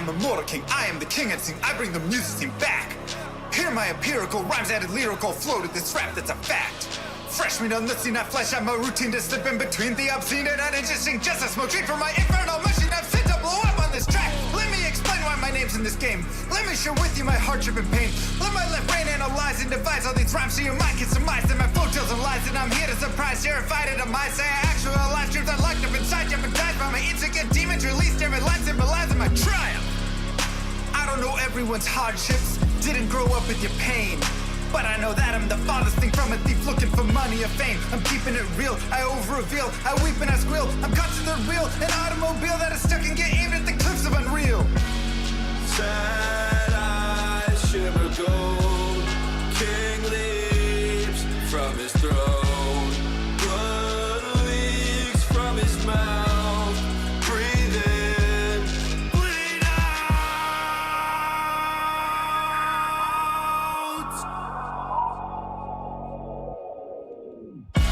am immortal king, I am the king and sing, I bring the music scene back. Hear my empirical rhymes added lyrical flow to this rap that's a fact. Fresh meat on the scene, not flesh, I'm a routine to slip in between the obscene and uninteresting. Just a smoke treat for my infernal machine, I'm sent to blow up on this track. Let me explain why my name's in this game. Let me share with you my hardship and pain. Let my left brain analyze and devise all these rhymes so your mind can surmise that my flow tells and lies. And I'm here to surprise, terrified at a mind. Say I actualize truth I locked up inside, jeopardized by my intricate demons. Released every line symbolizing my triumph. I don't know everyone's hardships, didn't grow up with your pain. But I know that I'm the farthest thing from a thief looking for money or fame. I'm keeping it real, I over-reveal, I weep and I squeal. I'm got to the real, an automobile that is stuck and get aimed at the cliffs of unreal. Sad eyes shimmer gold, king leaps from his throne. Blood leaks from his mouth, breathe in, bleed out.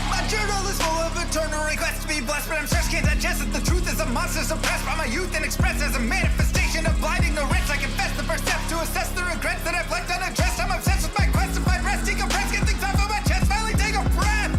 My journal is full of eternal requests to be blessed, but I'm stressed, can't digest it. The truth is a monster suppressed by my youth and expressed as a manifestation of blind ignorance. I confess the first step to assess the regrets that I've left unaddressed. I'm obsessed with my quest to find rest, decompress, get things off of my chest, finally take a breath.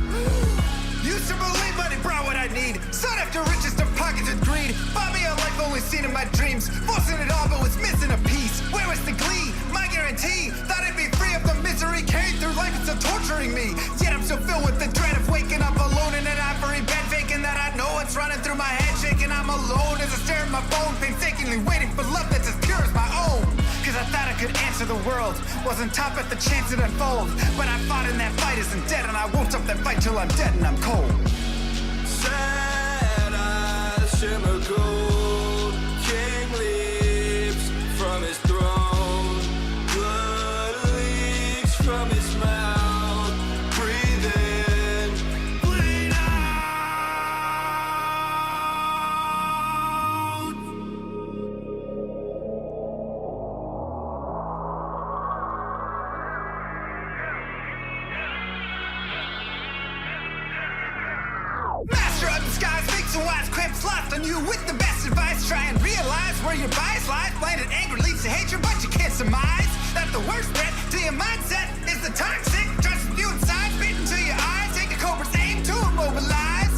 Used to believe money brought what I need, sought after riches to pockets with greed. Bought me a life only seen in my dreams, forcing it all but was missing a piece. Where was the glee? My guarantee, thought I'd be free of the misery carried through life, it's still torturing me. Yet I'm still filled with the dread of waking up alone in an ivory bed, faking that I know what's running through my head, shaking I'm alone as I stare at my phone, painstakingly waiting for love that's as pure as my own. Cause I thought I could answer the world, wasn't top at the chance it unfold. But I fought in that fight isn't dead, and I won't stop that fight till I'm dead and I'm cold. Sad eyes shimmer gold, king leaps from his throne. Blood leaks from his mouth, breathe in, bleed out. Master of the skies, speaks and wise, cramps lost on you with the best advice. Try and realize where your bias lies. Blinded anger leads to hatred, but you can't surmise that the worst threat to your mindset is the toxic trust you inside, spit into your eyes. Take a cobra's aim to immobilize.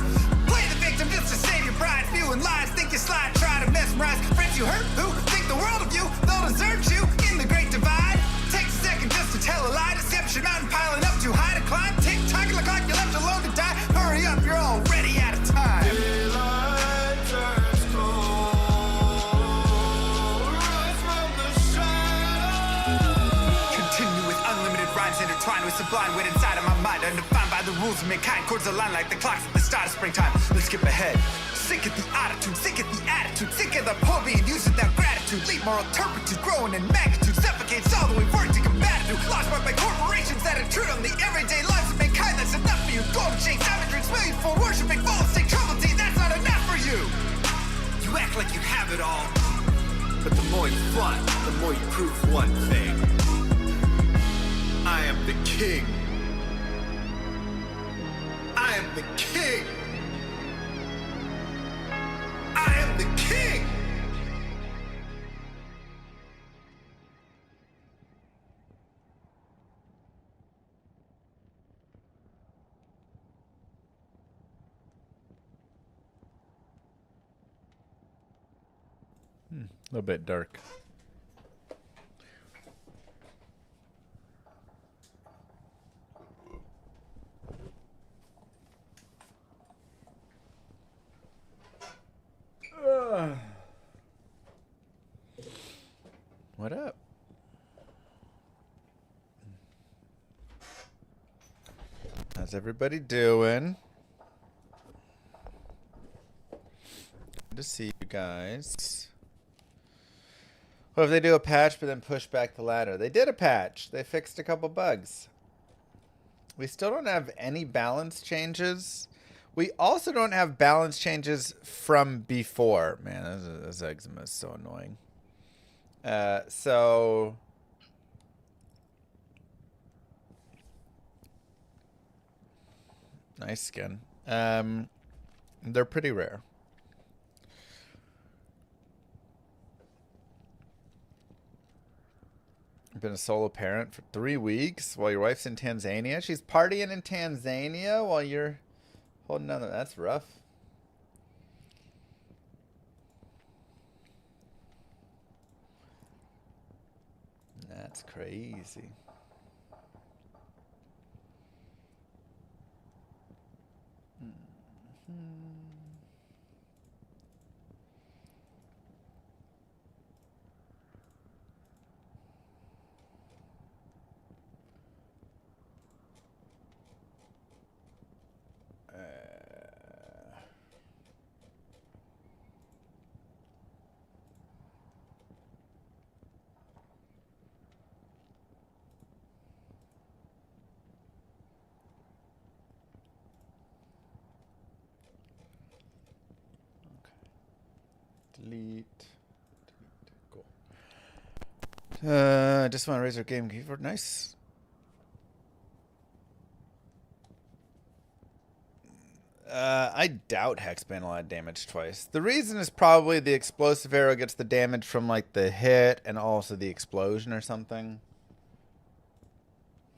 Play the victim just to save your pride. Spewing lies, think you slide, try to mesmerize friends you hurt who think the world of you. They'll desert you in the great divide. Takes a second just to tell a lie. Deception mountain piling up too high to climb. Tick tock, look like you're left alone to die. Hurry up, you're already out of time. Daylight turns cold, rise from the shadows. Continue with unlimited rhymes intertwined with sublime wit inside of my mind, undefined by the rules of mankind. Chords align like the clocks at the start of springtime. Let's skip ahead. Sick of the attitude, sick of the attitude, sick of the poor being used without gratitude. Leave moral turpitude growing in magnitude, suffocates all that we've worked to combat it. Lost by corporations that intrude on the everyday lives of mankind. That's enough for you. Golden chain savageries, millions for worshiping false state trouble tea. That's not enough for you. You act like you have it all, but the more you flaunt, the more you prove one thing. I am the king. I am the king. I am the king. A little bit dark. What up? How's everybody doing? Good to see you guys. What if they do a patch but then push back the ladder? They did a patch. They fixed a couple bugs. We still don't have any balance changes. We also don't have balance changes from before. Man, this eczema is so annoying. So nice skin. They're pretty rare. Been a solo parent for 3 weeks while your wife's in Tanzania. She's partying in Tanzania while you're holding on. That's rough. That's crazy. Delete. Cool. I just want to raise our game keyboard. Nice. I doubt Hexbane will add damage twice. The reason is probably the explosive arrow gets the damage from like the hit and also the explosion or something.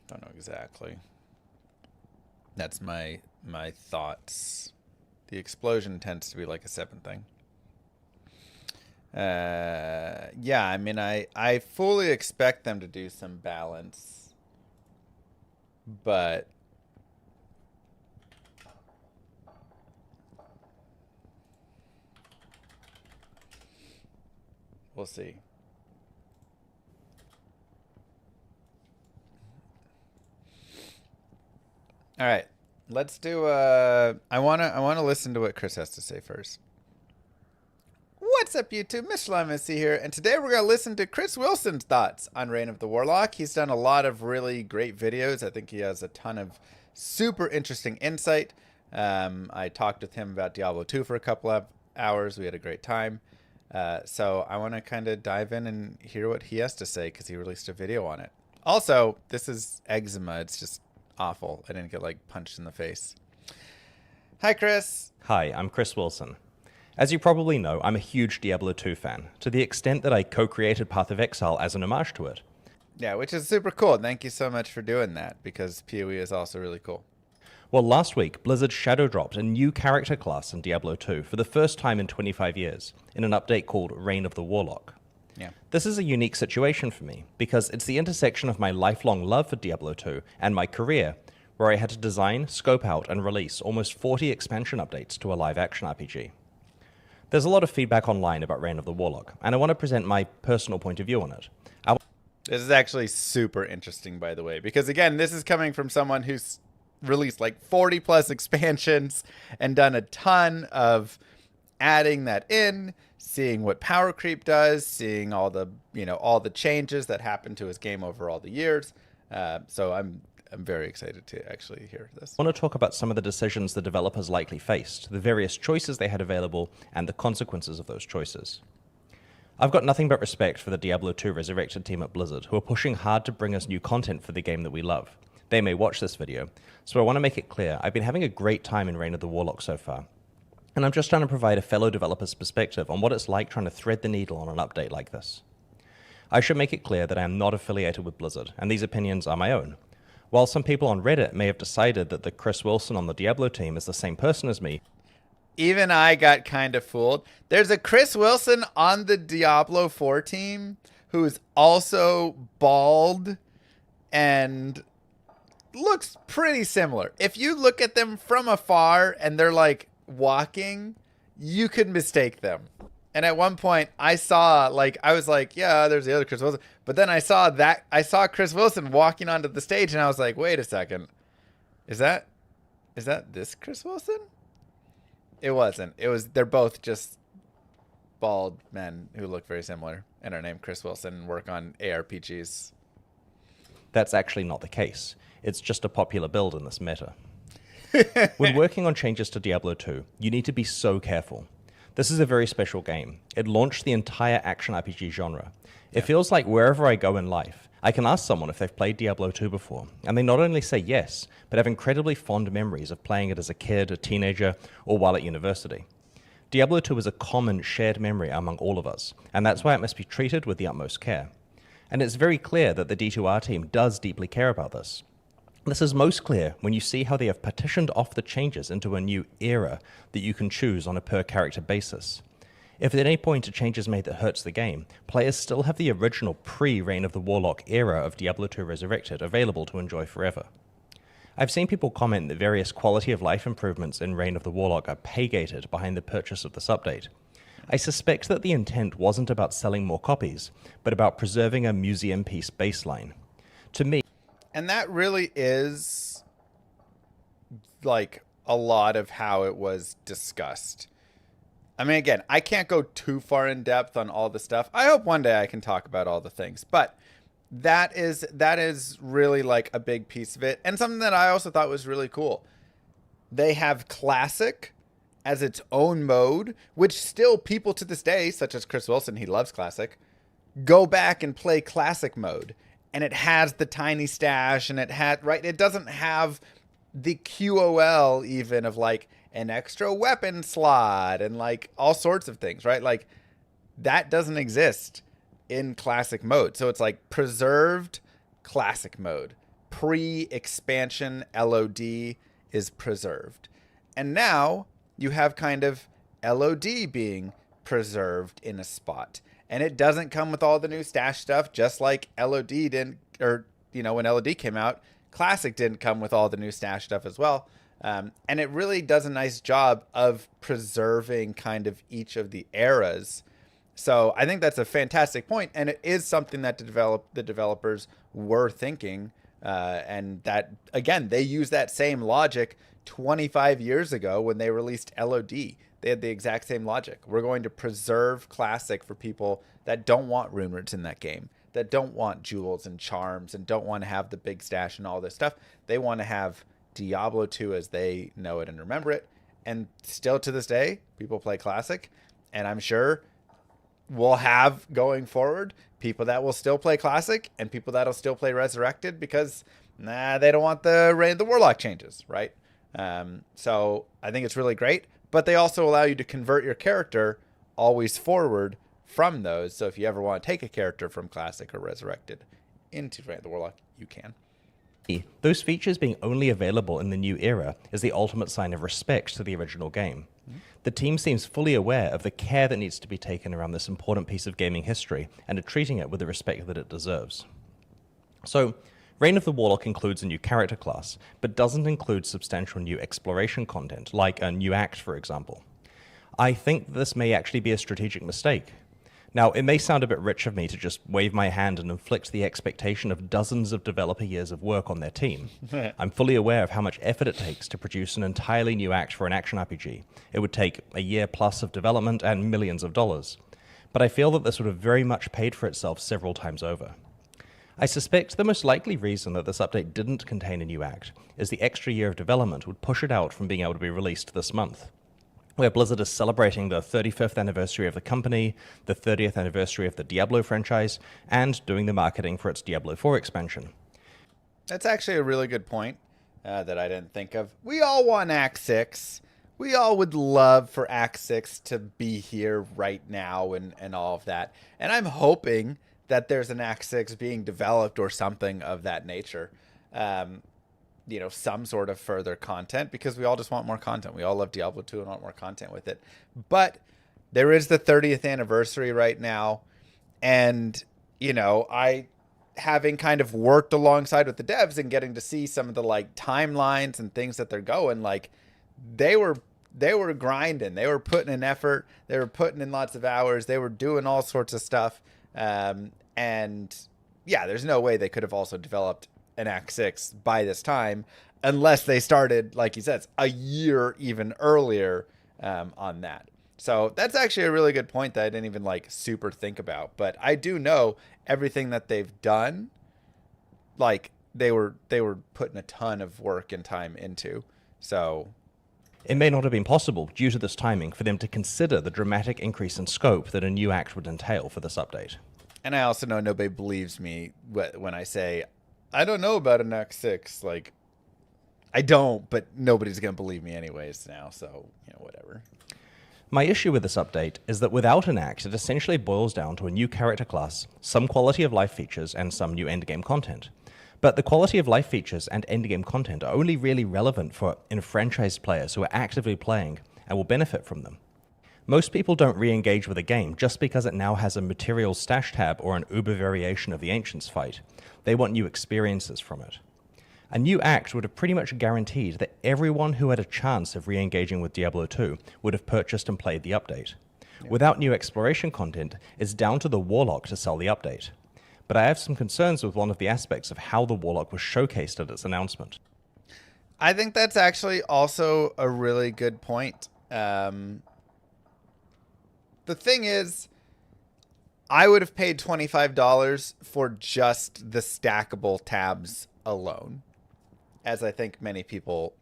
Don't know exactly. That's my thoughts. The explosion tends to be like a 7 thing. Yeah, I mean, I fully expect them to do some balance, but we'll see. All right, let's do. I wanna listen to what Chris has to say first. What's up, YouTube? Mr. Llama here, and today we're going to listen to Chris Wilson's thoughts on Reign of the Warlock. He's done a lot of really great videos. I think he has a ton of super interesting insight. I talked with him about Diablo 2 for a couple of hours. We had a great time. So I want to kind of dive in and hear what he has to say because he released a video on it. Also, this is eczema. It's just awful. I didn't get like punched in the face. Hi, Chris. Hi, I'm Chris Wilson. As you probably know, I'm a huge Diablo 2 fan, to the extent that I co-created Path of Exile as an homage to it. Yeah, which is super cool. Thank you so much for doing that, because PoE is also really cool. Well, last week, Blizzard shadow dropped a new character class in Diablo 2 for the first time in 25 years, in an update called Reign of the Warlock. Yeah. This is a unique situation for me, because it's the intersection of my lifelong love for Diablo 2 and my career, where I had to design, scope out, and release almost 40 expansion updates to a live-action RPG. There's a lot of feedback online about Reign of the Warlock, and I want to present my personal point of view on it. This is actually super interesting, by the way, because again, this is coming from someone who's released like 40 plus expansions and done a ton of adding that in, seeing what power creep does, seeing all the, all the changes that happened to his game over all the years. So I'm very excited to actually hear this. I want to talk about some of the decisions the developers likely faced, the various choices they had available, and the consequences of those choices. I've got nothing but respect for the Diablo 2 Resurrected team at Blizzard, who are pushing hard to bring us new content for the game that we love. They may watch this video, so I want to make it clear I've been having a great time in Reign of the Warlock so far, and I'm just trying to provide a fellow developer's perspective on what it's like trying to thread the needle on an update like this. I should make it clear that I am not affiliated with Blizzard, and these opinions are my own. While some people on Reddit may have decided that the Chris Wilson on the Diablo team is the same person as me, even I got kind of fooled. There's a Chris Wilson on the Diablo 4 team who's also bald and looks pretty similar. If you look at them from afar and they're like walking, you could mistake them. And at one point I saw, I was like, yeah, there's the other Chris Wilson. But then I saw Chris Wilson walking onto the stage and I was like, wait a second. Is that this Chris Wilson? It wasn't. They're both just bald men who look very similar and are named Chris Wilson and work on ARPGs. That's actually not the case. It's just a popular build in this meta. When working on changes to Diablo 2, you need to be so careful. This is a very special game. It launched the entire action RPG genre. It feels like wherever I go in life, I can ask someone if they've played Diablo 2 before, and they not only say yes, but have incredibly fond memories of playing it as a kid, a teenager, or while at university. Diablo 2 is a common shared memory among all of us, and that's why it must be treated with the utmost care. And it's very clear that the D2R team does deeply care about this. This is most clear when you see how they have partitioned off the changes into a new era that you can choose on a per-character basis. If at any point a change is made that hurts the game, players still have the original pre-Reign of the Warlock era of Diablo 2 Resurrected available to enjoy forever. I've seen people comment that various quality of life improvements in Reign of the Warlock are pay-gated behind the purchase of this update. I suspect that the intent wasn't about selling more copies, but about preserving a museum piece baseline. To me, and that really is like a lot of how it was discussed. I mean, again, I can't go too far in depth on all the stuff. I hope one day I can talk about all the things, but that is really like a big piece of it. And something that I also thought was really cool. They have Classic as its own mode, which still people to this day, such as Chris Wilson, he loves Classic, go back and play Classic mode. And it has the tiny stash, and it doesn't have the QOL even of like an extra weapon slot and like all sorts of things, right? Like that doesn't exist in classic mode. So it's like preserved classic mode. Pre-expansion LOD is preserved. And now you have kind of LOD being preserved in a spot. And it doesn't come with all the new stash stuff, just like LOD didn't, or, you know, when LOD came out, Classic didn't come with all the new stash stuff as well. And it really does a nice job of preserving kind of each of the eras. So I think that's a fantastic point, and it is something that the developers were thinking. And that, again, they used that same logic 25 years ago when they released LOD. They had the exact same logic. We're going to preserve Classic for people that don't want rune words in that game, that don't want jewels and charms, and don't want to have the big stash and all this stuff. They want to have Diablo 2 as they know it and remember it. And still to this day, people play Classic. And I'm sure we'll have going forward people that will still play Classic and people that'll still play Resurrected because they don't want the Reign of the Warlock changes, right? So I think it's really great. But they also allow you to convert your character always forward from those. So if you ever want to take a character from Classic or Resurrected into Reign of the Warlock, you can. Those features being only available in the new era is the ultimate sign of respect to the original game. The team seems fully aware of the care that needs to be taken around this important piece of gaming history and are treating it with the respect that it deserves. So, Reign of the Warlock includes a new character class, but doesn't include substantial new exploration content, like a new act, for example. I think this may actually be a strategic mistake. Now, it may sound a bit rich of me to just wave my hand and inflict the expectation of dozens of developer years of work on their team. I'm fully aware of how much effort it takes to produce an entirely new act for an action RPG. It would take a year plus of development and millions of dollars. But I feel that this would have very much paid for itself several times over. I suspect the most likely reason that this update didn't contain a new act is the extra year of development would push it out from being able to be released this month, where Blizzard is celebrating the 35th anniversary of the company, the 30th anniversary of the Diablo franchise, and doing the marketing for its Diablo 4 expansion. That's actually a really good point that I didn't think of. We all want Act 6. We all would love for Act 6 to be here right now and all of that. And I'm hoping that there's an Act 6 being developed or something of that nature. You know, some sort of further content, because we all just want more content. We all love Diablo 2 and want more content with it. But there is the 30th anniversary right now. And, you know, having kind of worked alongside with the devs and getting to see some of the like timelines and things that they're going, like they were grinding, they were putting in effort, they were putting in lots of hours, they were doing all sorts of stuff. And yeah, there's no way they could have also developed an Act 6 by this time unless they started, like he says, a year even earlier on that. So that's actually a really good point that I didn't even like super think about. But I do know everything that they've done, like they were putting a ton of work and time into. So it may not have been possible, due to this timing, for them to consider the dramatic increase in scope that a new act would entail for this update. And I also know nobody believes me when I say, I don't know about an Act 6. Like, I don't, but nobody's going to believe me anyways now, so, you know, whatever. My issue with this update is that without an act, it essentially boils down to a new character class, some quality of life features, and some new endgame content. But the quality of life features and endgame content are only really relevant for enfranchised players who are actively playing and will benefit from them. Most people don't re-engage with a game just because it now has a material stash tab or an uber variation of the Ancients fight. They want new experiences from it. A new act would have pretty much guaranteed that everyone who had a chance of re-engaging with Diablo 2 would have purchased and played the update. Without new exploration content, it's down to the Warlock to sell the update. But I have some concerns with one of the aspects of how the Warlock was showcased at its announcement. I think that's actually also a really good point. The thing is, I would have paid $25 for just the stackable tabs alone, as I think many people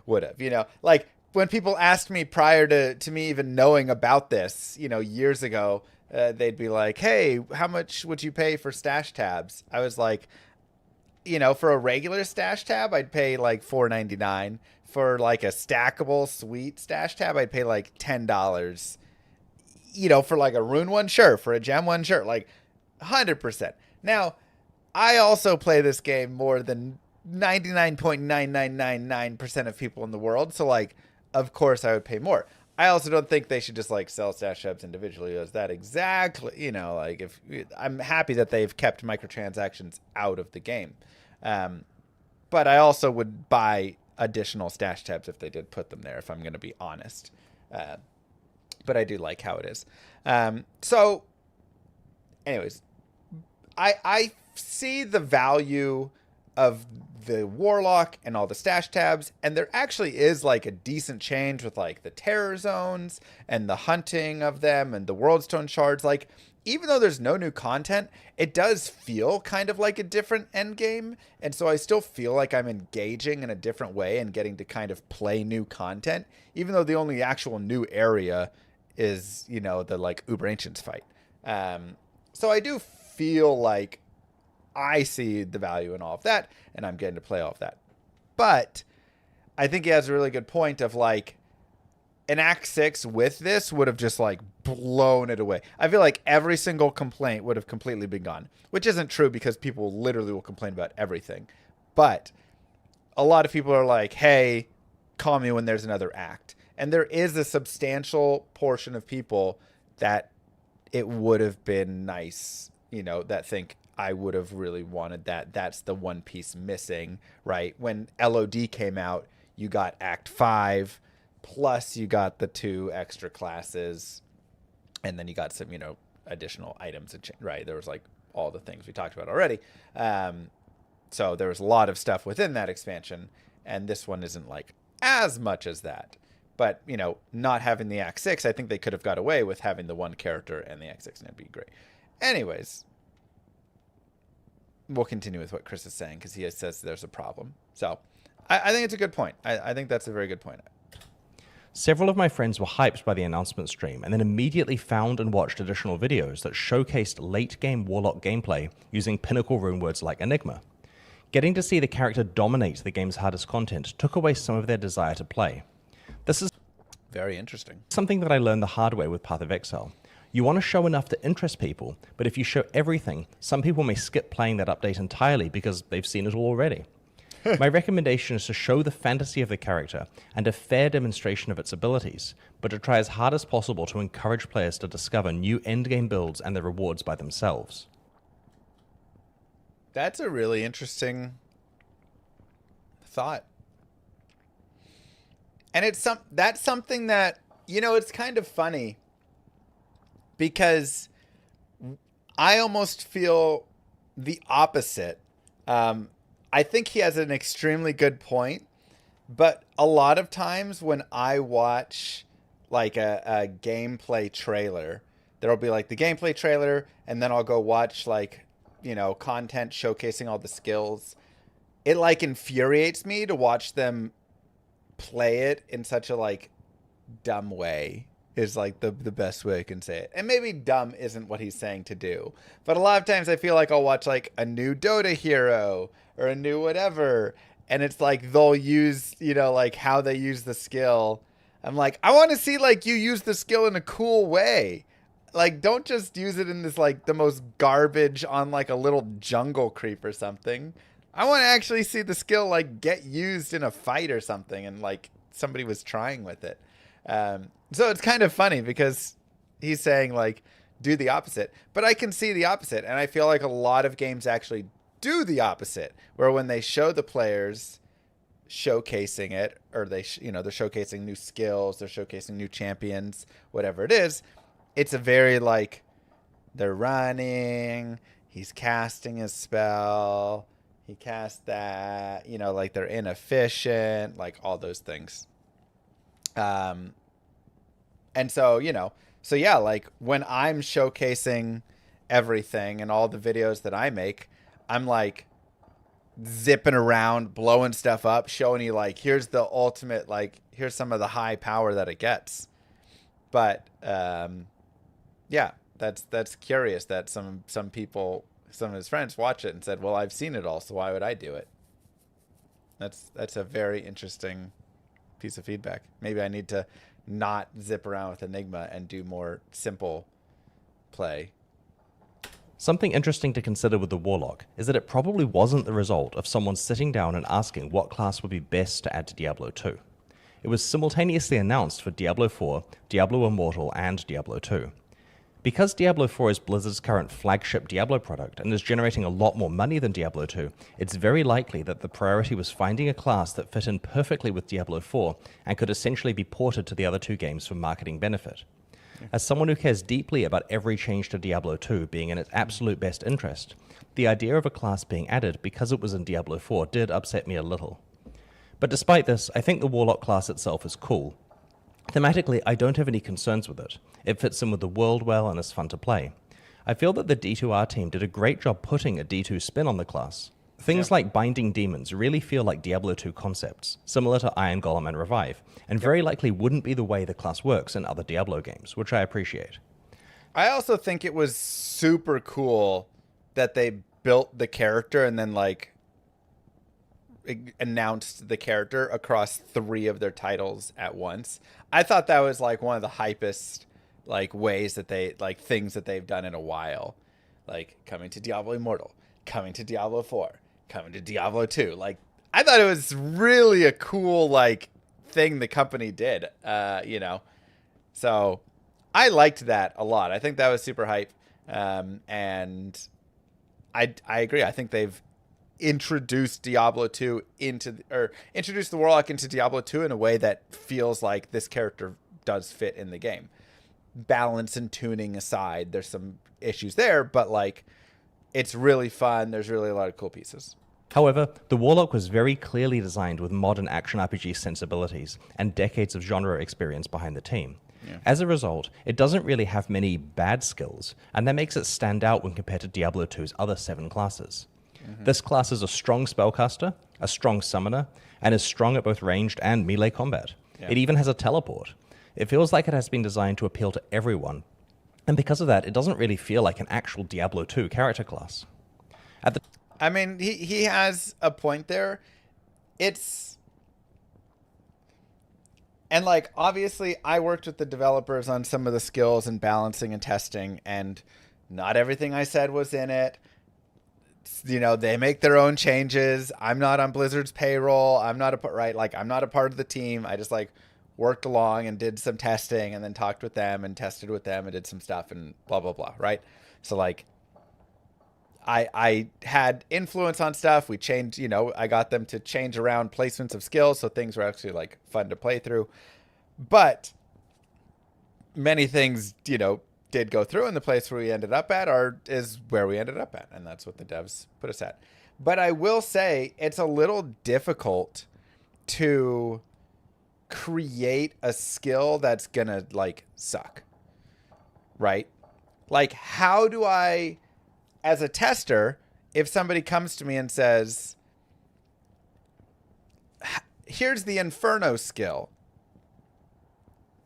would have. You know, like when people asked me prior to me even knowing about this, you know, years ago, they'd be like, hey, how much would you pay for stash tabs? I was like, you know, for a regular stash tab, I'd pay like $4.99. For like a stackable sweet stash tab, I'd pay like $10. You know, for like a rune one, sure. For a gem one, sure. Like 100%. Now, I also play this game more than 99.9999% of people in the world. So like, of course I would pay more. I also don't think they should just like sell stash tabs individually. Is that exactly, you know, like if I'm happy that they've kept microtransactions out of the game. But I also would buy additional stash tabs if they did put them there, if I'm going to be honest. But I do like how it is. So anyways, I see the value of the Warlock and all the stash tabs, and there actually is like a decent change with like the terror zones and the hunting of them and the worldstone shards. Like, even though there's no new content, it does feel kind of like a different end game, and so I still feel like I'm engaging in a different way and getting to kind of play new content, even though the only actual new area is, you know, the like Uber Ancients fight. So I do feel like I see the value in all of that, and I'm getting to play all of that. But I think he has a really good point of like an Act 6 with this would have just like blown it away. I feel like every single complaint would have completely been gone, which isn't true because people literally will complain about everything. But a lot of people are like, hey, call me when there's another act. And there is a substantial portion of people that it would have been nice, you know, that think I would have really wanted that. That's the one piece missing, right? When LOD came out, you got Act 5, plus you got the 2 extra classes, and then you got some, you know, additional items, right? There was like all the things we talked about already. So there was a lot of stuff within that expansion, and this one isn't like as much as that. But, you know, not having the Act 6, I think they could have got away with having the one character and the Act 6, and it'd be great. Anyways, we'll continue with what Chris is saying because he says there's a problem. So I think it's a good point. I think that's a very good point. Several of my friends were hyped by the announcement stream and then immediately found and watched additional videos that showcased late-game Warlock gameplay using pinnacle runewords like Enigma. Getting to see the character dominate the game's hardest content took away some of their desire to play. This is very interesting. Something that I learned the hard way with Path of Exile. You want to show enough to interest people, but if you show everything, some people may skip playing that update entirely because they've seen it all already. My recommendation is to show the fantasy of the character and a fair demonstration of its abilities, but to try as hard as possible to encourage players to discover new endgame builds and the rewards by themselves. That's a really interesting thought. And that's something that, you know, it's kind of funny because I almost feel the opposite. I think he has an extremely good point, but a lot of times when I watch like a gameplay trailer, there'll be like the gameplay trailer, and then I'll go watch like, you know, content showcasing all the skills. It like infuriates me to watch them play it in such a like dumb way is like the best way I can say it. And maybe dumb isn't what he's saying to do, but a lot of times I feel like I'll watch like a new Dota hero or a new whatever, and it's like they'll use, you know, like how they use the skill. I'm like, I want to see like you use the skill in a cool way. Like, don't just use it in this like the most garbage on like a little jungle creep or something. I want to actually see the skill like get used in a fight or something, and like somebody was trying with it. So it's kind of funny because he's saying like do the opposite, but I can see the opposite, and I feel like a lot of games actually do the opposite, where when they show the players showcasing it, or they're showcasing new skills, they're showcasing new champions, whatever it is, it's a very like they're running, he's casting his spell, he cast that, like they're inefficient, like all those things. And so, so yeah, like when I'm showcasing everything and all the videos that I make, I'm like zipping around, blowing stuff up, showing you like, here's the ultimate, like, here's some of the high power that it gets. But, yeah, that's curious that some people, some of his friends watch it and said, well, I've seen it all, so why would I do it? That's a very interesting piece of feedback. Maybe I need to not zip around with Enigma and do more simple play. Something interesting to consider with the Warlock is that it probably wasn't the result of someone sitting down and asking what class would be best to add to Diablo 2. It was simultaneously announced for Diablo 4, Diablo Immortal, and Diablo 2. Because Diablo 4 is Blizzard's current flagship Diablo product and is generating a lot more money than Diablo 2, it's very likely that the priority was finding a class that fit in perfectly with Diablo 4 and could essentially be ported to the other two games for marketing benefit. As someone who cares deeply about every change to Diablo 2 being in its absolute best interest, the idea of a class being added because it was in Diablo 4 did upset me a little. But despite this, I think the Warlock class itself is cool. Thematically, I don't have any concerns with it. It fits in with the world well and is fun to play. I feel that the D2R team did a great job putting a D2 spin on the class. Things like binding demons really feel like Diablo 2 concepts, similar to Iron Golem and Revive, and very likely wouldn't be the way the class works in other Diablo games, which I appreciate. I also think it was super cool that they built the character and then like announced the character across 3 of their titles at once. I thought that was like one of the hypest like ways that they like things that they've done in a while, like coming to Diablo Immortal, coming to Diablo 4, coming to Diablo 2. Like, I thought it was really a cool like thing the company did, so I liked that a lot. I think that was super hype, and I agree. I think they've introduced Diablo 2 introduced the Warlock into Diablo 2 in a way that feels like this character does fit in the game. Balance and tuning aside, there's some issues there, but like it's really fun. There's really a lot of cool pieces. However, the Warlock was very clearly designed with modern action RPG sensibilities and decades of genre experience behind the team. Yeah. As a result, it doesn't really have many bad skills, and that makes it stand out when compared to Diablo 2's other 7 classes. Mm-hmm. This class is a strong spellcaster, a strong summoner, and is strong at both ranged and melee combat. Yeah. It even has a teleport. It feels like it has been designed to appeal to everyone, and because of that, it doesn't really feel like an actual Diablo 2 character class. I mean, he has a point there. And like, obviously, I worked with the developers on some of the skills and balancing and testing, and not everything I said was in it. They make their own changes. I'm not on Blizzard's payroll. I'm not I'm not a part of the team. I just like worked along and did some testing and then talked with them and tested with them and did some stuff and blah, blah, blah. Right. So like I had influence on stuff. We changed, I got them to change around placements of skills. So things were actually like fun to play through, but many things, did go through, and the place where we ended up at is where we ended up at, and that's what the devs put us at. But I will say it's a little difficult to create a skill that's gonna like suck, right? Like, how do I, as a tester, if somebody comes to me and says, here's the Inferno skill,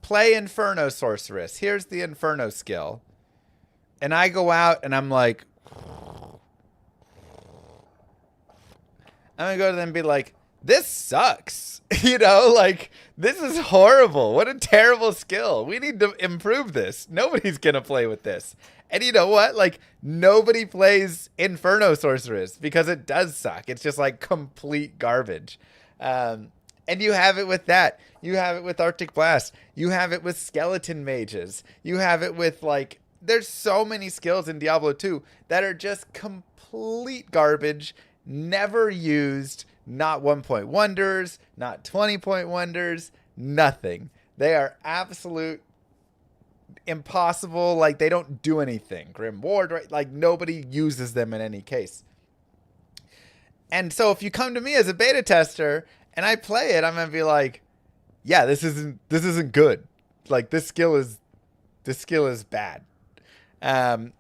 play Inferno Sorceress, here's the Inferno skill, and I go out and I'm like, I'm gonna go to them and be like, this sucks. You know, like, this is horrible. What a terrible skill. We need to improve this. Nobody's going to play with this. And you know what? Like, nobody plays Inferno Sorceress because it does suck. It's just like complete garbage. And you have it with that. You have it with Arctic Blast. You have it with Skeleton Mages. You have it with, like, there's so many skills in Diablo 2 that are just complete garbage, never used, not 1-point wonders, not 20-point wonders, nothing. They are absolute impossible. Like, they don't do anything. Grim Ward, right? Like, nobody uses them in any case. And so if you come to me as a beta tester and I play it, I'm going to be like, yeah, this isn't good. Like, this skill is bad. And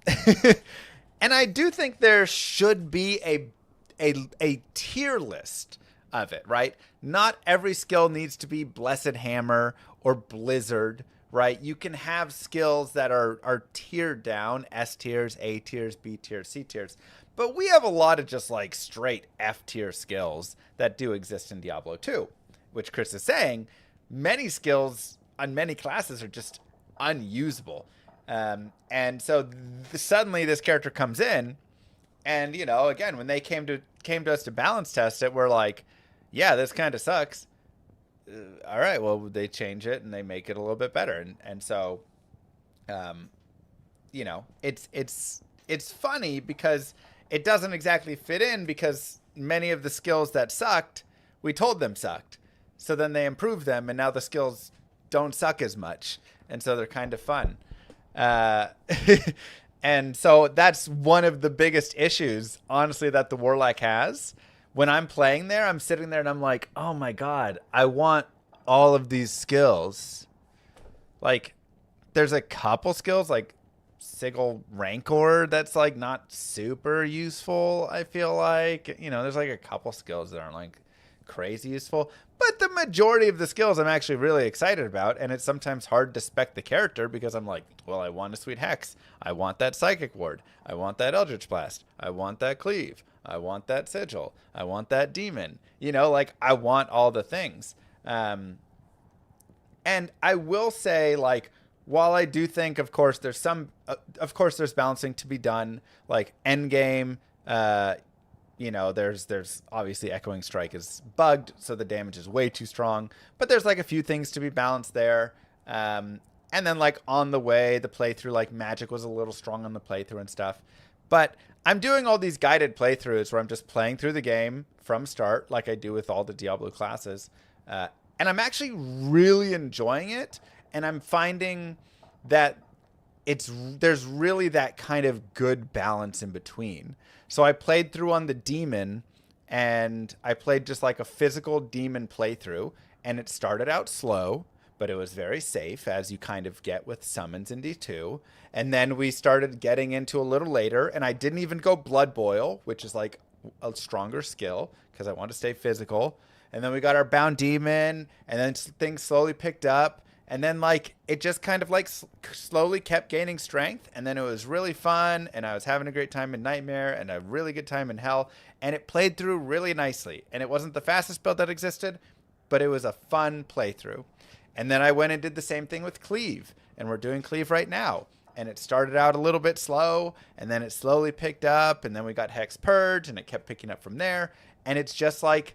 I do think there should be a tier list of it, right? Not every skill needs to be Blessed Hammer or Blizzard, right? You can have skills that are tiered down, S tiers, A tiers, B tiers, C tiers. But we have a lot of just like straight F tier skills that do exist in Diablo 2, which Chris is saying many skills on many classes are just unusable. And so suddenly this character comes in, and, you know, again, when they came to us to balance test it, we're like, yeah, this kind of sucks. All right, well, they change it and they make it a little bit better. And so, you know, it's funny because it doesn't exactly fit in, because many of the skills that sucked, we told them sucked. So then they improved them, and now the skills don't suck as much. And so they're kind of fun. And so that's one of the biggest issues, honestly, that the Warlock has. When I'm playing there, I'm sitting there and I'm like, oh my God, I want all of these skills. Like, there's a couple skills like Sigil Rancor that's like not super useful, I feel like. You know, there's like a couple skills that aren't like crazy useful, but the majority of the skills I'm actually really excited about, and it's sometimes hard to spec the character because I'm like, well, I want a sweet Hex, I want that Psychic Ward, I want that Eldritch Blast, I want that Cleave, I want that Sigil, I want that Demon, you know, like, I want all the things. And I will say, like, while I do think, of course, there's balancing to be done, like Endgame, you know, there's obviously Echoing Strike is bugged, so the damage is way too strong. But there's like a few things to be balanced there. And then like on the way, the playthrough, like Magic was a little strong on the playthrough and stuff. But I'm doing all these guided playthroughs where I'm just playing through the game from start, like I do with all the Diablo classes. And I'm actually really enjoying it. And I'm finding that there's really that kind of good balance in between. So I played through on the Demon, and I played just like a physical Demon playthrough, and it started out slow, but it was very safe, as you kind of get with summons in D2. And then we started getting into a little later, and I didn't even go Blood Boil, which is like a stronger skill, because I want to stay physical. And then we got our Bound Demon, and then things slowly picked up. And then, like, it just kind of, like, slowly kept gaining strength. And then it was really fun. And I was having a great time in Nightmare and a really good time in Hell. And it played through really nicely. And it wasn't the fastest build that existed, but it was a fun playthrough. And then I went and did the same thing with Cleave. And we're doing Cleave right now. And it started out a little bit slow. And then it slowly picked up. And then we got Hex Purge. And it kept picking up from there. And it's just, like,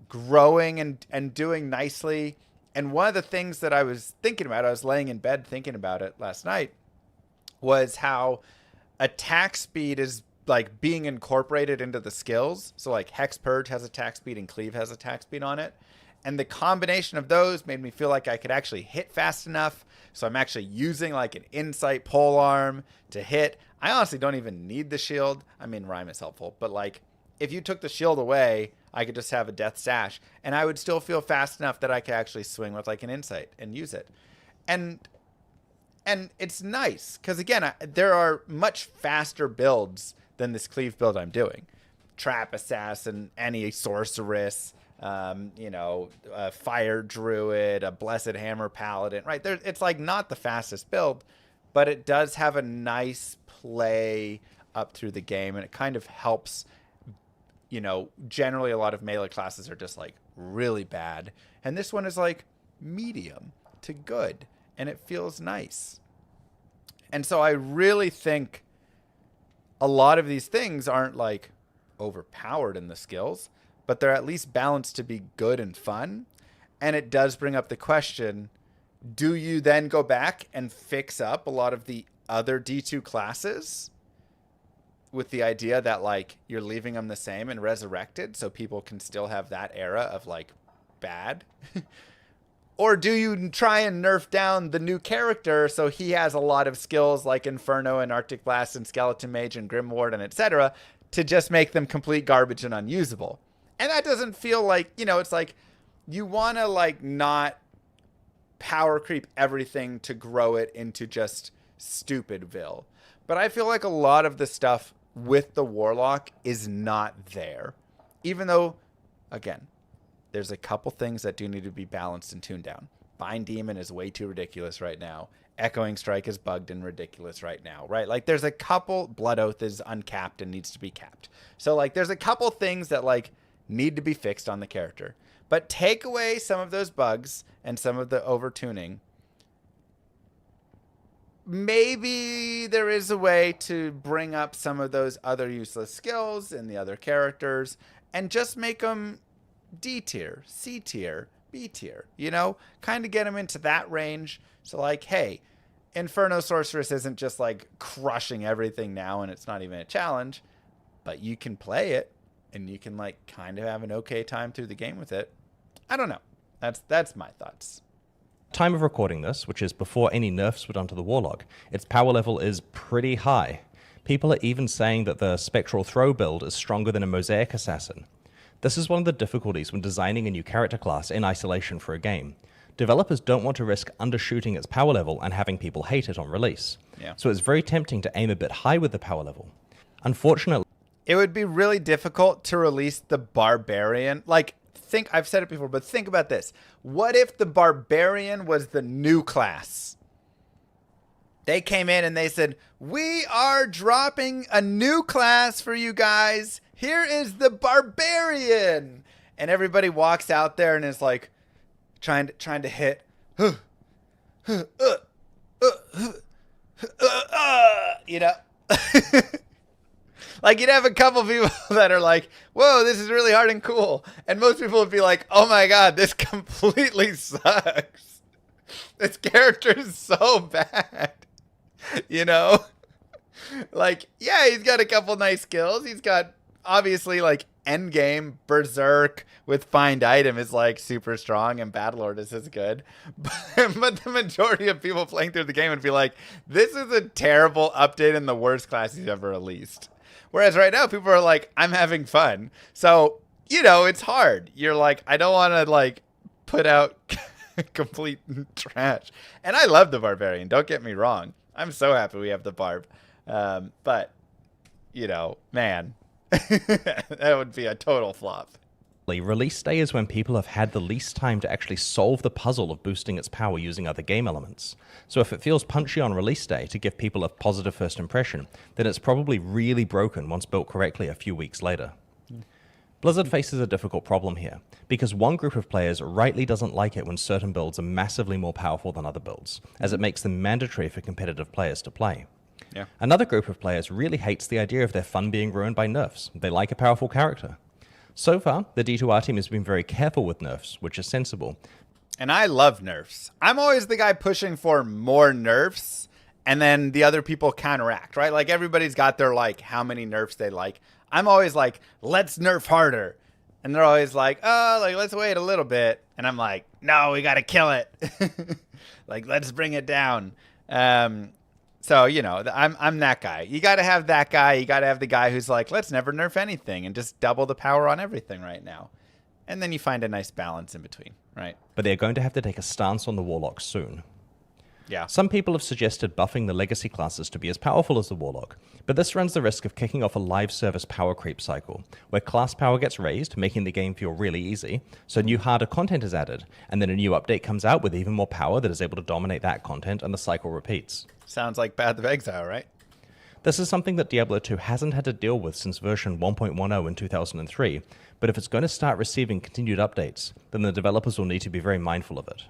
growing and doing nicely. And one of the things that I was thinking about, I was laying in bed thinking about it last night, was how attack speed is like being incorporated into the skills. So like Hex Purge has attack speed and Cleave has attack speed on it. And the combination of those made me feel like I could actually hit fast enough. So I'm actually using like an Insight polearm to hit. I honestly don't even need the shield. I mean, Rhyme is helpful, but like if you took the shield away, I could just have a Death Sash, and I would still feel fast enough that I could actually swing with like an Insight and use it. And it's nice, because again, there are much faster builds than this Cleave build I'm doing. Trap Assassin, any Sorceress, you know, a Fire Druid, a Blessed Hammer Paladin, right? It's like not the fastest build, but it does have a nice play up through the game, and it kind of helps you know, generally a lot of melee classes are just like really bad. And this one is like medium to good. And it feels nice. And so I really think a lot of these things aren't like overpowered in the skills, but they're at least balanced to be good and fun. And it does bring up the question, do you then go back and fix up a lot of the other D2 classes with the idea that like you're leaving them the same and resurrected so people can still have that era of like bad? Or do you try and nerf down the new character so he has a lot of skills like Inferno and Arctic Blast and Skeleton Mage and Grim Ward and etc. to just make them complete garbage and unusable? And that doesn't feel like, you know, it's like you want to like not power creep everything to grow it into just stupidville. But I feel like a lot of the stuff with the Warlock is not there. Even though, again, there's a couple things that do need to be balanced and tuned down. Bind Demon is way too ridiculous right now. Echoing Strike is bugged and ridiculous right now, right? Like there's a couple, Blood Oath is uncapped and needs to be capped. So like there's a couple things that like need to be fixed on the character. But take away some of those bugs and some of the over-tuning. Maybe there is a way to bring up some of those other useless skills in the other characters and just make them D tier, C tier, B tier, you know, kind of get them into that range. So like, hey, Inferno Sorceress isn't just like crushing everything now and it's not even a challenge, but you can play it and you can like kind of have an okay time through the game with it. I don't know. That's my thoughts. Time of recording this, which is before any nerfs were done to the Warlock, its power level is pretty high. People are even saying that the Spectral Throw build is stronger than a Mosaic Assassin. This is one of the difficulties when designing a new character class in isolation for a game. Developers don't want to risk undershooting its power level and having people hate it on release. Yeah. So it's very tempting to aim a bit high with the power level. Unfortunately, it would be really difficult to release the Barbarian. Like, I've said it before, but think about this. What if the Barbarian was the new class? They came in and they said, we are dropping a new class for you guys. Here is the Barbarian. And everybody walks out there and is like trying to hit. You know? Like, you'd have a couple people that are like, whoa, this is really hard and cool. And most people would be like, oh my God, this completely sucks. This character is so bad. You know? Like, yeah, he's got a couple nice skills. He's got, obviously, like, Endgame, Berserk with Find Item is, like, super strong, and Battlelord is as good. But the majority of people playing through the game would be like, this is a terrible update and the worst class he's ever released. Whereas right now, people are like, I'm having fun. So, you know, it's hard. You're like, I don't want to, like, put out complete trash. And I love the Barbarian. Don't get me wrong. I'm so happy we have the Barb. But, you know, man, that would be a total flop. Release day is when people have had the least time to actually solve the puzzle of boosting its power using other game elements. So if it feels punchy on release day to give people a positive first impression, then it's probably really broken once built correctly a few weeks later. Blizzard faces a difficult problem here, because one group of players rightly doesn't like it when certain builds are massively more powerful than other builds, as it makes them mandatory for competitive players to play. Yeah. Another group of players really hates the idea of their fun being ruined by nerfs. They like a powerful character. So far, the D2R team has been very careful with nerfs, which is sensible. And I love nerfs. I'm always the guy pushing for more nerfs, and then the other people counteract, right? Like, everybody's got their, like, how many nerfs they like. I'm always like, let's nerf harder. And they're always like, oh, like, let's wait a little bit. And I'm like, no, we got to kill it. Like, let's bring it down. So, you know, I'm that guy. You got to have that guy. You got to have the guy who's like, let's never nerf anything and just double the power on everything right now. And then you find a nice balance in between, right? But they're going to have to take a stance on the Warlock soon. Yeah. Some people have suggested buffing the legacy classes to be as powerful as the Warlock, but this runs the risk of kicking off a live service power creep cycle, where class power gets raised, making the game feel really easy, so new harder content is added, and then a new update comes out with even more power that is able to dominate that content, and the cycle repeats. Sounds like Path of Exile, right? This is something that Diablo 2 hasn't had to deal with since version 1.10 in 2003, but if it's going to start receiving continued updates, then the developers will need to be very mindful of it.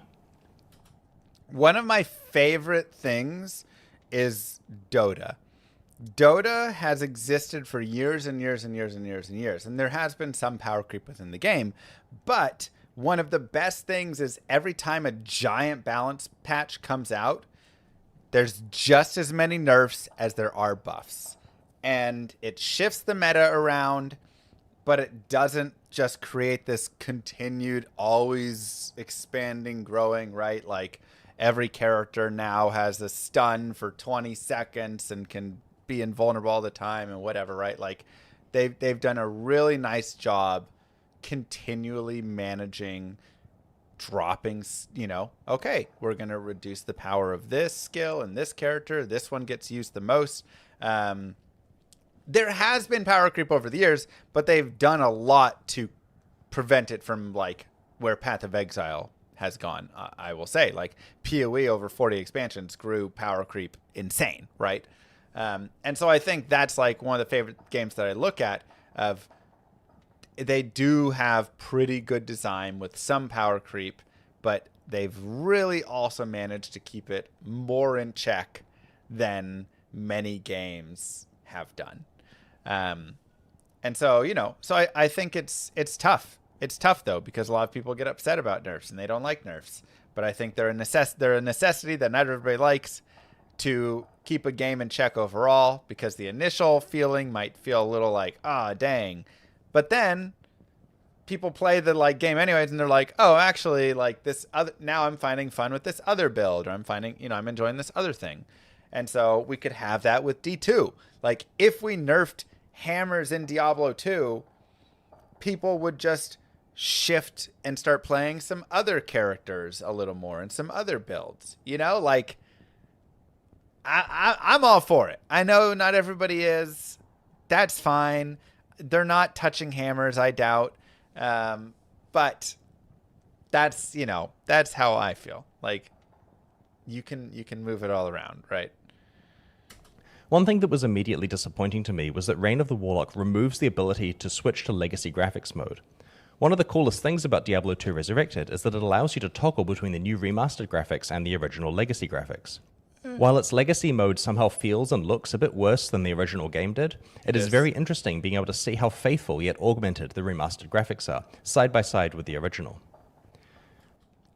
One of my favorite things is Dota. Dota has existed for years and years and years and years and years, and there has been some power creep within the game, but one of the best things is every time a giant balance patch comes out, there's just as many nerfs as there are buffs. And it shifts the meta around, but it doesn't just create this continued, always expanding, growing, right? Like every character now has a stun for 20 seconds and can be invulnerable all the time and whatever, right? Like they've done a really nice job continually managing dropping, okay, we're going to reduce the power of this skill and this character. This one gets used the most. There has been power creep over the years, but they've done a lot to prevent it from like where Path of Exile has gone. I will say, like PoE over 40 expansions grew power creep insane, right? And so I think that's like one of the favorite games that I look at of they do have pretty good design with some power creep, but they've really also managed to keep it more in check than many games have done. And so, I think it's tough. It's tough though, because a lot of people get upset about nerfs and they don't like nerfs, but I think they're a necessity that not everybody likes to keep a game in check overall, because the initial feeling might feel a little like, dang. But then people play the game anyways, and they're like, oh, actually, like this other, now I'm finding fun with this other build, or I'm finding, I'm enjoying this other thing. And so we could have that with D2. Like if we nerfed hammers in Diablo 2, people would just shift and start playing some other characters a little more and some other builds, like I'm all for it. I know not everybody is. That's fine. They're not touching hammers, I doubt. But that's, that's how I feel. Like you can move it all around, right? One thing that was immediately disappointing to me was that Reign of the Warlock removes the ability to switch to legacy graphics mode. One of the coolest things about Diablo 2 Resurrected is that it allows you to toggle between the new remastered graphics and the original legacy graphics. While its legacy mode somehow feels and looks a bit worse than the original game did, it is very interesting being able to see how faithful yet augmented the remastered graphics are, side by side with the original.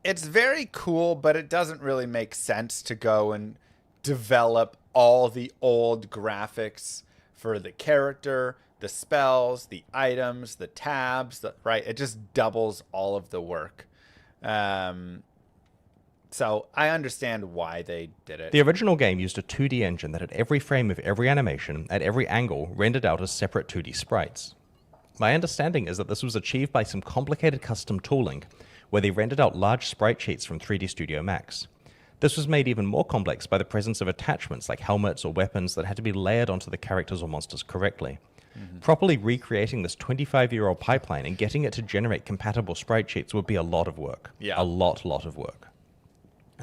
It's very cool, but it doesn't really make sense to go and develop all the old graphics for the character, the spells, the items, the tabs, right? It just doubles all of the work. So I understand why they did it. The original game used a 2D engine that had every frame of every animation at every angle rendered out as separate 2D sprites. My understanding is that this was achieved by some complicated custom tooling, where they rendered out large sprite sheets from 3D Studio Max. This was made even more complex by the presence of attachments like helmets or weapons that had to be layered onto the characters or monsters correctly. Properly recreating this 25-year-old pipeline and getting it to generate compatible sprite sheets would be a lot of work. Yeah. A lot of work.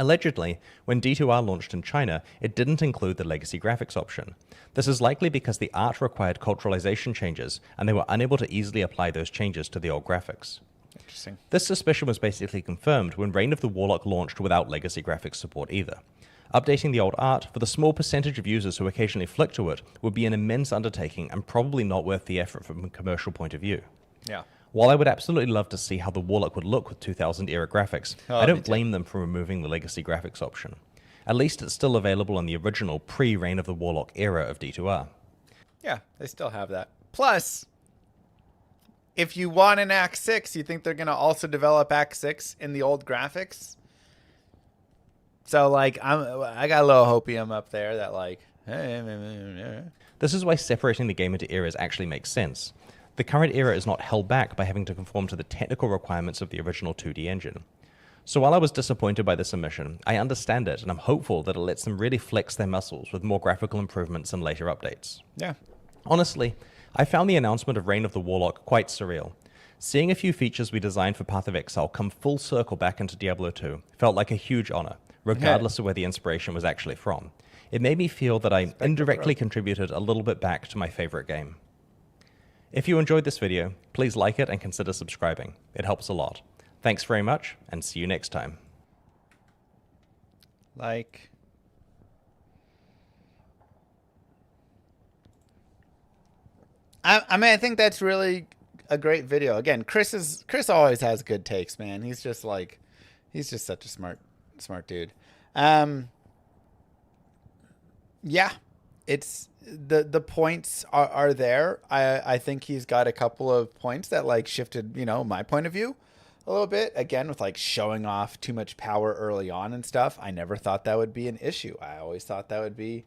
Allegedly, when D2R launched in China, it didn't include the legacy graphics option. This is likely because the art required culturalization changes, and they were unable to easily apply those changes to the old graphics. Interesting. This suspicion was basically confirmed when Reign of the Warlock launched without legacy graphics support either. Updating the old art, for the small percentage of users who occasionally flick to it, would be an immense undertaking and probably not worth the effort from a commercial point of view. Yeah. While I would absolutely love to see how the Warlock would look with 2000-era graphics, I don't blame them for removing the legacy graphics option. At least it's still available in the original pre-Reign of the Warlock era of D2R. Yeah, they still have that. Plus, if you want an Act 6, you think they're going to also develop Act 6 in the old graphics? So, I got a little hopium up there that, This is why separating the game into eras actually makes sense. The current era is not held back by having to conform to the technical requirements of the original 2D engine. So while I was disappointed by this omission, I understand it, and I'm hopeful that it lets them really flex their muscles with more graphical improvements and later updates. Yeah. Honestly, I found the announcement of Reign of the Warlock quite surreal. Seeing a few features we designed for Path of Exile come full circle back into Diablo 2 felt like a huge honor, regardless of where the inspiration was actually from. It made me feel that I indirectly contributed a little bit back to my favorite game. If you enjoyed this video, please like it and consider subscribing. It helps a lot. Thanks very much, and see you next time. Like. I mean, I think that's really a great video. Again, Chris always has good takes, man. He's just such a smart dude. Yeah, it's the points are there. I think he's got a couple of points that like shifted, my point of view a little bit. Again, with like showing off too much power early on and stuff. I never thought that would be an issue. I always thought that would be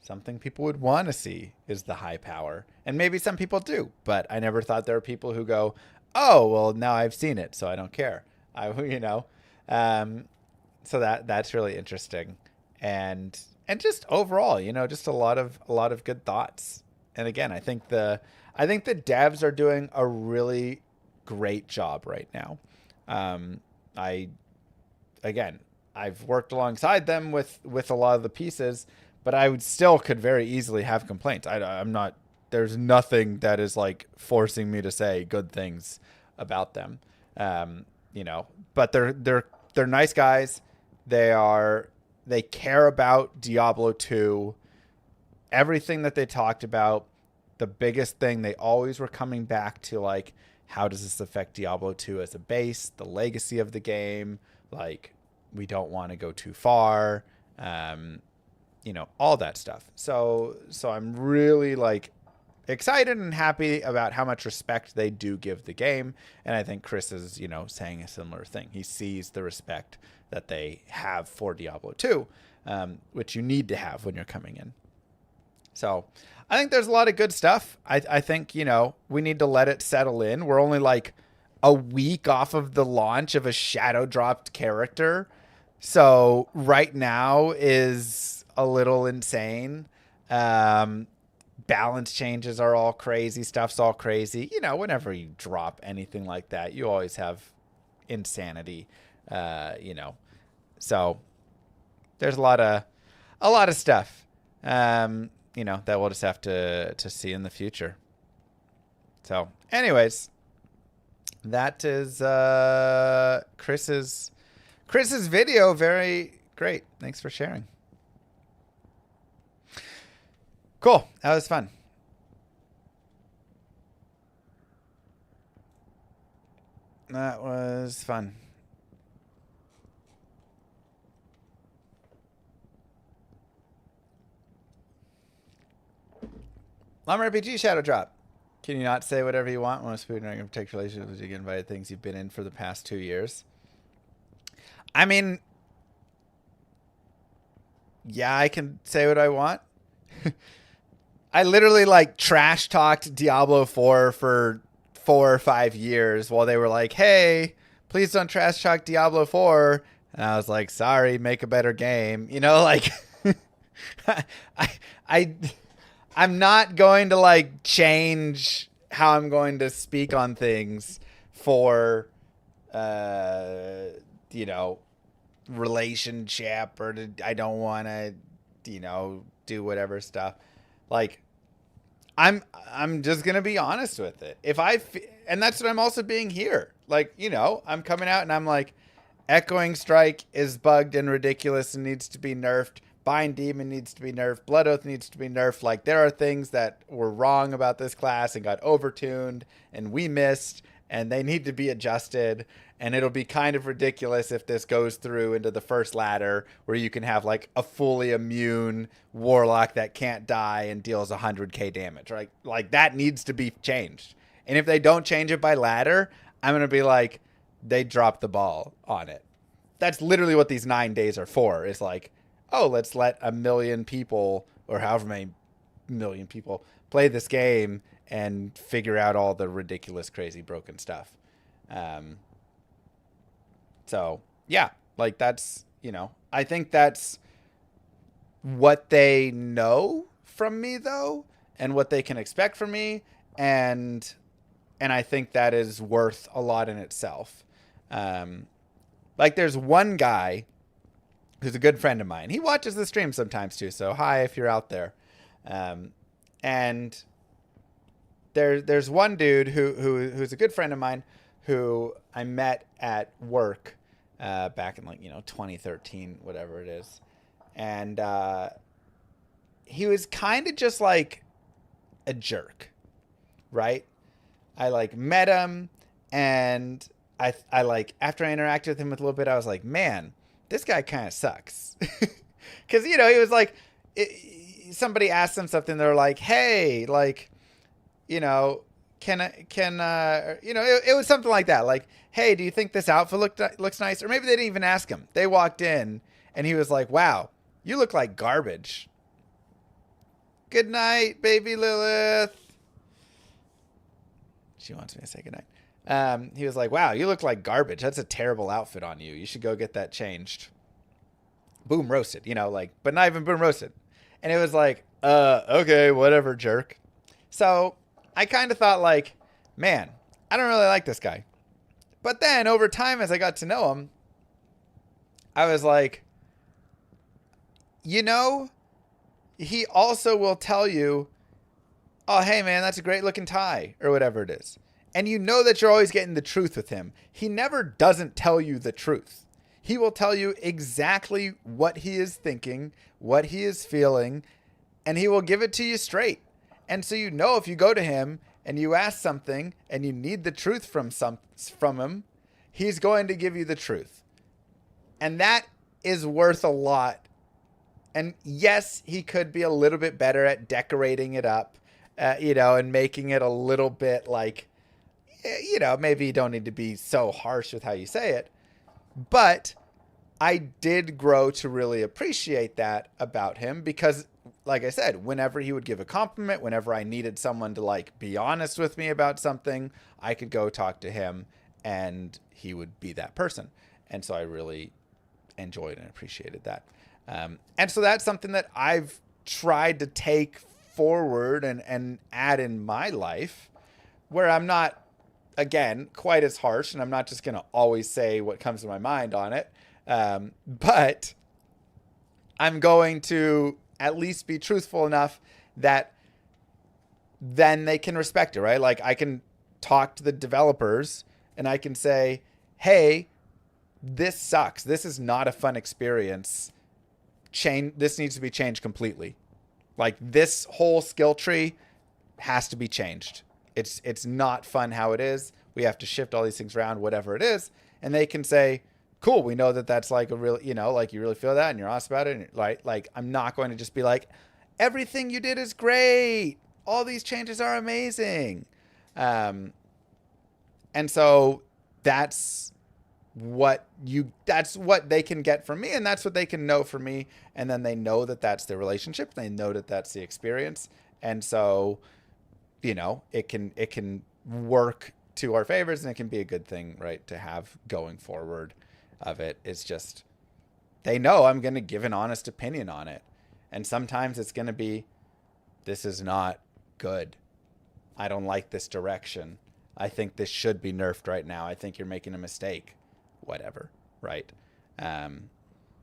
something people would want to see, is the high power. And maybe some people do, but I never thought there were people who go, oh, well, now I've seen it, so I don't care. So that's really interesting. And just overall, just a lot of good thoughts. And again, I think the devs are doing a really great job right now. I've worked alongside them with a lot of the pieces, but I could very easily have complaints. I'm not, there's nothing that is like forcing me to say good things about them. But they're nice guys. They care about Diablo 2. Everything that they talked about, the biggest thing, they always were coming back to like, how does this affect Diablo 2 as a base, the legacy of the game? Like, we don't want to go too far. All that stuff. So I'm really like excited and happy about how much respect they do give the game. And I think Chris is, saying a similar thing. He sees the respect that they have for Diablo 2, which you need to have when you're coming in. So I think there's a lot of good stuff. I think, we need to let it settle in. We're only like a week off of the launch of a shadow dropped character. So right now is a little insane. Balance changes are all crazy. Stuff's all crazy. Whenever you drop anything like that, you always have insanity. So there's a lot of stuff, that we'll just have to see in the future. So anyways, that is Chris's video. Very great. Thanks for sharing. Cool. That was fun. That was fun. Llama RPG Shadow Drop. Can you not say whatever you want? Most food and going to protect relationships. You get invited things you've been in for the past 2 years. I mean, yeah, I can say what I want. I literally like trash talked Diablo 4 for 4 or 5 years while they were like, hey, please don't trash talk Diablo 4. And I was like, sorry, make a better game. I'm not going to like change how I'm going to speak on things for, relationship, or I don't want to, do whatever stuff. Like, I'm just going to be honest with it. And that's what I'm also being here. Like, I'm coming out and I'm like, Echoing Strike is bugged and ridiculous and needs to be nerfed. Bind Demon needs to be nerfed. Blood Oath needs to be nerfed. Like, there are things that were wrong about this class and got overtuned and we missed, and they need to be adjusted. And it'll be kind of ridiculous if this goes through into the first ladder where you can have like a fully immune Warlock that can't die and deals 100k damage. Right? Like, that needs to be changed. And if they don't change it by ladder, I'm going to be like, they dropped the ball on it. That's literally what these 9 days are for, is like, oh, let's let 1 million people, or however many million people, play this game and figure out all the ridiculous, crazy, broken stuff. So, yeah, like, that's, I think that's what they know from me, though, and what they can expect from me, and I think that is worth a lot in itself. Like, there's one guy who's a good friend of mine. He watches the stream sometimes too, so hi if you're out there. And there's one dude who's a good friend of mine who I met at work back in 2013, whatever it is. And he was kind of just like a jerk, right? I met him, and I after I interacted with him a little bit, I was like, man, this guy kind of sucks. Because, he was like, somebody asked him something. They're like, hey, it was something like that. Like, hey, do you think this outfit looks nice? Or maybe they didn't even ask him. They walked in and he was like, wow, you look like garbage. Good night, baby Lilith. She wants me to say goodnight. He was like, wow, you look like garbage. That's a terrible outfit on you. You should go get that changed. Boom roasted, but not even boom roasted. And it was like, okay, whatever, jerk. So I kind of thought man, I don't really like this guy. But then over time, as I got to know him, I was like, he also will tell you, oh, hey, man, that's a great looking tie, or whatever it is. And that you're always getting the truth with him. He never doesn't tell you the truth. He will tell you exactly what he is thinking, what he is feeling, and he will give it to you straight. And so if you go to him and you ask something and you need the truth from him, he's going to give you the truth. And that is worth a lot. And yes, he could be a little bit better at decorating it up, and making it a little bit maybe you don't need to be so harsh with how you say it. But I did grow to really appreciate that about him because, like I said, whenever he would give a compliment, whenever I needed someone to be honest with me about something, I could go talk to him and he would be that person. And so I really enjoyed and appreciated that. And so that's something that I've tried to take forward and add in my life, where I'm not, again, quite as harsh, and I'm not just going to always say what comes to my mind on it. But I'm going to at least be truthful enough that then they can respect it, right? I can talk to the developers and I can say, hey, this sucks. This is not a fun experience. This needs to be changed completely. This whole skill tree has to be changed. It's not fun how it is. We have to shift all these things around, whatever it is. And they can say, cool, we know that that's a real, you really feel that and you're honest about it. And I'm not going to just be everything you did is great. All these changes are amazing. And so that's what they can get from me, and that's what they can know from me. And then they know that that's the relationship. They know that that's the experience. And so, it can work to our favors, and it can be a good thing, right, to have going forward of it. It's just, they know I'm going to give an honest opinion on it. And sometimes it's going to be, this is not good. I don't like this direction. I think this should be nerfed right now. I think you're making a mistake. Whatever, right?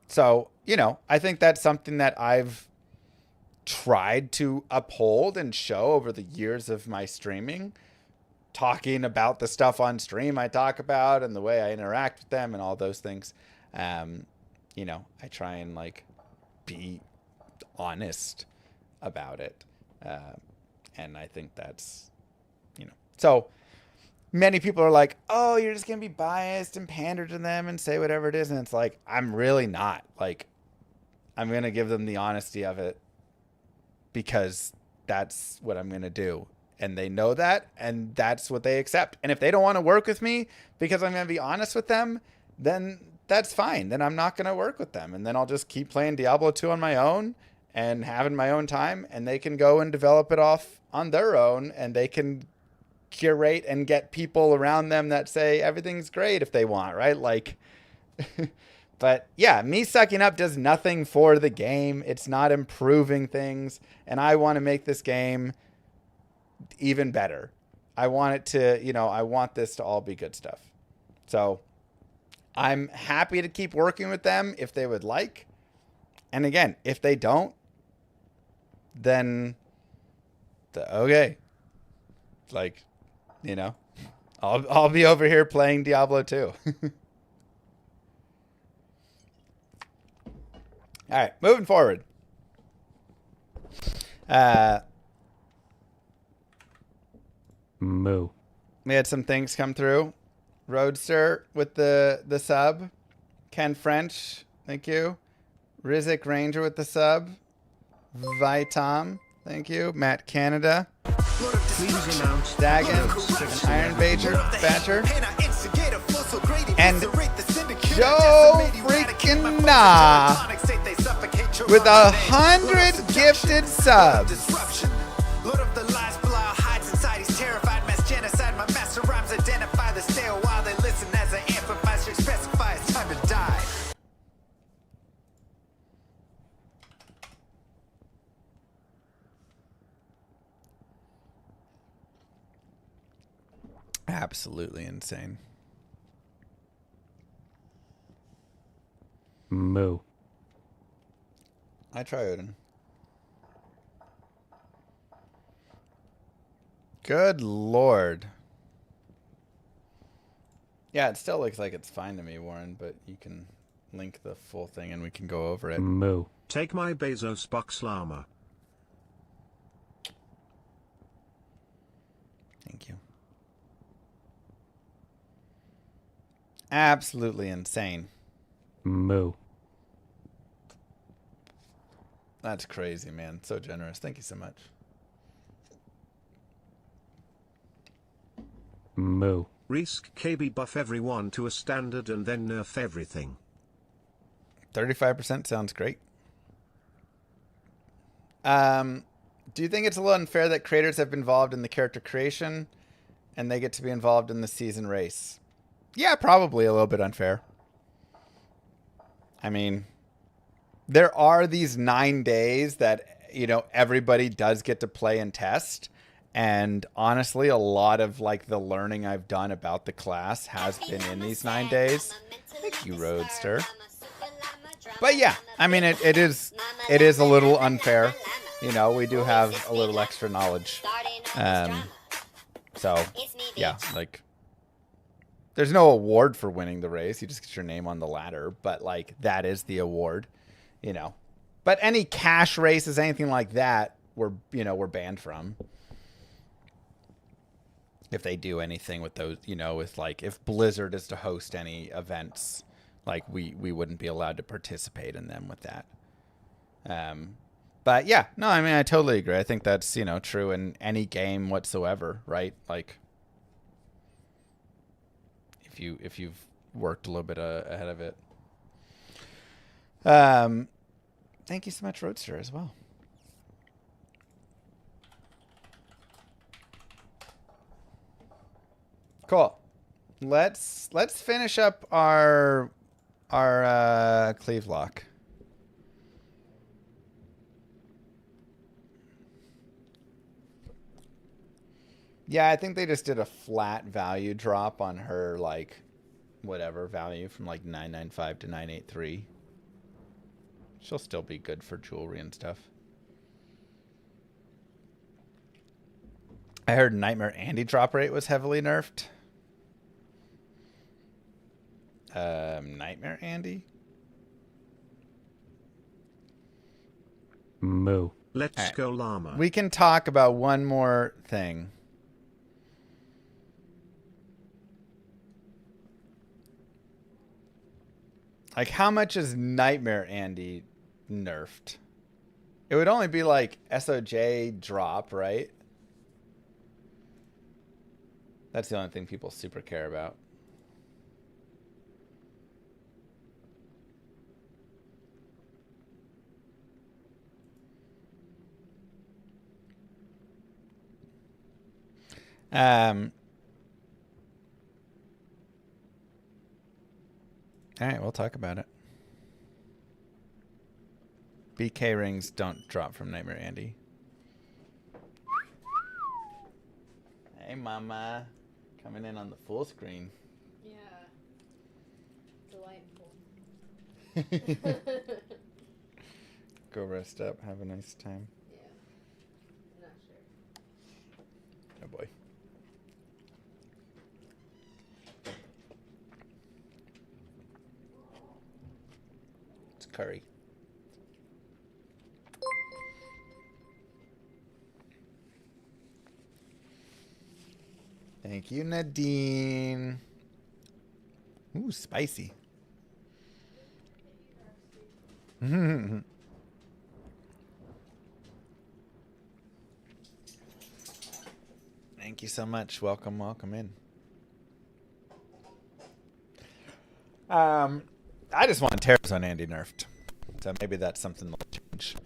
So, I think that's something that I've tried to uphold and show over the years of my streaming, talking about the stuff on stream I talk about and the way I interact with them and all those things. I try and be honest about it. And I think that's, so many people are like, oh, you're just going to be biased and pander to them and say whatever it is. And it's I'm really not. I'm going to give them the honesty of it because that's what I'm going to do. And they know that, and that's what they accept. And if they don't want to work with me because I'm going to be honest with them, then that's fine. Then I'm not going to work with them. And then I'll just keep playing Diablo 2 on my own and having my own time, and they can go and develop it off on their own, and they can curate and get people around them that say everything's great if they want, right? But yeah, me sucking up does nothing for the game. It's not improving things. And I want to make this game even better. I want it to, I want this to all be good stuff. So I'm happy to keep working with them if they would like. And again, if they don't, then okay. Like, you know, I'll be over here playing Diablo 2. All right, moving forward. Moo. We had some things come through. Roadster with the sub. Ken French, thank you. Rizik Ranger with the sub. Vitom, thank you. Matt Canada. Please announce Dagon, and Iron Badger, and Joe freaking Nah with 100 gifted subs. Lord of the lies, blow hides inside. He's terrified, mass genocide. My master rhymes identify the stale while they listen as I amplify. So specify it's time to die. Absolutely insane. Moo. I try Odin. Good Lord. Yeah, it still looks like it's fine to me, Warren, but you can link the full thing and we can go over it. Moo. Take my Bezos box, Llama. Thank you. Absolutely insane. Moo. That's crazy, man. So generous. Thank you so much. Moo. Risk KB buff everyone to a standard and then nerf everything. 35% sounds great. Do you think it's a little unfair that creators have been involved in the character creation and they get to be involved in the season race? Yeah, probably a little bit unfair. I mean, there are these 9 days that, you know, everybody does get to play and test. And honestly, a lot of like the learning I've done about the class has been in these 9 days. Thank you, Roadster. But yeah, I mean, it is a little unfair. You know, we do have a little extra knowledge. So yeah, like there's no award for winning the race. You just get your name on the ladder, but like that is the award, you know. But any cash races, anything like that, we're banned from. If they do anything with those, you know, with like if Blizzard is to host any events, like we wouldn't be allowed to participate in them with that. But yeah, no, I mean, I totally agree. I think that's, you know, true in any game whatsoever, right? Like if you've worked a little bit ahead of it. Thank you so much, Roadster, as well. Cool. Let's finish up our Cleave lock. Yeah, I think they just did a flat value drop on her, like, whatever value from like 995 to 983. She'll still be good for jewelry and stuff. I heard Nightmare Andy drop rate was heavily nerfed. Nightmare Andy? Moo. Let's right. go, Llama. We can talk about one more thing. Like, how much is Nightmare Andy nerfed? It would only be like SOJ drop, right? That's the only thing people super care about. All right, we'll talk about it. BK rings don't drop from Nightmare Andy. Hey, Mama. Coming in on the full screen. Yeah. Delightful. Go rest up. Have a nice time. Yeah. I'm not sure. Oh boy. It's curry. Thank you, Nadine. Ooh, spicy. Thank you so much. Welcome, welcome in. I just want Terrors on Andy nerfed. So maybe that's something that'll change.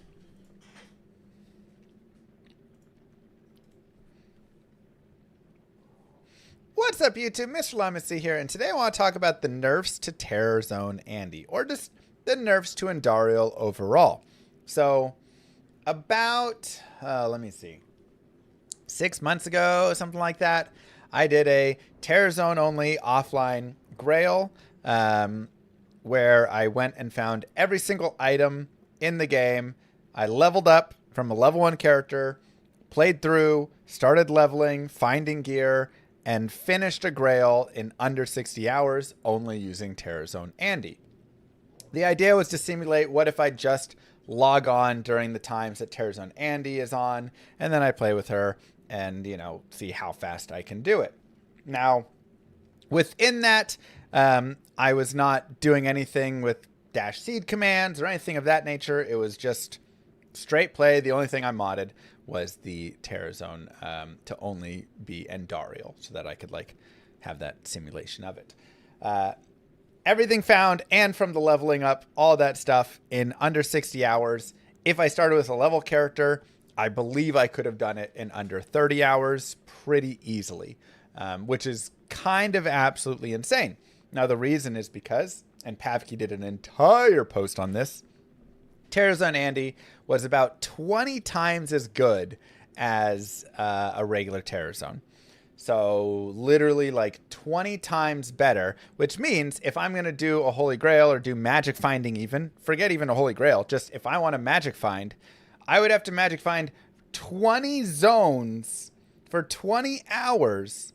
What's up, YouTube? Mr. Llama here, and today I want to talk about the nerfs to Terror Zone Andy, or just the nerfs to Andariel overall. So, about, let me see, 6 months ago, something like that, I did a Terror Zone only offline Grail, where I went and found every single item in the game. I leveled up from a level 1 character, played through, started leveling, finding gear, and finished a Grail in under 60 hours only using Terror Zone Andy. The idea was to simulate what if I just log on during the times that Terror Zone Andy is on, and then I play with her and, you know, see how fast I can do it. Now, within that, I was not doing anything with dash seed commands or anything of that nature. It was just straight play. The only thing I modded was the Terror Zone to only be Andariel, so that I could like have that simulation of it. Everything found, and from the leveling up, all that stuff in under 60 hours. If I started with a level character, I believe I could have done it in under 30 hours pretty easily, which is kind of absolutely insane. Now, the reason is because, and Pavky did an entire post on this, Terror Zone Andy was about 20 times as good as a regular Terror Zone. So literally like 20 times better, which means if I'm going to do a Holy Grail or do magic finding even, forget even a Holy Grail, just if I want to magic find, I would have to magic find 20 zones for 20 hours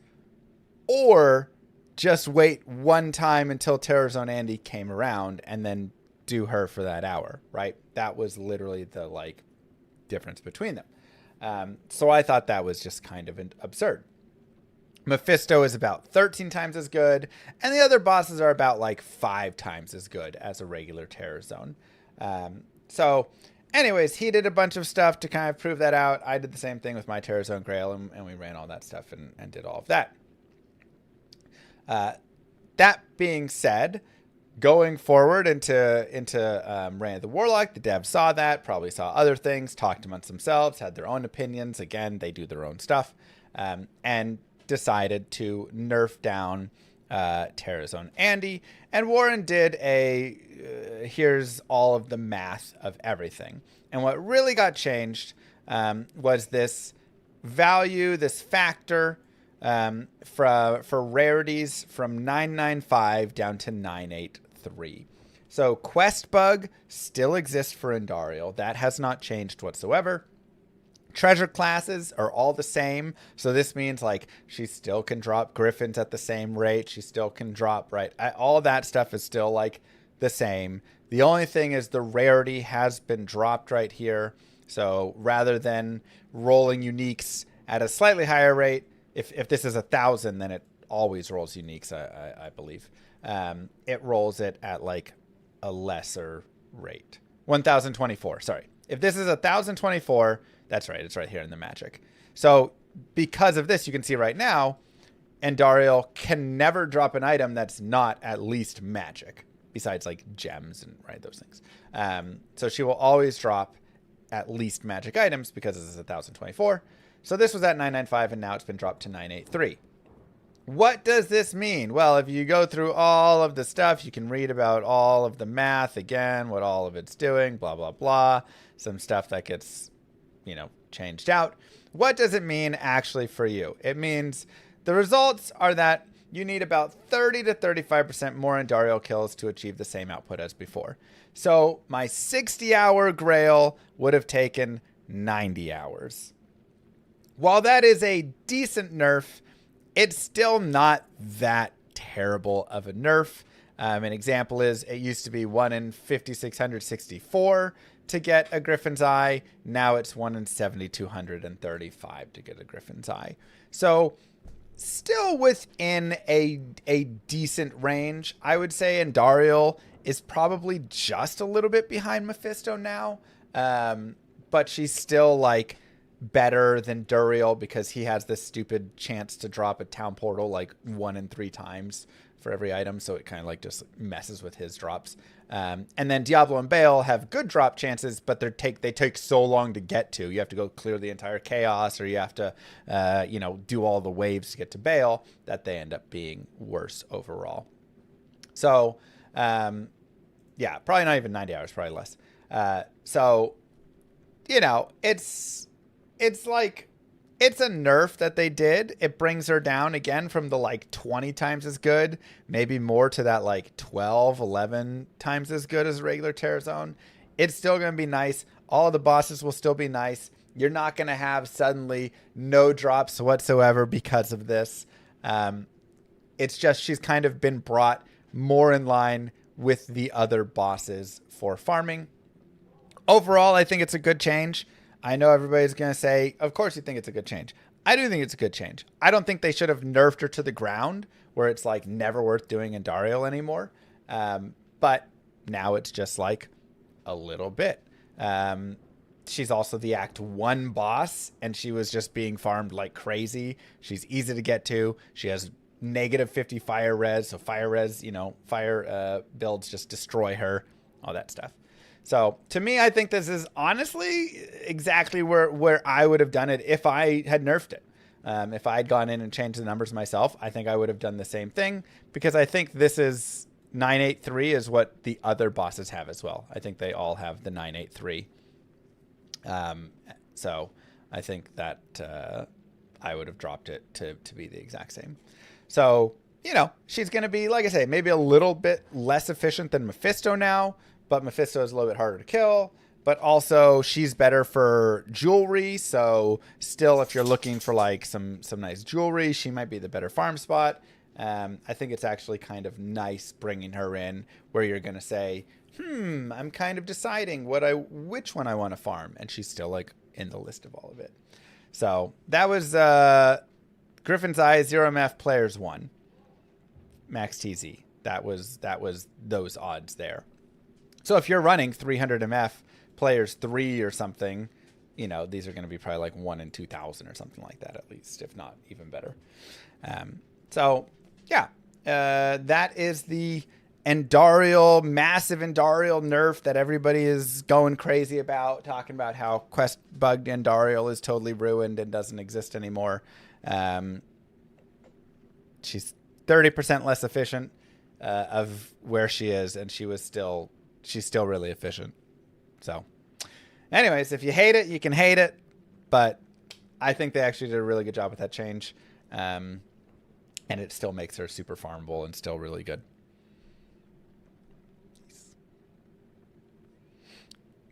or just wait one time until Terror Zone Andy came around and then do her for that hour, right? That was literally the like difference between them. So I thought that was just kind of absurd. Mephisto is about 13 times as good, and the other bosses are about like 5 times as good as a regular Terror Zone. So anyways, he did a bunch of stuff to kind of prove that out. I did the same thing with my Terror Zone Grail, and we ran all that stuff and did all of that. That being said, going forward into Reign of the Warlock, the devs saw that, probably saw other things, talked amongst themselves, had their own opinions. Again, they do their own stuff, and decided to nerf down Terror Zone Andy. And Warren did a here's all of the math of everything. And what really got changed was this value, this factor for rarities from 995 down to 983. So quest bug still exists for Andariel. That has not changed whatsoever. Treasure classes are all the same. So this means like she still can drop griffins at the same rate. She still can drop, right? All that stuff is still like the same. The only thing is the rarity has been dropped right here. So rather than rolling uniques at a slightly higher rate, if this is 1,000, then it always rolls uniques, I believe. It rolls it at like a lesser rate. 1,024, sorry. If this is 1,024, that's right. It's right here in the magic. So because of this, you can see right now, Andariel can never drop an item that's not at least magic, besides like gems and right those things. So she will always drop at least magic items because this is 1,024. So this was at 995 and now it's been dropped to 983. What does this mean? Well, if you go through all of the stuff, you can read about all of the math again, what all of it's doing, blah, blah, blah. Some stuff that gets, you know, changed out. What does it mean actually for you? It means the results are that you need about 30 to 35% more Andariel kills to achieve the same output as before. So my 60-hour Grail would have taken 90 hours. While that is a decent nerf, it's still not that terrible of a nerf. An example is it used to be 1 in 5,664 to get a Griffin's Eye. Now it's 1 in 7,235 to get a Griffin's Eye. So still within a decent range. I would say Andariel is probably just a little bit behind Mephisto now. But she's still like better than Duriel because he has this stupid chance to drop a town portal like 1 in 3 times for every item. So it kind of like just messes with his drops. And then Diablo and Baal have good drop chances, but they take so long to get to. You have to go clear the entire chaos, or you have to, do all the waves to get to Baal, that they end up being worse overall. So, probably not even 90 hours, probably less. It's a nerf that they did. It brings her down again from the like 20 times as good, maybe more to that like 12, 11 times as good as regular Terror Zone. It's still going to be nice. All of the bosses will still be nice. You're not going to have suddenly no drops whatsoever because of this. It's just she's kind of been brought more in line with the other bosses for farming. Overall, I think it's a good change. I know everybody's going to say, of course you think it's a good change. I do think it's a good change. I don't think they should have nerfed her to the ground where it's like never worth doing Andariel anymore. But now it's just like a little bit. She's also the Act 1 boss, and she was just being farmed like crazy. She's easy to get to. She has negative 50 fire res. So fire res, fire builds just destroy her, all that stuff. So to me, I think this is honestly exactly where I would have done it if I had nerfed it. If I had gone in and changed the numbers myself, I think I would have done the same thing, because I think this is 983 is what the other bosses have as well. I think they all have the 983. So I think that I would have dropped it to be the exact same. So, she's going to be, like I say, maybe a little bit less efficient than Mephisto now. But Mephisto is a little bit harder to kill. But also, she's better for jewelry. So still, if you're looking for like some nice jewelry, she might be the better farm spot. I think it's actually kind of nice bringing her in where you're going to say, I'm kind of deciding which one I want to farm. And she's still like in the list of all of it. So that was Griffin's Eye 0MF Players 1. Max TZ. That was those odds there. So if you're running 300 MF Players 3 or something, these are going to be probably like 1 in 2,000 or something like that, at least, if not even better. That is the massive Andariel nerf that everybody is going crazy about, talking about how quest bugged Andariel is totally ruined and doesn't exist anymore. She's 30% less efficient of where she is, and she's still really efficient. So anyways, if you hate it, you can hate it, but I think they actually did a really good job with that change. And it still makes her super farmable and still really good.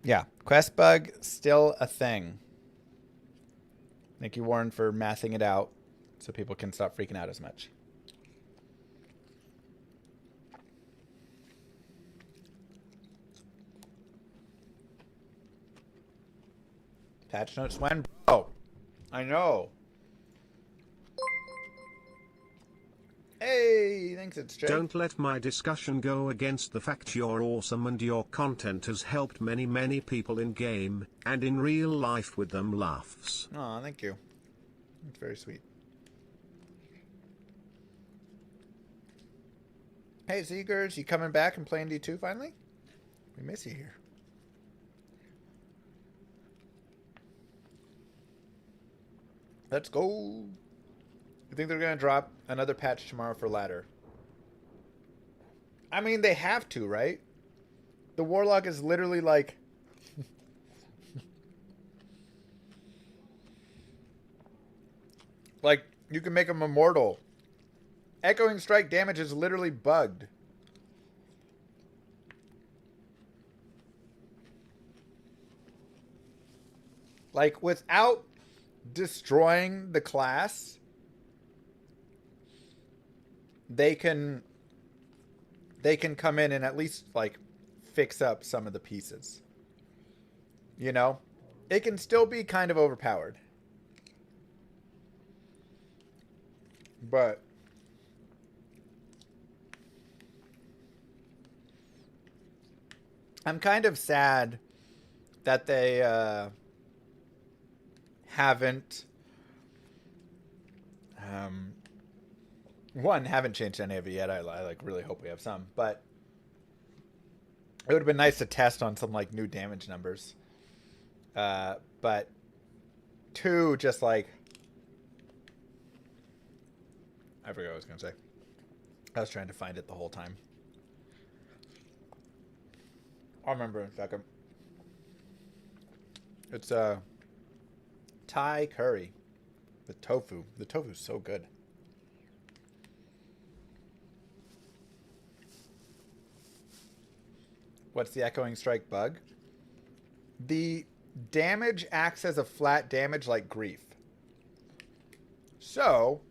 Yeah, quest bug still a thing. Thank you, Warren, for mathing it out so people can stop freaking out as much. Patch notes when? Bro, I know. Hey, thanks, it's Jay. Don't let my discussion go against the fact you're awesome and your content has helped many, many people in game and in real life with them laughs. Aw, thank you. That's very sweet. Hey, Zegers, you coming back and playing D2 finally? We miss you here. Let's go. I think they're going to drop another patch tomorrow for ladder. I mean, they have to, right? The Warlock is literally like... like, you can make him immortal Echoing strike damage is literally bugged. Like, without destroying the class, they can come in and at least, like, fix up some of the pieces. You know? It can still be kind of overpowered. But I'm kind of sad that they haven't haven't changed any of it yet. I like really hope we have some, but it would have been nice to test on some like new damage numbers. But 2, just like, I forgot what I was gonna say. I was trying to find it the whole time. I'll remember in a second. It's Thai curry with tofu. The tofu's so good. What's the echoing strike bug? The damage acts as a flat damage like grief. So,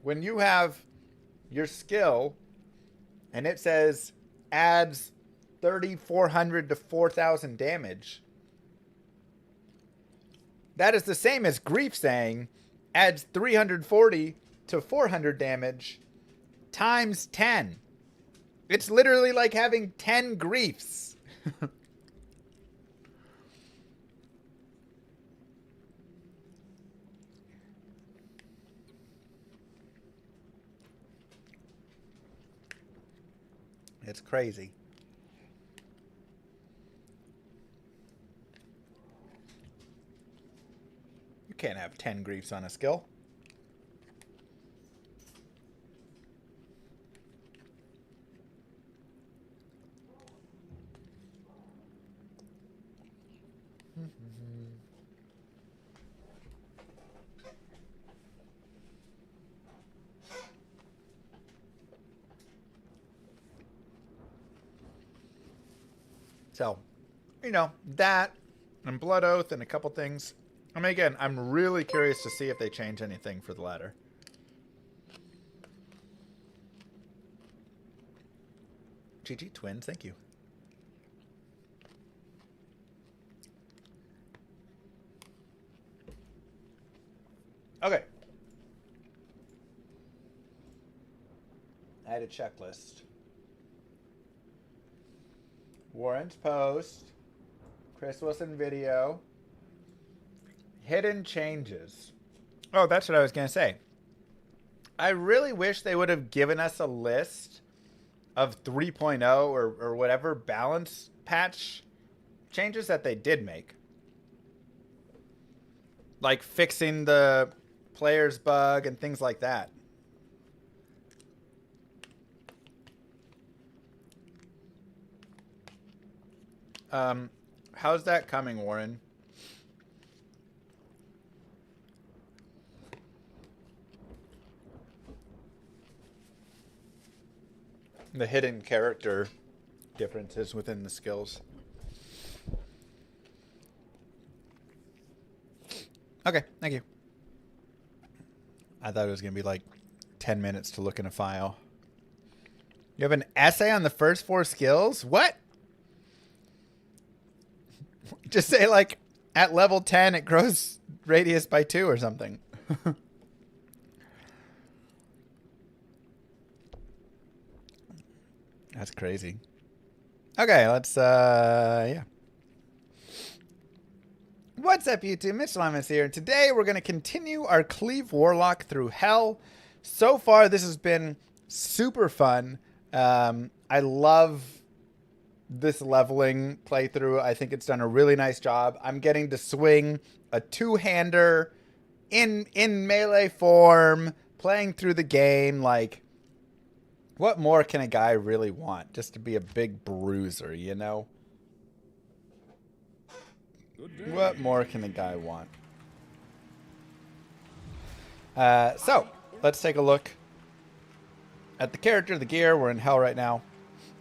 when you have your skill and it says adds 3,400 to 4,000 damage, that is the same as grief saying adds 340 to 400 damage times 10. It's literally like having 10 griefs. It's crazy. You can't have 10 griefs on a skill. So, you know, that and Blood Oath and a couple things. I mean, again, I'm really curious to see if they change anything for the ladder. GG Twins, thank you. Okay. I had a checklist. Warren's post. Chris Wilson video. Hidden changes. Oh, that's what I was going to say. I really wish they would have given us a list of 3.0 or whatever balance patch changes that they did make. Like fixing the player's bug and things like that. How's that coming, Warren? The hidden character differences within the skills. Okay, thank you. I thought it was going to be like 10 minutes to look in a file. You have an essay on the first 4 skills? What? Just say like at level 10 it grows radius by 2 or something. That's crazy. Okay, let's yeah. What's up, YouTube? Mitch Llama here. Today we're going to continue our Cleave Warlock through hell. So far this has been super fun. I love this leveling playthrough. I think it's done a really nice job. I'm getting to swing a 2-hander in melee form, playing through the game. Like, what more can a guy really want? Just to be a big bruiser, you know? What more can a guy want? So, let's take a look at the character, the gear. We're in hell right now.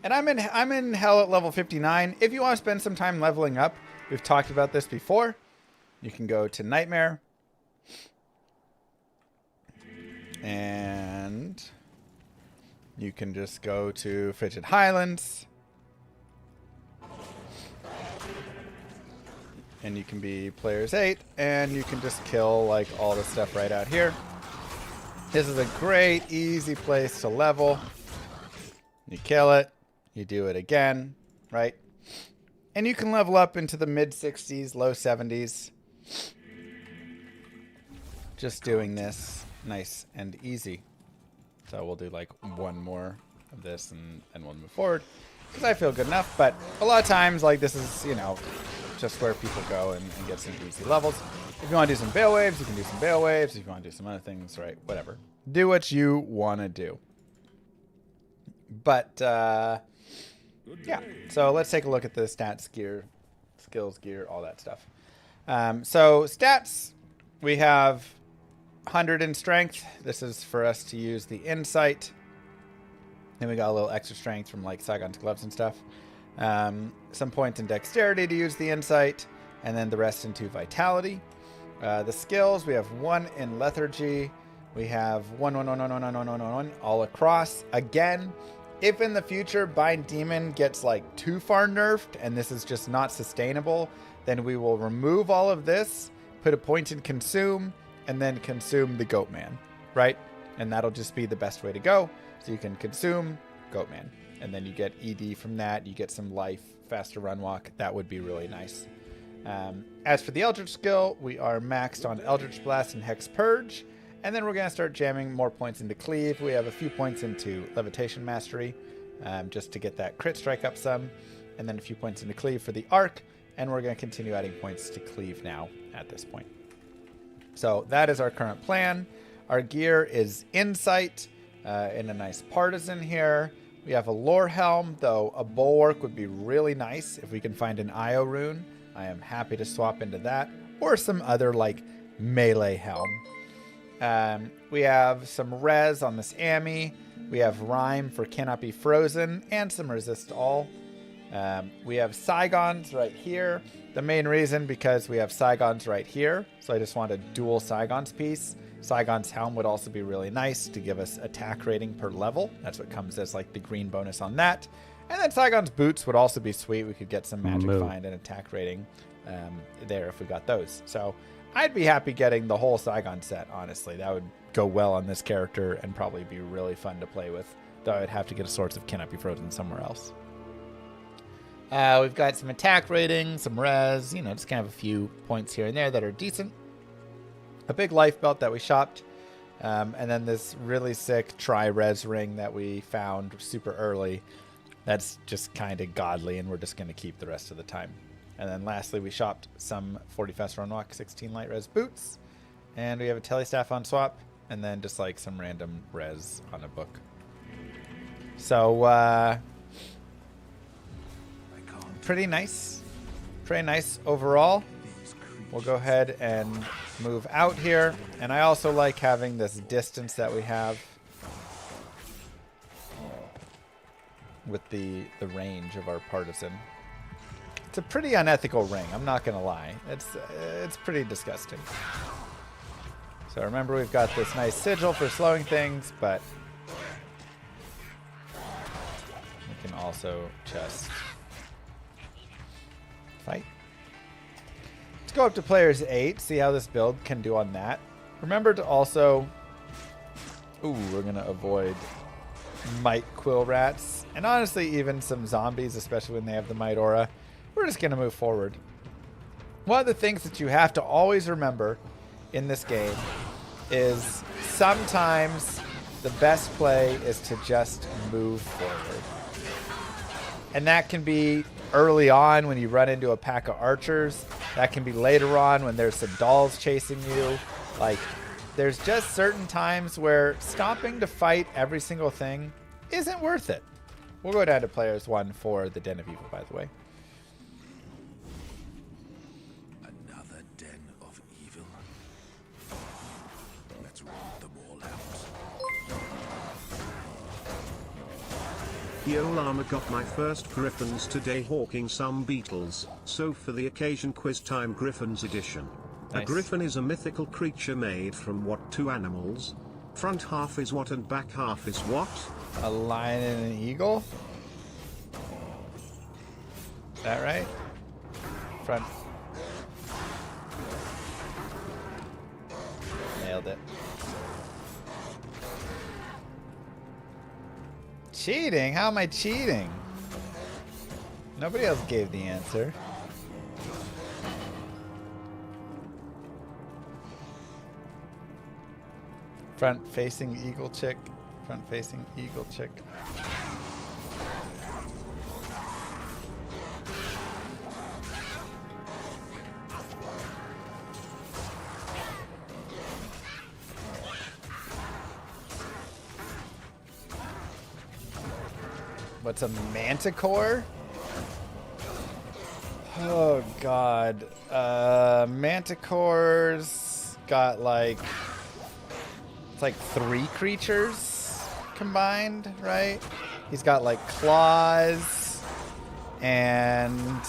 And I'm in hell at level 59. If you want to spend some time leveling up, we've talked about this before. You can go to Nightmare. And you can just go to Frigid Highlands. And you can be players 8. And you can just kill like all the stuff right out here. This is a great, easy place to level. You kill it. You do it again, right? And you can level up into the mid 60s, low 70s. Just doing this nice and easy. So we'll do like one more of this and we'll move forward. Because I feel good enough. But a lot of times, like this is, you know, just where people go and get some easy levels. If you want to do some Bale Waves, you can do some Bale Waves. If you want to do some other things, right? Whatever. Do what you want to do. But, yeah. So let's take a look at the stats, gear, skills, gear, all that stuff. So stats, we have 100 in strength. This is for us to use the insight. Then we got a little extra strength from like Saigon's gloves and stuff. Some points in dexterity to use the insight, and then the rest into vitality. The skills, we have 1 in lethargy. We have 1 all across. Again, if in the future Bind Demon gets like too far nerfed and this is just not sustainable, then we will remove all of this, put a point in consume, and then consume the Goatman, right? And that'll just be the best way to go. So you can consume Goatman, and then you get ED from that. You get some life, faster run walk. That would be really nice. As for the Eldritch skill, we are maxed on Eldritch Blast and Hex Purge. And then we're going to start jamming more points into Cleave. We have a few points into Levitation Mastery, just to get that crit strike up some. And then a few points into Cleave for the Arc. And we're going to continue adding points to Cleave now at this point. So that is our current plan. Our gear is Insight in a nice Partisan here. We have a Lore Helm, though a Bulwark would be really nice if we can find an Io rune. I am happy to swap into that. Or some other like melee helm. We have some res on this Ami. We have Rhyme for Cannot Be Frozen and some Resist All. We have Saigons right here. The main reason because we have Saigons right here. So I just want a dual Saigons piece. Saigon's Helm would also be really nice to give us attack rating per level. That's what comes as like the green bonus on that. And then Saigon's Boots would also be sweet. We could get some magic find and attack rating there if we got those. So I'd be happy getting the whole Saigon set, honestly. That would go well on this character and probably be really fun to play with. Though I'd have to get a Swords of Cannot Be Frozen somewhere else. We've got some attack rating, some res, you know, just kind of a few points here and there that are decent. A big life belt that we shopped. And then this really sick tri-res ring that we found super early. That's just kind of godly, and we're just going to keep the rest of the time. And then lastly, we shopped some 40 fast run walk, 16 light res boots. And we have a telestaff on swap. And then just like some random res on a book. So, pretty nice. Pretty nice overall. We'll go ahead and move out here. And I also like having this distance that we have with the range of our Partisan. It's a pretty unethical ring, I'm not going to lie. It's pretty disgusting. So remember, we've got this nice sigil for slowing things, but we can also just fight. Let's go up to players 8, see how this build can do on that. Remember to also... Ooh, we're going to avoid Might Quill Rats. And honestly, even some zombies, especially when they have the Might Aura. We're just going to move forward. One of the things that you have to always remember in this game is sometimes the best play is to just move forward. And that can be early on when you run into a pack of archers. That can be later on when there's some dolls chasing you. Like, there's just certain times where stopping to fight every single thing isn't worth it. We'll go down to players 1 for the Den of Evil, by the way. Another den of evil. Let's root them all out. Yo Llama got my first griffins today hawking some beetles, so for the occasion quiz time Griffins edition. Nice. A griffin is a mythical creature made from what two animals? Front half is what and back half is what? A lion and an eagle? Is that right? Front. Nailed it. Cheating? How am I cheating? Nobody else gave the answer. Front facing eagle chick. Front facing eagle chick. What's a manticore? Oh god. Manticores got like, it's like 3 creatures combined, right? He's got like claws and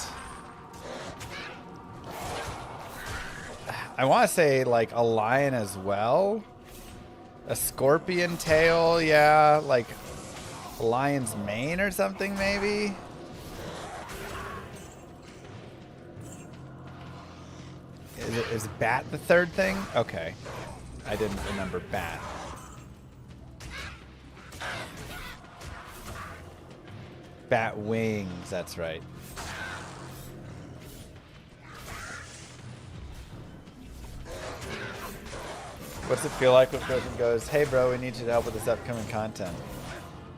I want to say like a lion as well. A scorpion tail, yeah, like a lion's mane or something maybe. Is bat the third thing? Okay. I didn't remember bat. Bat wings, that's right. What's it feel like when a person goes, hey bro, we need you to help with this upcoming content?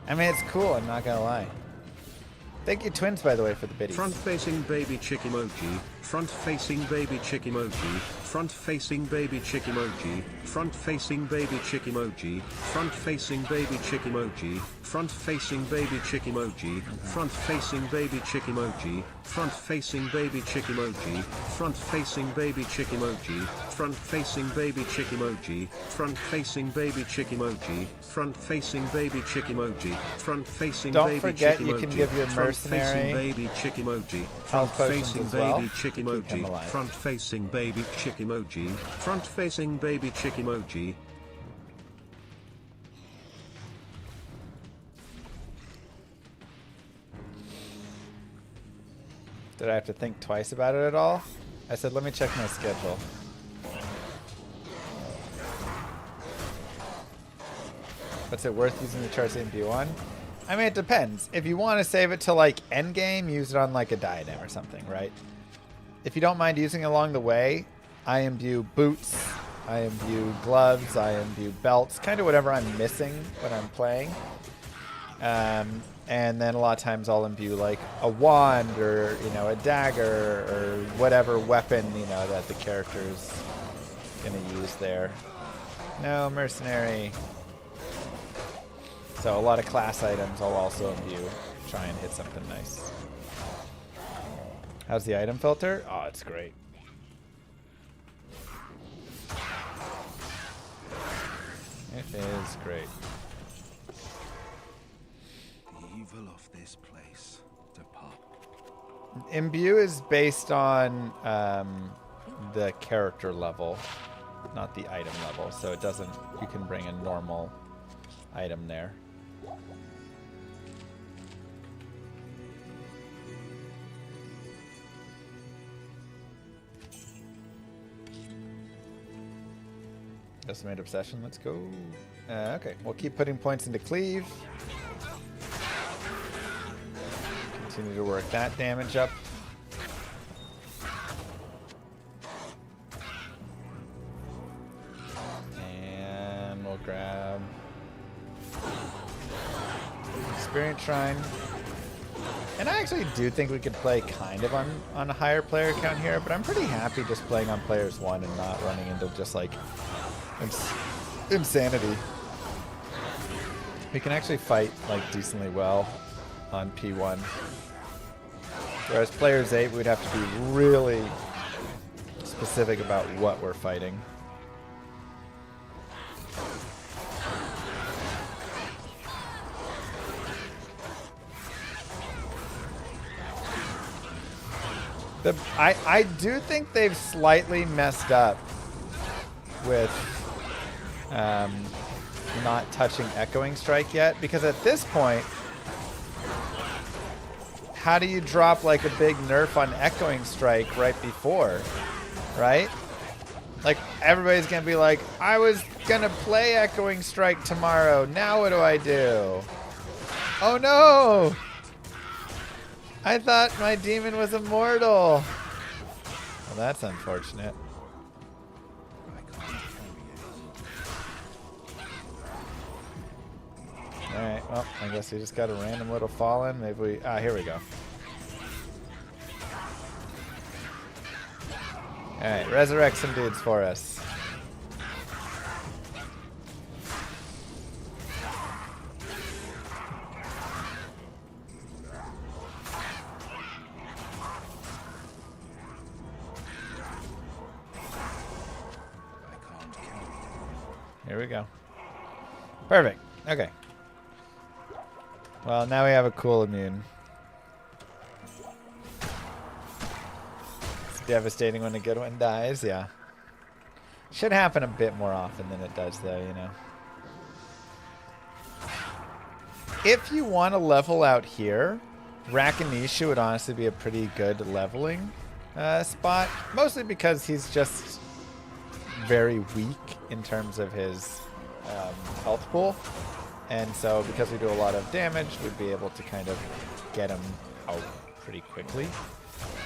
I mean, it's cool, I'm not gonna lie. Thank you, twins, by the way, for the biddies. Front-facing baby chick emoji, front-facing baby chick emoji, front-facing baby chick emoji, front-facing baby chick emoji, front-facing baby chick emoji, front-facing baby chick emoji, front-facing baby chick emoji, front-facing baby chick emoji, front-facing baby chick emoji, front-facing baby chick emoji, front-facing baby chick emoji, front-facing baby chick emoji, front-facing Don't baby forget chick you emoji, can give your front-facing mercenary baby chick emoji, health potions front-facing as well baby chick to keep him emoji, alive. front-facing baby chick emoji, front-facing baby chick emoji. Did I have to think twice about it at all? I said, let me check my schedule. What's it worth using the charts in B1? I mean, it depends. If you want to save it to like endgame, use it on like a diadem or something, right? If you don't mind using it along the way, I imbue boots, I imbue gloves, I imbue belts, kind of whatever I'm missing when I'm playing. And then a lot of times I'll imbue like a wand or, you know, a dagger or whatever weapon, you know, that the character's gonna use there. No, mercenary. So a lot of class items I'll also imbue. Try and hit something nice. How's the item filter? Oh, it's great. It is great. The evil of this place depart. Imbue is based on the character level, not the item level. So it doesn't, you can bring a normal item there. Estimated obsession, let's go. Okay, we'll keep putting points into Cleave. Continue to work that damage up. And we'll grab Experience Shrine. And I actually do think we could play kind of on a higher player count here, but I'm pretty happy just playing on players 1 and not running into just like insanity. We can actually fight like decently well on P1. Whereas players 8, we'd have to be really specific about what we're fighting. I do think they've slightly messed up with not touching Echoing Strike yet, because at this point, how do you drop like a big nerf on Echoing Strike right before, right? Like, everybody's gonna be like, I was gonna play Echoing Strike tomorrow, now what do I do? Oh no! I thought my demon was immortal. Well, that's unfortunate. Alright, well, I guess we just got a random little fallen. Maybe we... Ah, here we go. Alright, resurrect some dudes for us. Here we go. Perfect. Okay. Well, now we have a cool immune. It's devastating when a good one dies, yeah. Should happen a bit more often than it does, though, you know. If you want to level out here, Rakanisha would honestly be a pretty good leveling spot. Mostly because he's just very weak in terms of his health pool. And so because we do a lot of damage, we'd be able to kind of get him out pretty quickly,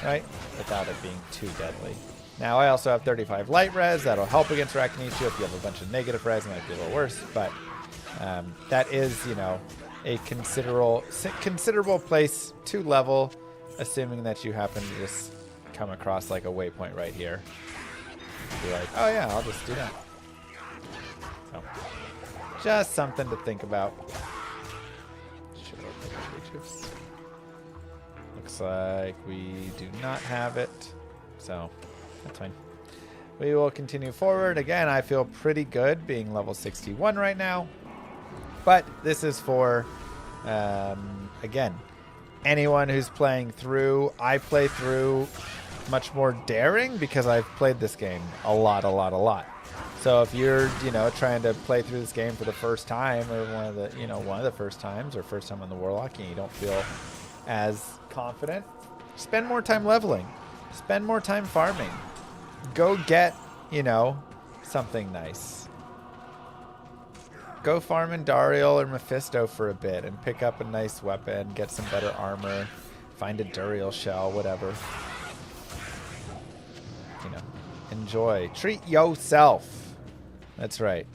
right? Without it being too deadly. Now I also have 35 light res. That'll help against Rakanisha. If you have a bunch of negative res, it might be a little worse. But that is, you know, a considerable place to level, assuming that you happen to just come across like a waypoint right here. Be like, oh yeah, I'll just do that. So, just something to think about. Looks like we do not have it, so that's fine. We will continue forward. Again, I feel pretty good being level 61 right now, but this is for, again, anyone who's playing through. I play through much more daring because I've played this game a lot. So if you're, you know, trying to play through this game for the first time, or one of the first times, or first time on the Warlock, and you don't feel as confident, spend more time leveling. Spend more time farming. Go get, you know, something nice. Go farm Andariel or Mephisto for a bit and pick up a nice weapon, get some better armor, find a Duriel shell, whatever. You know, enjoy. Treat yourself. That's right.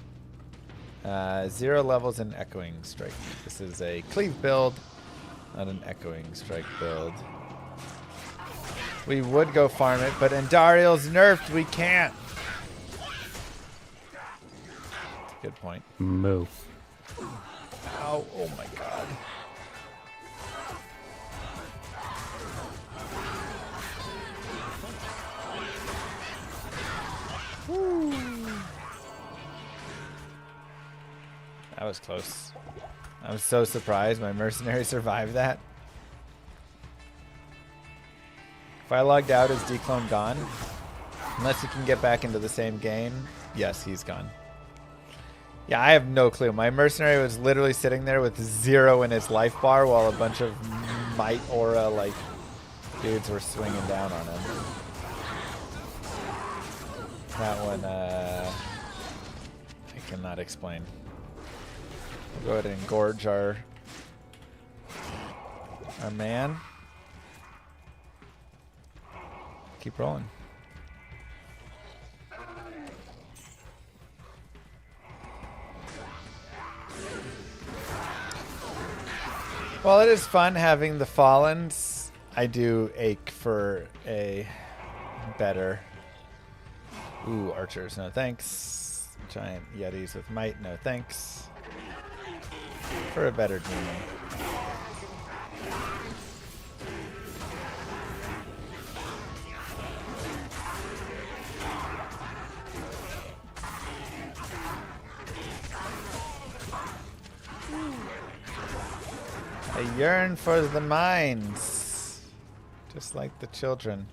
0 levels in Echoing Strike. This is a Cleave build, not an Echoing Strike build. We would go farm it, but Andariel's nerfed. We can't. That's a good point. Moo. Ow, oh my god. Woo. That was close. I was so surprised my mercenary survived that. If I logged out, is Declone gone? Unless you can get back into the same game. Yes, he's gone. Yeah, I have no clue. My mercenary was literally sitting there with 0 in his life bar while a bunch of might aura like dudes were swinging down on him. That one, I cannot explain. We'll go ahead and engorge our man. Keep rolling. While it is fun having the Fallens, I do ache for a better... Ooh, archers, no thanks. Giant yetis with might, no thanks. For a better demon. I yearn for the mines, just like the children.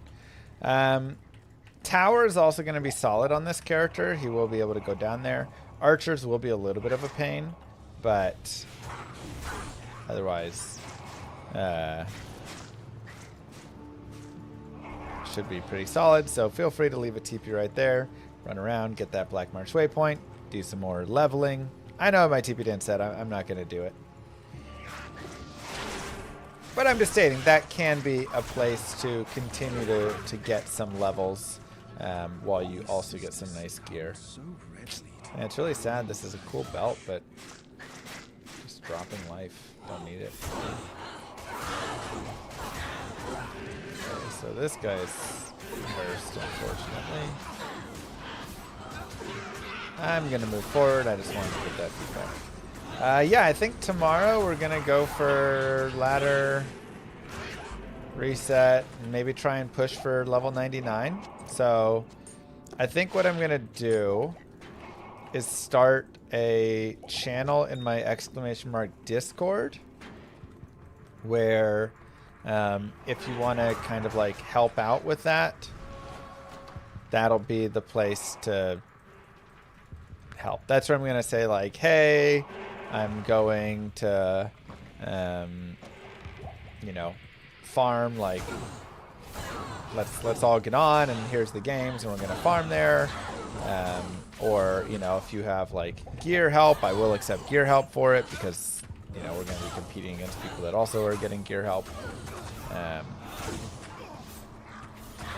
Tower is also going to be solid on this character. He will be able to go down there. Archers will be a little bit of a pain, but otherwise should be pretty solid. So feel free to leave a TP right there, run around, get that Black Marsh waypoint, do some more leveling. I know my TP didn't set. I'm not going to do it. But I'm just stating that can be a place to continue to get some levels while you also get some nice gear. And it's really sad. This is a cool belt, but just dropping life. Don't need it. Okay, so this guy's cursed, unfortunately. I'm going to move forward. I just wanted to get that feedback. Yeah, I think tomorrow we're going to go for ladder, reset, and maybe try and push for level 99. So I think what I'm going to do is start a channel in my ! Discord where if you want to kind of like help out with that, that'll be the place to help. That's where I'm going to say like, hey, I'm going to, you know, farm, like, let's all get on, and here's the games, and we're going to farm there. Or, you know, if you have like gear help, I will accept gear help for it because, you know, we're going to be competing against people that also are getting gear help.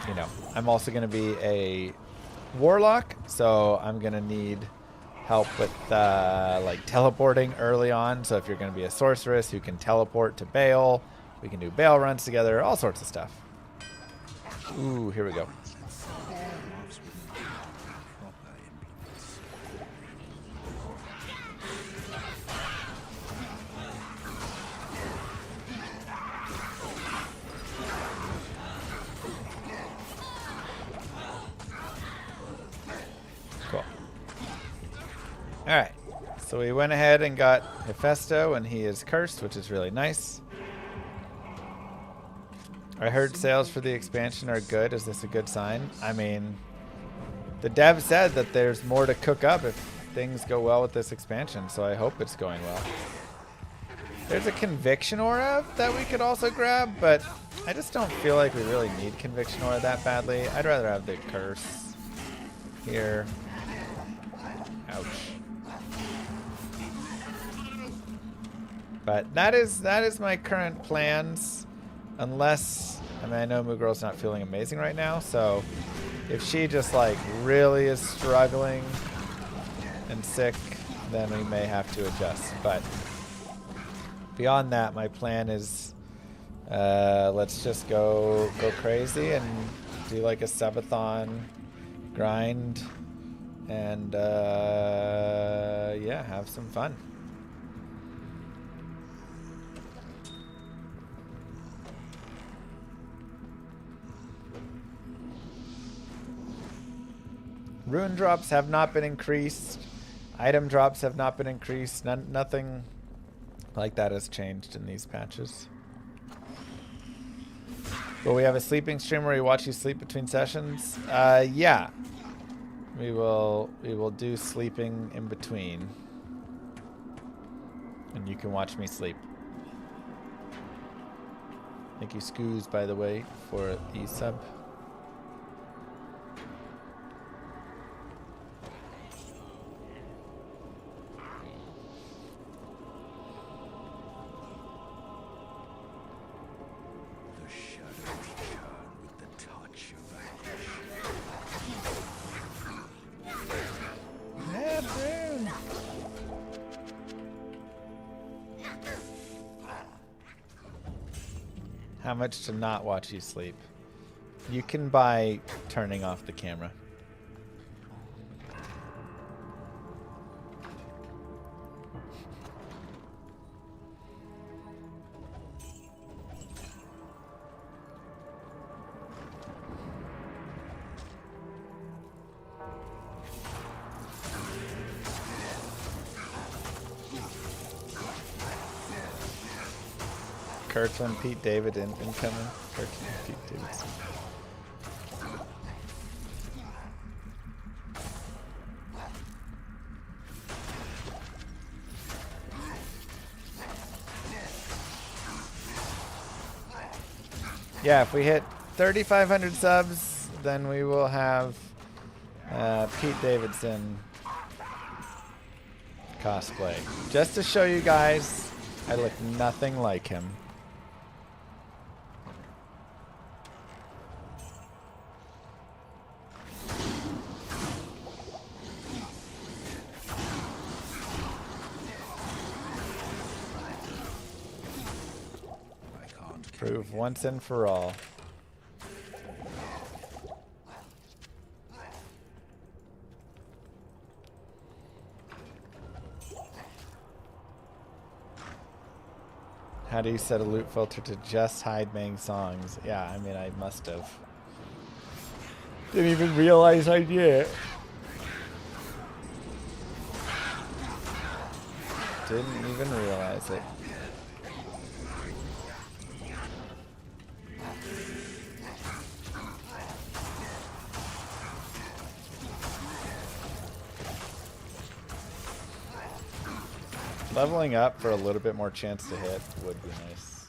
You know, I'm also going to be a Warlock, so I'm going to need help with like teleporting early on. So if you're going to be a sorceress who can teleport to Baal, we can do Baal runs together, all sorts of stuff. Ooh, here we go. Alright, so we went ahead and got Hephaesto, and he is cursed, which is really nice. I heard sales for the expansion are good. Is this a good sign? I mean, the dev said that there's more to cook up if things go well with this expansion, so I hope it's going well. There's a Conviction Aura that we could also grab, but I just don't feel like we really need Conviction Aura that badly. I'd rather have the Curse here. Ouch. But that is my current plans, unless, I mean, I know Moo Girl's not feeling amazing right now, so if she just like really is struggling and sick, then we may have to adjust. But beyond that, my plan is let's just go crazy and do like a subathon grind and yeah, have some fun. Rune drops have not been increased. Item drops have not been increased. Nothing like that has changed in these patches. Will we have a sleeping stream where we watch you sleep between sessions? Yeah. We will do sleeping in between. And you can watch me sleep. Thank you, Scoos, by the way, for the sub. How much to not watch you sleep? You can buy turning off the camera. Kirkland, Pete David incoming. Kirkland, Pete Davidson. Yeah, if we hit 3,500 subs, then we will have Pete Davidson cosplay. Just to show you guys, I look nothing like him. Prove once and for all. How do you set a loot filter to just hide Mang songs? Yeah, I mean, I must have. Didn't even realize I did. Didn't even realize it. Leveling up for a little bit more chance to hit would be nice.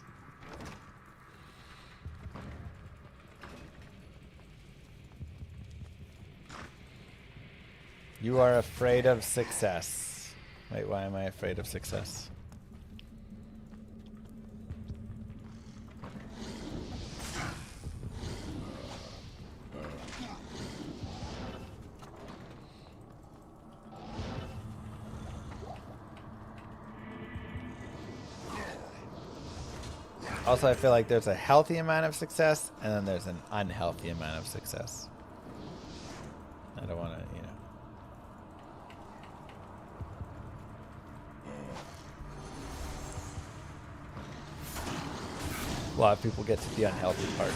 You are afraid of success. Wait, why am I afraid of success? Also, I feel like there's a healthy amount of success, and then there's an unhealthy amount of success. I don't want to, you know. A lot of people get to the unhealthy part.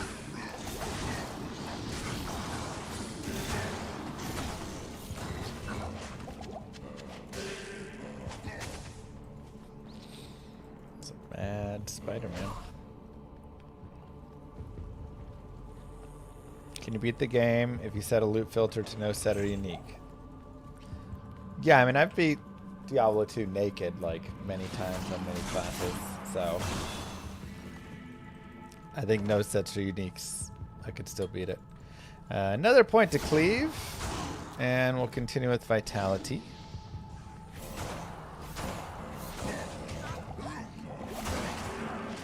It's a bad Spider-Man. Can you beat the game if you set a loot filter to no set or unique? Yeah, I mean, I've beat Diablo 2 naked like many times on many classes, so I think no sets or uniques. I could still beat it. Another point to Cleave, and we'll continue with Vitality.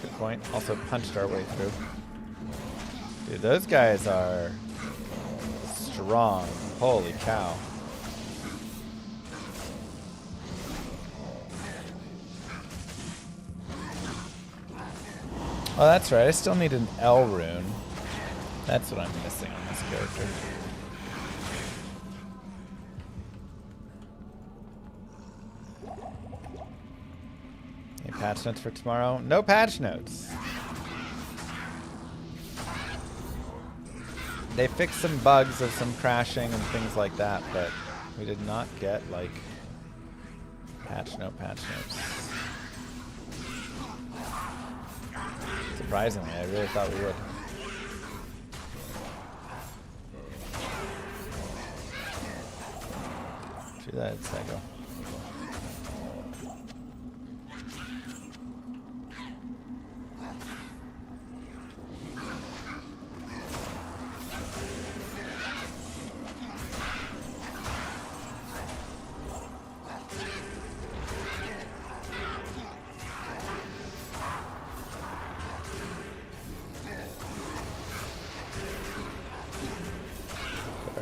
Good point. Also punched our way through. Dude, those guys are strong. Holy cow. Oh, that's right. I still need an L rune. That's what I'm missing on this character. Any patch notes for tomorrow? No patch notes. They fixed some bugs of some crashing and things like that, but we did not get, like, patch notes. Surprisingly, I really thought we would. Do that, Psycho.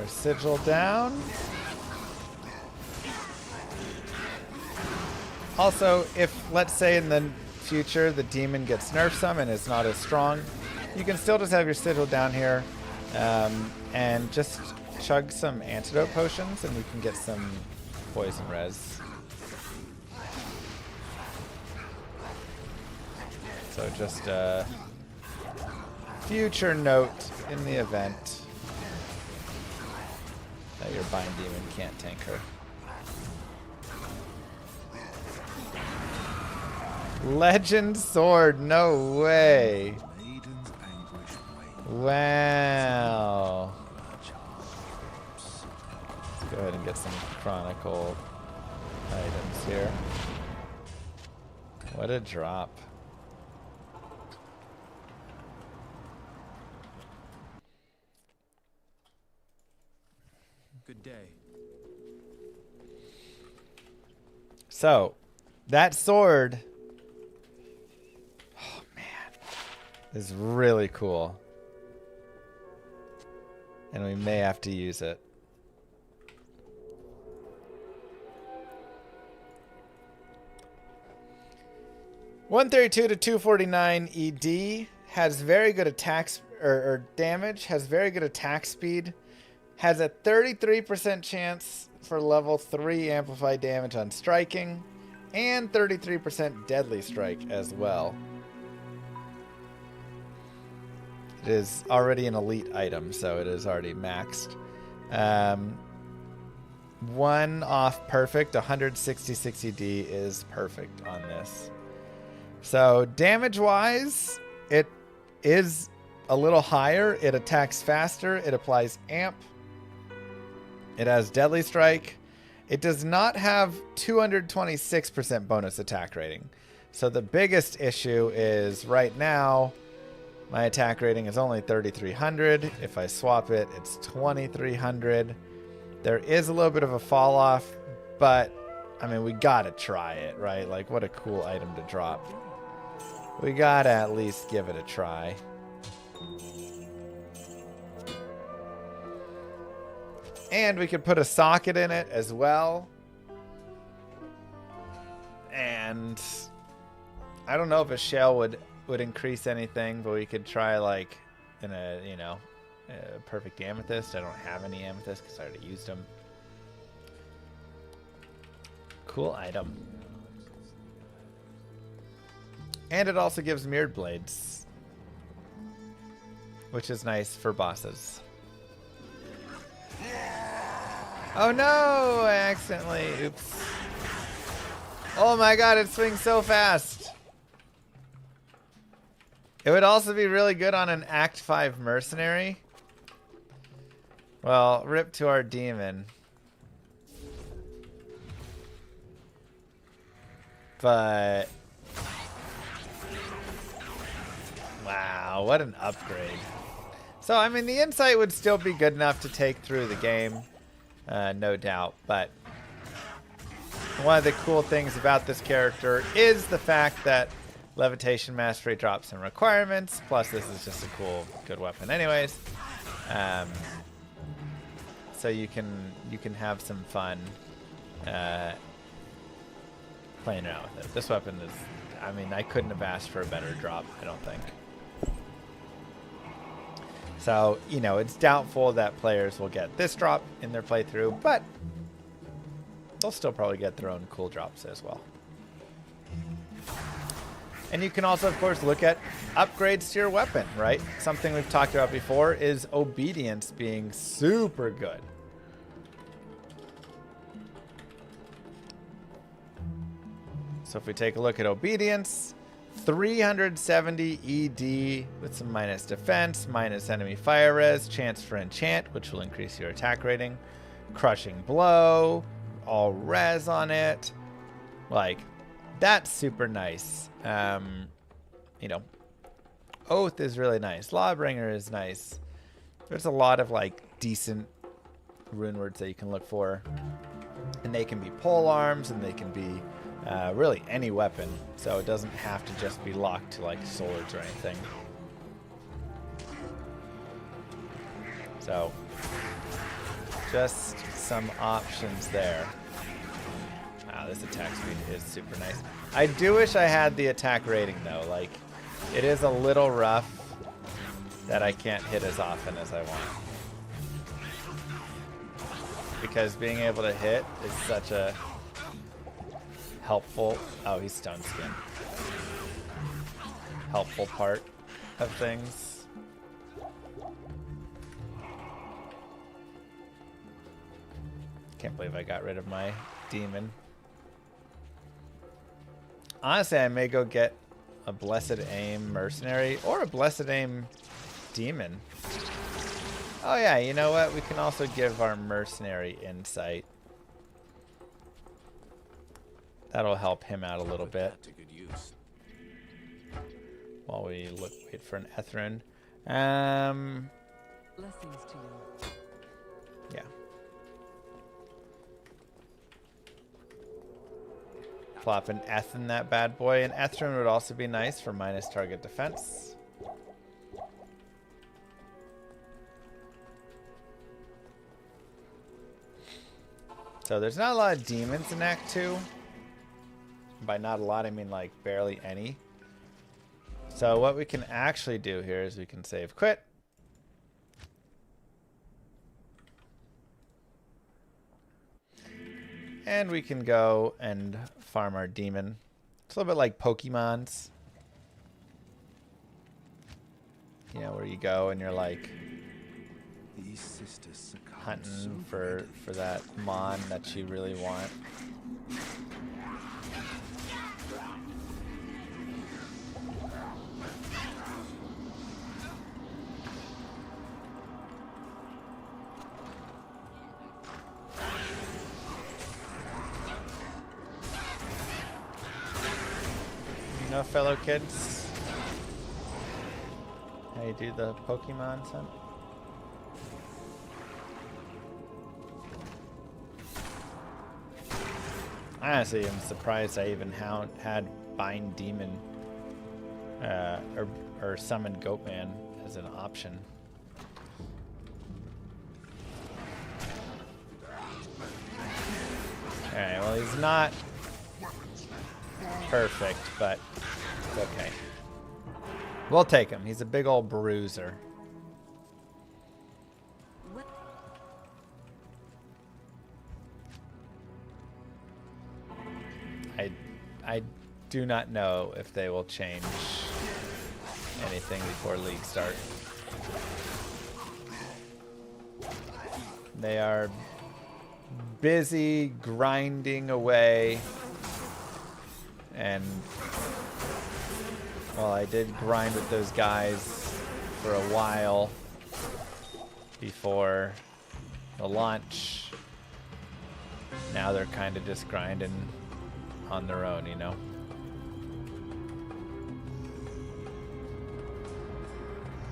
Sigil down. Also, if, let's say in the future, the demon gets nerfed some and is not as strong, you can still just have your sigil down here and just chug some antidote potions and you can get some poison res. So just a future note in the event that your Bind Demon can't tank her. Legend Sword, no way. Wow. Let's go ahead and get some Chronicle items here. What a drop. Good day. So, that sword, oh man, is really cool. And we may have to use it. $132 to $249 ED has very good attack or damage, has very good attack speed, has a 33% chance for level 3 amplified damage on striking, and 33% deadly strike as well. It is already an elite item, so it is already maxed. One off perfect, 166 ED is perfect on this. So damage-wise, it is a little higher. It attacks faster. It applies amp. It has deadly strike. It does not have 226% bonus attack rating. So the biggest issue is right now, my attack rating is only 3,300. If I swap it, it's 2,300. There is a little bit of a fall off, but I mean, we gotta try it, right? Like, what a cool item to drop. We gotta at least give it a try. And we could put a socket in it as well. And I don't know if a shell would increase anything, but we could try like in a, you know, a perfect amethyst. I don't have any amethyst because I already used them. Cool item. And it also gives mirrored blades, which is nice for bosses. Oh no! I accidentally... Oops. Oh my god, it swings so fast! It would also be really good on an Act 5 mercenary. Well, rip to our demon. But... wow, what an upgrade. So, I mean, the insight would still be good enough to take through the game, no doubt. But one of the cool things about this character is the fact that levitation mastery drops some requirements. Plus, this is just a cool, good weapon anyways. So you can have some fun playing around with it. This weapon is, I mean, I couldn't have asked for a better drop, I don't think. So, you know, it's doubtful that players will get this drop in their playthrough, but they'll still probably get their own cool drops as well. And you can also, of course, look at upgrades to your weapon, right? Something we've talked about before is obedience being super good. So if we take a look at obedience, 370 ED with some minus defense, minus enemy fire res, chance for enchant, which will increase your attack rating, crushing blow, all res on it. Like, that's super nice. You know, Oath is really nice. Lawbringer is nice. There's a lot of like decent rune words that you can look for, and they can be pole arms, and they can be really any weapon, so it doesn't have to just be locked to like swords or anything. So just some options there. Wow, this attack speed is super nice. I do wish I had the attack rating though. Like, it is a little rough that I can't hit as often as I want, because being able to hit is such a helpful, oh, he's stone skin, helpful part of things. Can't believe I got rid of my demon. Honestly, I may go get a Blessed Aim mercenary or a Blessed Aim demon. Oh yeah, you know what? We can also give our mercenary insight. That'll help him out a little bit. While we wait for an Ethrin. Blessings to you. Yeah. Plop an Eth in that bad boy. An Ethrin would also be nice for minus target defense. So there's not a lot of demons in Act 2. By not a lot, I mean like barely any. So what we can actually do here is we can save quit. And we can go and farm our demon. It's a little bit like Pokemons. You know, where you go and you're like hunting for that mon that you really want. You know, fellow kids, how you do the Pokemon hunt? Honestly, I'm surprised I even had Bind Demon or Summon Goatman as an option. Alright, well, he's not perfect, but it's okay. We'll take him. He's a big old bruiser. I do not know if they will change anything before League start. They are busy grinding away, and well, I did grind with those guys for a while before the launch. Now they're kind of just grinding on their own, you know.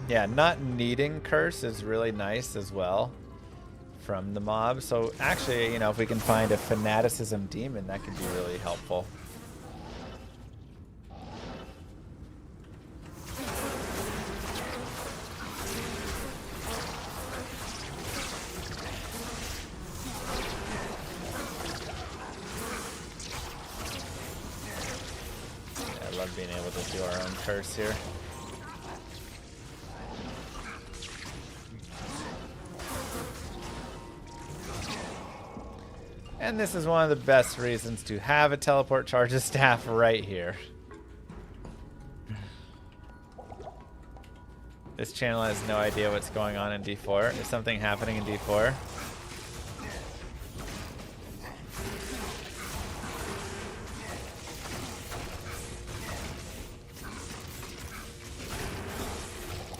Yeah, not needing curse is really nice as well from the mob. So actually, you know, if we can find a fanaticism demon, that could be really helpful. I love being able to do our own curse here. And this is one of the best reasons to have a teleport charges staff right here. This channel has no idea what's going on in D4. Is something happening in D4?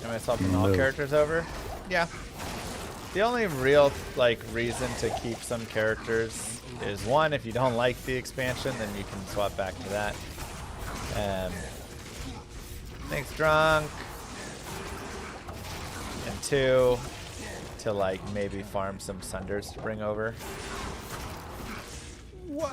Am I swapping all characters over? Yeah. The only real reason to keep some characters is one, if you don't like the expansion, then you can swap back to that. Thanks, Drunk. And two, to maybe farm some Sunders to bring over. Whoa.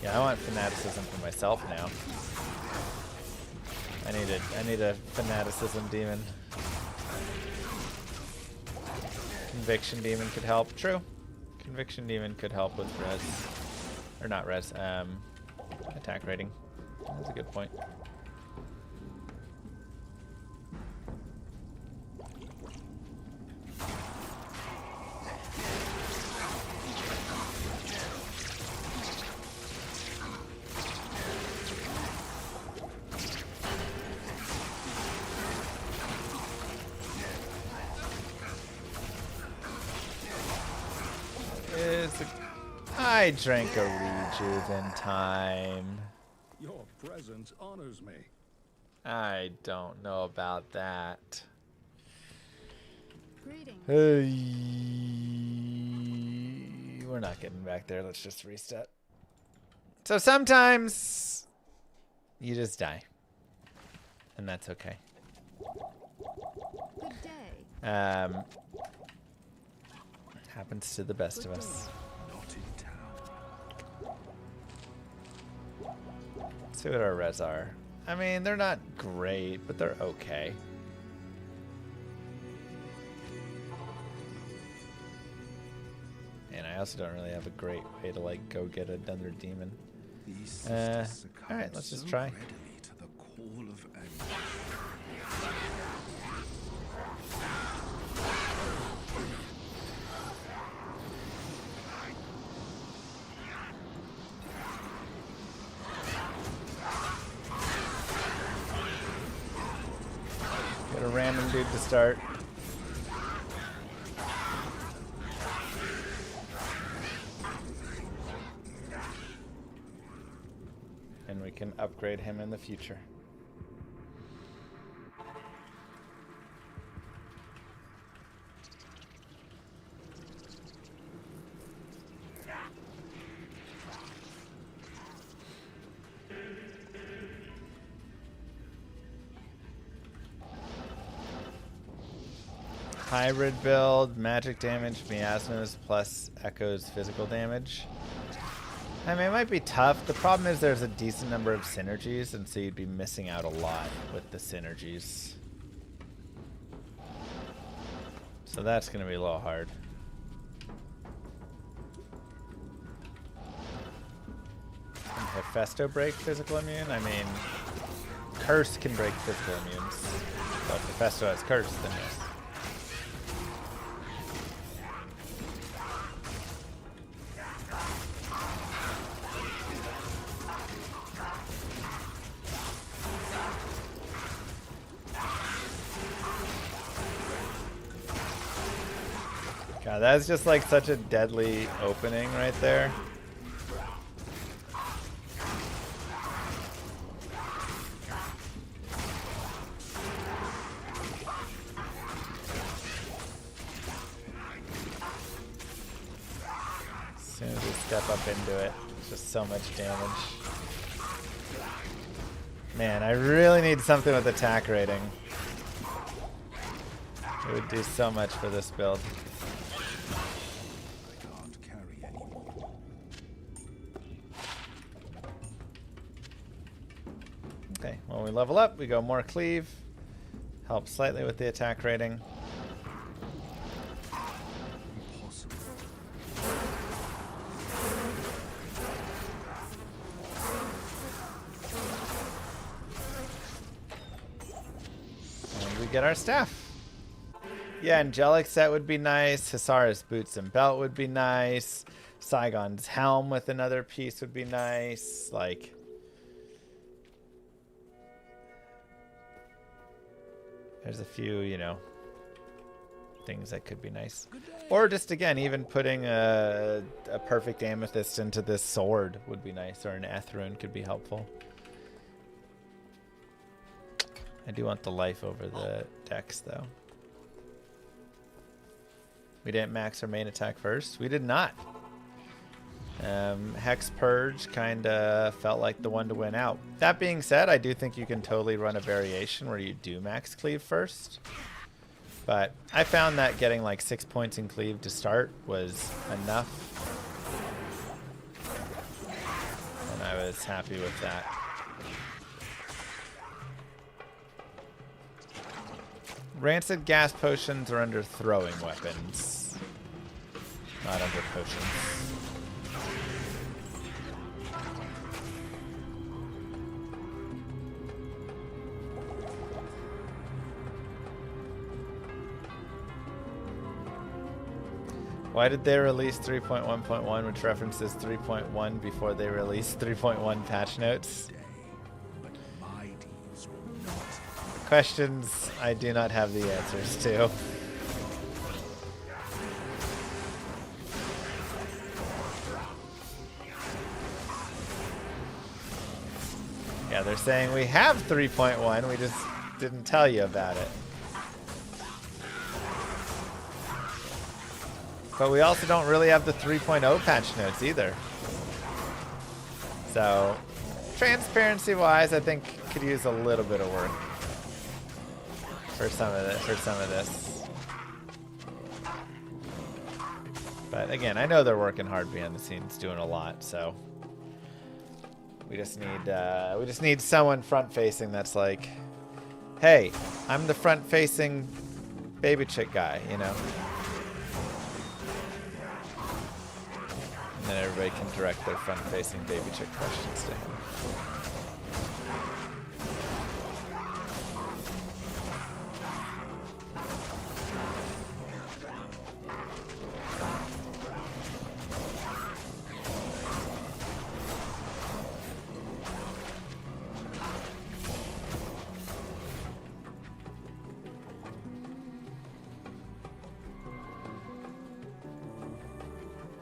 Yeah, I want fanaticism for myself now. I need a fanaticism demon. Conviction demon could help. True. Conviction demon could help with res. Or not res, attack rating. That's a good point. I drank a rejuve in time. Your presence honors me. I don't know about that. Greetings. We're not getting back there. Let's just reset. So sometimes you just die. And that's okay. Good day. Happens to the best of us. Let's see what our res are. I mean, they're not great, but they're okay. And I also don't really have a great way to like go get another demon. Alright, let's just try. Get a random dude to start. And we can upgrade him in the future. Hybrid build, magic damage, miasmas plus echoes physical damage. I mean, it might be tough. The problem is there's a decent number of synergies, and so you'd be missing out a lot with the synergies. So that's going to be a little hard. Can Hephaestus break physical immune? I mean, Curse can break physical immunes. But if Hephaestus has Curse, then yes. God, that's just like such a deadly opening right there. As soon as we step up into it, it's just so much damage. Man, I really need something with attack rating. It would do so much for this build. Okay, when we level up, we go more Cleave. Helps slightly with the attack rating. And we get our staff. Yeah, Angelic set would be nice. Hisara's boots and belt would be nice. Saigon's helm with another piece would be nice. Like, there's a few, you know, things that could be nice. Or just, again, even putting a perfect amethyst into this sword would be nice. Or an Ethrune could be helpful. I do want the life over the dex, though. We didn't max our main attack first. We did not. Hex Purge kind of felt like the one to win out. That being said, I do think you can totally run a variation where you do max Cleave first. But I found that getting like 6 points in Cleave to start was enough. And I was happy with that. Rancid gas potions are under throwing weapons, not under potions. Why did they release 3.1.1, which references 3.1 before they released 3.1 patch notes? Questions I do not have the answers to. Yeah, they're saying we have 3.1, we just didn't tell you about it. But we also don't really have the 3.0 patch notes either. So, transparency-wise, I think could use a little bit of work. for some of this. But again, I know they're working hard behind the scenes, doing a lot. So we just need someone front facing that's like, hey, I'm the front facing baby chick guy, you know. And then everybody can direct their front facing baby chick questions to him.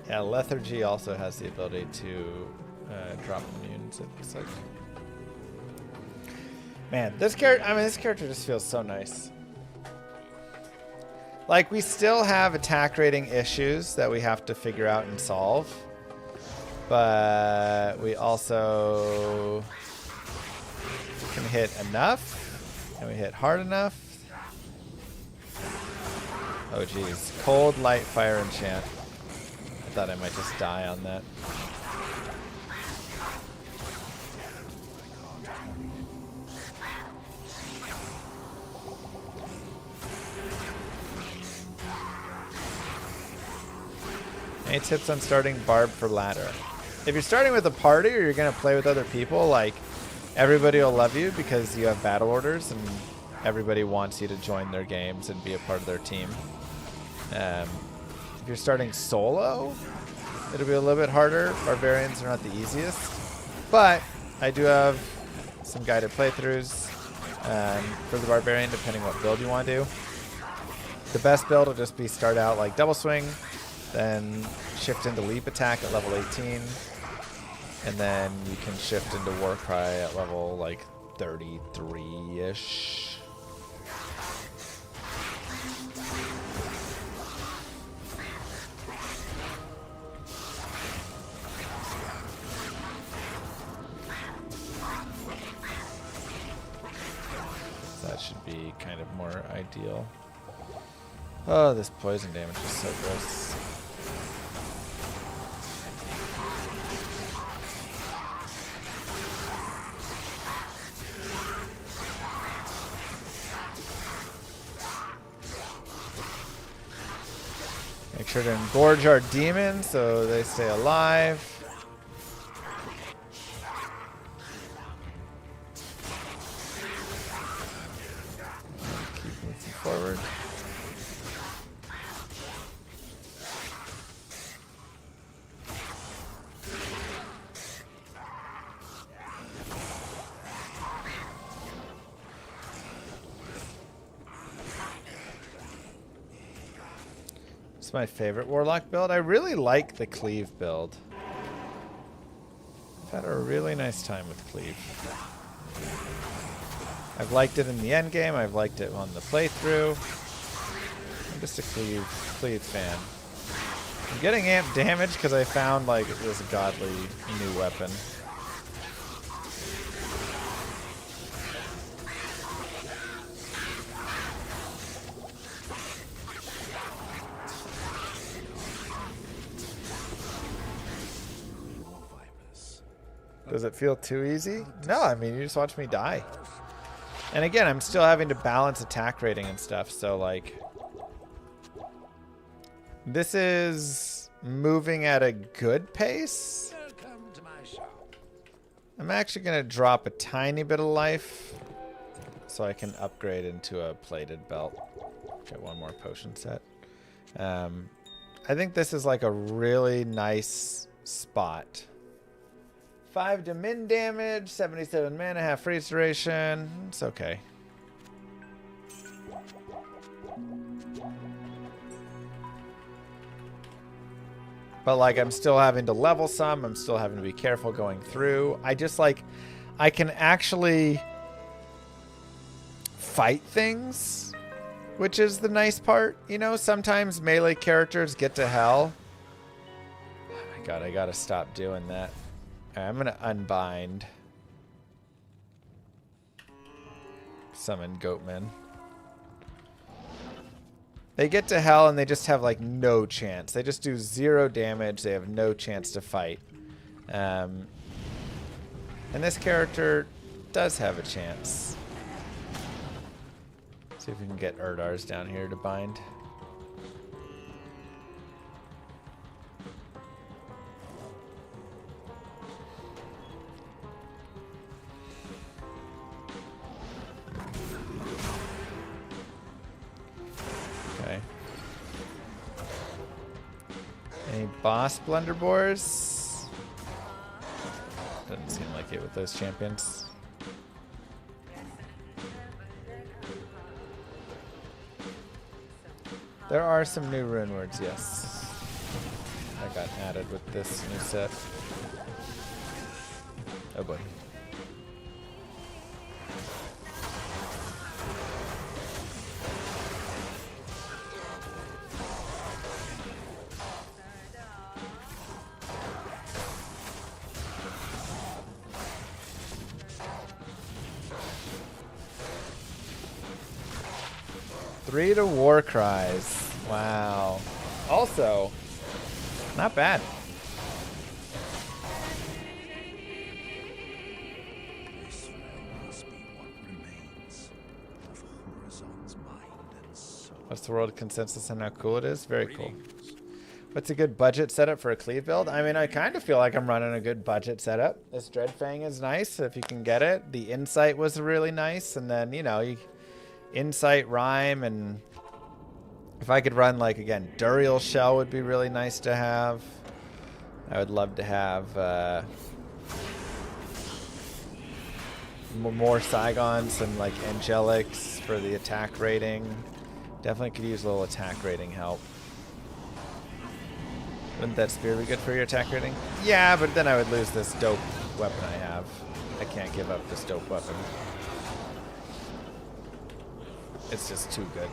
Yeah, lethargy also has the ability to drop immunes, it looks like. Man, this character just feels so nice. Like, we still have attack rating issues that we have to figure out and solve. But we also can hit enough. And we hit hard enough. Oh, geez. Cold, light, fire, enchant. I thought I might just die on that. Any tips on starting Barb for ladder? If you're starting with a party or you're going to play with other people, like, everybody will love you because you have battle orders and everybody wants you to join their games and be a part of their team. If you're starting solo, it'll be a little bit harder. Barbarians are not the easiest. But I do have some guided playthroughs for the Barbarian, depending what build you want to do. The best build will just be start out like double swing, then shift into leap attack at level 18, and then you can shift into war cry at level like 33-ish. That should be kind of more ideal. Oh, this poison damage is so gross. Make sure to engorge our demons so they stay alive. Keep moving forward. It's my favorite Warlock build. I really like the Cleave build. I've had a really nice time with Cleave. I've liked it in the endgame. I've liked it on the playthrough. I'm just a Cleave fan. I'm getting amp damage because I found like this godly new weapon. Does it feel too easy? No, I mean, you just watch me die. And again, I'm still having to balance attack rating and stuff, so like... This is moving at a good pace. I'm actually going to drop a tiny bit of life so I can upgrade into a plated belt. Get one more potion set. I think this is like a really nice spot. 5 to min damage, 77 mana, half freeze duration. It's okay. But like, I'm still having to level some. I'm still having to be careful going through. I just like, I can actually fight things, which is the nice part. You know, sometimes melee characters get to hell. Oh my god, I gotta stop doing that. Alright, I'm gonna unbind. Summon Goatman. They get to hell and they just have like no chance. They just do 0 damage. They have no chance to fight. And this character does have a chance. See if we can get Erdars down here to bind. Okay. Any boss blunderbores? Doesn't seem like it with those champions. There are some new rune words, yes. That got added with this new set. Oh boy. Three to war cries. Wow. Also, not bad. What's the world consensus on how cool it is? Very cool. What's a good budget setup for a Cleave build? I mean, I kind of feel like I'm running a good budget setup. This Dreadfang is nice if you can get it. The Insight was really nice. And then, you know, Insight, Rhyme, and if I could run, like, again, Andariel Shell would be really nice to have. I would love to have more Saigons and, like, Angelics for the attack rating. Definitely could use a little attack rating help. Wouldn't that spear be good for your attack rating? Yeah, but then I would lose this dope weapon I have. I can't give up this dope weapon. It's just too good.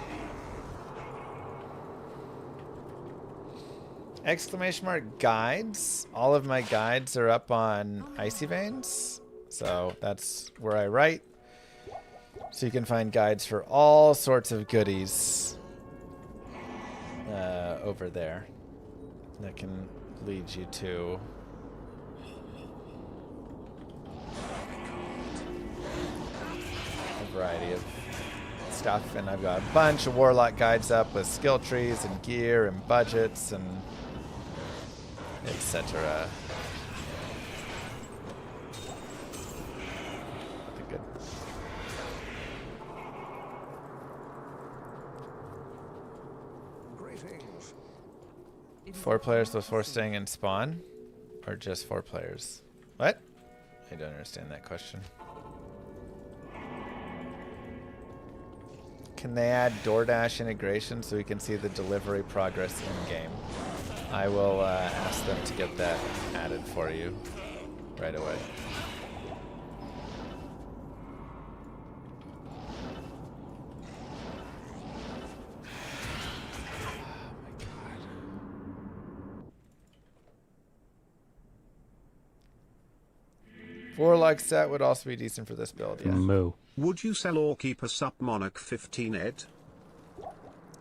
Exclamation mark guides. All of my guides are up on Icy Veins. So that's where I write. So you can find guides for all sorts of goodies over there that can lead you to a variety of stuff. And I've got a bunch of Warlock guides up with skill trees and gear and budgets and etc. Good. Greetings. 4 players before staying in spawn, or just 4 players? What? I don't understand that question. Can they add DoorDash integration so we can see the delivery progress in game? I will ask them to get that added for you right away. Warlock set would also be decent for this build, yeah. Moo. Would you sell or keep a Sup Monarch 15 Ed?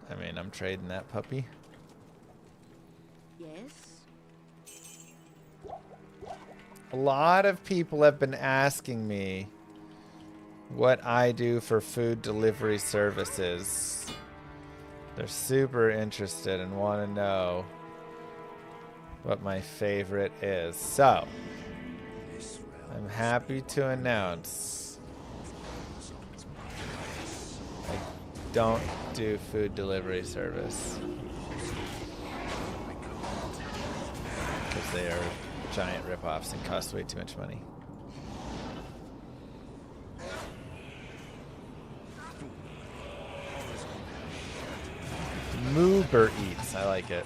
I mean, I'm trading that puppy. Yes? A lot of people have been asking me what I do for food delivery services. They're super interested and want to know what my favorite is. So, I'm happy to announce I don't do food delivery service because they are giant ripoffs and cost way too much money. Moober Eats, I like it.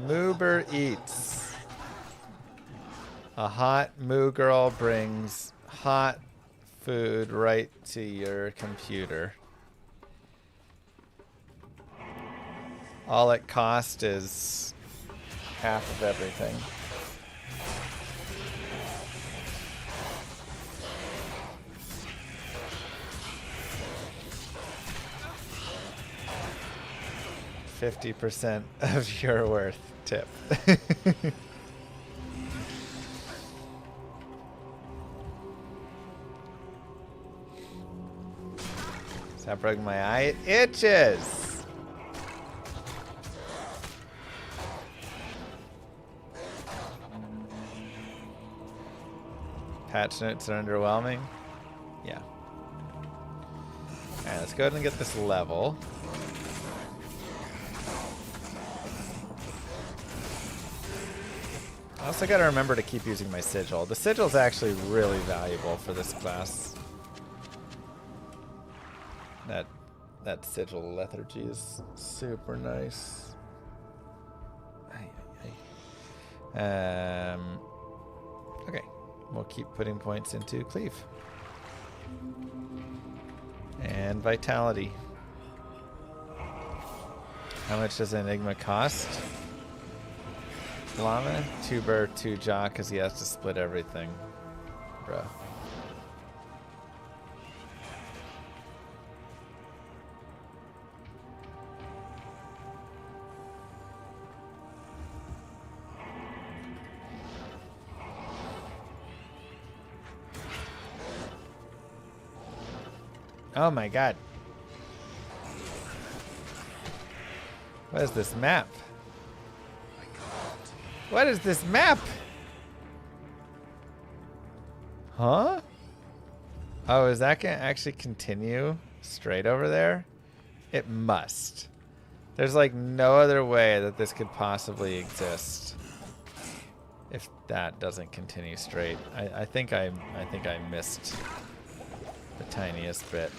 Moober Eats. A hot moo girl brings hot food right to your computer. All it costs is half of everything. 50% of your worth tip. Stop rubbing my eye. It itches. Patch notes are underwhelming. Yeah. Alright, let's go ahead and get this level. I also gotta remember to keep using my sigil. The sigil is actually really valuable for this class. That sigil lethargy is super nice. Okay, we'll keep putting points into Cleave. And Vitality. How much does Enigma cost? Llama? 2 burr, 2 jaw, because he has to split everything. Bruh. Oh my god. What is this map? What is this map? Huh? Oh, is that gonna actually continue straight over there? It must. There's like no other way that this could possibly exist if that doesn't continue straight. I think I missed the tiniest bit.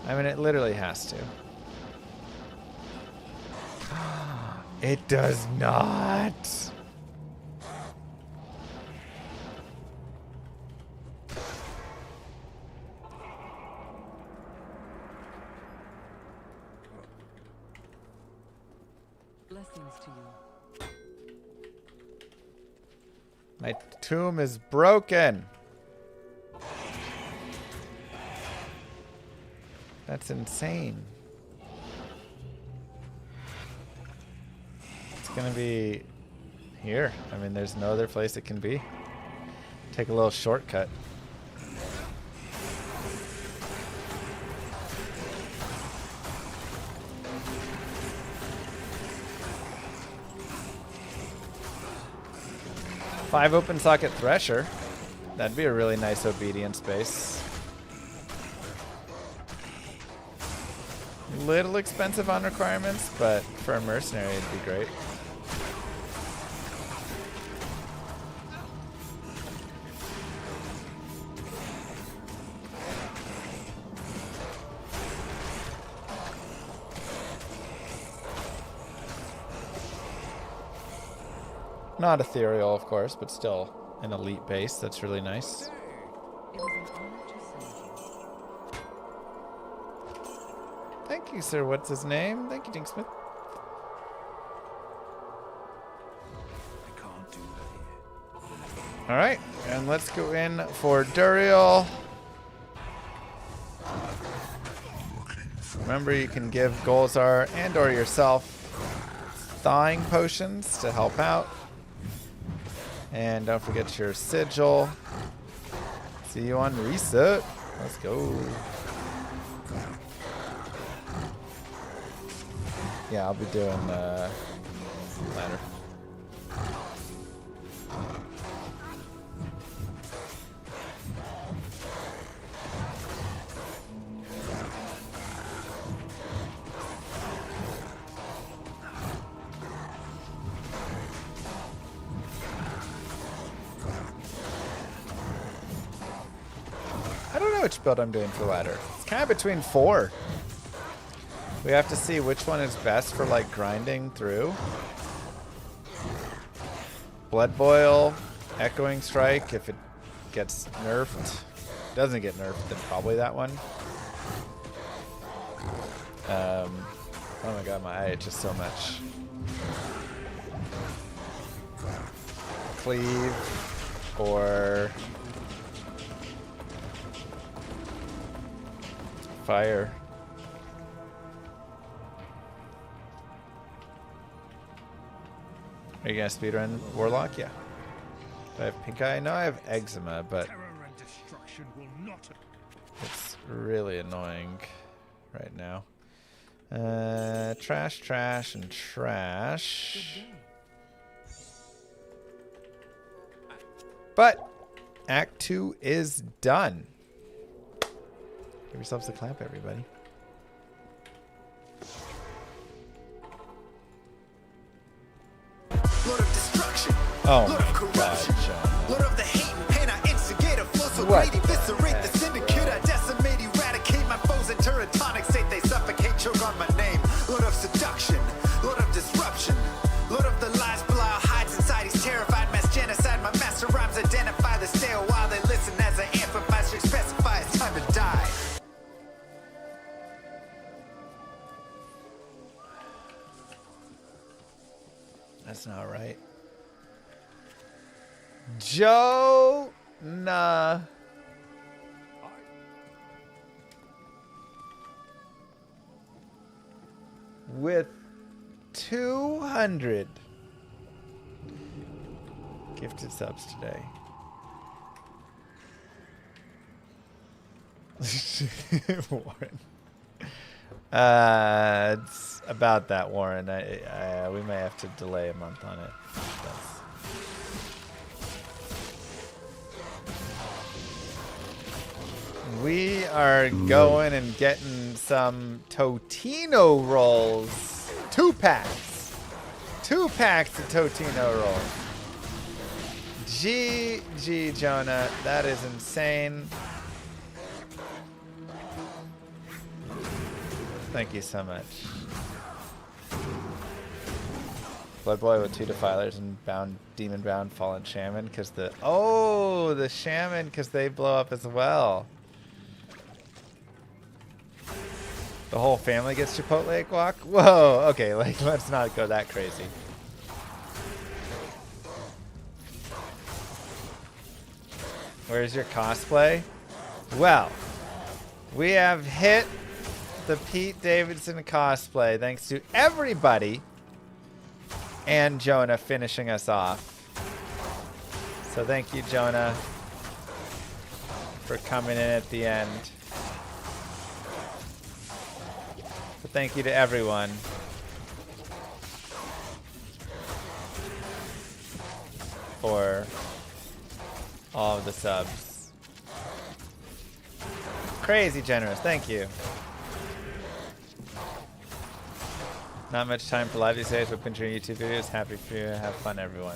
I mean, it literally has to. It does not. Blessings to you. My tomb is broken. That's insane. It's gonna be here. I mean, there's no other place it can be. Take a little shortcut. Five open socket thresher. That'd be a really nice obedience base. Little expensive on requirements, but for a mercenary it'd be great. Not ethereal, of course, but still an elite base. That's really nice. It was an honor to serve you. Thank you, sir. What's his name? Thank you, Dinksmith. I can't do that here. All right, and let's go in for Andariel. Remember, you can give Golzar and or yourself thawing potions to help out. And don't forget your sigil. See you on reset. Let's go. Yeah, I'll be doing ladder. I don't know which build I'm doing for ladder. It's kind of between 4. We have to see which one is best for like grinding through. Blood Boil, Echoing Strike if it gets nerfed. Doesn't get nerfed, then probably that one. Oh my god, my eye itches so much. Cleave or fire. Are you gonna speedrun Warlock? Yeah. Do I have pink eye? No, I have eczema, but it's really annoying right now. Trash, trash, and trash. But Act 2 is done. Give yourselves a clap, everybody. Lord of destruction, Oh Lord of my corruption, God, John. Lord of the hate and pain, I instigate a flow so What great, the eviscerate heck? the syndicate, I decimate, eradicate my foes and teratonic state, they suffocate, choke on my name. Lord of seduction, Lord of disruption, Lord of the lies Belial hides inside, he's terrified, mass genocide, my master rhymes identify the stale while they listen as I amplify, strict specify, it's time to die. That's not right. Jonah. With 200 gifted subs today. Warren. It's about that, Warren. We may have to delay a month on it. We are going and getting some Totino rolls. 2 packs. 2 packs of Totino rolls. GG, Jonah. That is insane. Thank you so much. Blood Boy with 2 defilers and bound demon bound fallen shaman because the shaman because they blow up as well. The whole family gets Chipotle guac? Whoa, okay, like let's not go that crazy. Where's your cosplay? Well, we have hit the Pete Davidson cosplay thanks to everybody and Jonah finishing us off. So thank you, Jonah, for coming in at the end. But thank you to everyone for all of the subs. Crazy generous. Thank you. Not much time for live these days, but continuing YouTube videos. Happy for you. Have fun, everyone.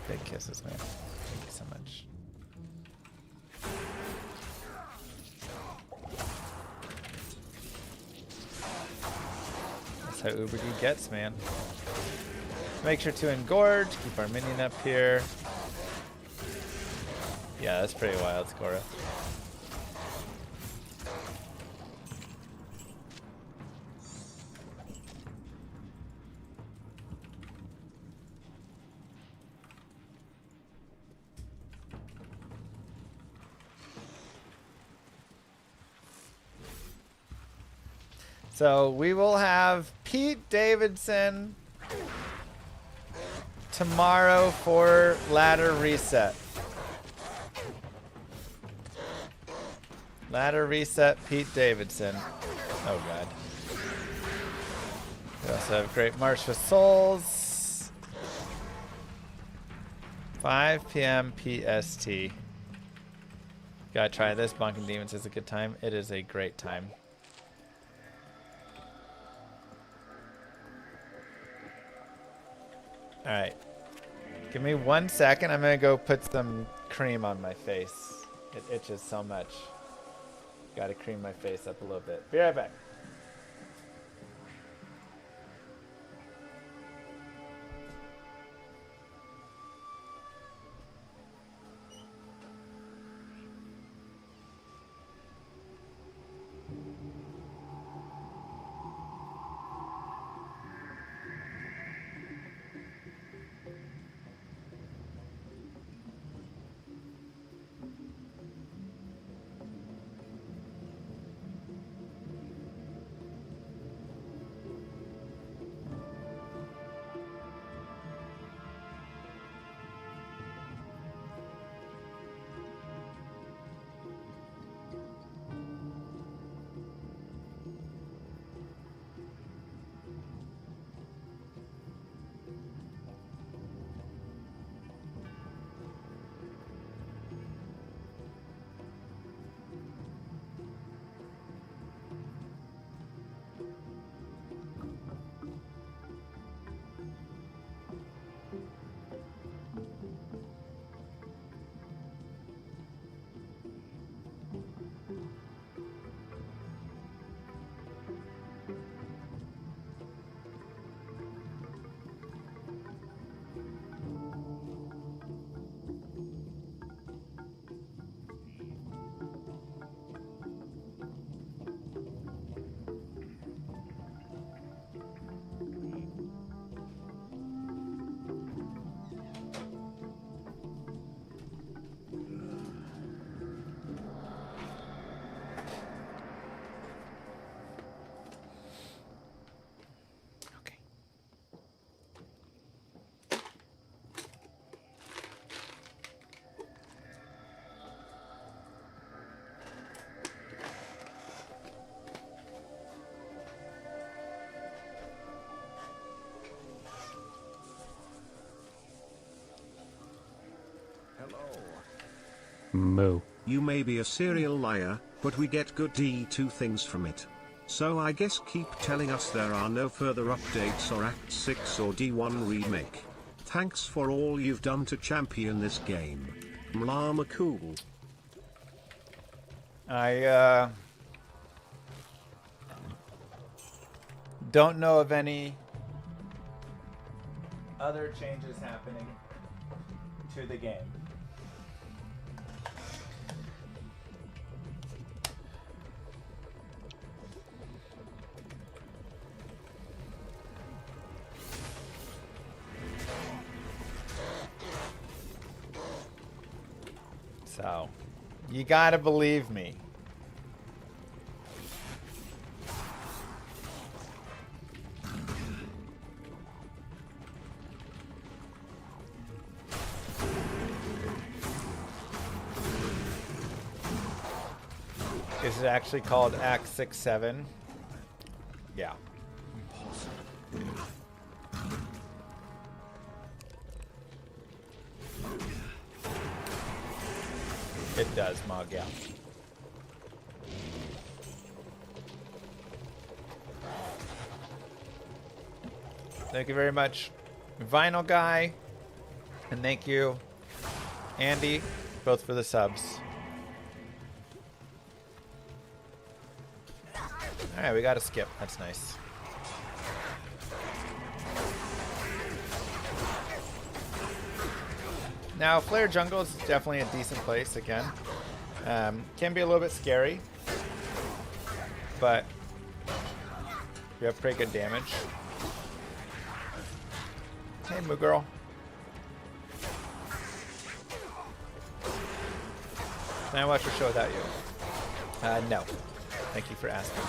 Big kisses, man. Thank you so much. That's how Uber gets, man. Make sure to engorge. Keep our minion up here. Yeah, that's pretty wild, Scora. So we will have Pete Davidson tomorrow for ladder reset. Ladder reset, Pete Davidson. Oh God. We also have Great March for Souls. 5 p.m. PST. Gotta try this. Bonking Demons is a good time. It is a great time. Alright. Give me 1 second. I'm going to go put some cream on my face. It itches so much. Got to cream my face up a little bit. Be right back. Moo. You may be a serial liar, but we get good D2 things from it. So I guess keep telling us there are no further updates or Act 6 or D1 remake. Thanks for all you've done to champion this game. Llama cool. I don't know of any other changes happening to the game. So, you gotta believe me. Is it actually called Act 6-7? Yeah. It does, Mog, yeah. Thank you very much, Vinyl Guy. And thank you, Andy, both for the subs. Alright, we got to skip. That's nice. Now, Flare Jungle is definitely a decent place again. Can be a little bit scary, but you have pretty good damage. Hey, Moo Girl. Can I watch your show without you? No. Thank you for asking.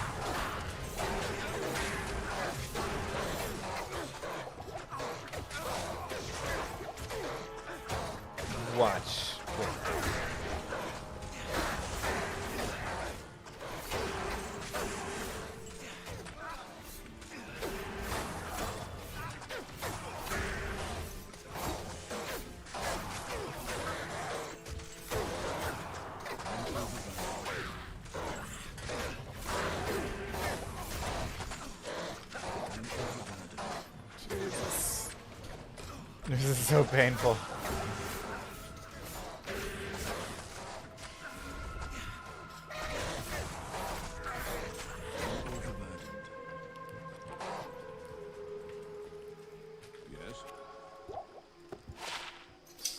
Watch. Jesus. This is so painful.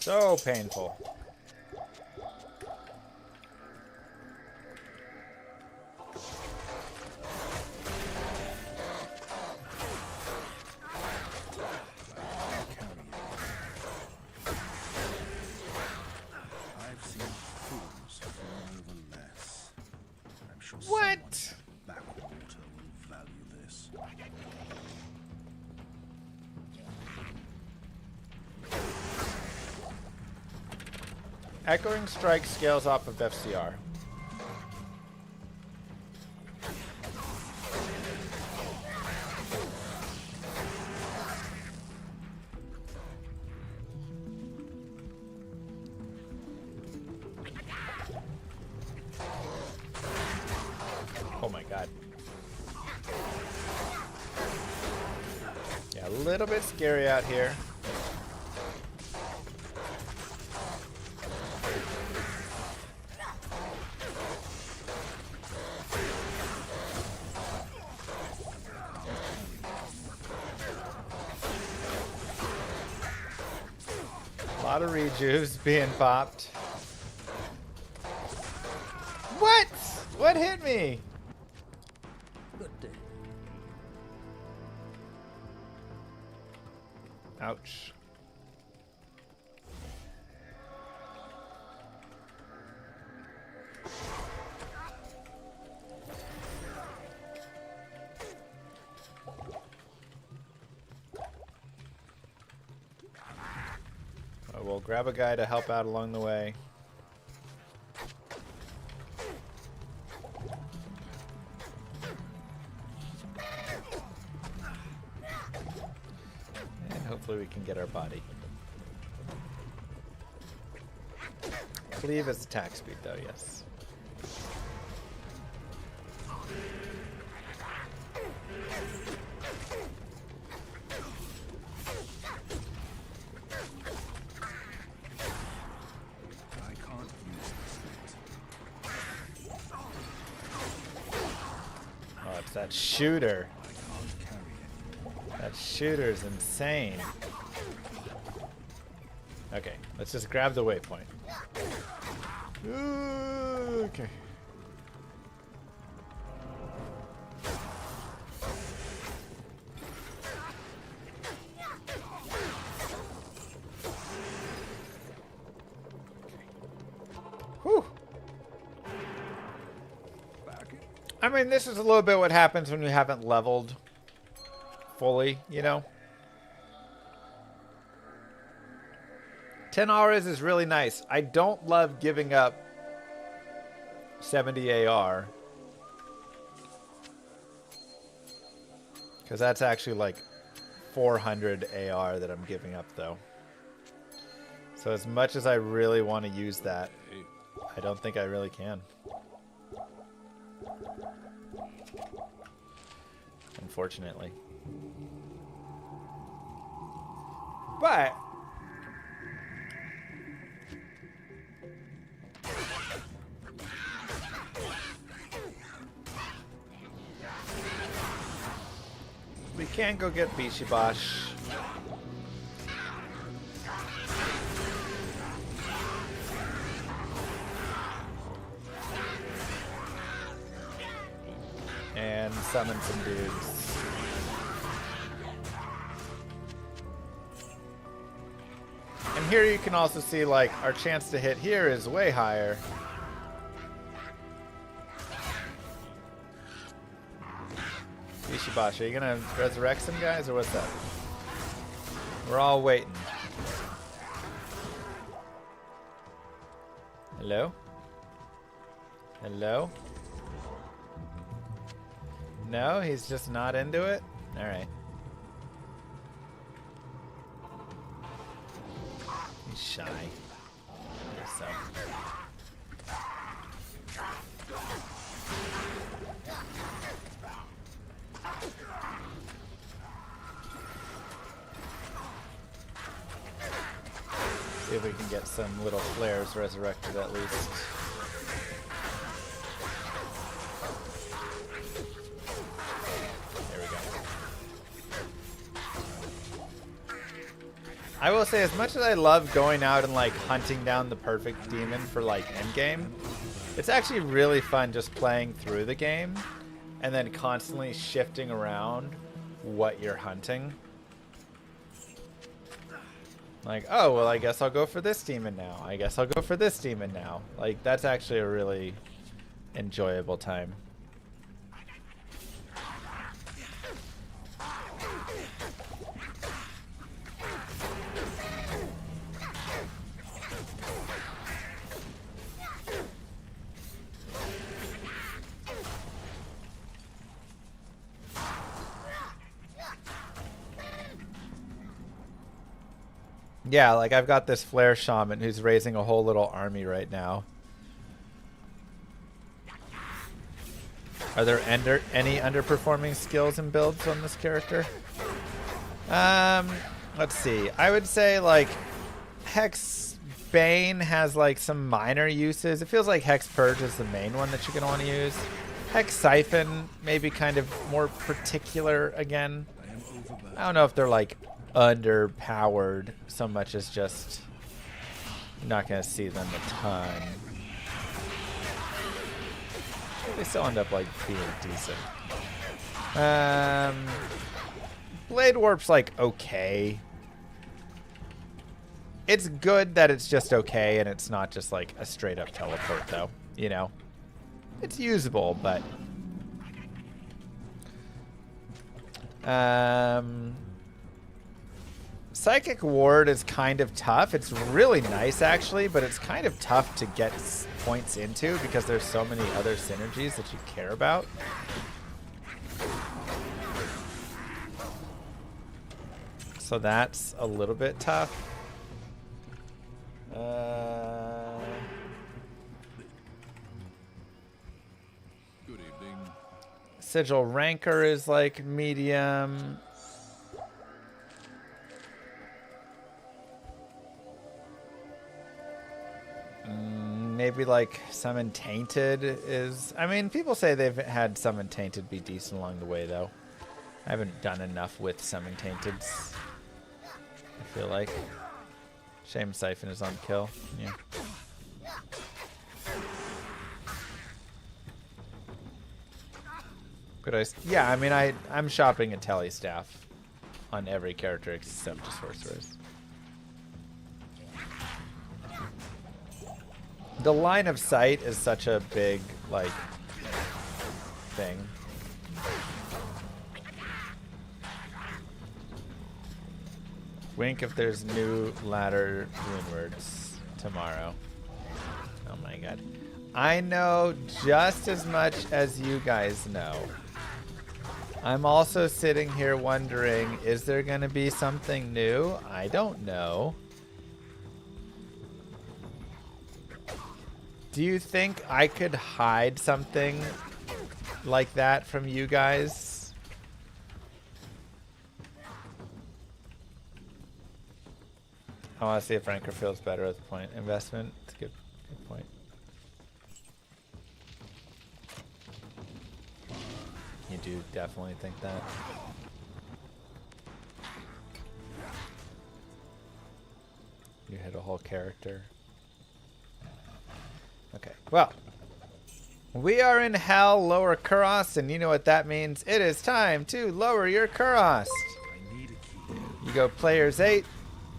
So painful. I've seen fools fall over less. I'm sure What? someone in Backwater will value this. Echoing Strike scales off of FCR. Oh my god. Yeah, a little bit scary out here. A lot of rejuves being popped. What? What hit me? Ouch. We'll grab a guy to help out along the way. And hopefully we can get our body. Cleave is attack speed, though, yes. Oh, it's that shooter. That shooter's insane. Okay, let's just grab the waypoint. Okay. Whew. I mean, this is a little bit what happens when you haven't leveled fully, you know? 10 auras is really nice. I don't love giving up 70 AR. Because that's actually like 400 AR that I'm giving up, though. So as much as I really want to use that, I don't think I really can. Unfortunately. But we can go get Bishibash. And summon some dudes. And here you can also see, like, our chance to hit here is way higher. Ishibashi, are you gonna resurrect some guys, or what's that? We're all waiting. Hello? Hello? No, he's just not into it? Alright. He's shy. So. See if we can get some little flares resurrected at least. There we go. I will say, as much as I love going out and like hunting down the perfect demon for like endgame, it's actually really fun just playing through the game and then constantly shifting around what you're hunting. Like, oh, well, I guess I'll go for this demon now. I guess I'll go for this demon now. Like, that's actually a really enjoyable time. Yeah, like I've got this flare shaman who's raising a whole little army right now. Are there any underperforming skills and builds on this character? Let's see. I would say like Hex Bane has like some minor uses. It feels like Hex Purge is the main one that you're going to want to use. Hex Siphon maybe kind of more particular again. I don't know if they're like underpowered so much as just you're not going to see them a ton. They still end up like being decent. Blade Warp's like okay. It's good that it's just okay and it's not just like a straight up teleport though, you know. It's usable, but Psychic Ward is kind of tough. It's really nice, actually, but it's kind of tough to get points into because there's so many other synergies that you care about. So that's a little bit tough. Sigil Rancor is like medium. Maybe like Summon Tainted is... I mean, people say they've had Summon Tainted be decent along the way, though. I haven't done enough with Summon Tainteds, I feel like. Shame Siphon is on kill. Yeah. Yeah, I mean, I'm shopping a Telly staff on every character except Sorcerers. The line of sight is such a big, like, thing. Wink if there's new ladder rune words tomorrow. Oh my god. I know just as much as you guys know. I'm also sitting here wondering, is there going to be something new? I don't know. Do you think I could hide something like that from you guys? I want to see if Ranker feels better at the point. Investment. It's a good point. You do definitely think that. You hit a whole character. Okay, well. We are in Hell, lower Kuros, and you know what that means. It is time to lower your Kuros. You go players 8,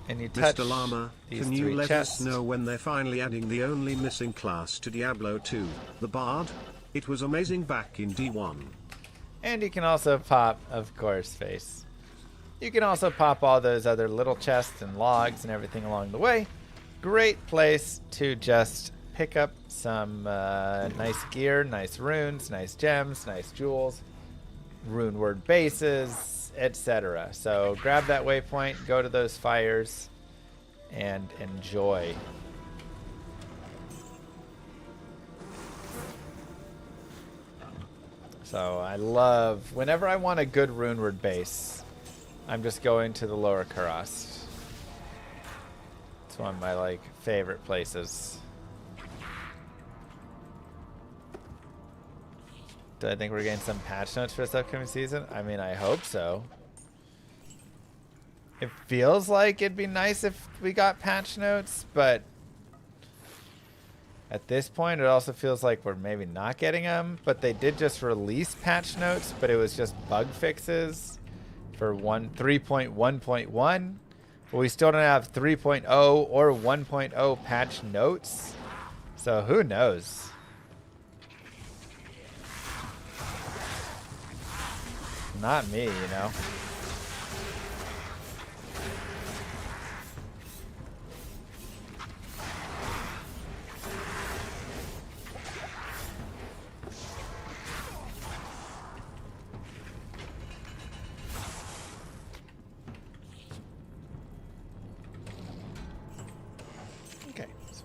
and you touch Mr. Llama, these can you 3 let chests. us know when they're finally adding the only missing class to Diablo 2, the Bard? It was amazing back in D1. And you can also pop, of course, face. You can also pop all those other little chests and logs and everything along the way. Great place to just pick up some nice gear, nice runes, nice gems, nice jewels, rune word bases, etc. So grab that waypoint, go to those fires, and enjoy. So I love, whenever I want a good rune word base, I'm just going to the lower Kuros. It's one of my like favorite places. Do I think we're getting some patch notes for this upcoming season? I mean, I hope so. It feels like it'd be nice if we got patch notes, but at this point, it also feels like we're maybe not getting them, but they did just release patch notes, but it was just bug fixes for 3.1.1. But we still don't have 3.0 or 1.0 patch notes, so who knows? Not me, you know.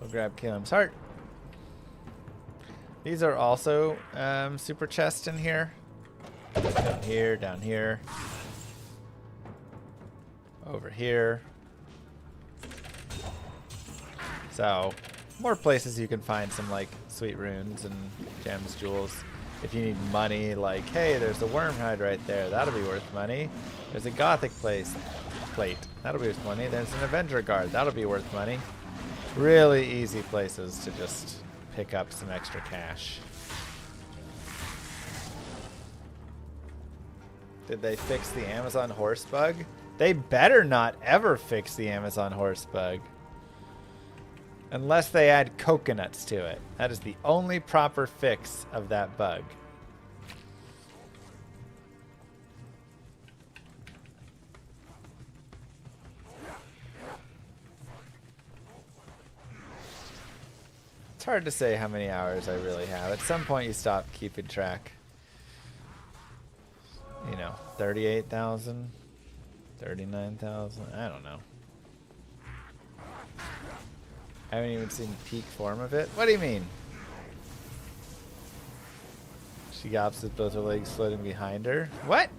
We'll grab Kalim's heart. These are also super chests in here. Down here, down here. Over here. So, more places you can find some like sweet runes and gems, jewels. If you need money, like, hey, there's a worm hide right there. That'll be worth money. There's a gothic plate. That'll be worth money. There's an Avenger guard. That'll be worth money. Really easy places to just pick up some extra cash. Did they fix the Amazon horse bug? They better not ever fix the Amazon horse bug. Unless they add coconuts to it. That is the only proper fix of that bug. It's hard to say how many hours I really have. At some point you stop keeping track. You know, 38,000, 39,000, I don't know. I haven't even seen peak form of it. What do you mean? She gaps with both her legs floating behind her. What?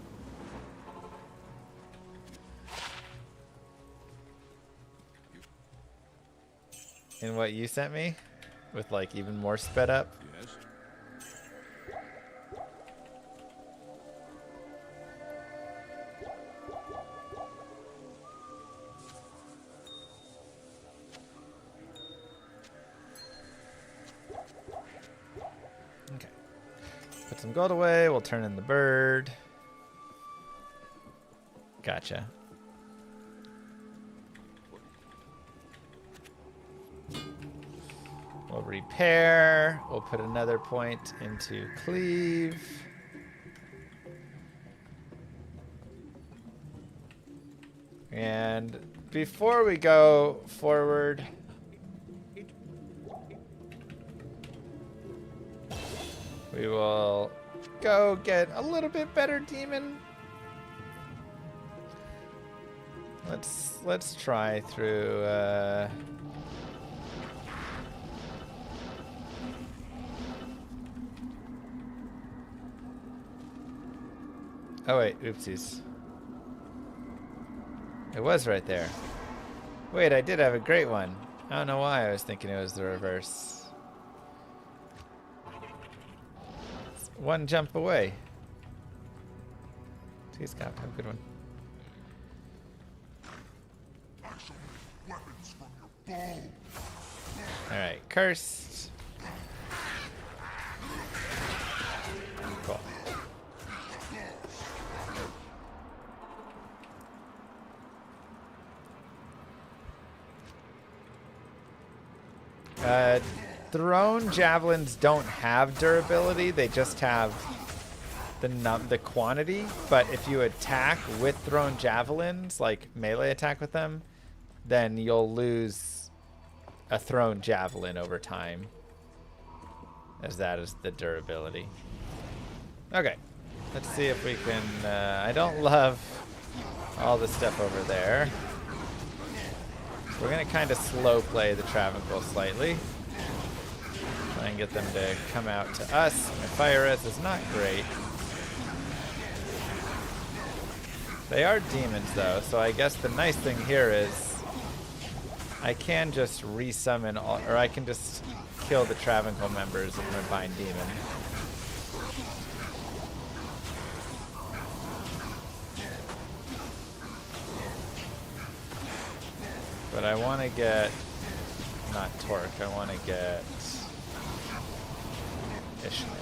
And what you sent me? With like even more sped up? Yes. Okay. Put some gold away. We'll turn in the bird. Gotcha. We'll repair. We'll put another point into Cleave. And before we go forward, we will go get a little bit better demon. Let's try through oh wait, oopsies. It was right there. Wait, I did have a great one. I don't know why I was thinking it was the reverse. It's one jump away. Jeez, God, have a good one. Alright, cursed. Cool. Thrown javelins don't have durability, they just have the quantity, but if you attack with thrown javelins, like melee attack with them, then you'll lose a thrown javelin over time, as that is the durability. Okay, let's see if we can, I don't love all the stuff over there. We're going to kind of slow play the Travancore slightly. Try and get them to come out to us. My fire res is not great. They are demons though, so I guess the nice thing here is I can just resummon all, or I can just kill the Travancore members of my Bind Demon. But I want to get, not Torque, I want to get Ishmael.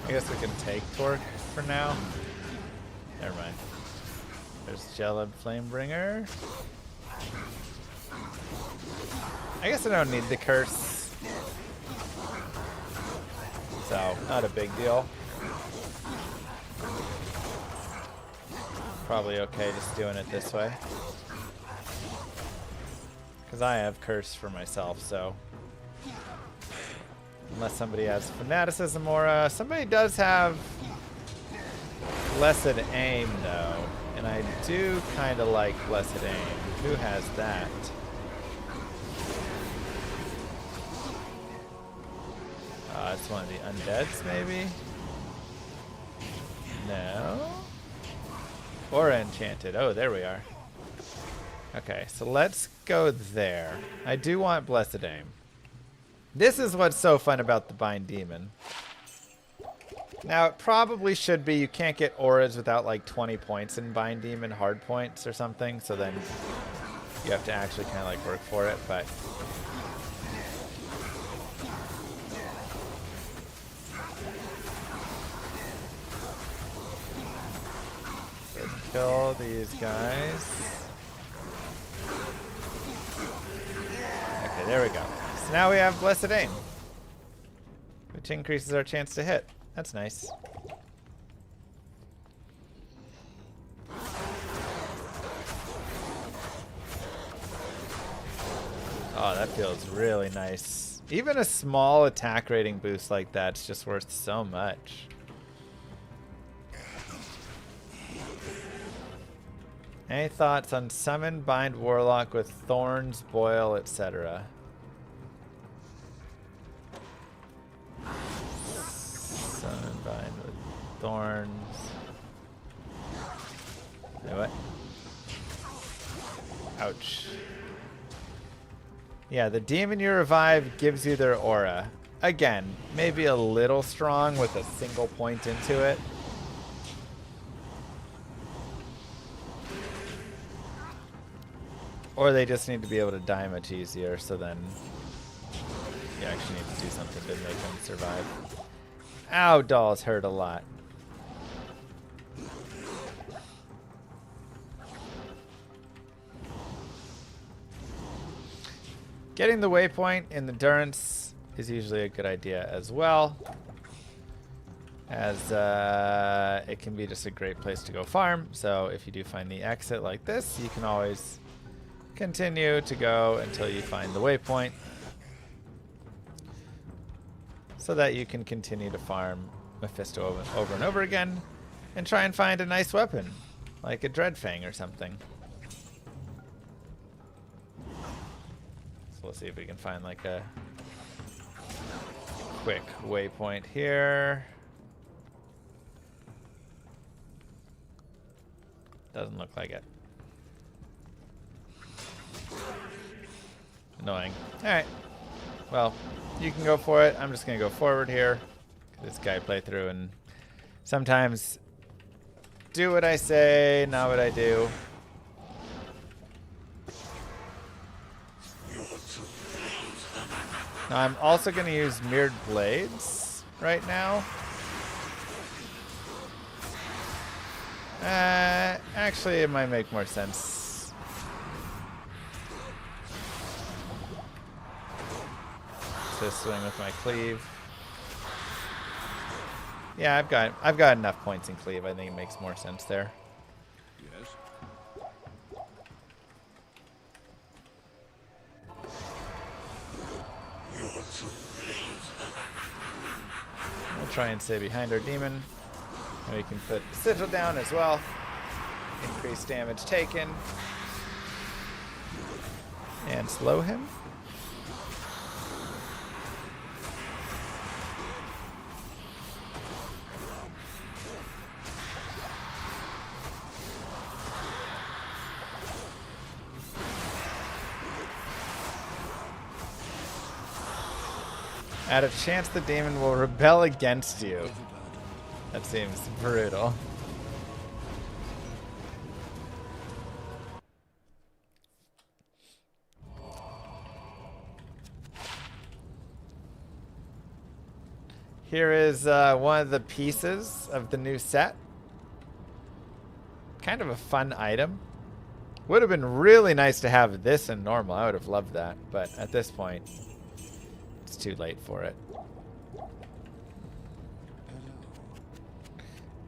I guess we can take Torque for now. Never mind. There's Jelab Flamebringer. I guess I don't need the curse. So, not a big deal. Probably okay just doing it this way. Because I have curse for myself, so. Unless somebody has Fanaticism or somebody does have Blessed Aim though, and I do kind of like Blessed Aim. Who has that? It's one of the undeads maybe? No? Or enchanted. Oh, there we are. Okay, so let's go there. I do want Blessed Aim. This is what's so fun about the Bind Demon. Now, it probably should be you can't get auras without like 20 points in Bind Demon hard points or something, so then you have to actually kind of like work for it, but let's kill these guys. Okay, there we go. So now we have Blessed Aim, which increases our chance to hit. That's nice. Oh, that feels really nice. Even a small attack rating boost like that's just worth so much. Any thoughts on summon, bind Warlock with thorns, boil, etc.? Summon, bind with thorns. Wait, what? Ouch. Yeah, the demon you revive gives you their aura. Again, maybe a little strong with a single point into it. Or they just need to be able to die much easier, so then you actually need to do something to make them survive. Ow, dolls hurt a lot. Getting the waypoint in Endurance is usually a good idea as well, as it can be just a great place to go farm. So if you do find the exit like this, you can always continue to go until you find the waypoint, so that you can continue to farm Mephisto over and over again and try and find a nice weapon, like a Dreadfang or something. So let's see if we can find like a quick waypoint here. Doesn't look like it. Annoying. Alright. Well, you can go for it. I'm just going to go forward here. This guy play through and sometimes do what I say, not what I do. Now I'm also going to use Mirrored Blades right now. Actually, it might make more sense. To swing with my Cleave. Yeah, I've got enough points in Cleave. I think it makes more sense there. Yes. We'll try and stay behind our demon. And we can put Sigil down as well. Increase damage taken. And slow him. At a chance the demon will rebel against you. That seems brutal. Here is one of the pieces of the new set. Kind of a fun item. Would have been really nice to have this in normal. I would have loved that. But at this point, it's too late for it.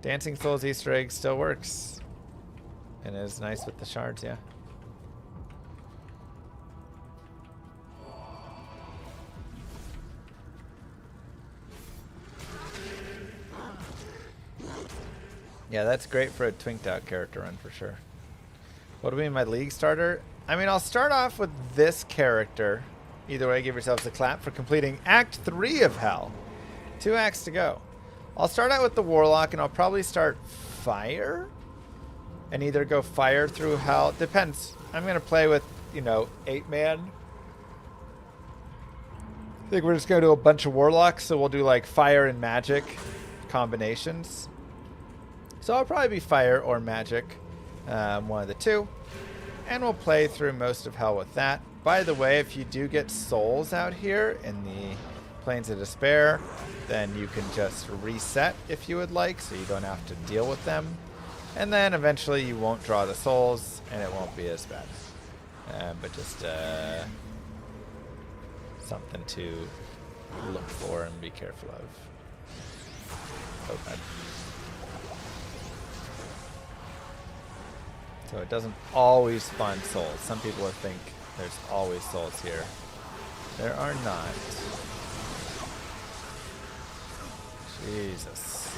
Dancing Souls Easter egg still works. And is nice with the shards, yeah. Yeah, that's great for a twinked out character run for sure. What do we mean by league starter? I mean, I'll start off with this character. Either way, give yourselves a clap for completing Act 3 of Hell. 2 acts to go. I'll start out with the Warlock, and I'll probably start Fire. And either go Fire through Hell. Depends. I'm going to play with, 8-man. I think we're just going to do a bunch of Warlocks, so we'll do like Fire and Magic combinations. So I'll probably be Fire or Magic, one of the two. And we'll play through most of Hell with that. By the way, if you do get souls out here in the Plains of Despair, then you can just reset if you would like, so you don't have to deal with them. And then eventually you won't draw the souls, and it won't be as bad. But just something to look for and be careful of. Okay. So it doesn't always spawn souls. Some people would think there's always souls here. There are not. Jesus.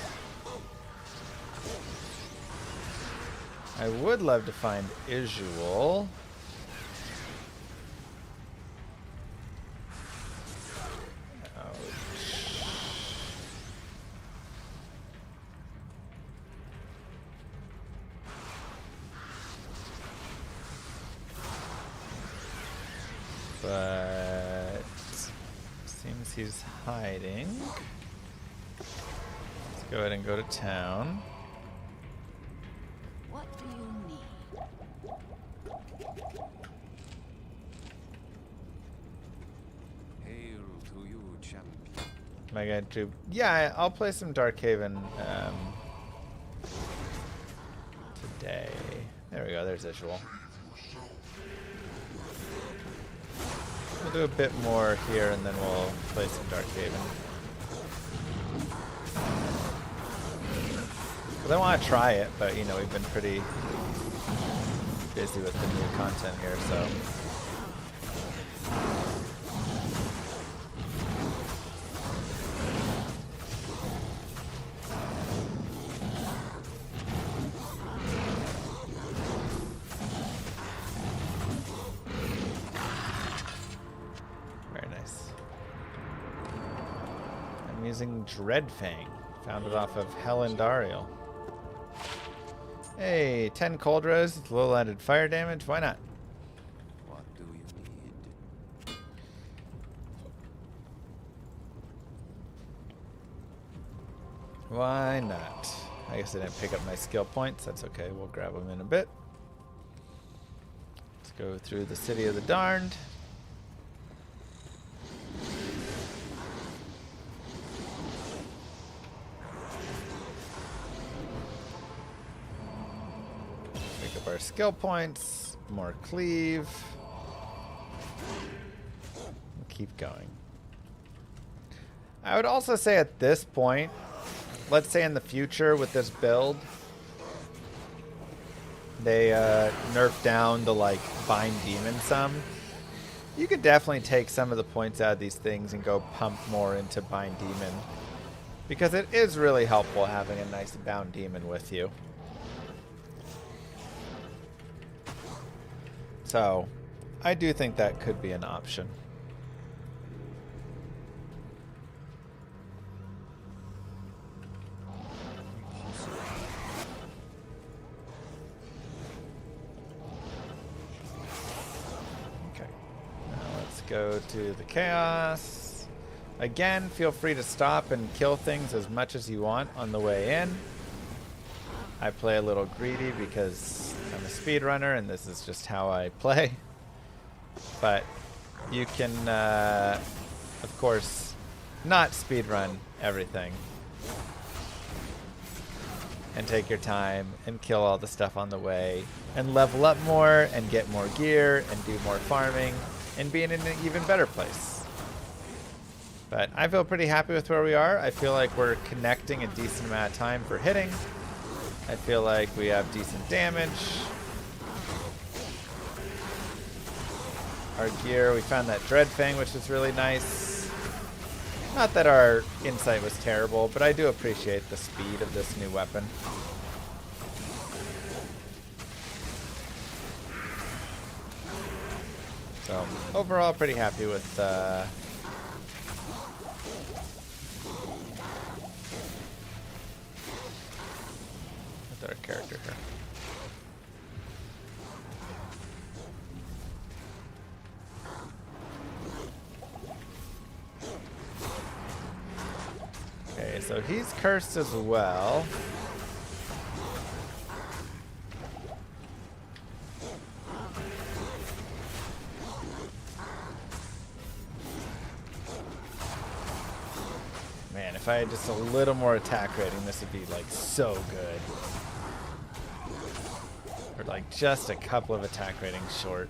I would love to find Isual. But seems he's hiding. Let's go ahead and go to town. What do you need? Hail to you, champion. Am I going to? Yeah, I'll play some Darkhaven today. There we go. There's Isual. We'll do a bit more here, and then we'll play some Darkhaven. Because I want to try it, but you know we've been pretty busy with the new content here, so. Very nice. I'm using Dreadfang. Found it off of Andariel. Hey, 10 cold rose, little added fire damage. Why not? What do you need? Why not? I guess I didn't pick up my skill points. That's okay. We'll grab them in a bit. Let's go through the City of the Darned. Pick up our skill points. More Cleave. We'll keep going. I would also say at this point, let's say in the future with this build, they nerf down the like Bind Demon some. You could definitely take some of the points out of these things and go pump more into Bind Demon. Because it is really helpful having a nice Bound Demon with you. So, I do think that could be an option. Go to the chaos. Again, feel free to stop and kill things as much as you want on the way in. I play a little greedy because I'm a speedrunner and this is just how I play. But you can, of course, not speedrun everything. And take your time and kill all the stuff on the way. And level up more and get more gear and do more farming. And being in an even better place. But I feel pretty happy with where we are. I feel like we're connecting a decent amount of time for hitting. I feel like we have decent damage. Our gear, we found that Dreadfang, which is really nice. Not that our insight was terrible, but I do appreciate the speed of this new weapon. So, overall, pretty happy with our character here. Okay, so he's cursed as well. Man, if I had just a little more attack rating, this would be like so good. Or like just a couple of attack ratings short.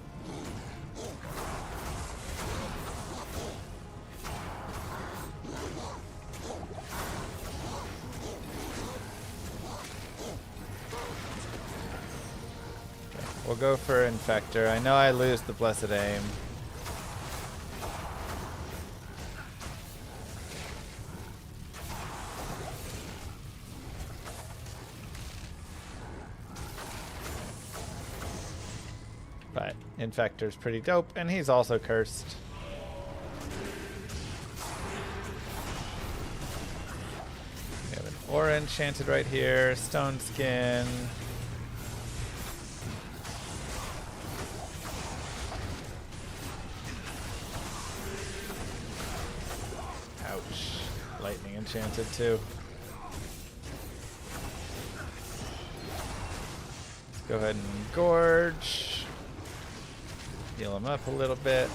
Okay, we'll go for Infector. I know I lose the Blessed Aim. Infector's pretty dope, and he's also cursed. We have an aura enchanted right here, stone skin. Ouch. Lightning enchanted too. Let's go ahead and gorge. Heal him up a little bit.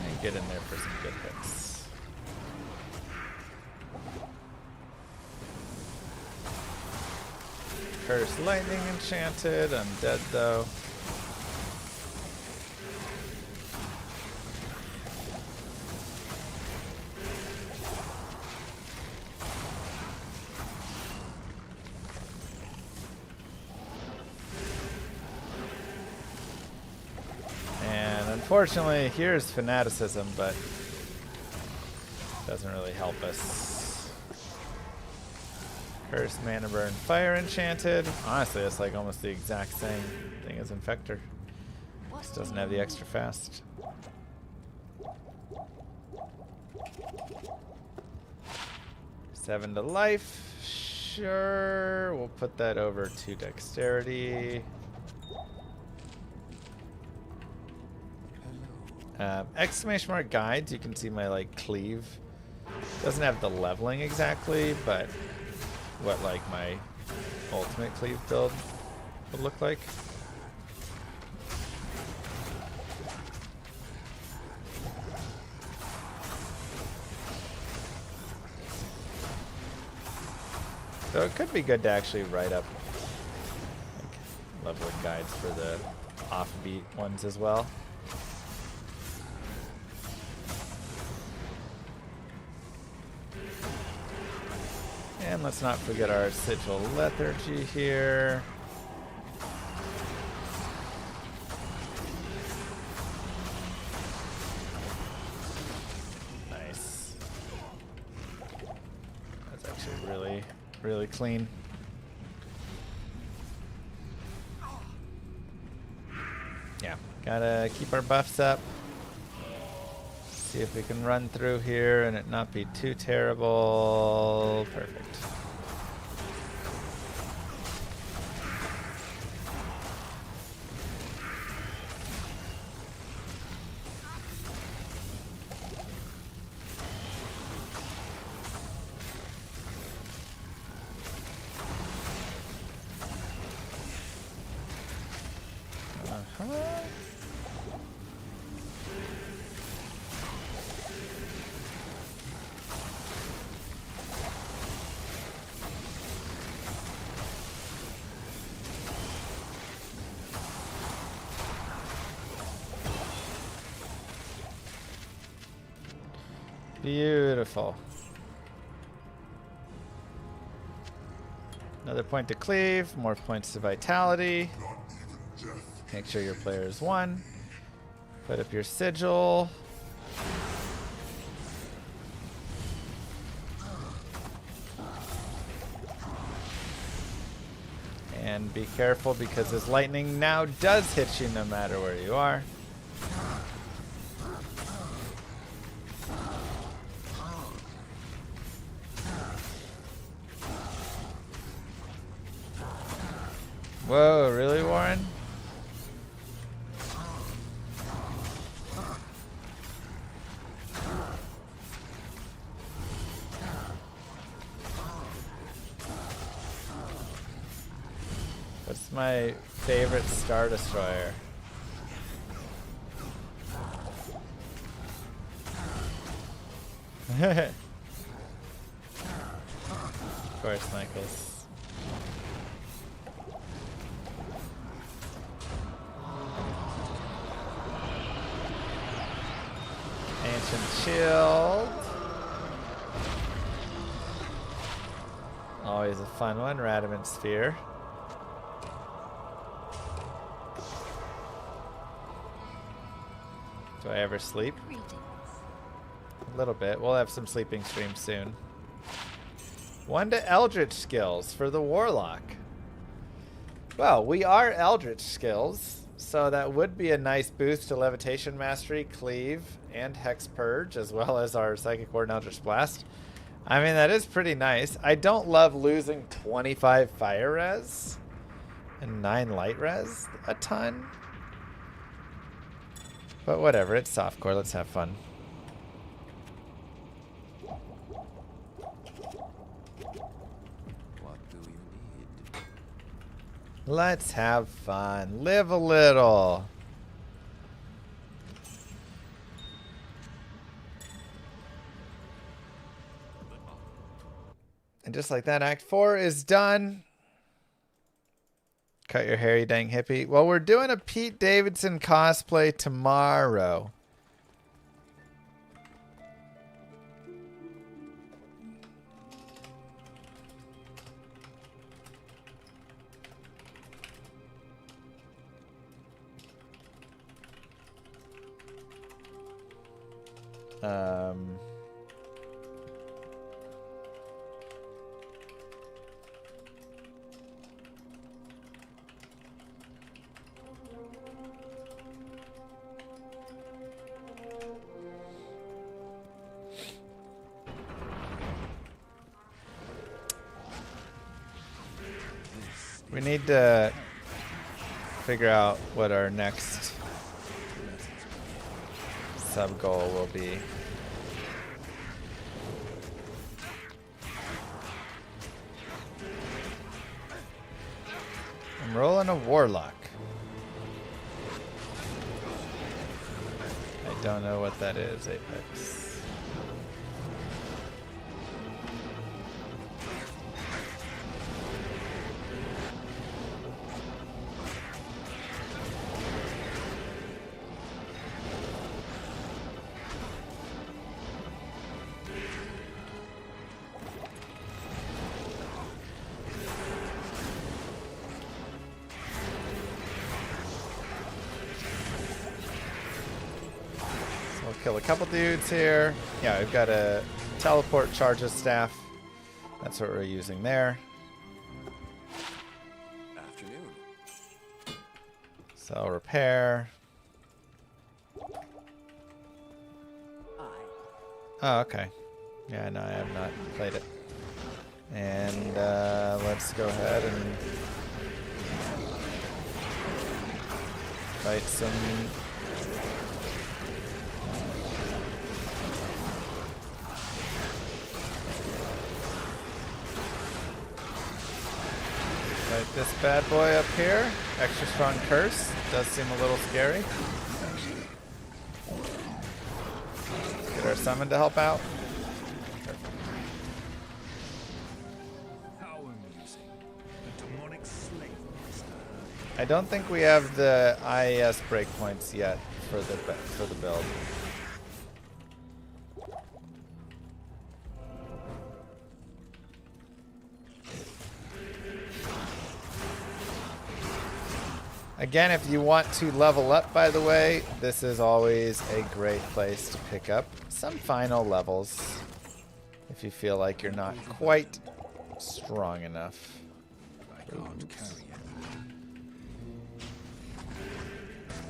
And get in there for some good hits. Cursed lightning enchanted. I'm dead though. Unfortunately, here's fanaticism, but doesn't really help us. Cursed mana burn fire enchanted. Honestly, it's like almost the exact same thing as Infector. Just doesn't have the extra fast. Seven to life. Sure, we'll put that over to dexterity. Exclamation mark guides, you can see my like cleave. Doesn't have the leveling exactly, but what like my ultimate cleave build would look like. So it could be good to actually write up like leveling guides for the offbeat ones as well. And let's not forget our sigil lethargy here. Nice. That's actually really, really clean. Yeah, gotta keep our buffs up. See if we can run through here and it not be too terrible. Perfect. Beautiful. Another point to cleave, more points to vitality. Make sure your player is one. Put up your sigil. And be careful because his lightning now does hit you no matter where you are. Whoa, really, Warren? What's my favorite Star Destroyer? Of course, Michaels. Ancient Shield. Always a fun one. Radamant Sphere. Do I ever sleep? A little bit. We'll have some sleeping streams soon. 1 to Eldritch skills for the Warlock. Well, we are Eldritch skills, so that would be a nice boost to Levitation Mastery, Cleave, and Hex Purge, as well as our Psychic Ward and Eldritch Blast. I mean, that is pretty nice. I don't love losing 25 Fire Res and 9 Light Res a ton. But whatever, it's softcore. Let's have fun. What do you need? Let's have fun. Live a little. And just like that, Act 4 is done. Cut your hair, you dang hippie. Well, we're doing a Pete Davidson cosplay tomorrow. We need to figure out what our next sub goal will be. I'm rolling a Warlock. I don't know what that is, Apex. Kill a couple dudes here. Yeah, we've got a teleport charges staff. That's what we're using there. Afternoon. So repair. Oh, okay. Yeah, no, I have not played it. And let's go ahead and fight some. Fight this bad boy up here. Extra strong curse. Does seem a little scary. Get our summon to help out. How amusing. The demonic slave master. I don't think we have the IES breakpoints yet for the build. Again, if you want to level up, by the way, this is always a great place to pick up some final levels if you feel like you're not quite strong enough. I can't carry it.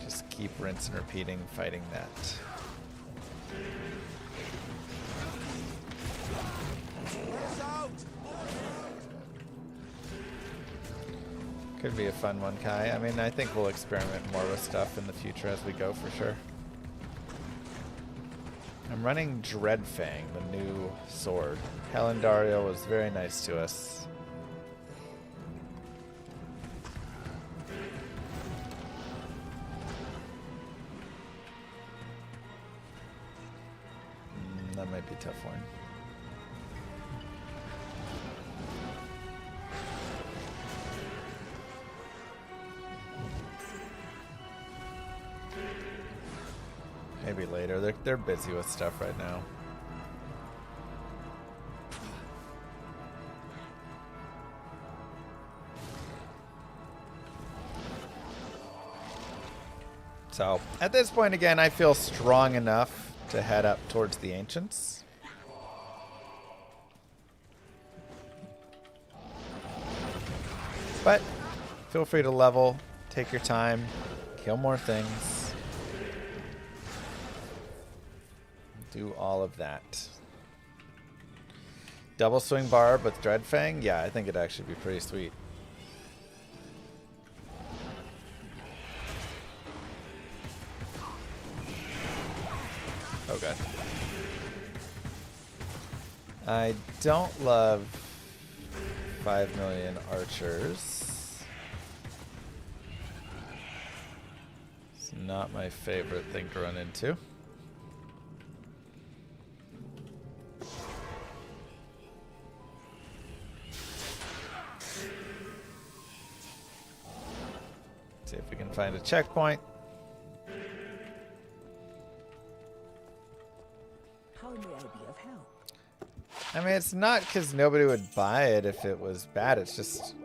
Just keep rinse and repeating, fighting that. Could be a fun one, Kai. I mean, I think we'll experiment more with stuff in the future as we go, for sure. I'm running Dreadfang, the new sword. Andariel was very nice to us. That might be a tough one. Maybe later. They're busy with stuff right now. So, at this point again, I feel strong enough to head up towards the Ancients. But Feel free to level. Take your time. Kill more things. Do all of that. Double swing barb with Dreadfang? Yeah, I think it'd actually be pretty sweet. Oh god. I don't love 5 million archers. It's not my favorite thing to run into. See if we can find a checkpoint. How may I be of help? I mean, it's not because nobody would buy it if it was bad. It's just,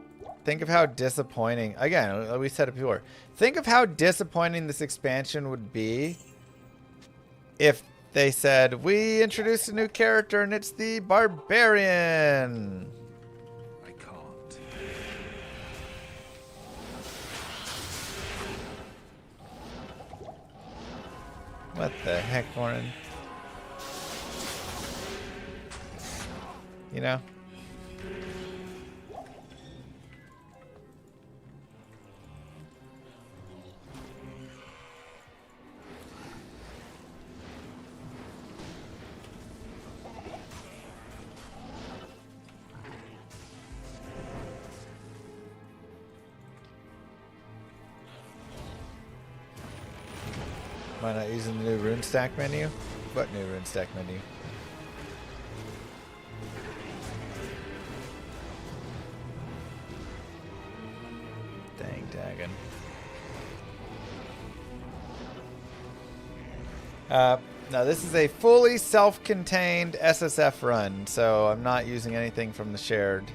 think of how disappointing, again, we said it before. Think of how disappointing this expansion would be if they said, we introduced a new character and it's the Barbarian. I can't. What the heck, Warren? You know? Why not using the new rune stack menu? What new rune stack menu? Dang daggin. Now this is a fully self-contained SSF run, so I'm not using anything from the shared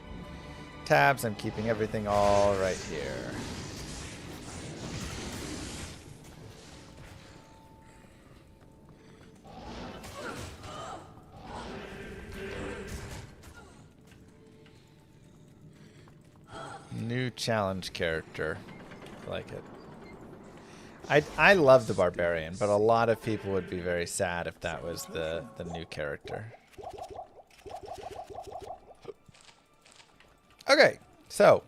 tabs. I'm keeping everything all right here. New challenge character. I like it. I love the Barbarian, but a lot of people would be very sad if that was the new character. Okay, so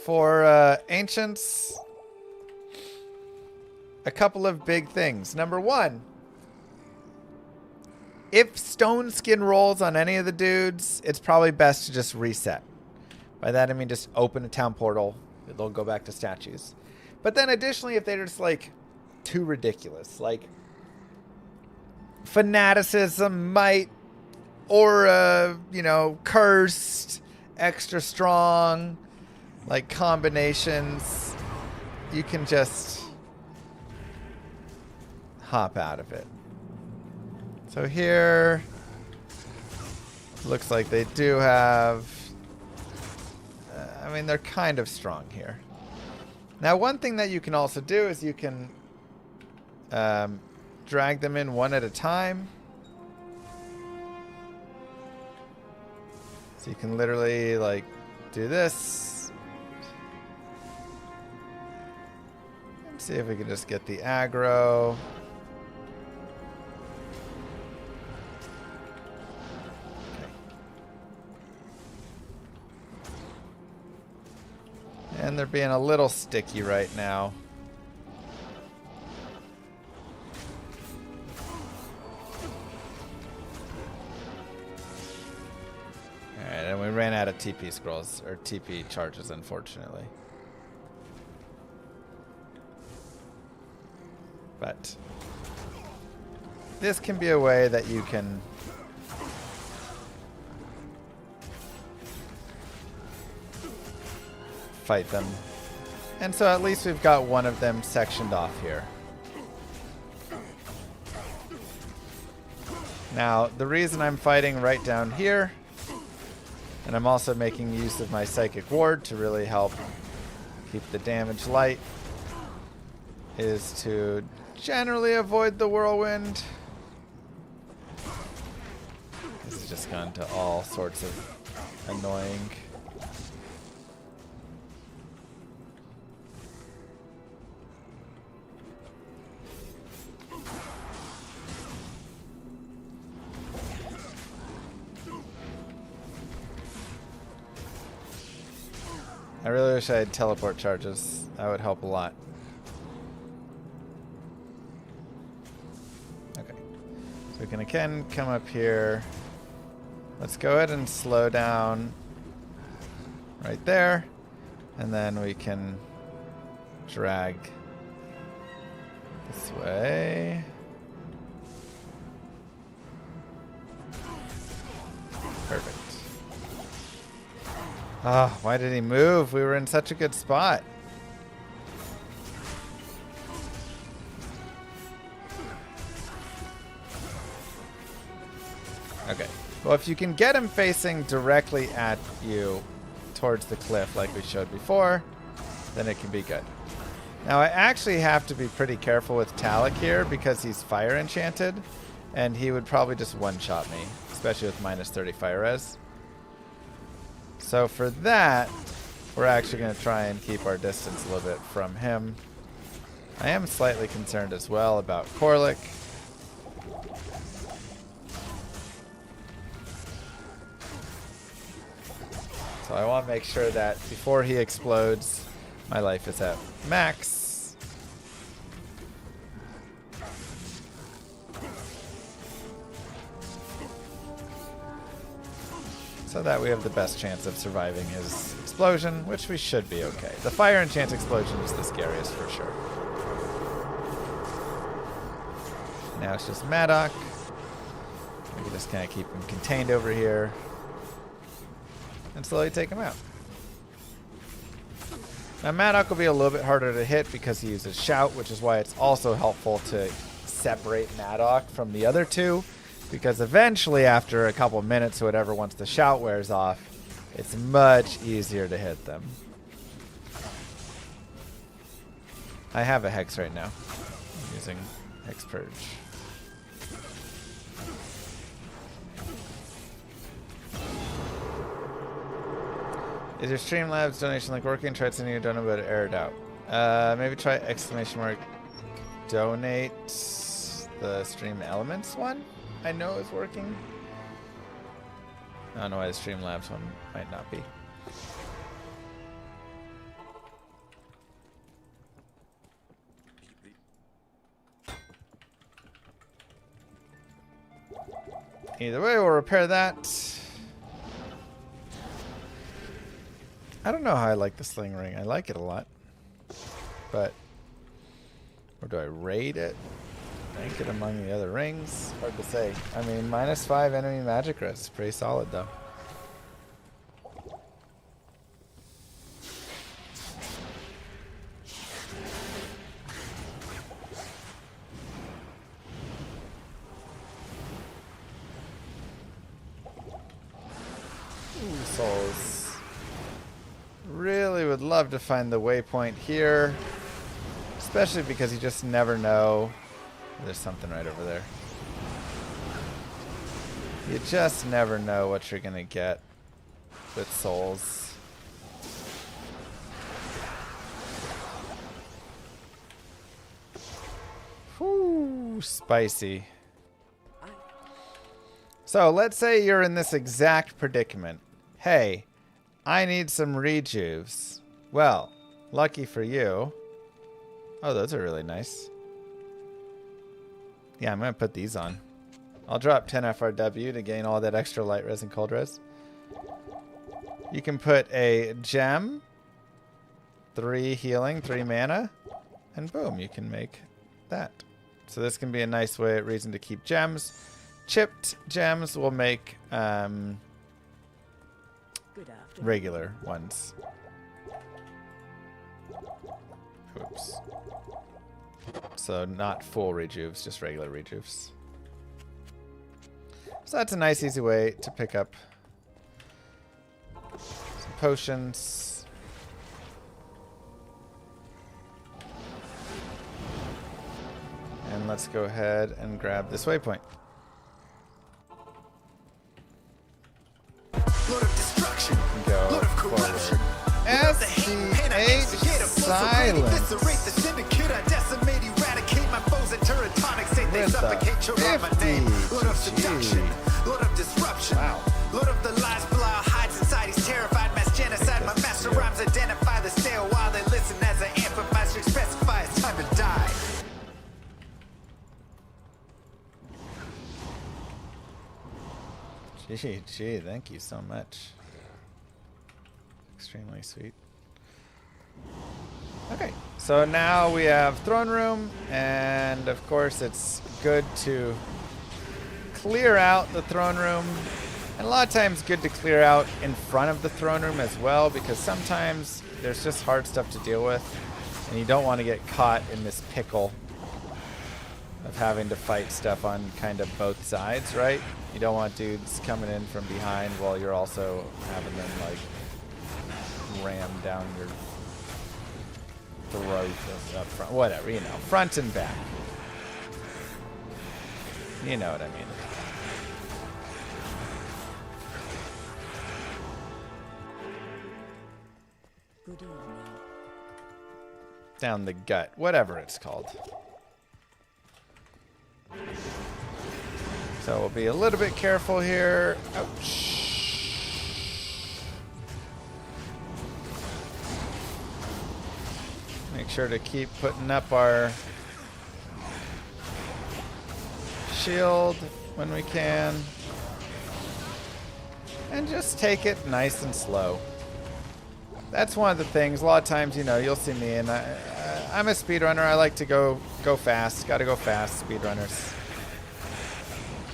for Ancients, a couple of big things. Number one, if stone skin rolls on any of the dudes, it's probably best to just reset. By that I mean just open a town portal. They'll go back to statues. But then additionally, if they're just like too ridiculous, like fanaticism, might, or you know, cursed, extra strong, like combinations, you can just hop out of it. So here, looks like they do have, I mean, they're kind of strong here. Now, one thing that you can also do is you can drag them in one at a time. So you can literally, like, do this. Let's see if we can just get the aggro. And they're being a little sticky right now. Alright, and we ran out of TP scrolls, or TP charges, unfortunately. But this can be a way that you can fight them. And so at least we've got one of them sectioned off here. Now, the reason I'm fighting right down here, and I'm also making use of my Psychic Ward to really help keep the damage light, is to generally avoid the whirlwind. This has just gone to all sorts of annoying. I really wish I had teleport charges. That would help a lot. Okay. So we can again come up here. Let's go ahead and slow down right there. And then we can drag this way. Perfect. Oh, why did he move? We were in such a good spot. Okay. Well, if you can get him facing directly at you towards the cliff like we showed before, then it can be good. Now, I actually have to be pretty careful with Talik here because he's fire enchanted, and he would probably just one-shot me, especially with minus 30 fire res. So for that, we're actually going to try and keep our distance a little bit from him. I am slightly concerned as well about Warlock. So I want to make sure that before he explodes, my life is at max. So that we have the best chance of surviving his explosion, which we should be okay. The fire enchant explosion is the scariest for sure. Now it's just Maddock. We can just kind of keep him contained over here and slowly take him out. Now Maddock will be a little bit harder to hit because he uses Shout, which is why it's also helpful to separate Maddock from the other two, because eventually after a couple of minutes or whatever, once the Shout wears off, it's much easier to hit them. I have a Hex right now. I'm using Hex Purge. Is your Streamlabs donation link working? Tried sending you a donut, but it errored out. Maybe try exclamation mark donate the Stream Elements one. I know is working. I don't know why the Streamlabs one might not be. Either way, we'll repair that. I don't know how I like the sling ring. I like it a lot. But, or do I raid it? Rank it among the other rings? Hard to say. I mean, -5 enemy magic res. Pretty solid, though. Ooh, souls. Really would love to find the waypoint here. Especially because you just never know. There's something right over there. You just never know what you're going to get with souls. Whew, spicy. So let's say you're in this exact predicament. Hey, I need some rejuves. Well, lucky for you. Oh, those are really nice. Yeah, I'm going to put these on. I'll drop 10 FRW to gain all that extra light res and cold res. You can put a gem, 3 healing, 3 mana, and boom, you can make that. So this can be a nice reason to keep gems. Chipped gems will make regular ones. Oops. So not full rejuves, just regular rejuves. So that's a nice easy way to pick up some potions. And let's go ahead and grab this waypoint. Go forward. SCH silence. With the 50. Wow. Lord of the lies, blow hides inside. He's terrified, mass genocide. My master rhymes identify. Gee, thank you so much. Extremely sweet. Okay, so now we have throne room, and of course it's good to clear out the throne room. And a lot of times good to clear out in front of the throne room as well, because sometimes there's just hard stuff to deal with, and you don't want to get caught in this pickle of having to fight stuff on kind of both sides, right? You don't want dudes coming in from behind while you're also having them like ram down your throat up front. Whatever, you know, front and back. You know what I mean. Good evening. Down the gut, whatever it's called. So we'll be a little bit careful here. Ouch. Make sure to keep putting up our shield when we can. And just take it nice and slow. That's one of the things. A lot of times, you know, you'll see me, and I'm a speedrunner. I like to go fast. Got to go fast, speedrunners.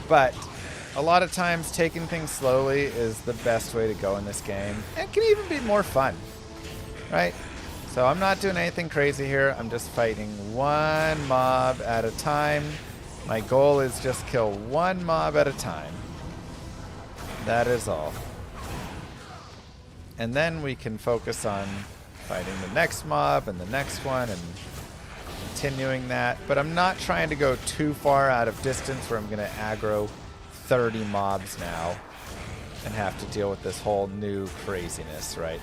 But a lot of times taking things slowly is the best way to go in this game. And can even be more fun, right? So I'm not doing anything crazy here. I'm just fighting one mob at a time. My goal is just kill one mob at a time. That is all. And then we can focus on fighting the next mob and the next one and continuing that. But I'm not trying to go too far out of distance where I'm going to aggro 30 mobs now and have to deal with this whole new craziness, right?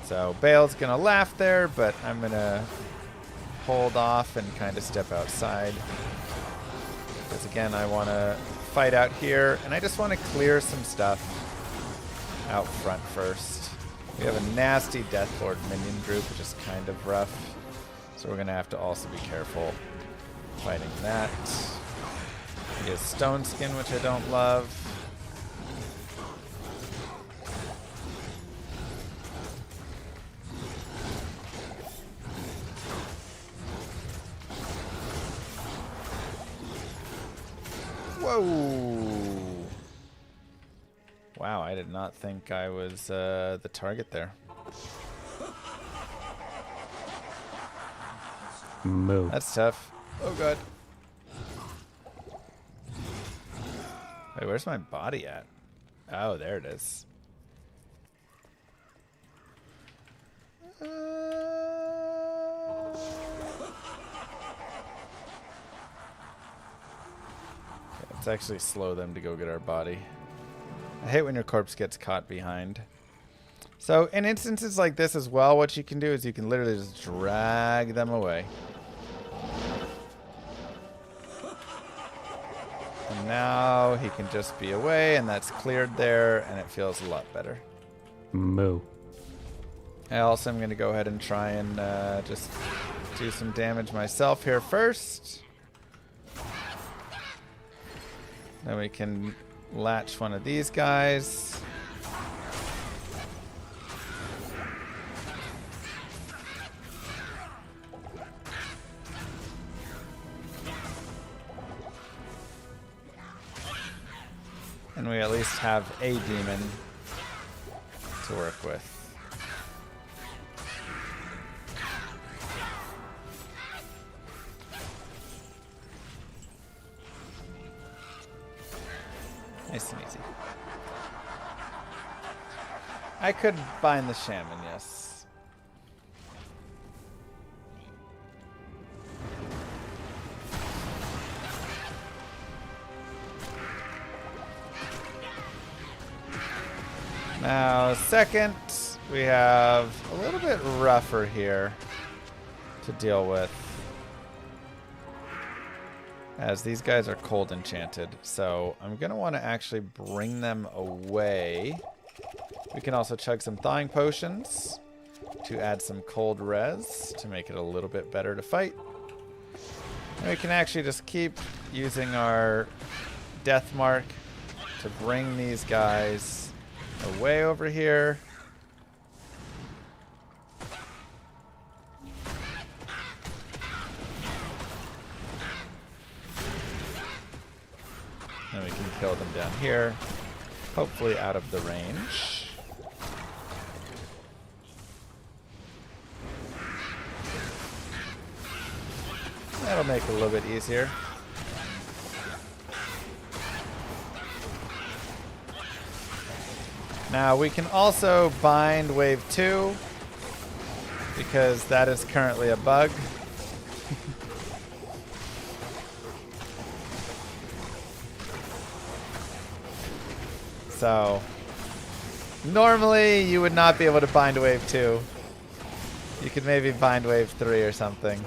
So Baal's going to laugh there, but I'm going to hold off and kind of step outside. Because again, I want to fight out here, and I just want to clear some stuff out front first. We have a nasty Deathlord minion group, which is kind of rough. So we're going to have to also be careful fighting that. He has Stone Skin, which I don't love. Whoa! Wow, I did not think I was the target there. Moo. That's tough. Oh god. Wait, where's my body at? Oh, there it is. Let's actually slow them to go get our body. I hate when your corpse gets caught behind. So in instances like this as well, what you can do is you can literally just drag them away. And now he can just be away, and that's cleared there, and it feels a lot better. Moo. I also am going to go ahead and try and just do some damage myself here first. Then we can latch one of these guys. And we at least have a demon to work with. Nice and easy. I could bind the shaman, yes. Now, second, we have a little bit rougher here to deal with, as these guys are cold enchanted. So I'm going to want to actually bring them away. We can also chug some thawing potions to add some cold res to make it a little bit better to fight. And we can actually just keep using our death mark to bring these guys away over here. And we can kill them down here, hopefully out of the range. That'll make it a little bit easier. Now we can also bind wave 2 because that is currently a bug. So normally you would not be able to bind wave 2. You could maybe bind wave 3 or something.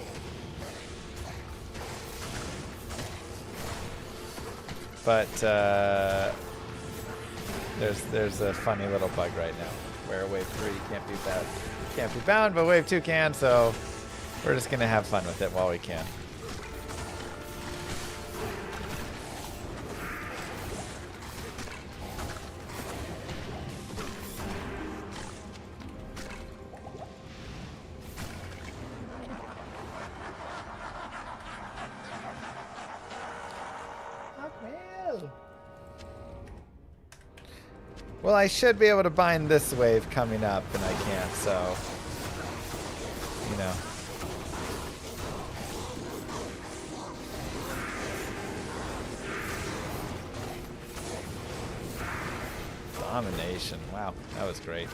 But there's a funny little bug right now where wave 3 can't be bound, but wave 2 can, so we're just gonna have fun with it while we can. Well, I should be able to bind this wave coming up, and I can't, so, you know. Domination. Wow, that was great.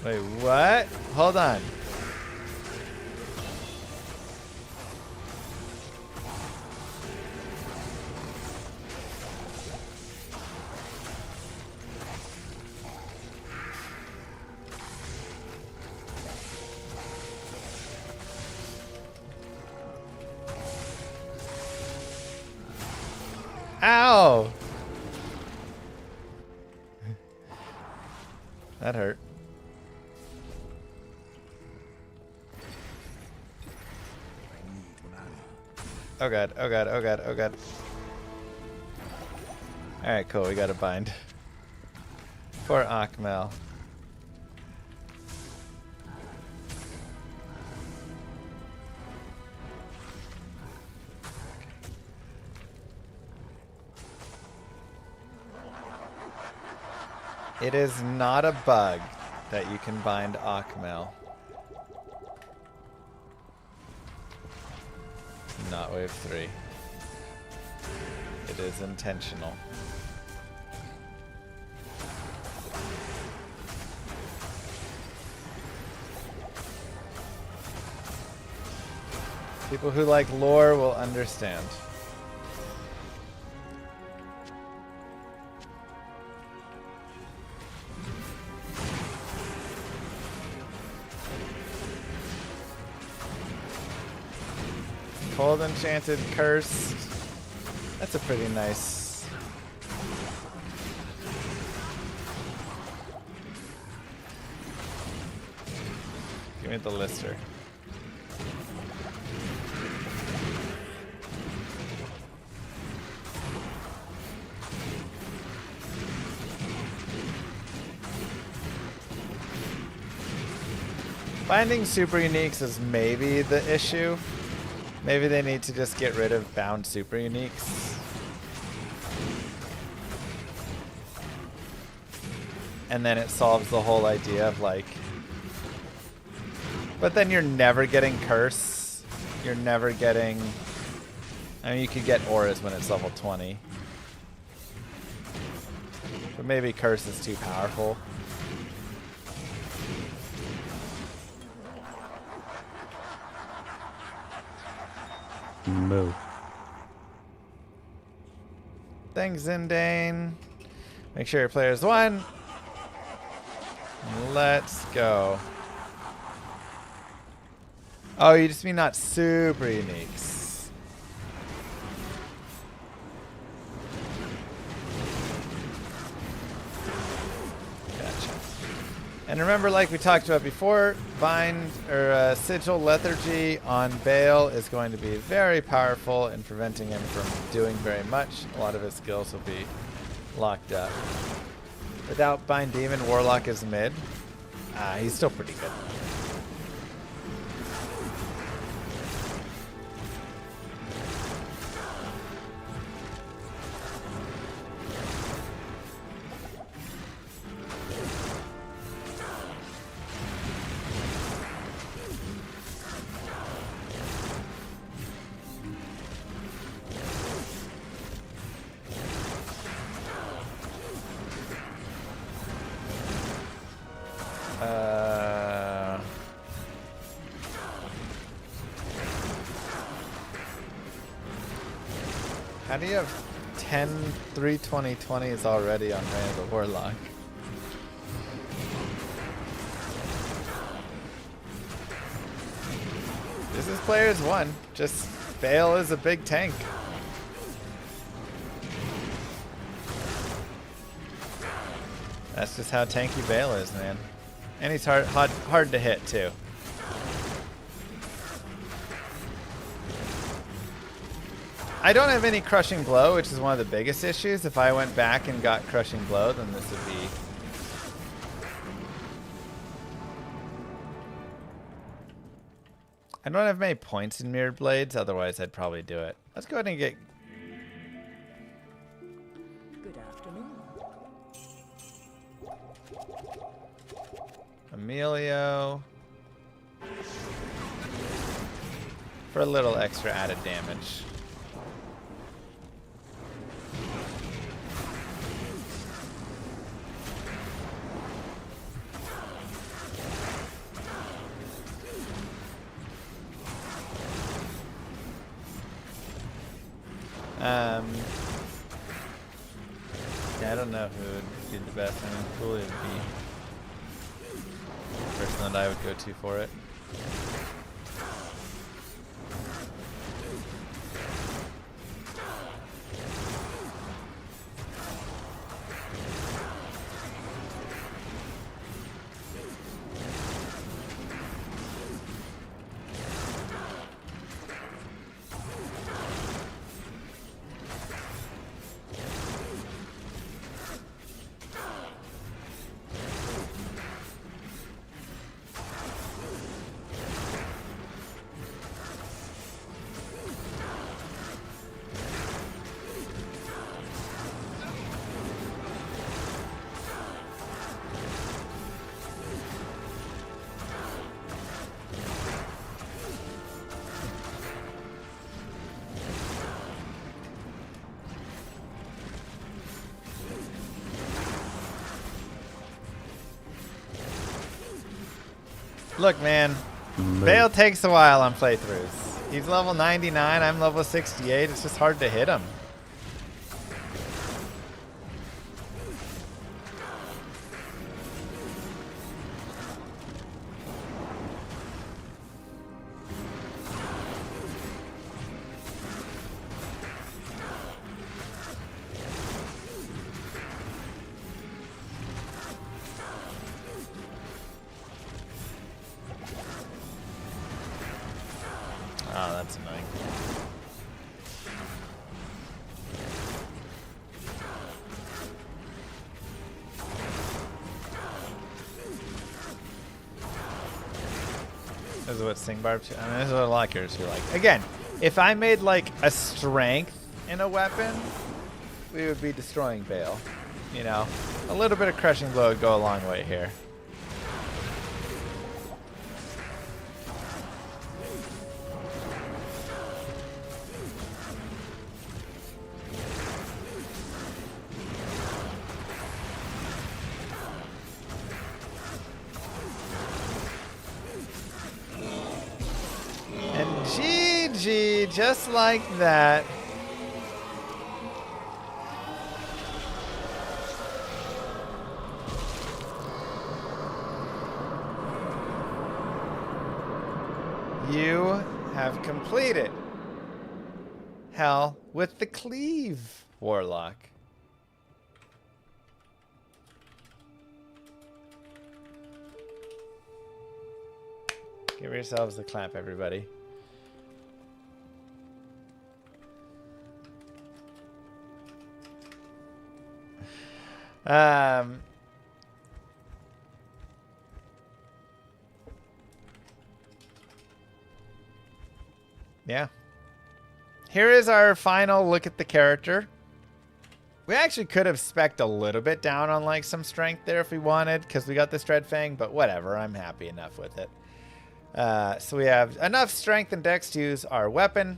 Wait, what? Hold on. Ow! That hurt. Oh god, oh god, oh god, oh god. Alright, cool, we got a bind. Poor Akmel. It is not a bug that you can bind Akmel. Not wave 3. It is intentional. People who like lore will understand. Cold Enchanted Cursed. That's a pretty nice. Give me the Lister. Finding super uniques is maybe the issue. Maybe they need to just get rid of bound super uniques. And then it solves the whole idea of like... But then you're never getting curse. You're never getting... I mean, you could get auras when it's level 20. But maybe curse is too powerful. Moo. Thanks, Zindane. Make sure your player's won. Let's go. Oh, you just mean not super uniques. Gotcha. And remember, like we talked about before, Bind or Sigil Lethargy on Baal is going to be very powerful in preventing him from doing very much. A lot of his skills will be locked up. Without Bind Demon, Warlock is mid. He's still pretty good. How do you have 10 3/20/20s already on Ray of the Warlock? This is players 1. Just Baal is a big tank. That's just how tanky Baal is, man. And he's hard to hit too. I don't have any Crushing Blow, which is one of the biggest issues. If I went back and got Crushing Blow, then this would be... I don't have many points in Mirrored Blades, otherwise I'd probably do it. Let's go ahead and get... Good afternoon. Emilio. For a little extra added damage. Yeah, I don't know who would be the best. I mean, Cooley would be the person that I would go to for it. Look, man, Baal takes a while on playthroughs. He's level 99, I'm level 68. It's just hard to hit him. Oh, that's annoying. This is what Sing Barb. I mean, this is what a lot of characters feel like. Again, if I made like a strength in a weapon, we would be destroying Baal. You know, a little bit of Crushing Blow would go a long way here. GG, just like that. You have completed Hell with the Cleave, Warlock. Give yourselves a clap, everybody. Yeah. Here is our final look at the character. We actually could have spec'd a little bit down on like some strength there if we wanted, because we got this Dreadfang, but whatever, I'm happy enough with it. So we have enough strength and dex to use our weapon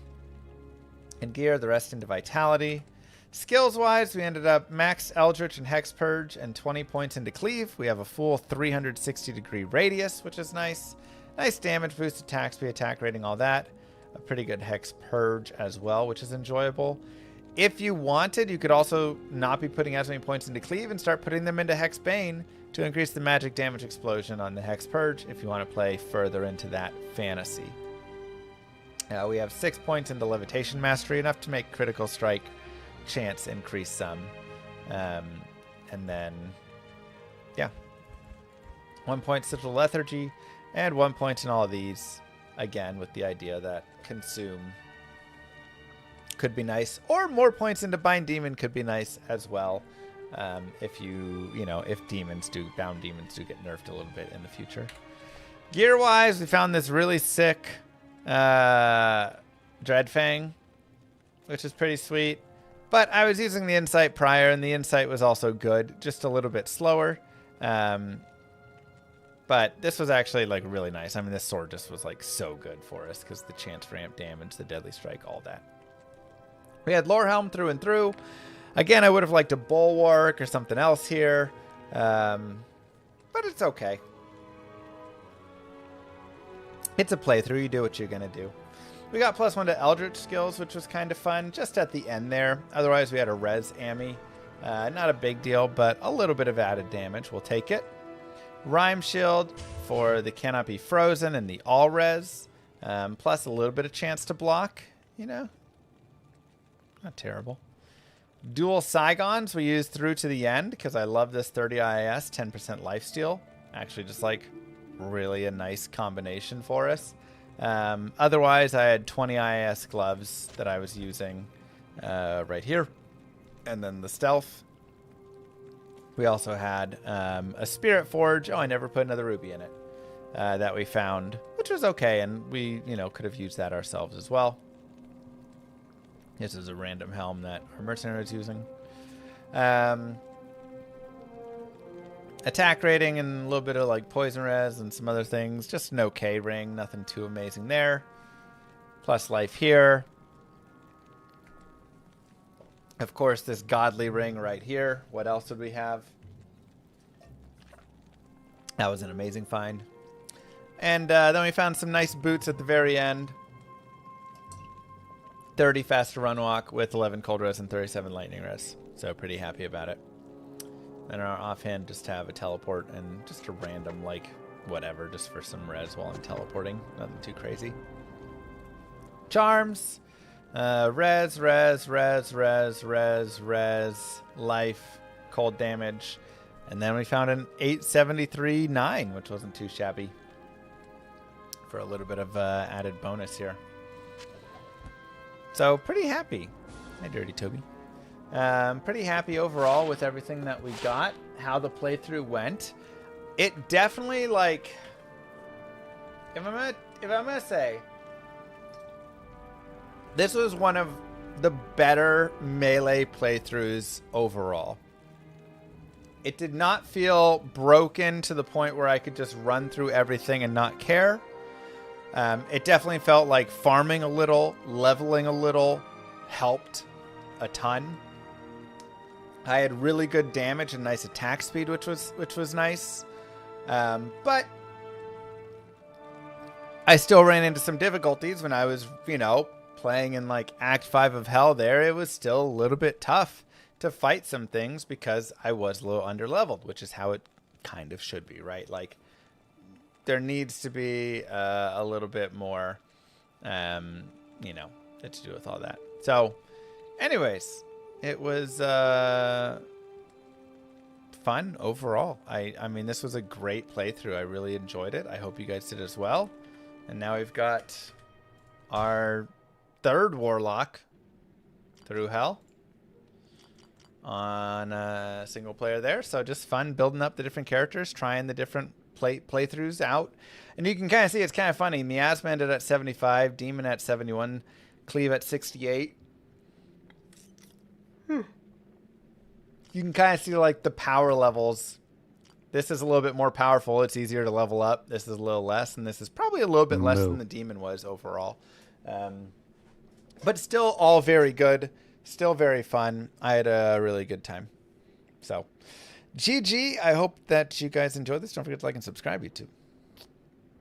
and gear, the rest into vitality. Skills wise, we ended up max Eldritch and Hex Purge and 20 points into Cleave. We have a full 360 degree radius, which is nice. Nice damage boost, attack speed, attack rating, all that. A pretty good Hex Purge as well, which is enjoyable. If you wanted, you could also not be putting as many points into Cleave and start putting them into Hex Bane to increase the magic damage explosion on the Hex Purge if you want to play further into that fantasy. We have 6 points into Levitation Mastery, enough to make Critical Strike chance increase some. And then, yeah. 1 point Sigil Lethargy, and 1 point in all of these. Again, with the idea that Consume could be nice, or more points into Bind Demon could be nice as well. If if bound demons do get nerfed a little bit in the future. Gear wise, we found this really sick Dreadfang, which is pretty sweet. But I was using the Insight prior, and the Insight was also good, just a little bit slower. But this was actually like really nice. I mean, this sword just was like so good for us because the chance for amp damage, the deadly strike, all that. We had Lorehelm through and through. Again, I would have liked a Bulwark or something else here. But it's okay. It's a playthrough. You do what you're going to do. We got +1 to Eldritch skills, which was kind of fun, just at the end there. Otherwise, we had a res Ami. Not a big deal, but a little bit of added damage. We'll take it. Rhyme Shield for the Cannot Be Frozen and the All Res. Plus a little bit of chance to block, Not terrible. Dual Saigons we used through to the end because I love this 30 IIS, 10% lifesteal. Actually, just like really a nice combination for us. Otherwise, I had 20 IIS gloves that I was using right here. And then the stealth. We also had a Spirit Forge. Oh, I never put another ruby in it. That we found, which was okay. And we, could have used that ourselves as well. This is a random helm that our mercenary is using. Attack rating and a little bit of like poison res and some other things. Just an okay ring. Nothing too amazing there. Plus life here. Of course, this godly ring right here. What else did we have? That was an amazing find. And then we found some nice boots at the very end. 30 faster run walk with 11 cold res and 37 lightning res. So pretty happy about it. And our offhand just have a teleport and just a random like whatever just for some res while I'm teleporting. Nothing too crazy. Charms. Res, life, cold damage. And then we found an 873-9, which wasn't too shabby. For a little bit of added bonus here. So, pretty happy. Hi, Dirty Toby. Pretty happy overall with everything that we got. How the playthrough went. It definitely, like... If I'm gonna say... This was one of the better melee playthroughs overall. It did not feel broken to the point where I could just run through everything and not care. It definitely felt like farming a little, leveling a little, helped a ton. I had really good damage and nice attack speed, which was nice. But I still ran into some difficulties when I was, playing in like Act 5 of Hell there. It was still a little bit tough to fight some things because I was a little underleveled, which is how it kind of should be, right? Like there needs to be a little bit more you know, that to do with all that. So, anyways, it was fun overall. I mean, this was a great playthrough. I really enjoyed it. I hope you guys did as well. And now we've got our third Warlock through hell on a single player there. So just fun building up the different characters, trying the different playthroughs out. And you can kind of see it's kind of funny. Miasma ended at 75, Demon at 71, Cleave at 68. You can kind of see like the power levels. This is a little bit more powerful. It's easier to level up. This is a little less, and this is probably a little bit less than the Demon was overall. But still all very good. Still very fun. I had a really good time. So, GG. I hope that you guys enjoyed this. Don't forget to like and subscribe, YouTube.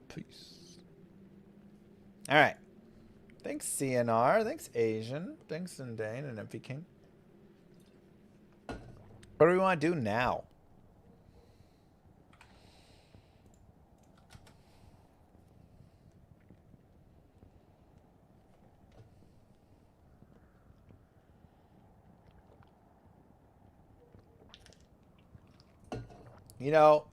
Peace. All right. Thanks, CNR. Thanks, Asian. Thanks, Zendane and MP King. What do we want to do now? You know,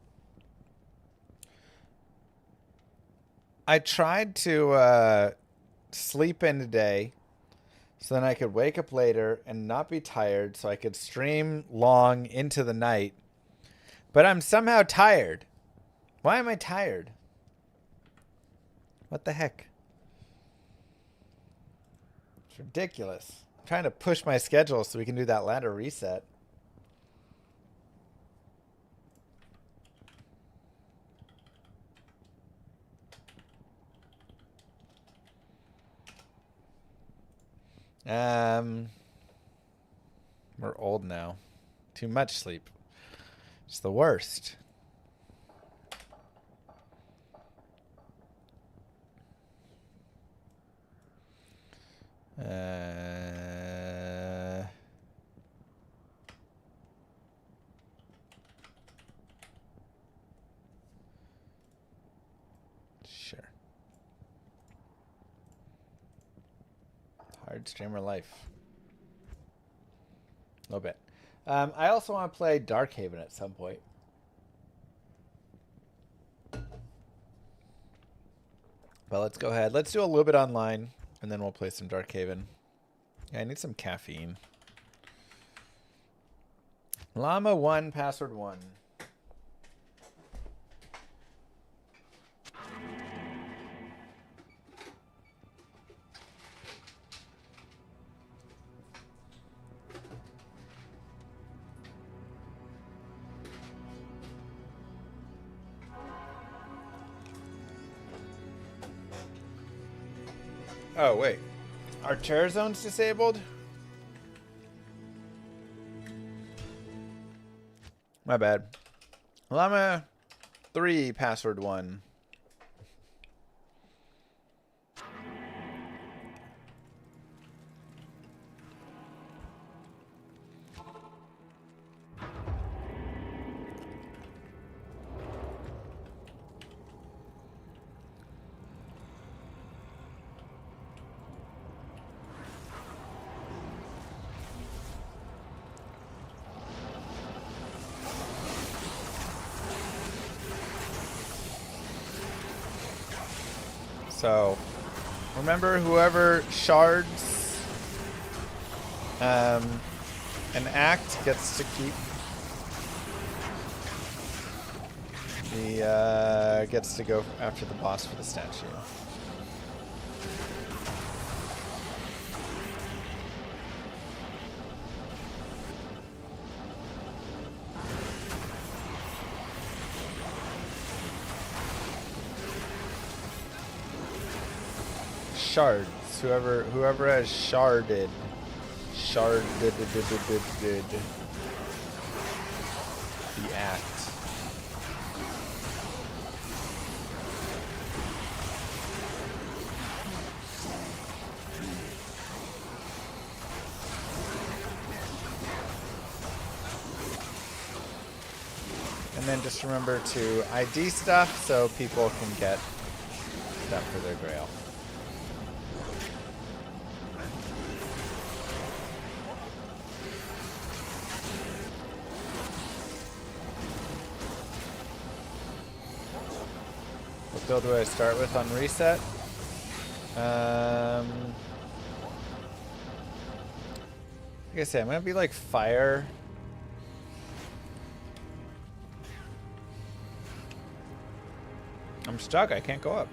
I tried to sleep in today so then I could wake up later and not be tired so I could stream long into the night. But I'm somehow tired. Why am I tired? What the heck? It's ridiculous. I'm trying to push my schedule so we can do that ladder reset. We're old now. Too much sleep. It's the worst. Sure. Hard streamer life. A little bit. I also want to play Darkhaven at some point. But let's go ahead. Let's do a little bit online, and then we'll play some Darkhaven. Yeah, I need some caffeine. Llama 1, password 1. Oh, wait. Our chair zone's disabled? My bad. Llama 3, password 1. So, remember, whoever shards an act gets to keep the gets to go after the boss for the statue. Shards. Whoever has sharded the act. And then just remember to ID stuff so people can get stuff for their grail. build do I start with on reset? Like I said, I'm gonna be like fire. I'm stuck. I can't go up.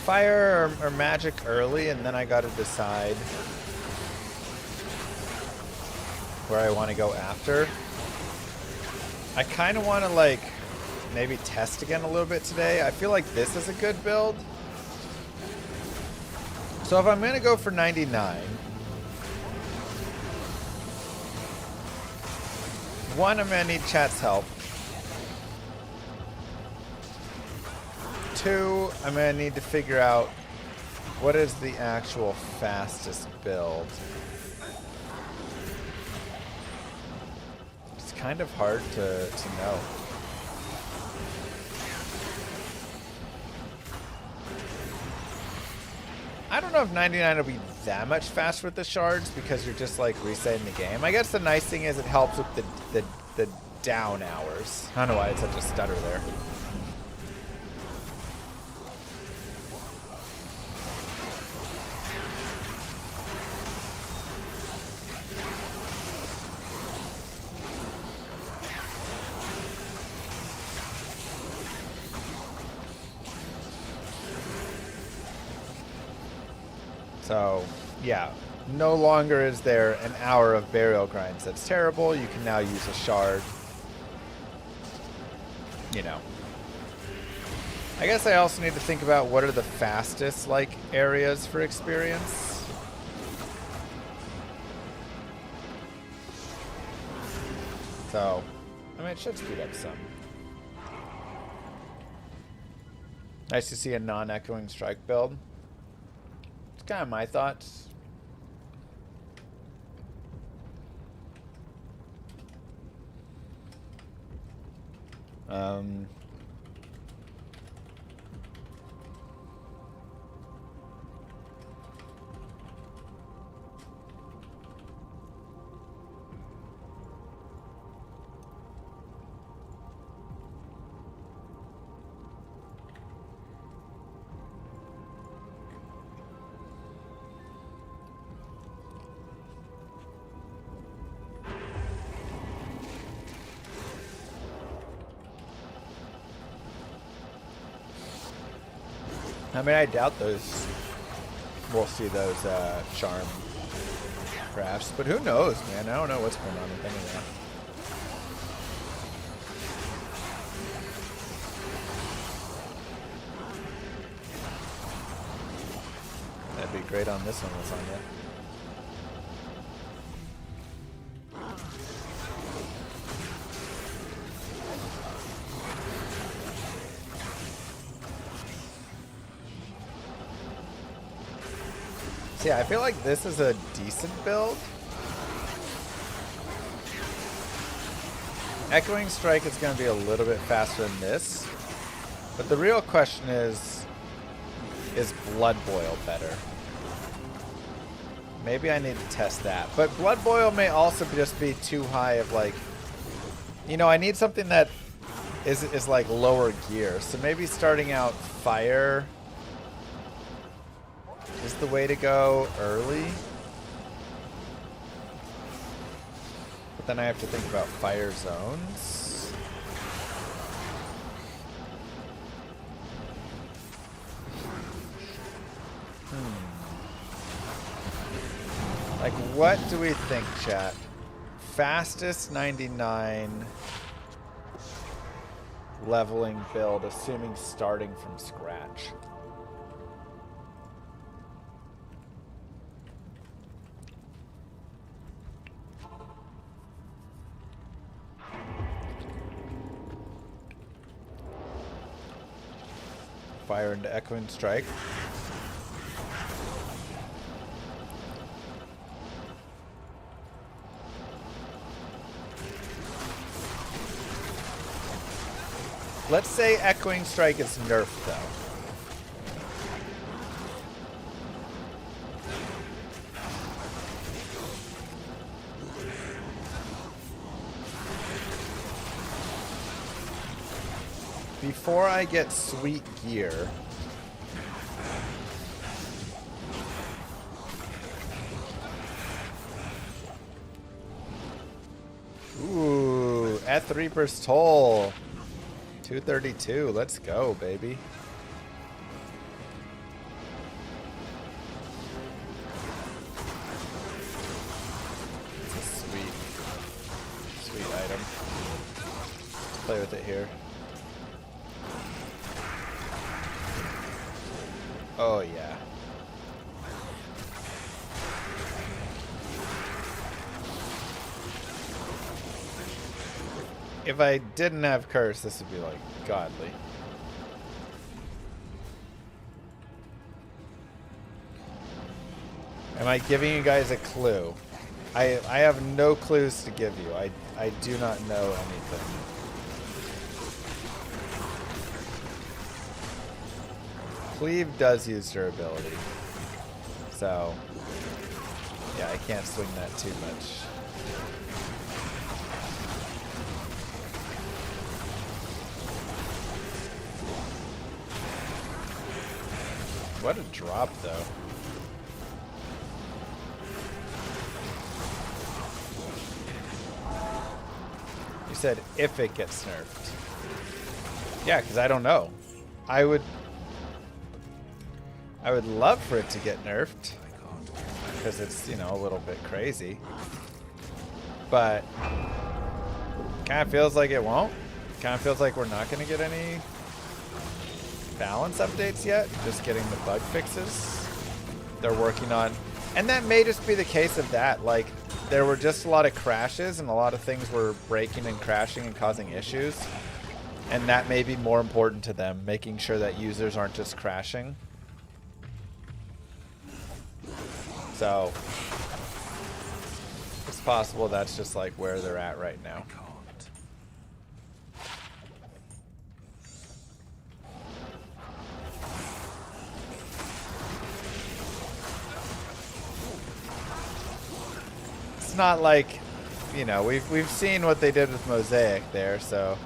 Fire or magic early, and then I gotta decide where I want to go after. I kind of want to like maybe test again a little bit today. I feel like this is a good build. So if I'm gonna go for 99, one, I'm gonna need chat's help. Two, I'm gonna need to figure out what is the actual fastest build. It's kind of hard to know. I don't know if 99 will be that much faster with the shards because you're just like resetting the game. I guess the nice thing is it helps with the down hours. I don't know why it's such a stutter there. So, yeah, no longer is there an hour of burial grinds. That's terrible. You can now use a shard. You know. I guess I also need to think about what are the fastest, like, areas for experience. So, I mean, it should speed up some. Nice to see a non-echoing strike build. Kind of my thoughts. I mean, I doubt those. We'll see those charm crafts, but who knows, man? I don't know what's going on with any of that. That'd be great on this one, Lasagna. Yeah, I feel like this is a decent build. Echoing Strike is going to be a little bit faster than this. But the real question is Blood Boil better? Maybe I need to test that. But Blood Boil may also just be too high of like... You know, I need something that is like lower gear. So maybe starting out Fire... is the way to go early. But then I have to think about fire zones. Like, what do we think, chat? Fastest 99 leveling build, assuming starting from scratch. Fire into Echoing Strike. Let's say Echoing Strike is nerfed, though. before I get sweet gear, ooh, at the Reaper's Toll, 232. Let's go, baby. It's a sweet item. Let's play with it here. Oh yeah. If I didn't have curse, this would be like godly. Am I giving you guys a clue? I have no clues to give you. I do not know anything. Cleave does use durability. So, yeah, I can't swing that too much. What a drop, though. You said if it gets nerfed. Yeah, because I don't know. I would love for it to get nerfed. Because it's, you know, a little bit crazy. But kind of feels like it won't. Kind of feels like we're not going to get any balance updates yet. Just getting the bug fixes they're working on. And that may just be the case of that. Like, there were just a lot of crashes and a lot of things were breaking and crashing and causing issues. And that may be more important to them, making sure that users aren't just crashing. So, it's possible that's just like where they're at right now. It's not like, you know, we've seen what they did with Mosaic there, so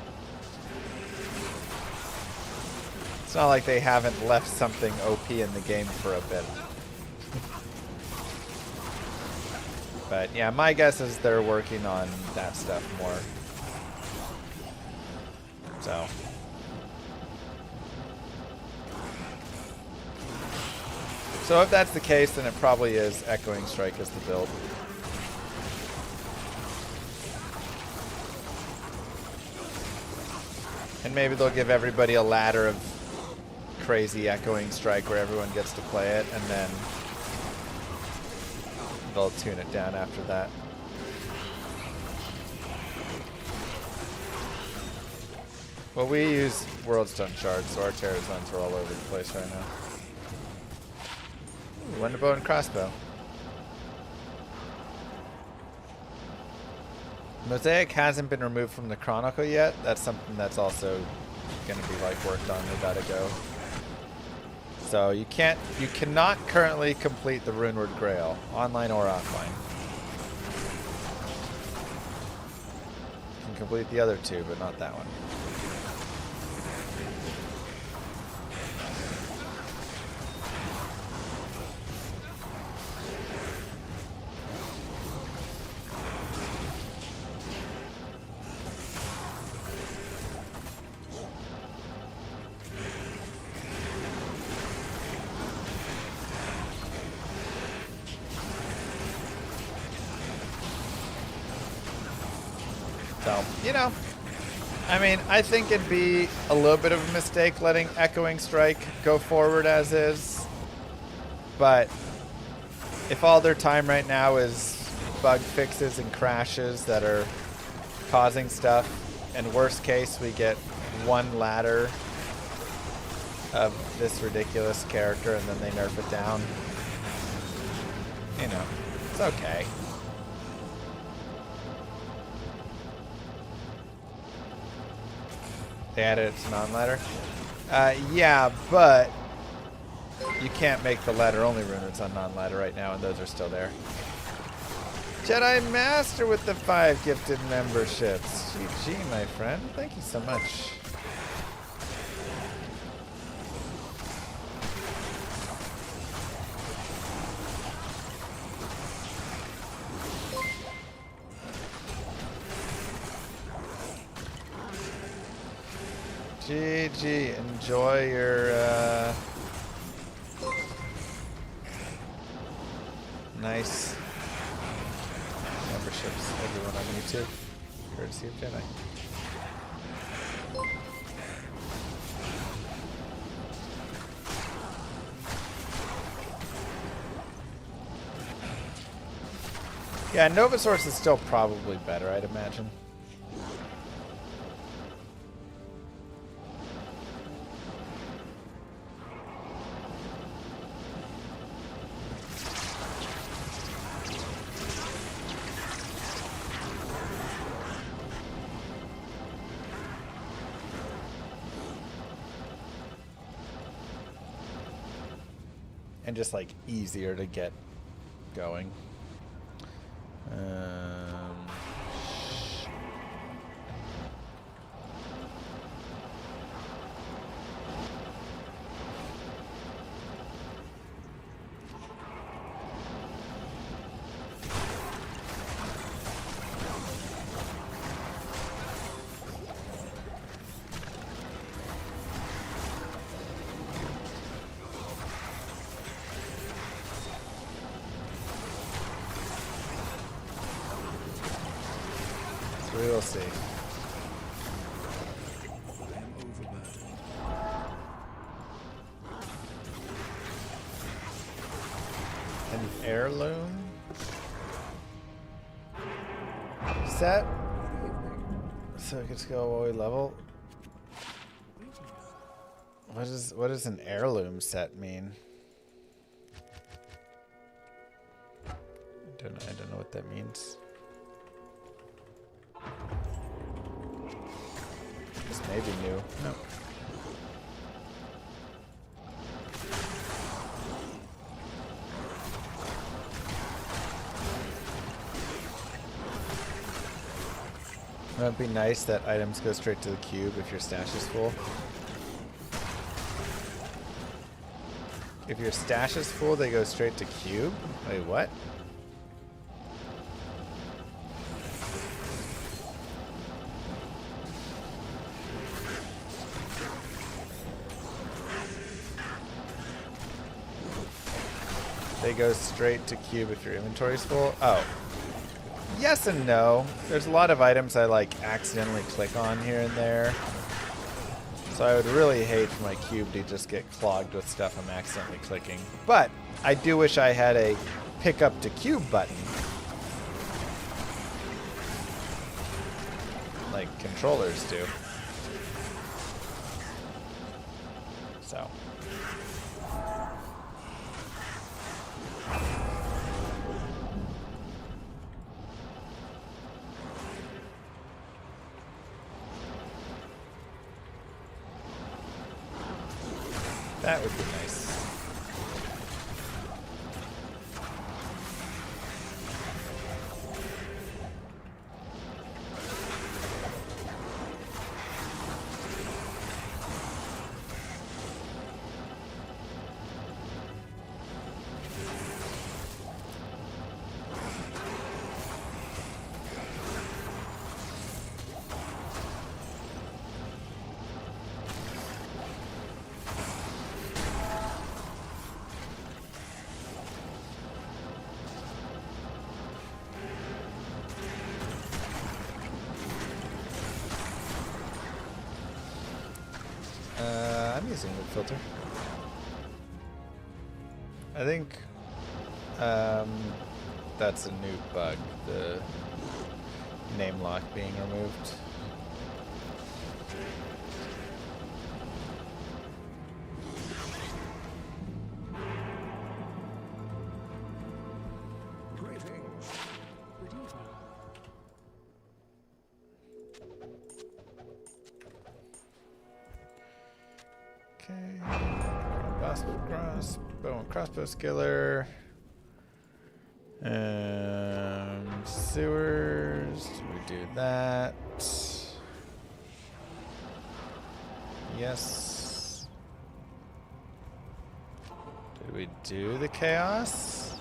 it's not like they haven't left something OP in the game for a bit. But yeah, my guess is they're working on that stuff more. So if that's the case, then it probably is Echoing Strike as the build. And maybe they'll give everybody a ladder of crazy Echoing Strike where everyone gets to play it, and then they'll tune it down after that. Well, we use Worldstone shards, so our terror zones are all over the place right now. Ooh, Wonderbow and crossbow. Mosaic hasn't been removed from the Chronicle yet. That's something that's also going to be like worked on. They gotta go. So you cannot currently complete the Runeward Grail, online or offline. You can complete the other two, but not that one. So, you know, I mean, I think it'd be a little bit of a mistake letting Echoing Strike go forward as is. But if all their time right now is bug fixes and crashes that are causing stuff, and worst case, we get one ladder of this ridiculous character and then they nerf it down, you know, it's okay. They added it to non-ladder? Yeah, but you can't make the ladder-only runes on non-ladder right now, and those are still there. Jedi Master with the 5 gifted memberships. GG, my friend. Thank you so much. GG. Enjoy your nice memberships, everyone on YouTube. Courtesy of Jedi. Yeah, Nova Source is still probably better, I'd imagine. And just like easier to get going. We'll see. An heirloom set, so it gets to go all the way level. What does an heirloom set mean? I don't know what that means. This may be new. No. It would be nice that items go straight to the cube if your stash is full. If your stash is full, they go straight to cube? Wait, what? They go straight to cube if your inventory's full? Oh. Yes and no. There's a lot of items I like accidentally click on here and there. So I would really hate for my cube to just get clogged with stuff I'm accidentally clicking. But I do wish I had a pick up to cube button. Like controllers do. So. That would be nice. I'm using lootfilter. I think that's a new bug, the name lock being removed. Crossbow skiller. Sewers. We do that. Yes. Did we do the chaos?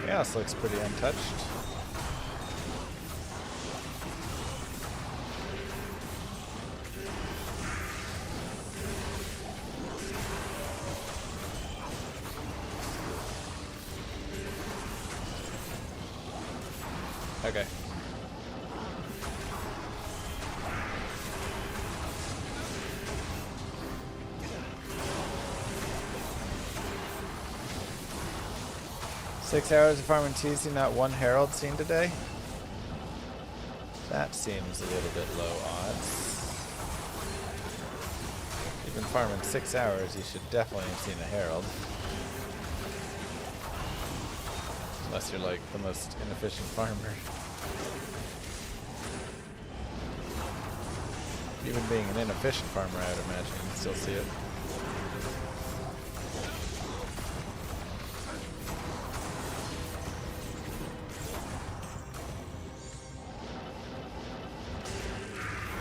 Chaos looks pretty untouched. Okay. Six hours of farming TC, not one Herald seen today? That seems a little bit low odds. You've been farming 6 hours, you should definitely have seen a Herald. Unless you're like the most inefficient farmer. Even being an inefficient farmer, I would imagine you can still see it.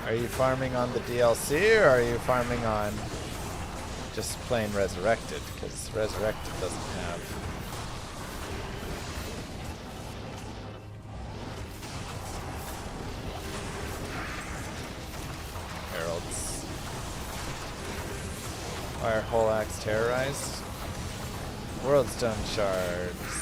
Are you farming on the DLC or are you farming on just plain Resurrected? Because Resurrected doesn't have heralds. Fire whole axe terrorized. Worldstone shards.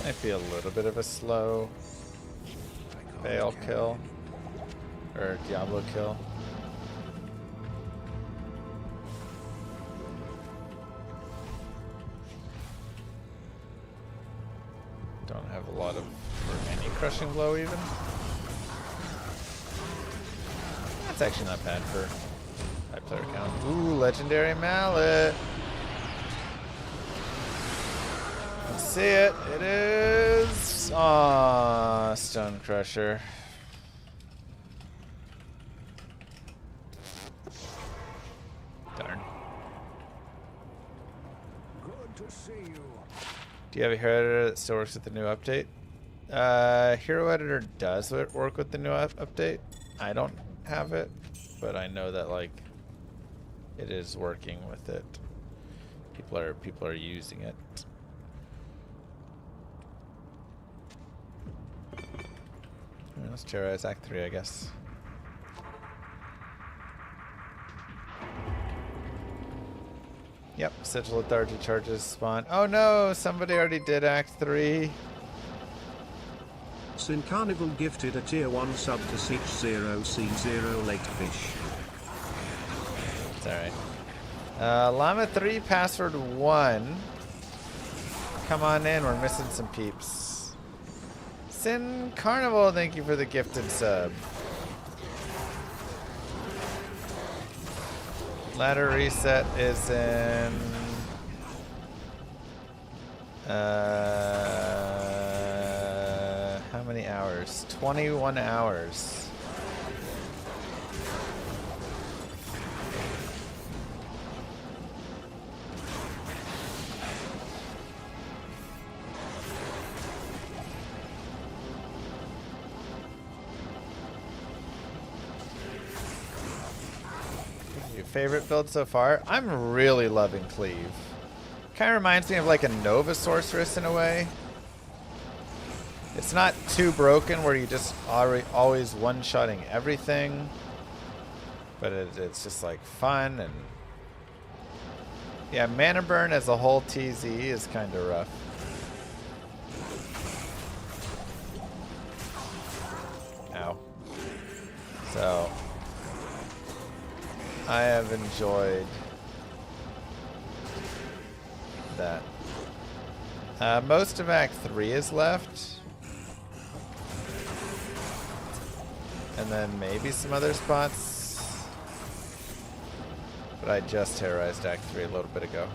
Might be a little bit of a slow Baal kill or Diablo kill. Don't have a lot of or any crushing blow even. That's actually not bad for high player count. Ooh, legendary mallet. See it. It is. Aww, Stone Crusher. Darn. Good to see you. Do you have a hero editor that still works with the new update? Hero editor does work with the new update. I don't have it, but I know that like it is working with it. People are using it. Let's terrorize Act 3, I guess. Yep, Sigil Lethargy charges spawn. Oh no, somebody already did Act 3. Sin Carnival gifted a tier 1 sub to Siege 0C0 late fish. It's alright. Llama 3 password 1. Come on in, we're missing some peeps. Sin Carnival, thank you for the gifted sub. Ladder reset is in how many hours? 21 hours. Favorite build so far? I'm really loving Cleave. Kind of reminds me of like a Nova Sorceress in a way. It's not too broken where you just always one-shotting everything, but it's just like fun and yeah, mana burn as a whole TZ is kind of rough. Ow. So I have enjoyed that. Most of Act 3 is left. And then maybe some other spots. But I just terrorized Act 3 a little bit ago.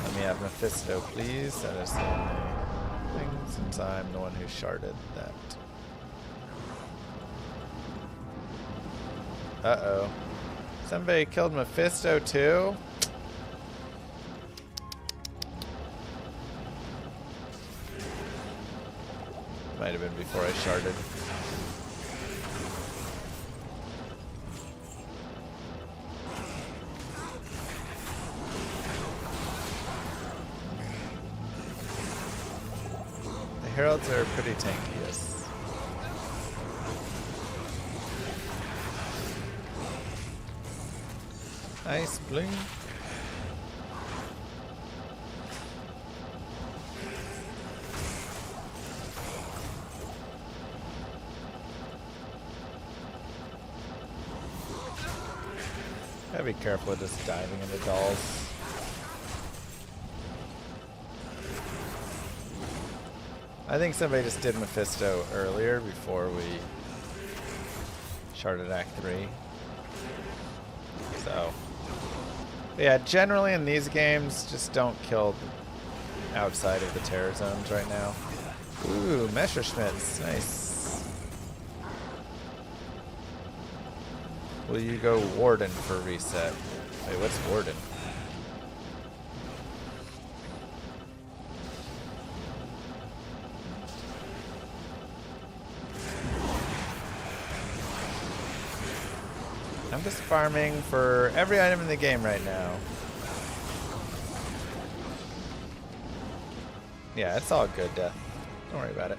Let me have Mephisto, please. That is the only thing, since I'm the one who sharded that. Uh-oh. Somebody killed Mephisto too? Might have been before I sharded. The heralds are pretty tanky, yes. Nice bling. Gotta be careful just diving into dolls. I think somebody just did Mephisto earlier before we sharded Act 3. So, but yeah, generally in these games, just don't kill outside of the terror zones right now. Ooh, Messerschmitts, nice. Will you go Warden for reset? Wait, what's Warden? I'm just farming for every item in the game right now. Yeah, it's all good, Death. Don't worry about it.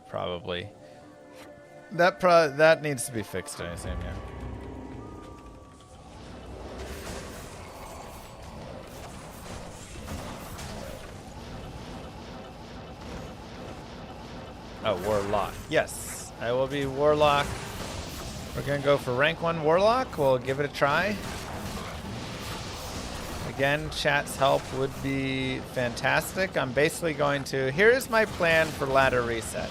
Probably. That needs to be fixed, I assume, yeah. Oh, Warlock. Yes, I will be Warlock. We're gonna go for rank 1 Warlock. We'll give it a try. Again, chat's help would be fantastic. I'm basically going to... Here's my plan for ladder reset.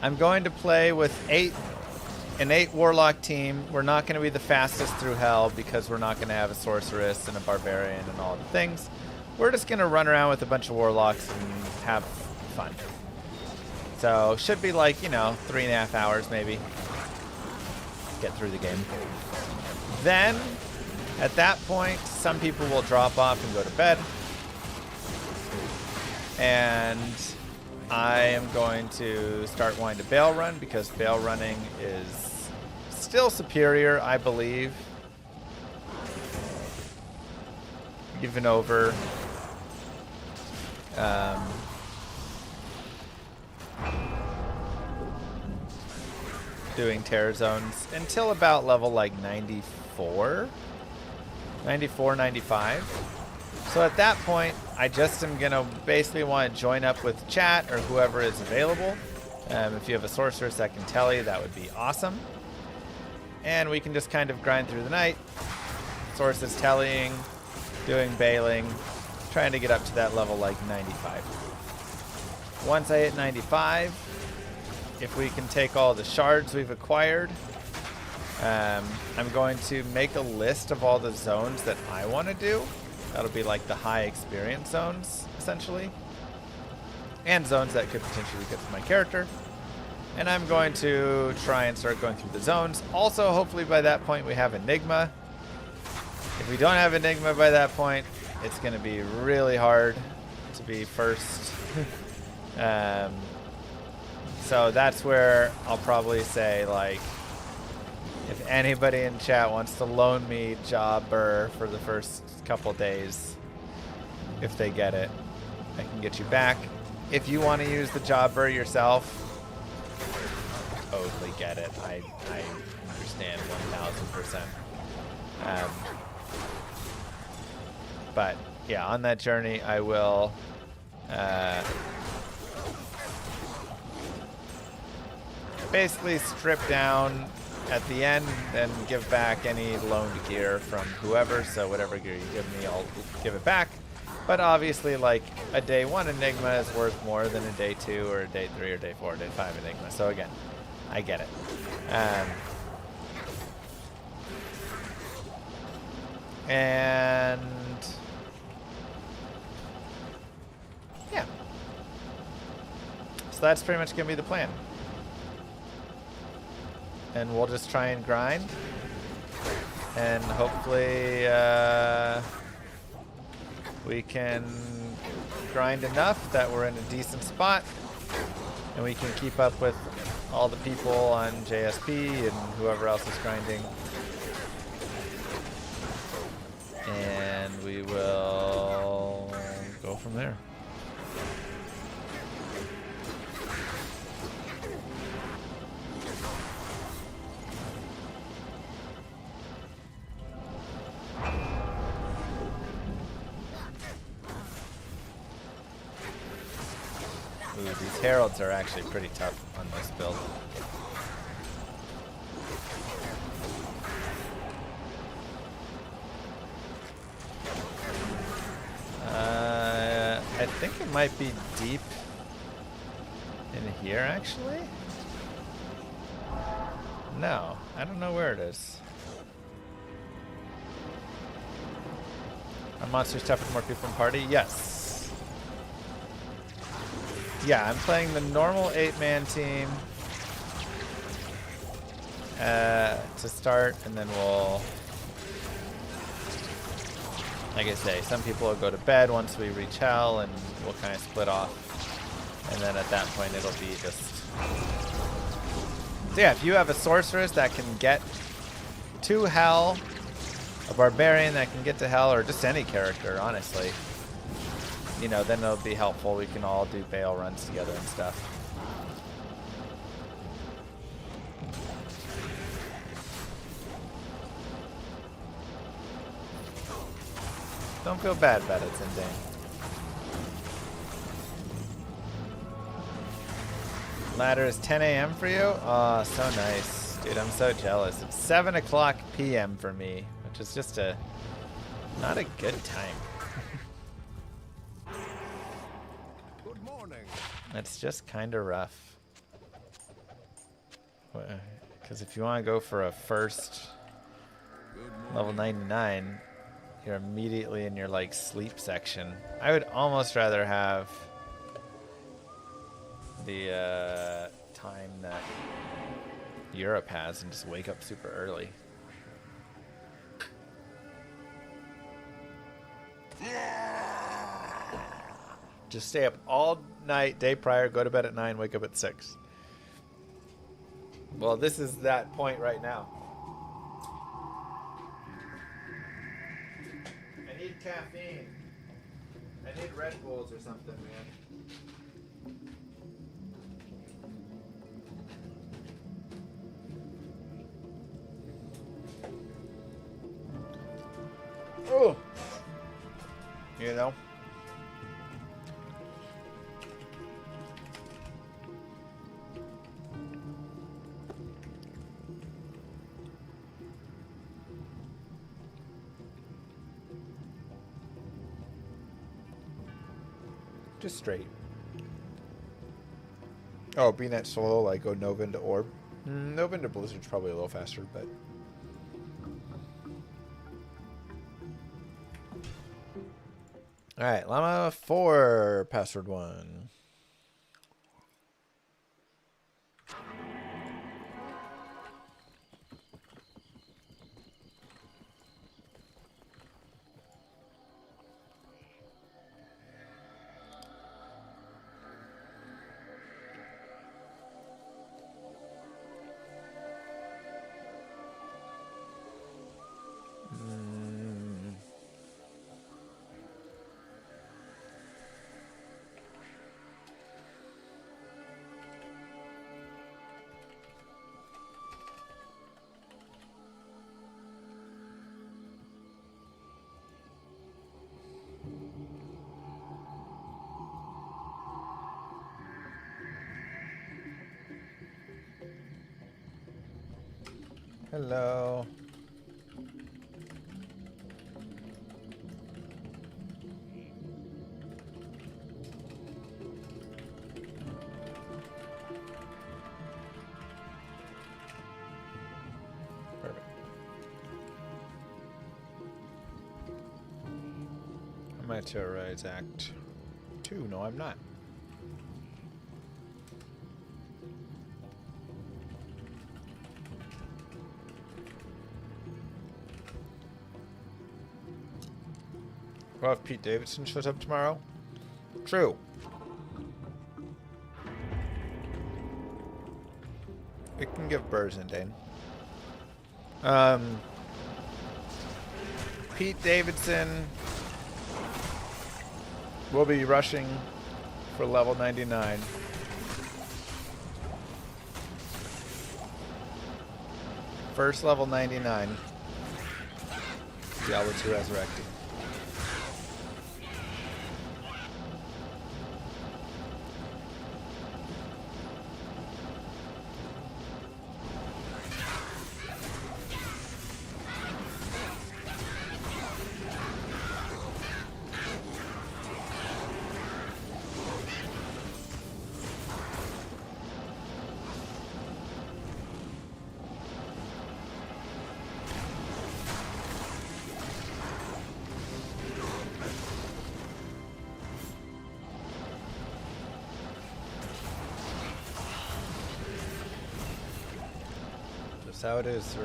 I'm going to play with an 8 Warlock team. We're not going to be the fastest through hell because we're not going to have a Sorceress and a Barbarian and all the things. We're just going to run around with a bunch of Warlocks and have fun. So, should be like, 3.5 hours maybe. Get through the game. Then... At that point, some people will drop off and go to bed. And I am going to start wanting to Baal Run because Baal running is still superior, I believe. Even over doing terror zones until about level like 94. 94, 95. So at that point, I just am going to basically want to join up with chat or whoever is available. If you have a sorceress that can tele, that would be awesome. And we can just kind of grind through the night. Sources tellying, doing bailing, trying to get up to that level like 95. Once I hit 95, if we can take all the shards we've acquired, I'm going to make a list of all the zones that I want to do. That'll be like the high experience zones, essentially. And zones that could potentially be good for my character. And I'm going to try and start going through the zones. Also, hopefully by that point we have Enigma. If we don't have Enigma by that point, it's going to be really hard to be first. So that's where I'll probably say, like, if anybody in chat wants to loan me Jobber for the first couple days, if they get it, I can get you back. If you want to use the Jobber yourself, totally get it. I understand 1000%. But yeah, on that journey, I will basically strip down at the end and give back any loaned gear from whoever. So whatever gear you give me, I'll give it back. But obviously, like, a day 1 Enigma is worth more than a day 2 or a day 3 or day 4 or day 5 Enigma. So again, I get it. And yeah. So that's pretty much going to be the plan. and we'll just try and grind. And hopefully we can grind enough that we're in a decent spot and we can keep up with all the people on JSP and whoever else is grinding. And we will go from there. Ooh, these heralds are actually pretty tough on this build. I think it might be deep in here, actually. No, I don't know where it is. Are monsters tougher for more people in party? Yes. Yeah, I'm playing the normal 8-man team to start, and then we'll, like I say, some people will go to bed once we reach hell, and we'll kind of split off. And then at that point, it'll be just... So yeah, if you have a sorceress that can get to hell, a barbarian that can get to hell, or just any character, honestly, you know, then it'll be helpful. We can all do Baal runs together and stuff. Don't feel bad about it, Zindane. Ladder is 10 a.m. for you? Oh, so nice. Dude, I'm so jealous. It's 7 o'clock p.m. for me, which is just not a good time. Good morning. It's just kind of rough. Because if you want to go for a first level 99, you're immediately in your like sleep section. I would almost rather have the time that Europe has and just wake up super early. Just stay up all night, day prior, go to bed at 9, wake up at 6. Well, this is that point right now. I need caffeine. I need Red Bulls or something, man. Oh, you know. Just straight. Oh, being that slow, like go Nova into Orb. Nova into Blizzard's probably a little faster, but. Alright, Llama 4, password 1. Hello. Perfect. I'm at Terrorize Act 2. No, I'm not. Well, if Pete Davidson shows up tomorrow. True. We can give Burrs and Dane. Pete Davidson will be rushing for level 99. First level 99. Diablo 2 Resurrected. How it is.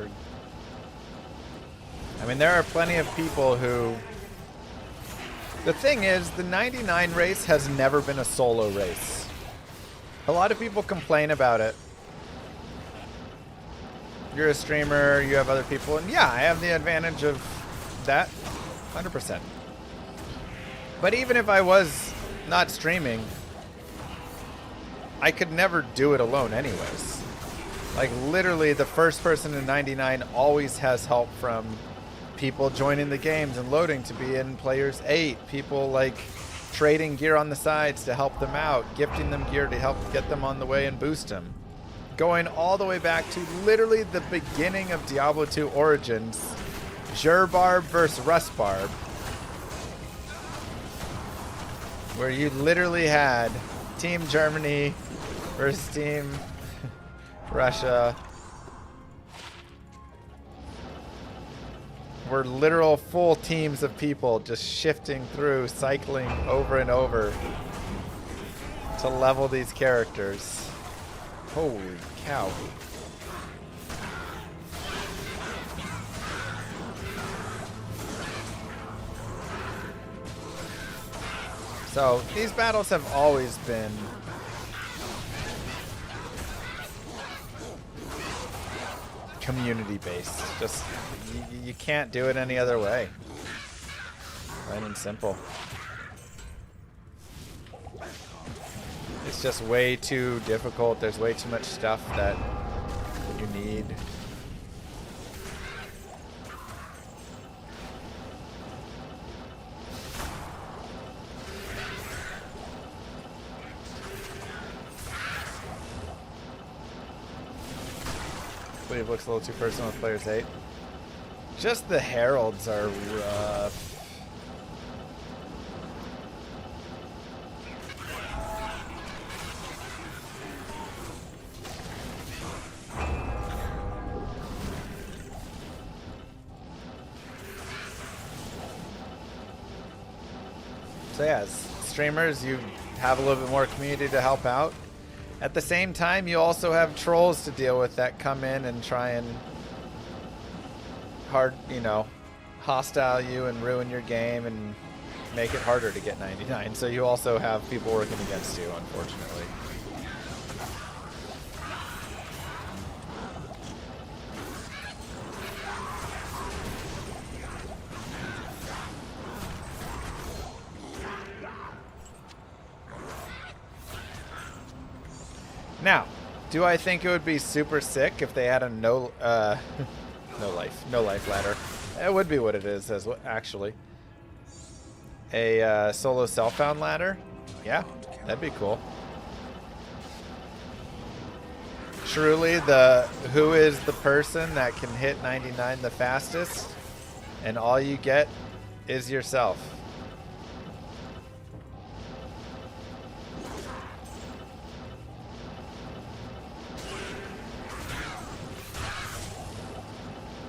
I mean, there are plenty of people who... The thing is, the 99 race has never been a solo race. A lot of people complain about it. You're a streamer, you have other people, and yeah, I have the advantage of that, 100%. But even if I was not streaming, I could never do it alone anyways. Like, literally, the first person in 99 always has help from people joining the games and loading to be in Players 8. People, like, trading gear on the sides to help them out. Gifting them gear to help get them on the way and boost them. Going all the way back to literally the beginning of Diablo 2 Origins. Jurbarb versus Rustbarb. Where you literally had Team Germany versus Team... Russia. We're literal full teams of people just shifting through, cycling over and over to level these characters. Holy cow. So these battles have always been community based. Just you can't do it any other way. Plain and simple. It's just way too difficult. There's way too much stuff that you need. Cleave looks a little too personal with Players 8. Just the heralds are rough. So yeah, as streamers, you have a little bit more community to help out. At the same time, you also have trolls to deal with that come in and try and hostile you and ruin your game and make it harder to get 99. So you also have people working against you, unfortunately. Now, do I think it would be super sick if they had a no life ladder? It would be what it is, actually. A solo self-found ladder? Yeah, that'd be cool. Truly, who is the person that can hit 99 the fastest, and all you get is yourself.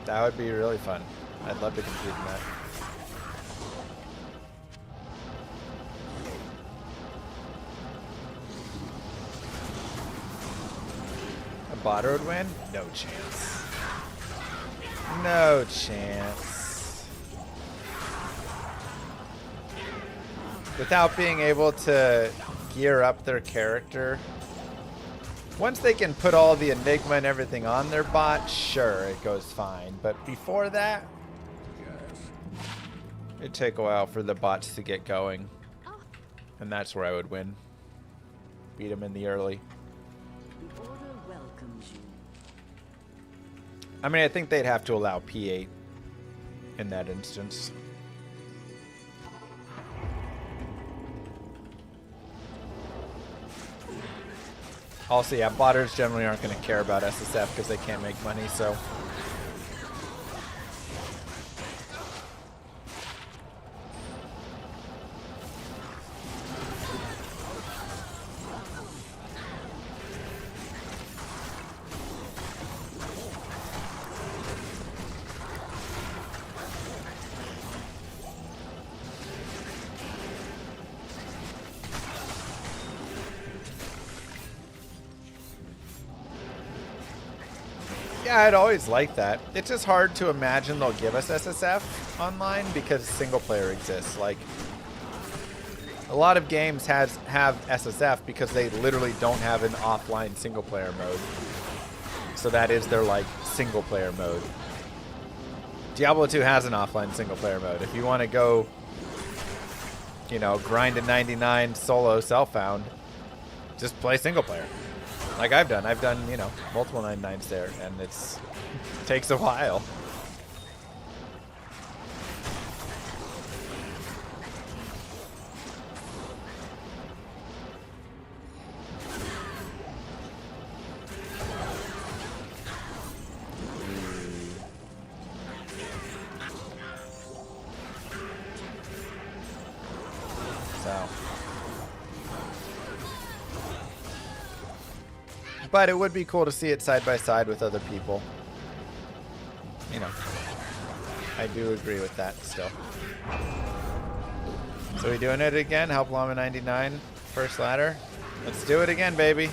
That would be really fun. I'd love to compete in that. A botter would win? No chance. No chance. without being able to gear up their character. Once they can put all the Enigma and everything on their bot, sure, it goes fine. But before that, it'd take a while for the bots to get going. And that's where I would win. Beat them in the early. The order welcomes you. I mean, I think they'd have to allow P8 in that instance. Also, yeah, botters generally aren't going to care about SSF because they can't make money, so... Yeah, I'd always like that. It's just hard to imagine they'll give us SSF online because single player exists. Like, a lot of games have SSF because they literally don't have an offline single player mode. So that is their, like, single player mode. Diablo 2 has an offline single player mode. If you want to go, you know, grind a 99 solo self-found, just play single player. Like I've done, you know, multiple 99s there, and it takes a while. But it would be cool to see it side by side with other people. You know, I do agree with that still. So we doing it again? Help Llama 99, first ladder. Let's do it again, baby.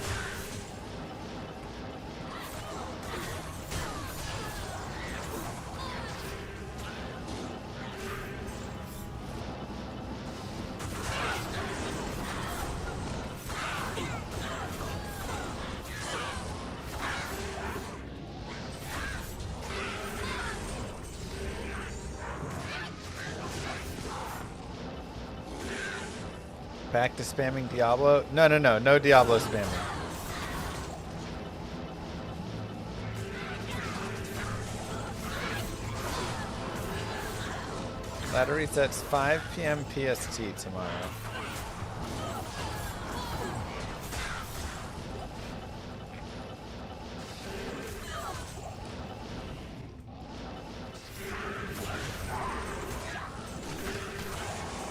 Back to spamming Diablo? No Diablo spamming. Ladder resets 5 p.m. PST tomorrow.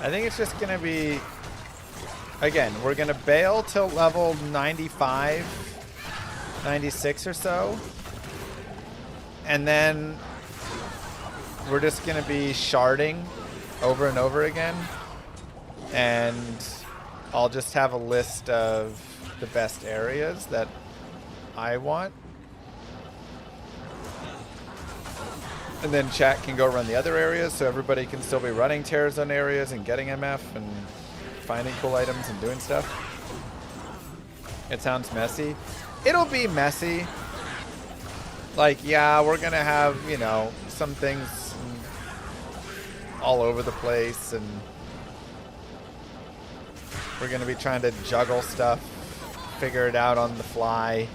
I think it's just gonna be... Again, we're going to bail till level 95, 96 or so. And then we're just going to be sharding over and over again. And I'll just have a list of the best areas that I want. And then chat can go run the other areas so everybody can still be running Terror Zone areas and getting MF and finding cool items and doing stuff. It sounds messy. It'll be messy. Like, yeah, we're gonna have, you know, some things all over the place, and we're gonna be trying to juggle stuff, figure it out on the fly.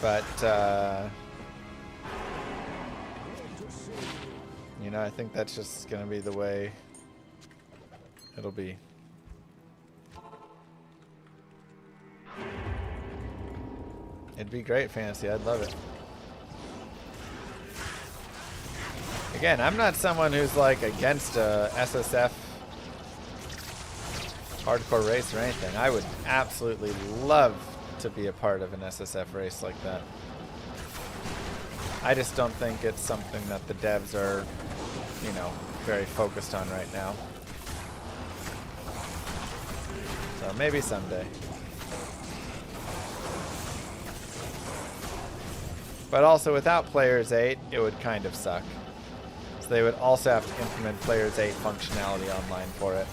But, you know, I think that's just gonna be the way it'll be. It'd be great, Fantasy. I'd love it. Again, I'm not someone who's like against a SSF hardcore race or anything. I would absolutely love to be a part of an SSF race like that. I just don't think it's something that the devs are, you know, very focused on right now. So maybe someday. But also without Players 8, it would kind of suck. So they would also have to implement Players 8 functionality online for it.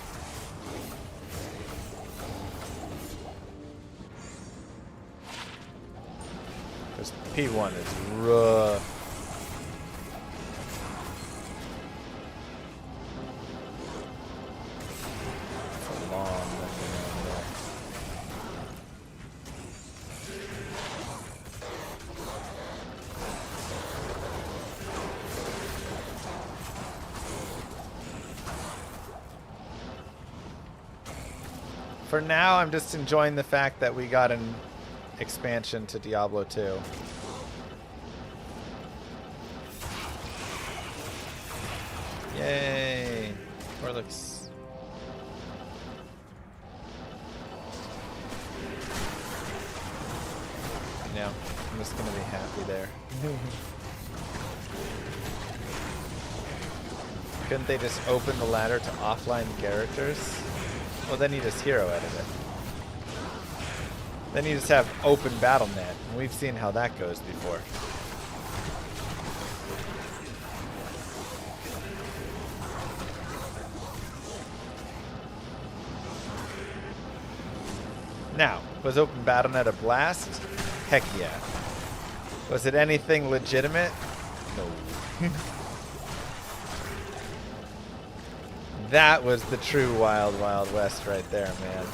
Because P1 is rough. It's a long thing there. For now, I'm just enjoying the fact that we got an expansion to Diablo 2. Yay! Warlock's. Yeah, I'm just gonna be happy there. Couldn't they just open the ladder to offline characters? Well, then you just hero edit it. Then you just have open BattleNet, and we've seen how that goes before. Now, was open BattleNet a blast? Heck yeah. Was it anything legitimate? No. That was the true Wild Wild West right there, man.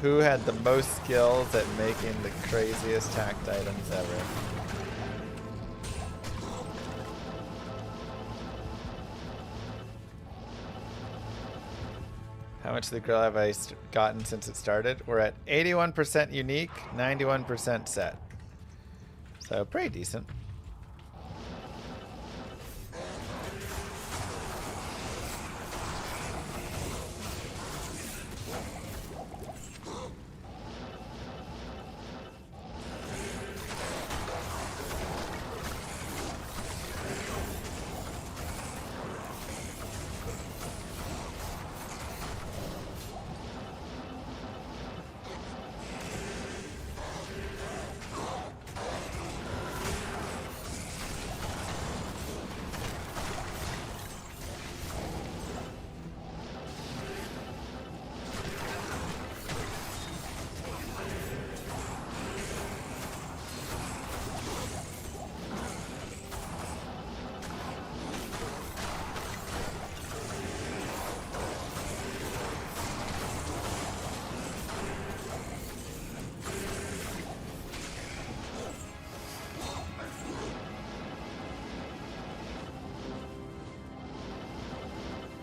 Who had the most skills at making the craziest tacked items ever? How much of the grill have I gotten since it started? We're at 81% unique, 91% set. So pretty decent.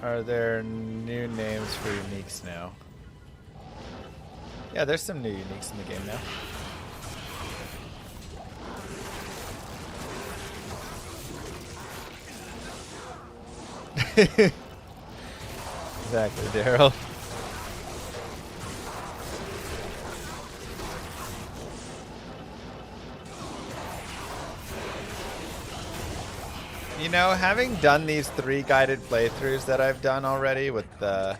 Are there new names for uniques now? Yeah, there's some new uniques in the game now. Exactly, Daryl. You know, having done these 3 guided playthroughs that I've done already with the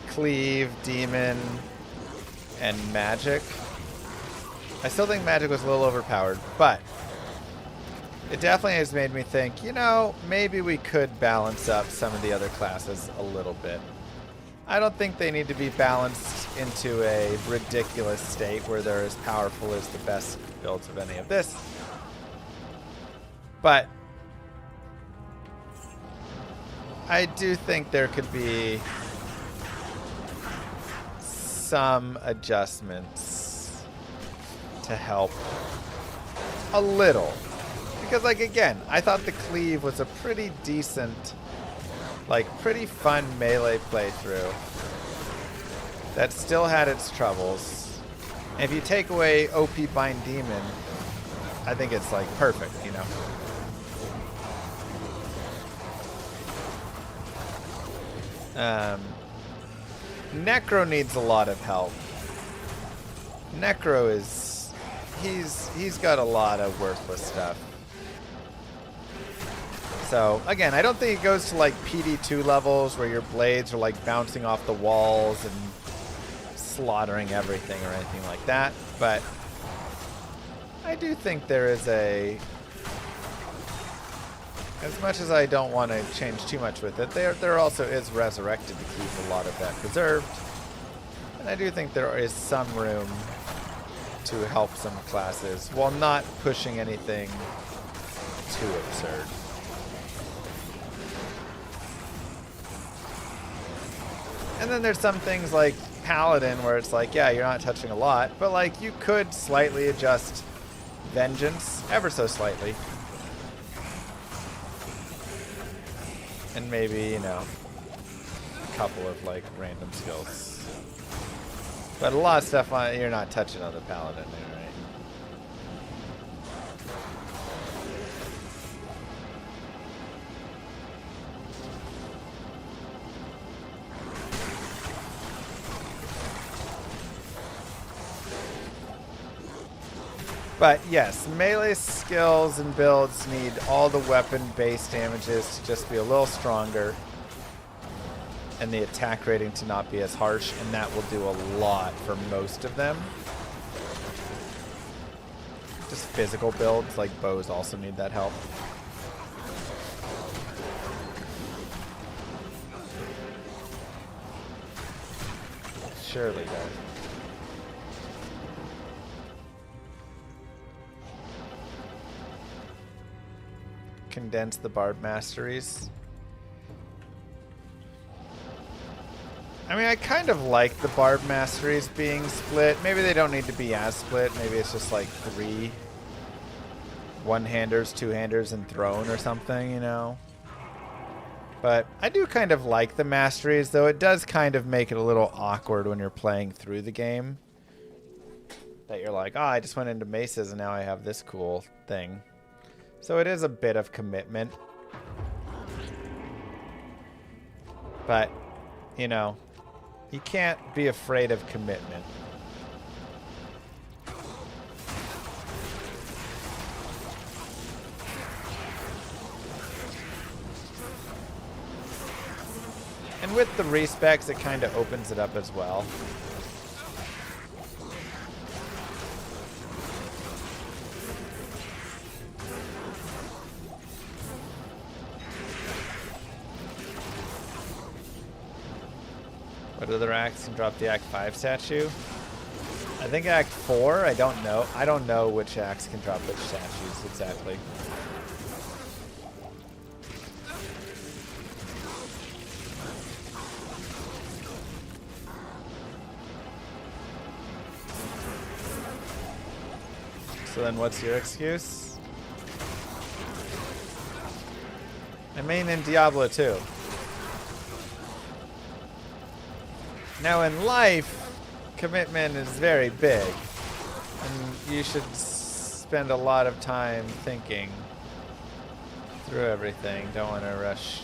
Cleave, Demon, and Magic, I still think Magic was a little overpowered, but it definitely has made me think, you know, maybe we could balance up some of the other classes a little bit. I don't think they need to be balanced into a ridiculous state where they're as powerful as the best builds of any of this. But I do think there could be some adjustments to help a little. Because, like, again, I thought the Cleave was a pretty decent, like, pretty fun melee playthrough that still had its troubles. And if you take away OP Bind Demon, I think it's, like, perfect, you know? Necro needs a lot of help. Necro is... He's got a lot of worthless stuff. So, again, I don't think it goes to, like, PD2 levels where your blades are, like, bouncing off the walls and slaughtering everything or anything like that. But I do think there is a... As much as I don't want to change too much with it, there also is Resurrected to keep a lot of that preserved. And I do think there is some room to help some classes while not pushing anything too absurd. And then there's some things like Paladin where it's like, yeah, you're not touching a lot, but like you could slightly adjust Vengeance, ever so slightly. And maybe, you know, a couple of like random skills. But a lot of stuff on you're not touching on the Paladin there, right? But yes, melee skills and builds need all the weapon base damages to just be a little stronger. And the attack rating to not be as harsh, and that will do a lot for most of them. Just physical builds, like bows, also need that help. Surely does. Condense the Bard Masteries. I mean, I kind of like the Barb Masteries being split. Maybe they don't need to be as split. Maybe it's just like 3 one-handers, 2-handers, and Throne or something, you know? But I do kind of like the Masteries, though it does kind of make it a little awkward when you're playing through the game. That you're like, oh, I just went into Maces and now I have this cool thing. So it is a bit of commitment. But, you know, you can't be afraid of commitment. And with the respecs, it kind of opens it up as well. What other acts can drop the Act 5 statue? I think Act 4, I don't know. I don't know which acts can drop which statues exactly. So then what's your excuse? I mean in Diablo 2. Now in life, commitment is very big, and you should spend a lot of time thinking through everything. Don't want to rush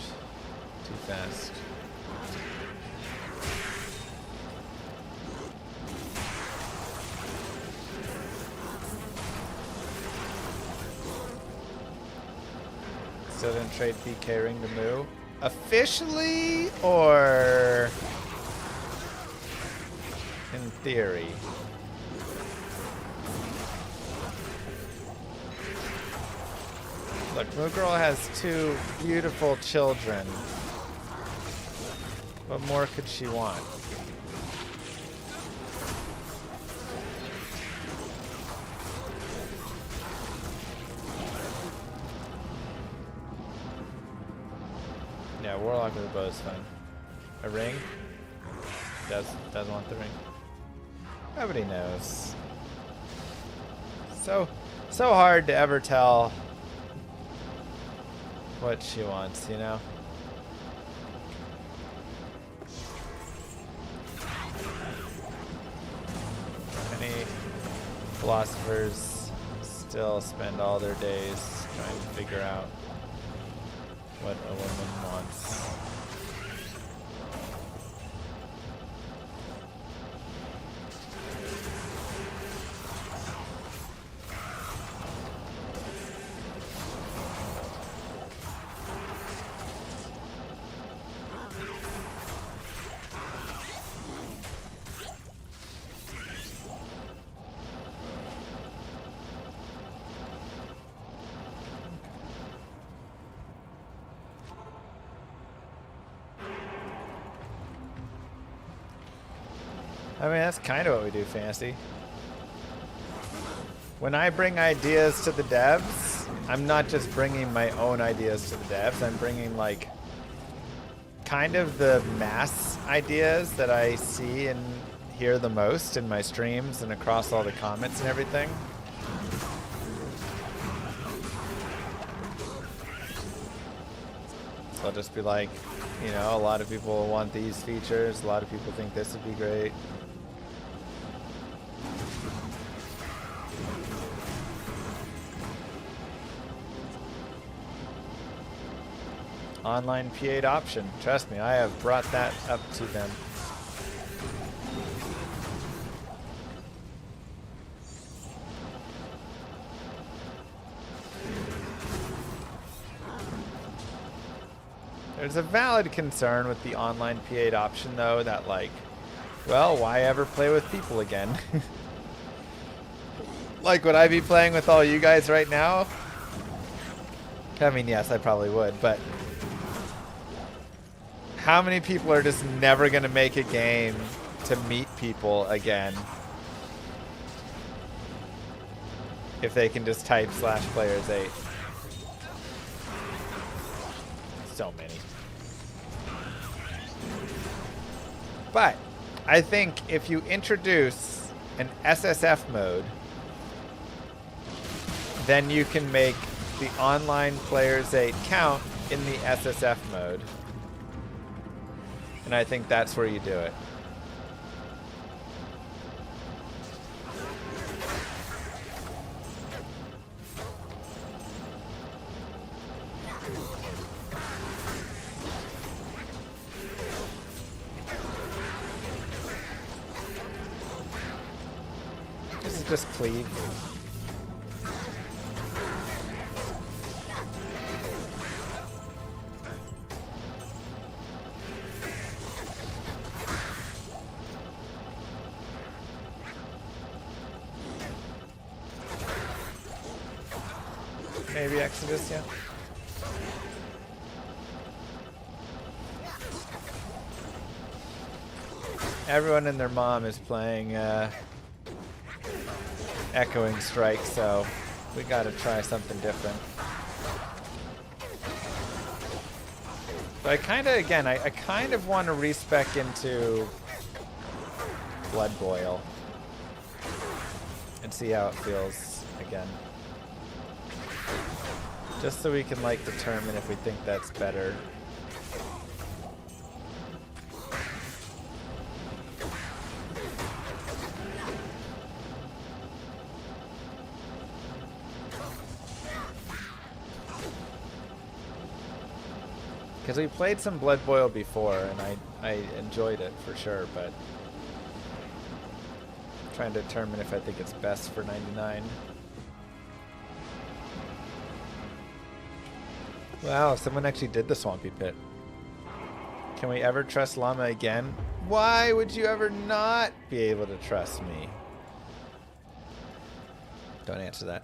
too fast. Still didn't trade PK ring to Moo? Officially, or in theory? Look, Moo Girl has 2 beautiful children. What more could she want? Yeah, Warlock with a bow is fine. A ring? Doesn't want the ring. Nobody knows. So hard to ever tell what she wants, you know? Many philosophers still spend all their days trying to figure out what a woman wants. I mean, that's kind of what we do, Fantasy. When I bring ideas to the devs, I'm not just bringing my own ideas to the devs. I'm bringing, like, kind of the mass ideas that I see and hear the most in my streams and across all the comments and everything. So I'll just be like, you know, a lot of people want these features. A lot of people think this would be great. Online P8 option. Trust me, I have brought that up to them. There's a valid concern with the online P8 option, though, that, like, well, why ever play with people again? Like, would I be playing with all you guys right now? I mean, yes, I probably would, but how many people are just never going to make a game to meet people again if they can just type /players8? So many. But I think if you introduce an SSF mode, then you can make the online /players8 count in the SSF mode. And I think that's where you do it. This is just Cleave. Maybe Exodus, yeah. Everyone and their mom is playing Echoing Strike, so we gotta try something different. But I kinda, again, I kind of want to respec into Blood Boil and see how it feels again. Just so we can, like, determine if we think that's better. Because we played some Blood Boil before, and I enjoyed it for sure, but I'm trying to determine if I think it's best for 99. Wow, someone actually did the Swampy Pit. Can we ever trust Llama again? Why would you ever not be able to trust me? Don't answer that.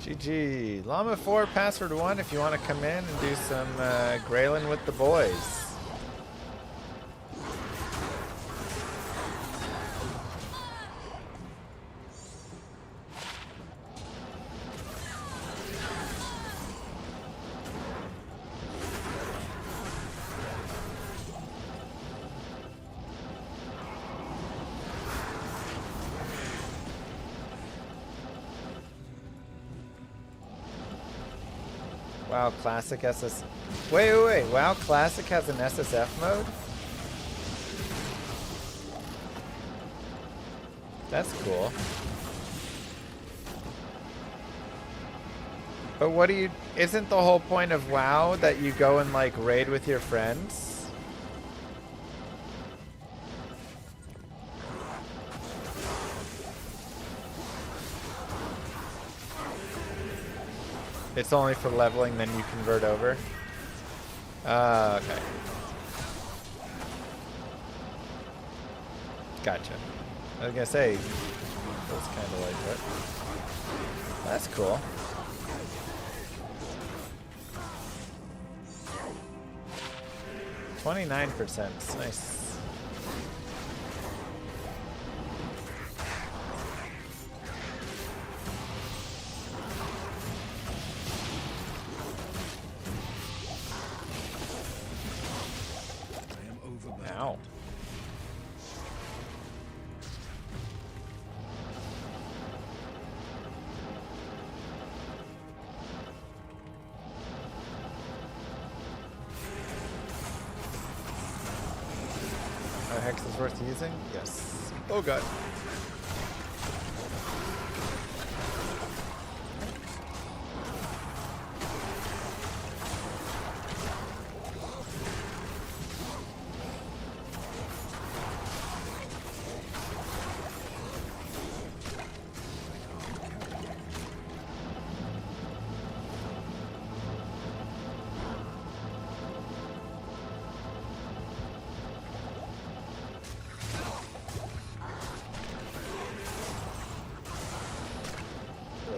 GG. Llama 4, password 1 if you want to come in and do some Graylin with the boys. WoW Classic SS... Wait. WoW Classic has an SSF mode? That's cool. But what do you... Isn't the whole point of WoW that you go and, like, raid with your friends? It's only for leveling, then you convert over. Okay. Gotcha. I was gonna say, that's kind of like that. That's cool. %29%. Nice. Ow. Our hex is worth using? Yes. Oh god.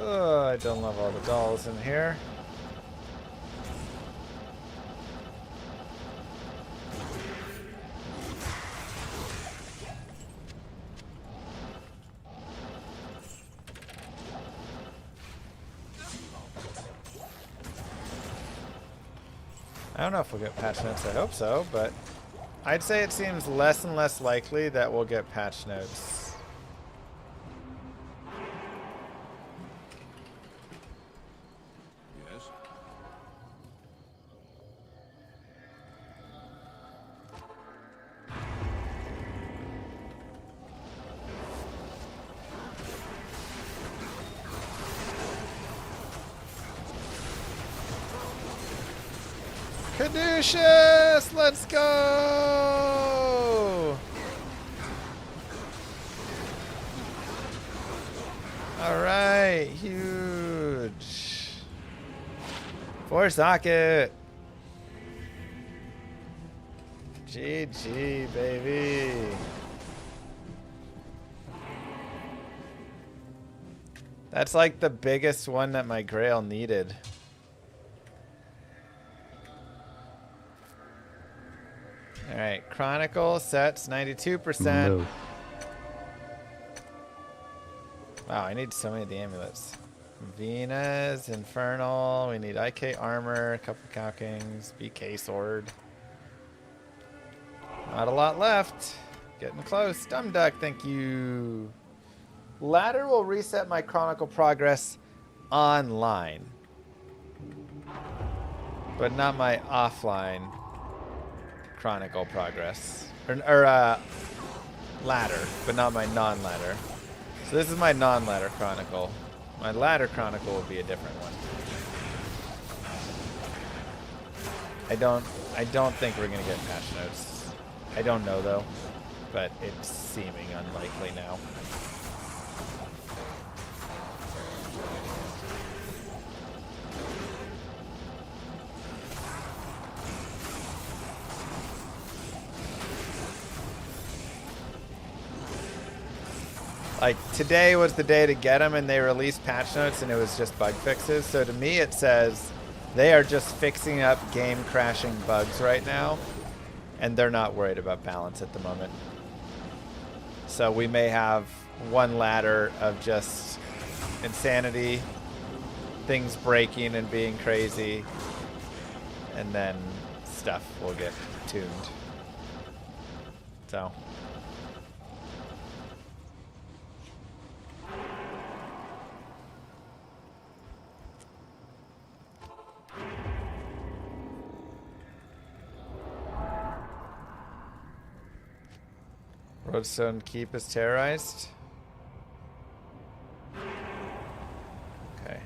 I don't love all the dolls in here. I don't know if we'll get patch notes. I hope so, but I'd say it seems less and less likely that we'll get patch notes. Yes. Caduceus, let's go! Alright, huge. Four socket. GG, baby. That's like the biggest one that my Grail needed. Alright, Chronicle sets 92%. Move. Wow, I need so many of the amulets. Venus, Infernal, we need IK armor, a couple Cow Kings, BK sword. Not a lot left. Getting close. Dumb Duck, thank you. Ladder will reset my Chronicle progress online, but not my offline Chronicle progress. Or ladder, but not my non-ladder. So this is my non-ladder Chronicle. My ladder Chronicle will be a different one. I don't think we're gonna get patch notes. I don't know though, but it's seeming unlikely now. Like, today was the day to get them, and they released patch notes, and it was just bug fixes. So to me, it says they are just fixing up game-crashing bugs right now, and they're not worried about balance at the moment. So we may have one ladder of just insanity, things breaking and being crazy, and then stuff will get tuned. So... Roadstone Keep is terrorized. Okay.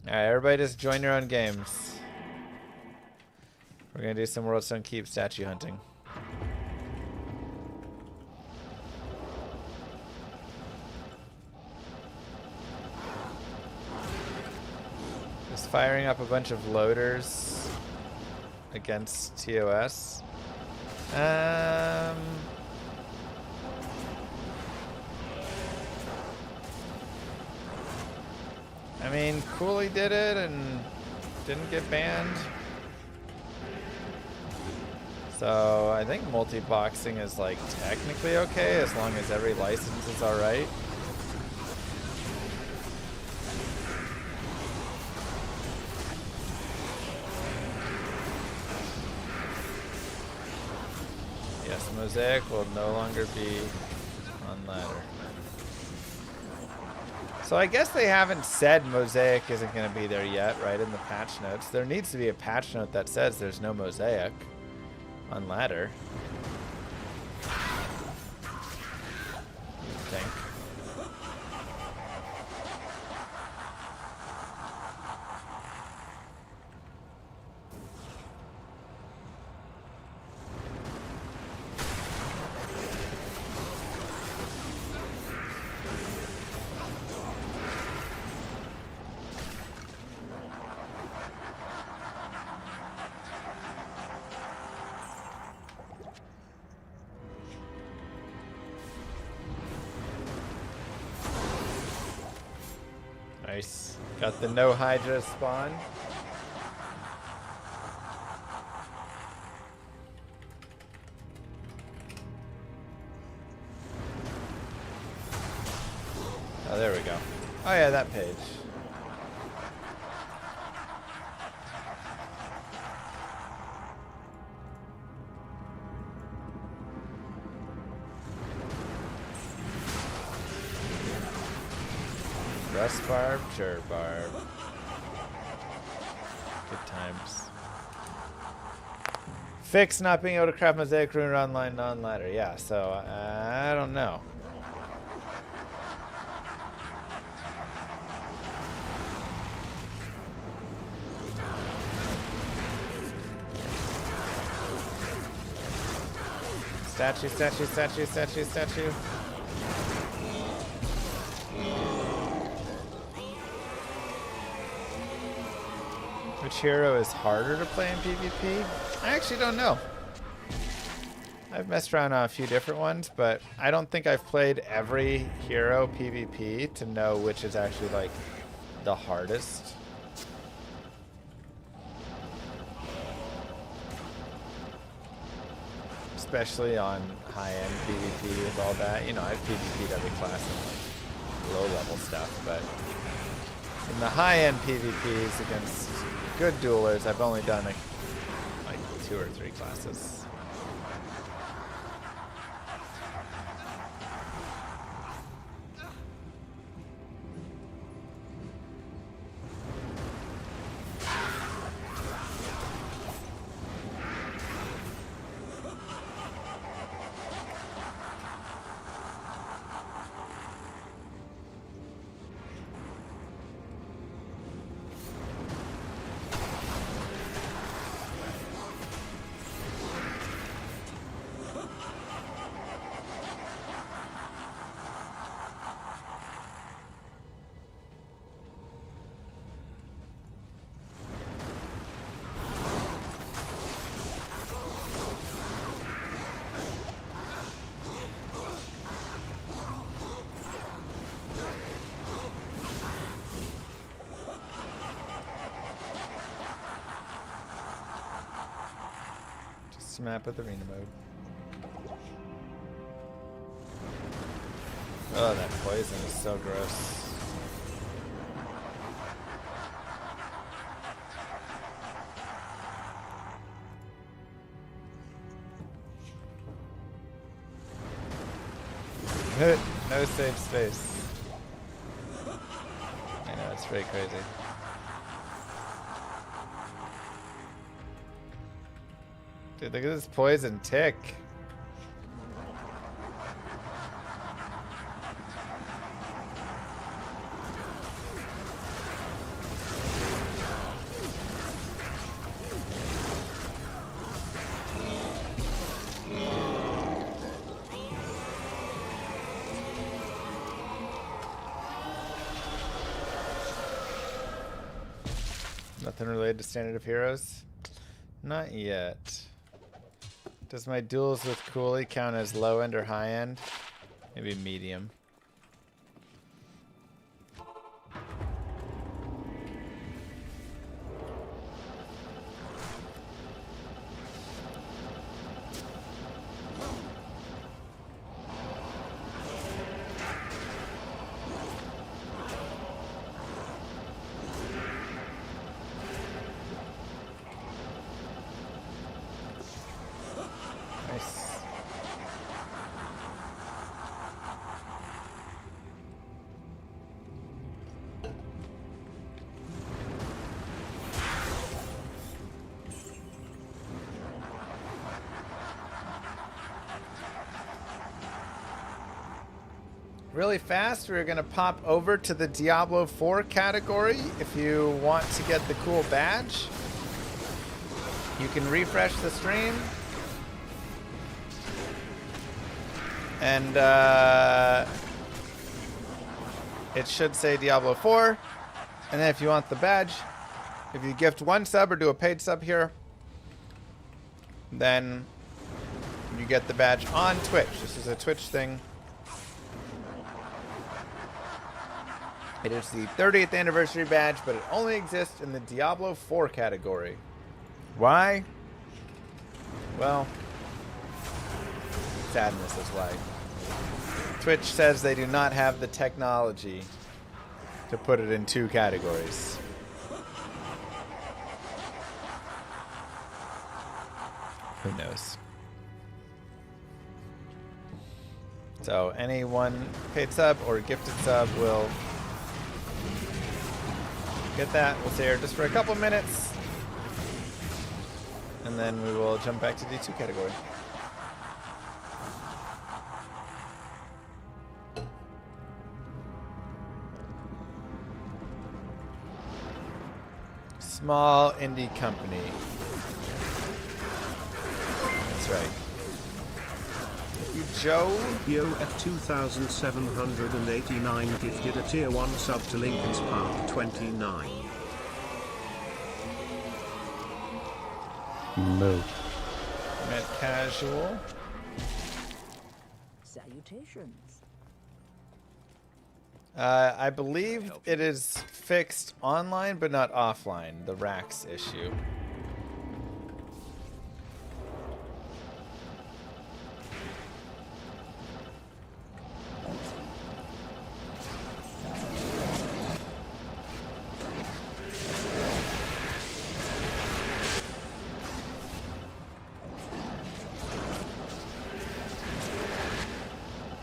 Alright, everybody just join your own games. We're gonna do some World Stone Keep statue hunting. Just firing up a bunch of loaders against TOS. I mean, Cooley did it and didn't get banned. So I think multi-boxing is like technically okay as long as every license is alright. Yes, Mosaic will no longer be on ladder. So I guess they haven't said Mosaic isn't going to be there yet, right, in the patch notes. There needs to be a patch note that says there's no Mosaic on ladder. I think. Nice. Got the no Hydra spawn. Oh, there we go. Oh yeah, that page. Rust barb, sure barb. Good times. Fix not being able to craft Mosaic rune online non-ladder. Yeah, so I don't know. Statue, statue, statue, statue, statue. Which hero is harder to play in PvP? I actually don't know. I've messed around on a few different ones, but I don't think I've played every hero PvP to know which is actually like the hardest. Especially on high-end PvP with all that. You know, I've PvP'd every class and like low-level stuff, but in the high-end PvPs against good duelers, I've only done like 2 or 3 classes. Map with arena mode. Oh, that poison is so gross. No safe space. I know, it's pretty crazy. Dude, look at this poison tick. Nothing related to Standard of Heroes? Not yet. Does my duels with Cooley count as low end or high end? Maybe medium. Nice. Really fast, we're going to pop over to the Diablo 4 category. If you want to get the cool badge, you can refresh the stream. And it should say Diablo 4. And then if you want the badge, if you gift 1 sub or do a paid sub here, then you get the badge on Twitch. This is a Twitch thing. It is the 30th anniversary badge, but it only exists in the Diablo 4 category. Why? Well, sadness is why. Twitch says they do not have the technology to put it in 2 categories. Who knows? So any one paid sub or gifted sub will get that. We'll stay here just for a couple minutes, and then we will jump back to the 2 category. Small indie company. That's right. You, Joe. Yo F 2789 gifted a tier 1 sub to Lincoln's Park 29. Moo. Met casual. Salutations. I believe it is fixed online, but not offline. The racks issue.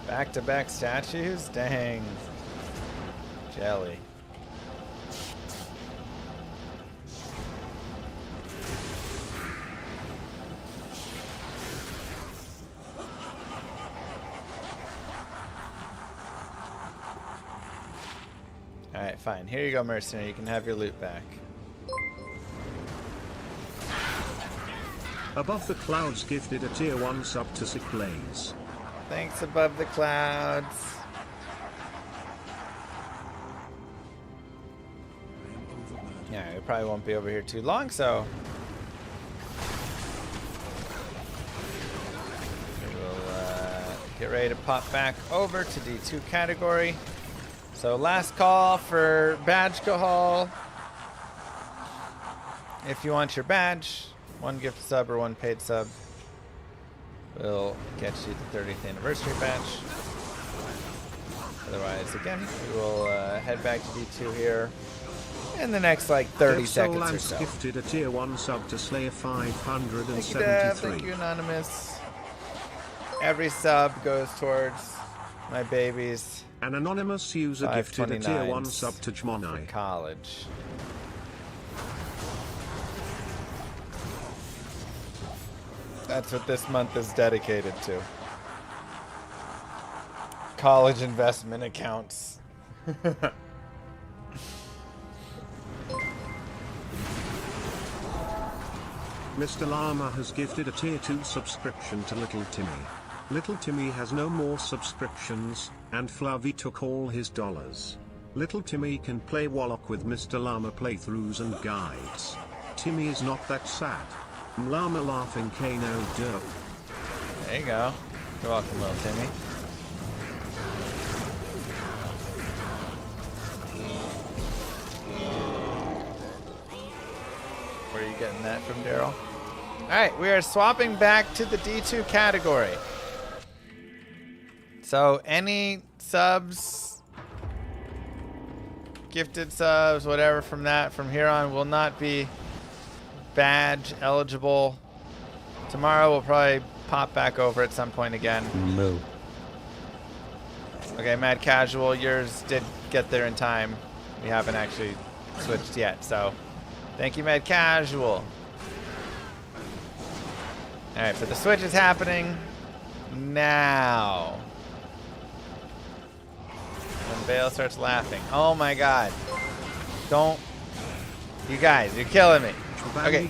Back-to-back statues? Dang. Jelly. Alright, fine. Here you go, Mercenary. You can have your loot back. Above the Clouds gifted a tier 1 sub to Sick Blaze. Thanks, Above the Clouds. Yeah, we probably won't be over here too long, so we will get ready to pop back over to the 2 category. So last call for badge haul. If you want your badge, 1 gift sub or 1 paid sub will get you the 30th anniversary badge. Otherwise, again, we will head back to D2 here in the next like 30 seconds or so. Gifted a tier 1 sub to Slayer 573. Thank you, Deb. Thank you, Anonymous. Every sub goes towards my babies. An anonymous user gifted a tier 1 sub to for Jmonai. college. That's what this month is dedicated to. College investment accounts. Mr. Llama has gifted a tier 2 subscription to Little Timmy. Little Timmy has no more subscriptions, and Flavie took all his dollars. Little Timmy can play Warlock with Mr. Llama playthroughs and guides. Timmy is not that sad. Llama laughing Kano dope. There you go. You're welcome, little Timmy. Where are you getting that from, Daryl? Alright, we are swapping back to the D2 category. So, any subs, gifted subs, whatever from that, from here on, will not be badge eligible. Tomorrow we'll probably pop back over at some point again. Moo. Okay, Mad Casual, yours did get there in time. We haven't actually switched yet, so thank you, Mad Casual. Alright, but the switch is happening now. When Baal starts laughing. Oh my god. Don't. You guys, you're killing me. Okay,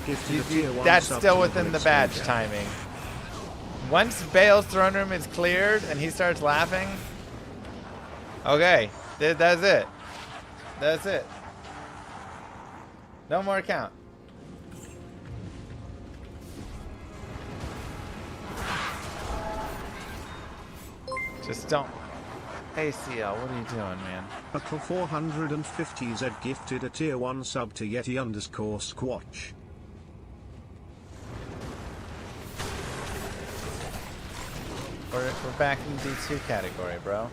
that's still within the badge timing. Once Baal's throne room is cleared and he starts laughing. Okay, that's it. That's it. No more count. Just don't. ACL, what are you doing, man? Uncle 450Z gifted a tier 1 sub to Yeti_Squatch. We're back in the D2 category, bro.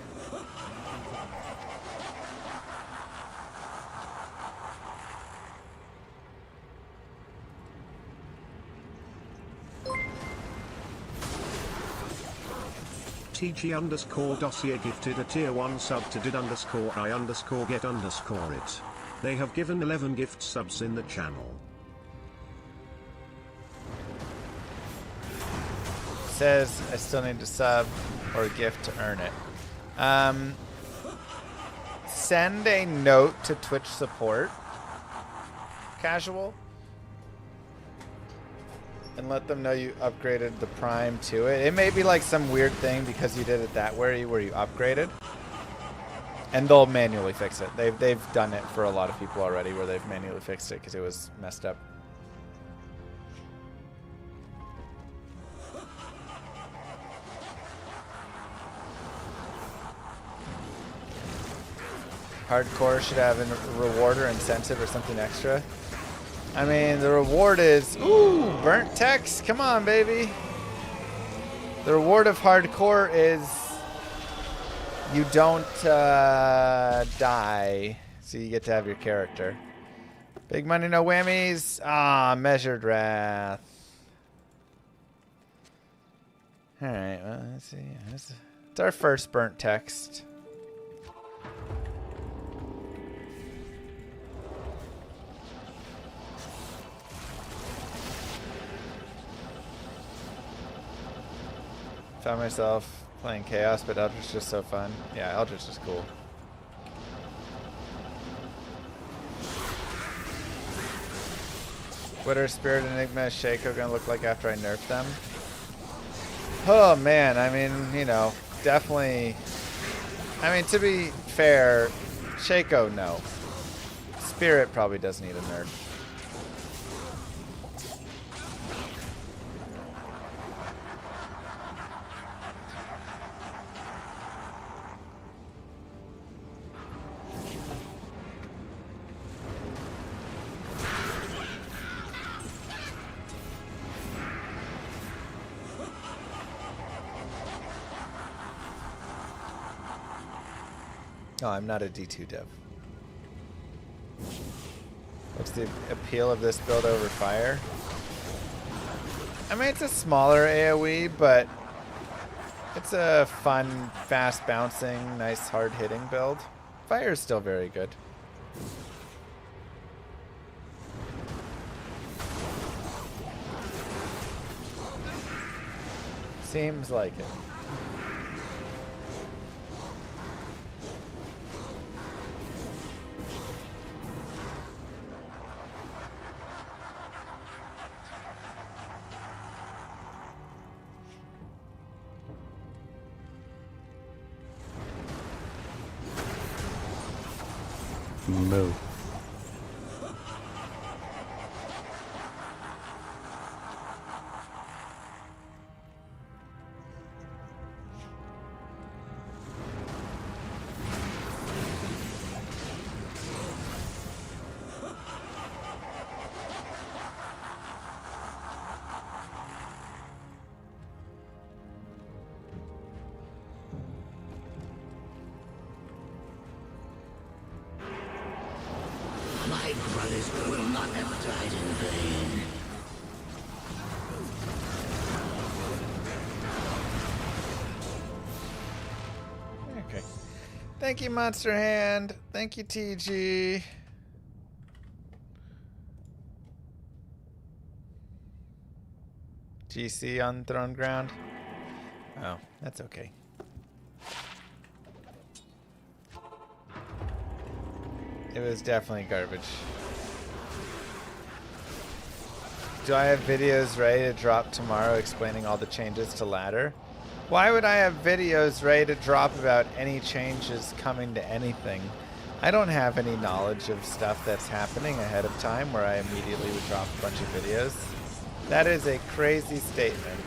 TG_dossier gifted a tier 1 sub to did_I_get_it. They have given 11 gift subs in the channel. Says I still need to sub or a gift to earn it. Send a note to Twitch support, Casual, and let them know you upgraded the Prime to it. It may be like some weird thing because you did it that way where you upgraded, and they'll manually fix it. They've done it for a lot of people already where they've manually fixed it because it was messed up. Hardcore should have a reward or incentive or something extra. I mean, the reward is, ooh, burnt text. Come on, baby. The reward of hardcore is you don't die, so you get to have your character. Big money, no whammies. Ah, measured wrath. All right, well, let's see. It's our first burnt text. Found myself playing Chaos, but Eldritch is just so fun. Yeah, Eldritch is cool. What are Spirit, Enigma, Shaco gonna look like after I nerf them? Oh man, I mean, you know, definitely. I mean, to be fair, Shaco, no. Spirit probably does need a nerf. Oh, I'm not a D2 dev. What's the appeal of this build over fire? I mean, it's a smaller AoE, but it's a fun, fast bouncing, nice hard hitting build. Fire is still very good. Seems like it. Moo. My brothers will not have died in vain. Okay. Thank you, Monster Hand. Thank you, TG. GC on throne ground. Oh, that's okay. It was definitely garbage. Do I have videos ready to drop tomorrow explaining all the changes to ladder? Why would I have videos ready to drop about any changes coming to anything? I don't have any knowledge of stuff that's happening ahead of time where I immediately would drop a bunch of videos. That is a crazy statement.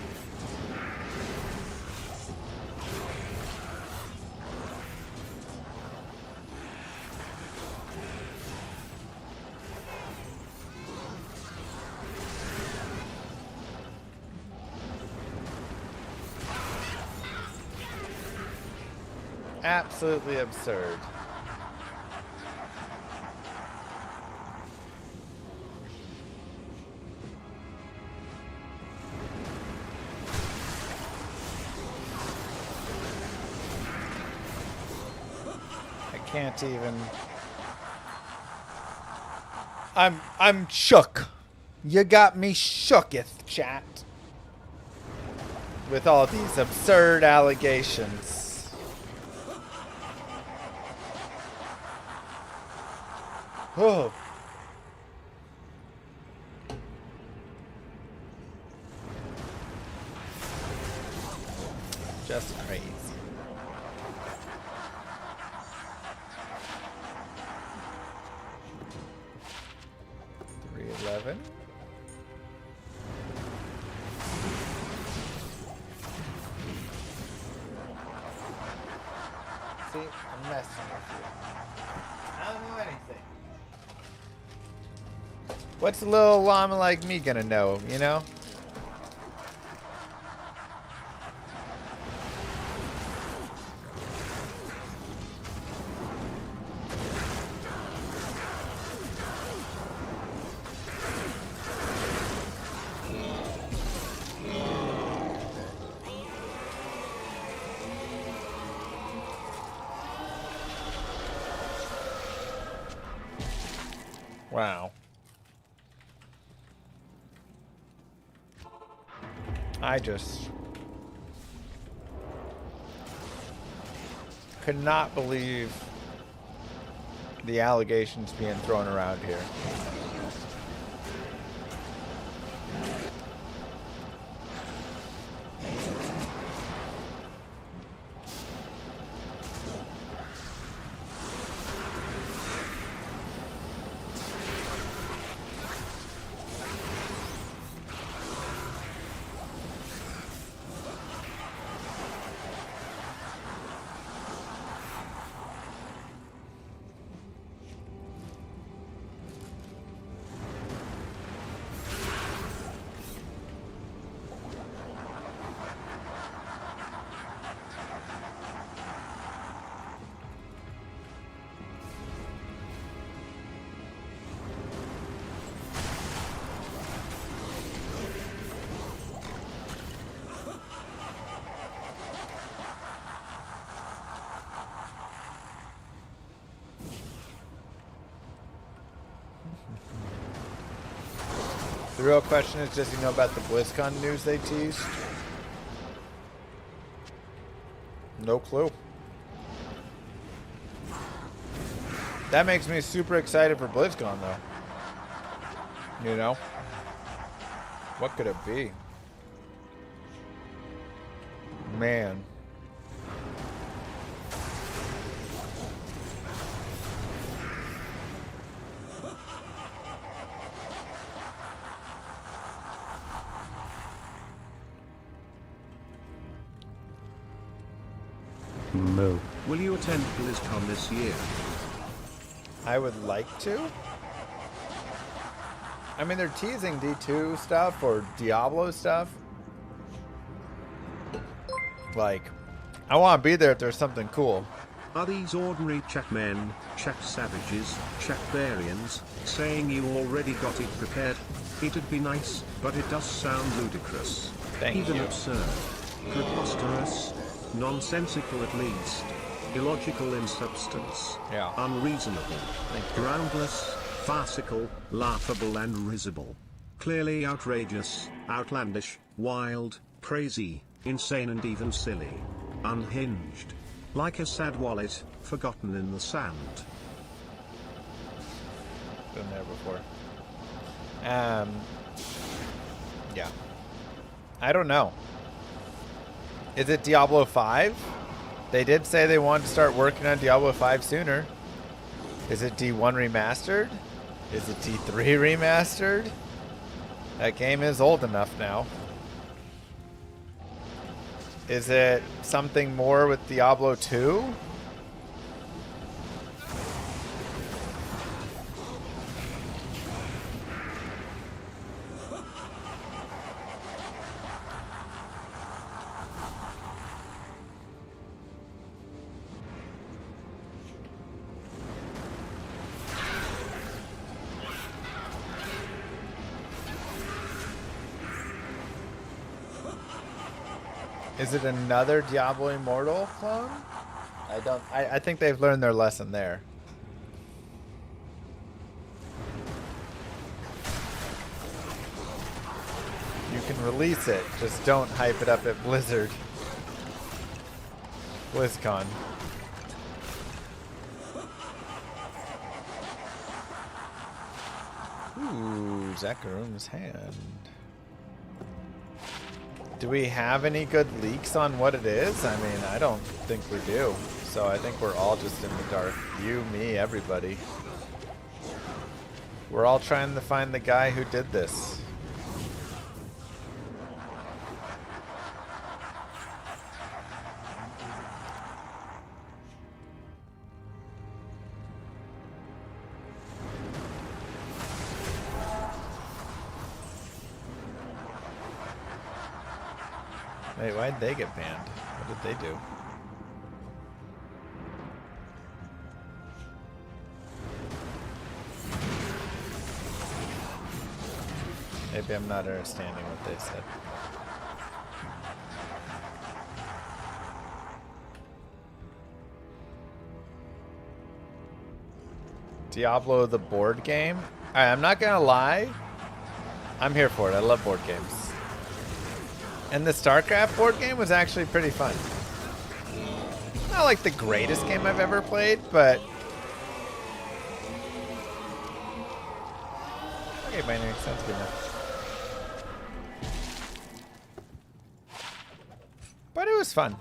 Absolutely absurd. I can't even. I'm shook. You got me shooketh, chat. With all these absurd allegations. Oh. Just crazy. $311. See, I'm messing with you. I don't know anything. What's a little llama like me gonna know, you know? Wow. I just could not believe the allegations being thrown around here. The real question is, does he know about the BlizzCon news they teased? No clue. That makes me super excited for BlizzCon, though. You know? What could it be? Man. Moo. Will you attend BlizzCon this year? I would like to. I mean, they're teasing D2 stuff or Diablo stuff. Like, I want to be there if there's something cool. Are these ordinary chat men, chat savages, chat varians, saying you already got it prepared? It'd be nice, but it does sound ludicrous. Thank Even you. absurd. Preposterous. Nonsensical at least. Illogical in substance. Yeah. Unreasonable. Groundless, farcical, laughable and risible. Clearly outrageous, outlandish, wild, crazy, insane and even silly. Unhinged. Like a sad wallet, forgotten in the sand. Been there before. Yeah. I don't know. Is it Diablo 5? They did say they wanted to start working on Diablo 5 sooner. Is it D1 remastered? Is it D3 remastered? That game is old enough now. Is it something more with Diablo 2? Is it another Diablo Immortal clone? I think they've learned their lesson there. You can release it, just don't hype it up at BlizzCon. Ooh, Zakaroom's hand. Do we have any good leaks on what it is? I mean, I don't think we do. So I think we're all just in the dark. You, me, everybody. We're all trying to find the guy who did this. Wait, why'd they get banned? What did they do? Maybe I'm not understanding what they said. Diablo the board game? Alright, I'm not gonna lie. I'm here for it. I love board games. And the StarCraft board game was actually pretty fun. Not like the greatest game I've ever played, but... Okay, binary, sounds good enough. But it was fun.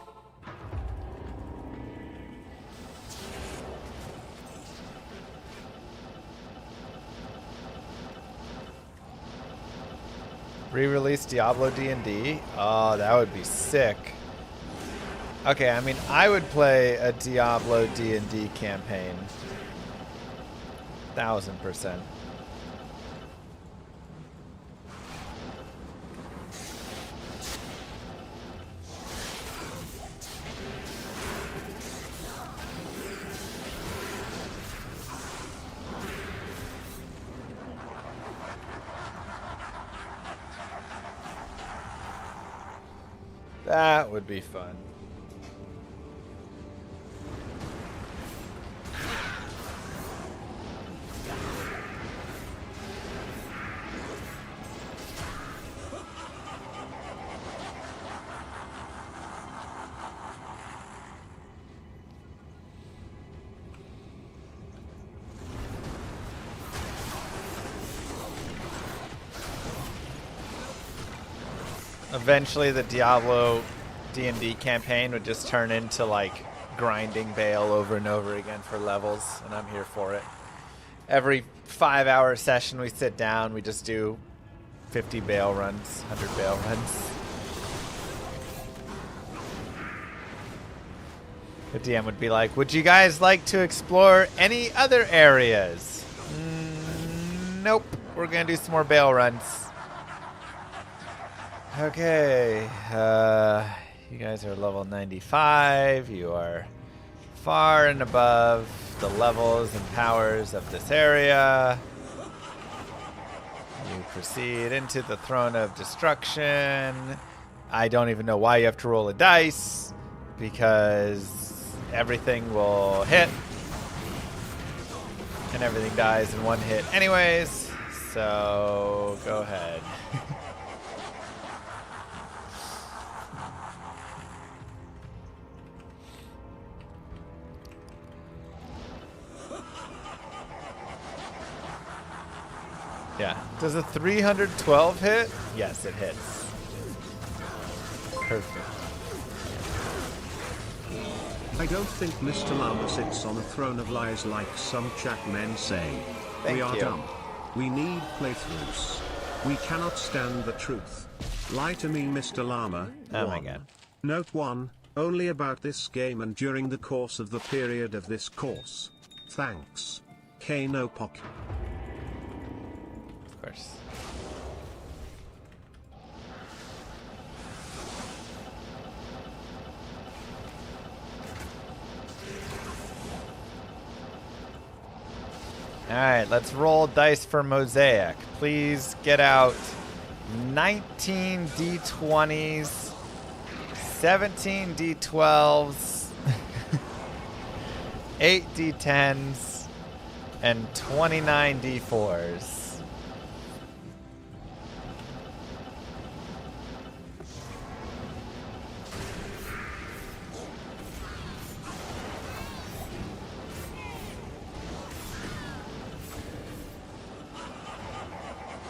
Re-release Diablo D&D? Oh, that would be sick. Okay, I mean, I would play a Diablo D&D campaign. 1000%. That would be fun. Eventually the Diablo D&D campaign would just turn into like grinding Baal over and over again for levels, and I'm here for it. Every 5-hour session we sit down, we just do 50 Baal runs, 100 Baal runs. The DM would be like, would you guys like to explore any other areas? Nope. We're going to do some more Baal runs. Okay. You guys are level 95. You are far and above the levels and powers of this area. You proceed into the Throne of Destruction. I don't even know why you have to roll a dice, because everything will hit and everything dies in one hit anyways. So go ahead. Yeah. Does a 312 hit? Yes, it hits. Perfect. I don't think Mr. Llama sits on a throne of lies like some chat men say. Thank We are you. dumb. We need playthroughs. We cannot stand the truth. Lie to me, Mr. Llama. Oh my 1. God. Note 1, only about this game and during the course of the period of this course. Thanks. Kano Pock. Of course. Alright, let's roll dice for Mosaic. Please get out 19 D20s, 17 D12s, 8 D10s, and 29 D4s.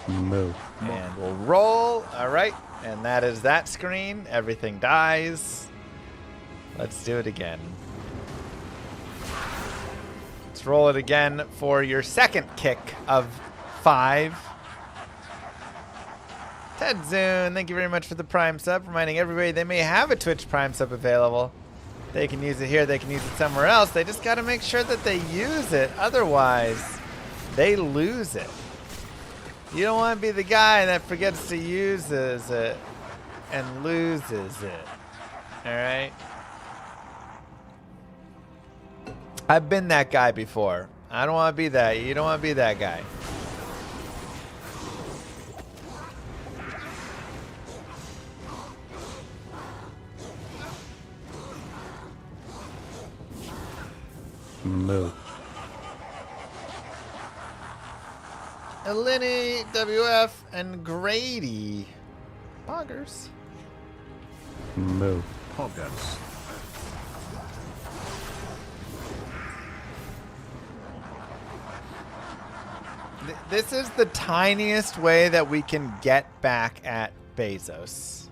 Moo. And we'll roll. All right. And that is that screen. Everything dies. Let's do it again. Let's roll it again for your second kick of 5. Ted Zune, thank you very much for the Prime sub. Reminding everybody they may have a Twitch Prime sub available. They can use it here. They can use it somewhere else. They just got to make sure that they use it. Otherwise, they lose it. You don't want to be the guy that forgets to use it and loses it. Alright? I've been that guy before. I don't want to be that. You don't want to be that guy. Moo. Eleni, WF, and Grady. Poggers. Moo. Poggers. This is the tiniest way that we can get back at Bezos.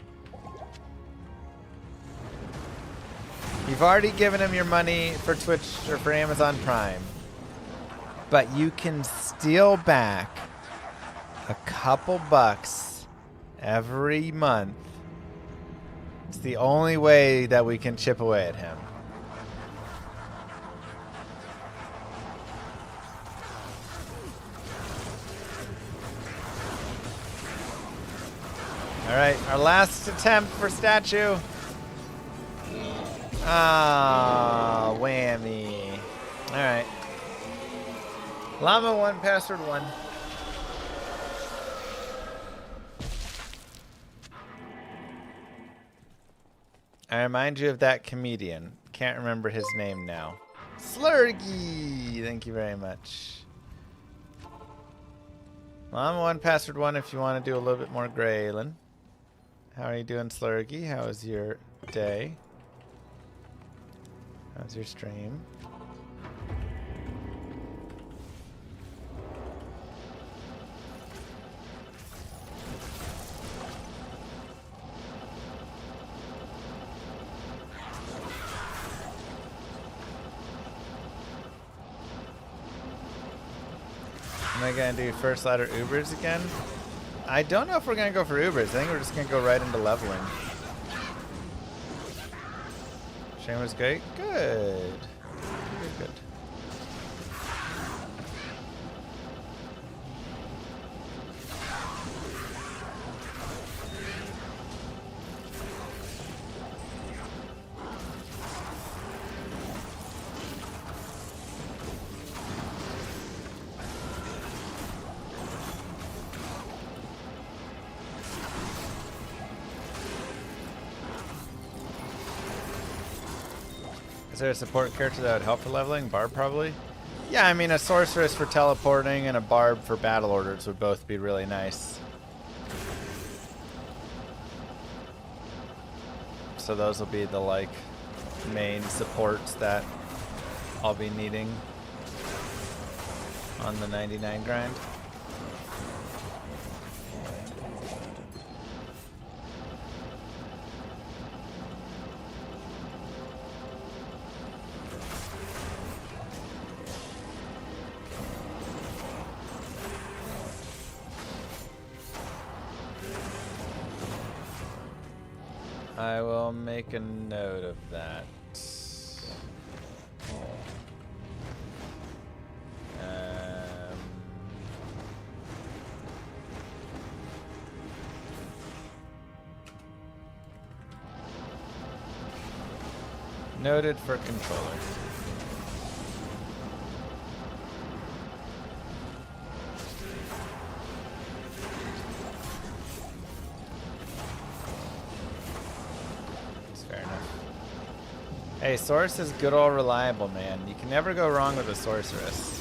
You've already given him your money for Twitch or for Amazon Prime. But you can steal back a couple bucks every month. It's the only way that we can chip away at him. All right, our last attempt for statue. Ah, whammy. All right. Llama 1, password 1. I remind you of that comedian. Can't remember his name now. Slurgy! Thank you very much. Llama 1, password 1 if you want to do a little bit more Graylin. How are you doing, Slurgy? How was your day? How's your stream? Am I going to do first ladder Ubers again? I don't know if we're going to go for Ubers. I think we're just going to go right into leveling. Stream was great. Good. Good, good. Is there a support character that would help for leveling? Barb, probably? Yeah, I mean, a sorceress for teleporting and a barb for battle orders would both be really nice. So those will be the, like, main supports that I'll be needing on the 99 grind. I will make a note of that. Noted for controller. Hey, Source is good old reliable, man. You can never go wrong with a sorceress.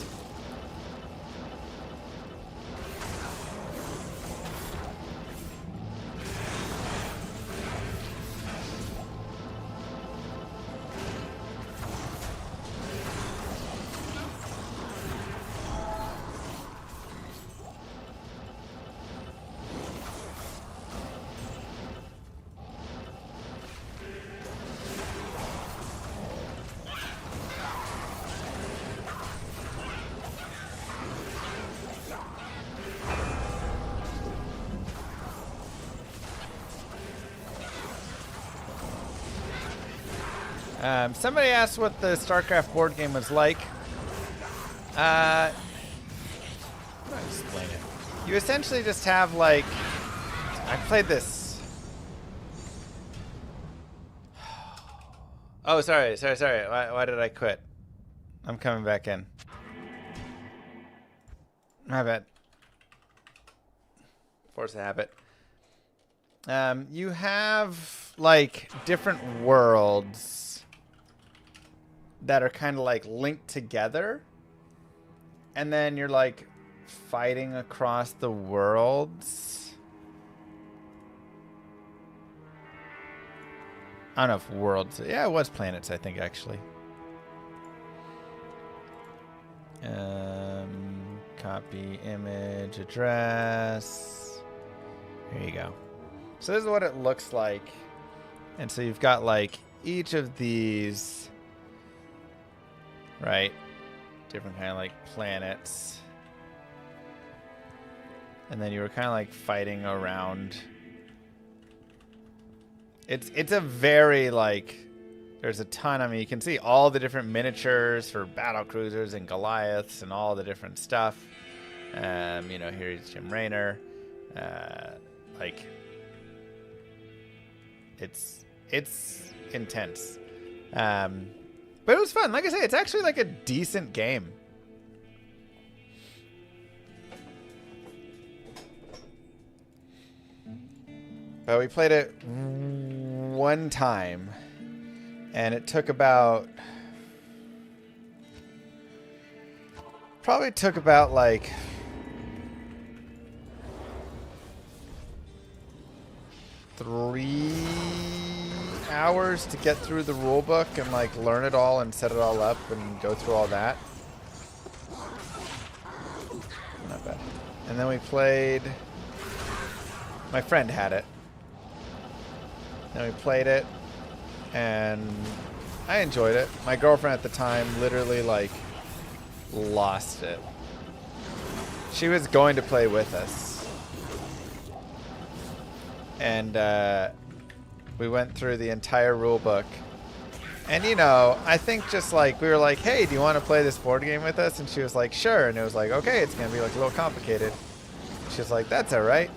Somebody asked what the StarCraft board game was like. How do I explain it? You essentially just have, like, I played this. Oh, sorry. Why did I quit? I'm coming back in. My bad. Force a habit. You have, like, different worlds that are kind of like linked together, and then you're like fighting across the worlds. I don't know if worlds, yeah, it was planets, I think, actually. Copy image address. Here you go. So this is what it looks like. And so you've got like each of these, right? Different kind of like planets. And then you were kind of like fighting around. It's a very like, there's a ton. I mean, you can see all the different miniatures for battle cruisers and Goliaths and all the different stuff. You know, here's Jim Raynor. Like, it's intense. But it was fun. Like I say, it's actually like a decent game. But we played it one time, and it took about, like 3 hours to get through the rule book and like learn it all and set it all up and go through all that. Not bad. And then we played, my friend had it. Then we played it and I enjoyed it. My girlfriend at the time literally like lost it. She was going to play with us. And we went through the entire rule book And you know, I think just like we were like, hey, do you want to play this board game with us? And she was like, sure. And it was like, okay, it's gonna be like a little complicated. She was like, that's all right.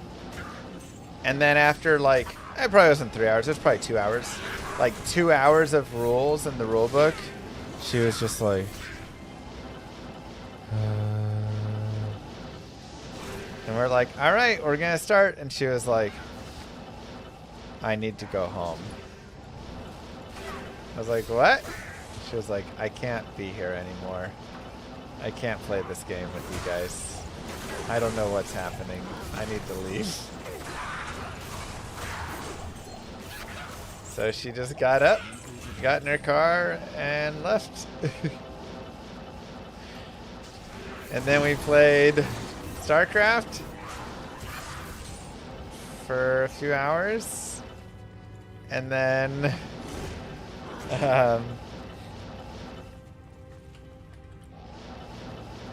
And then after like, it probably wasn't 3 hours. It was probably 2 hours. Like 2 hours of rules in the rule book. She was just like, and we're like, all right, we're gonna start. And she was like, I need to go home. I was like, what? She was like, I can't be here anymore. I can't play this game with you guys. I don't know what's happening. I need to leave. So she just got up, got in her car, and left. And then we played StarCraft for a few hours. And then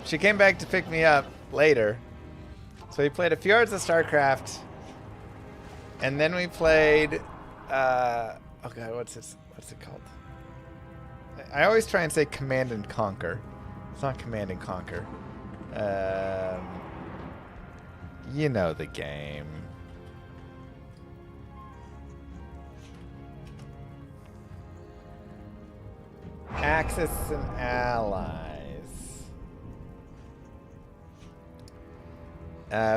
she came back to pick me up later. So we played a few hours of StarCraft. And then we played oh god, what's it called? I always try and say Command and Conquer. It's not Command and Conquer. You know the game. Axis and Allies.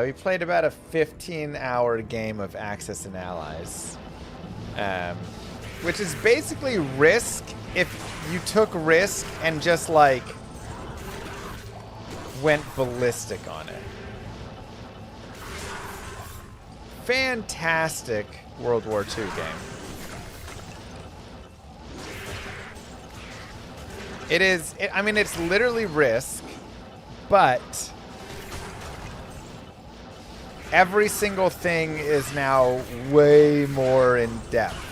We played about a 15-hour game of Axis and Allies. Which is basically Risk if you took Risk and just like went ballistic on it. Fantastic World War II game. It is, I mean, it's literally Risk, but every single thing is now way more in depth.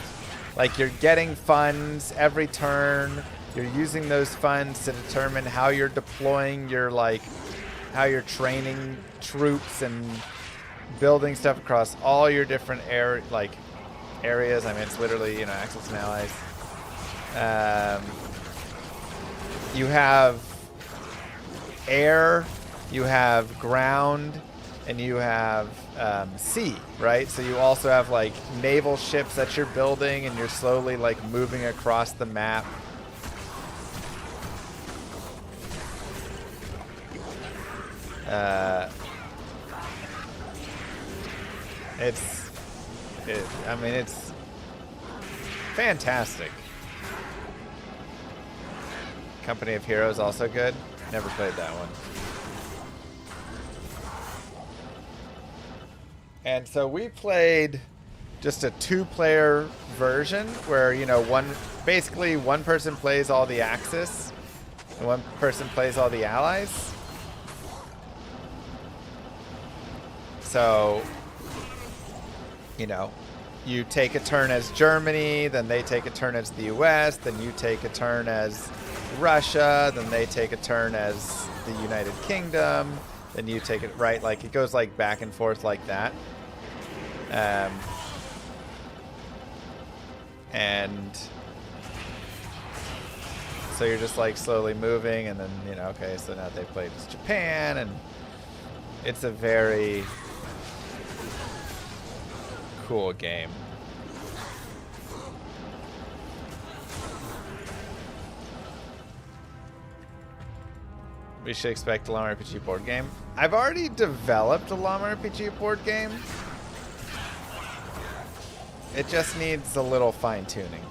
Like, you're getting funds every turn. You're using those funds to determine how you're deploying your, like, how you're training troops and building stuff across all your different areas. I mean, it's literally, you know, Axis and Allies. You have air, you have ground, and you have sea, right? So you also have like naval ships that you're building, and you're slowly like moving across the map. I mean, it's fantastic. Company of Heroes also good. Never played that one. And so we played just a 2-player version where, you know, basically one person plays all the Axis and one person plays all the Allies. So, you know, you take a turn as Germany, then they take a turn as the US, then you take a turn as Russia, then they take a turn as the United Kingdom, then you take it, right? Like, it goes like back and forth like that. And so you're just like slowly moving, and then, you know, okay, so now they played as Japan, and it's a very cool game. We should expect a Llama RPG board game. I've already developed a Llama RPG board game. It just needs a little fine-tuning.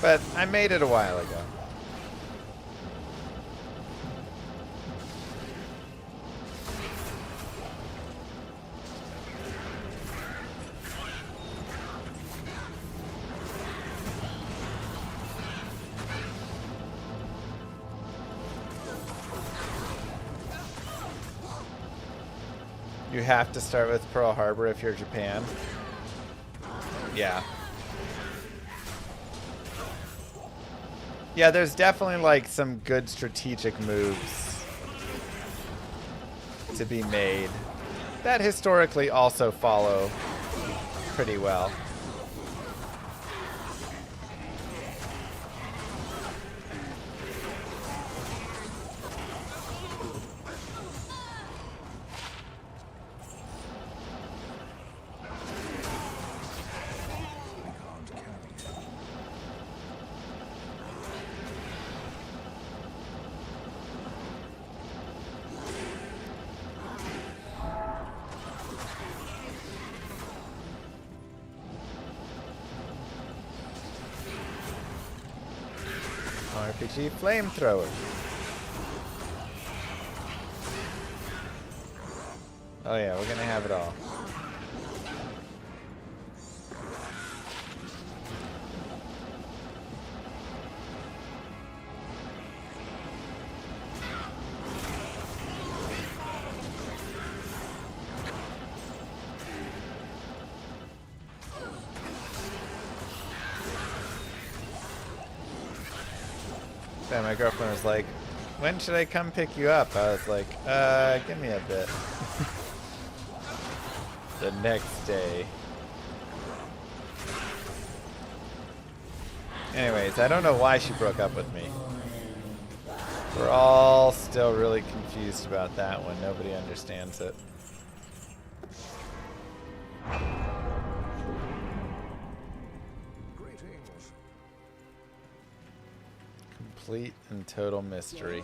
But I made it a while ago. You have to start with Pearl Harbor if you're Japan. Yeah. Yeah, there's definitely like some good strategic moves to be made that historically also follow pretty well. RPG flamethrower. Oh yeah, we're gonna have it all. Yeah, my girlfriend was like, when should I come pick you up? I was like, give me a bit. The next day. Anyways, I don't know why she broke up with me. We're all still really confused about that one. Nobody understands it. Greetings. Complete and total mystery.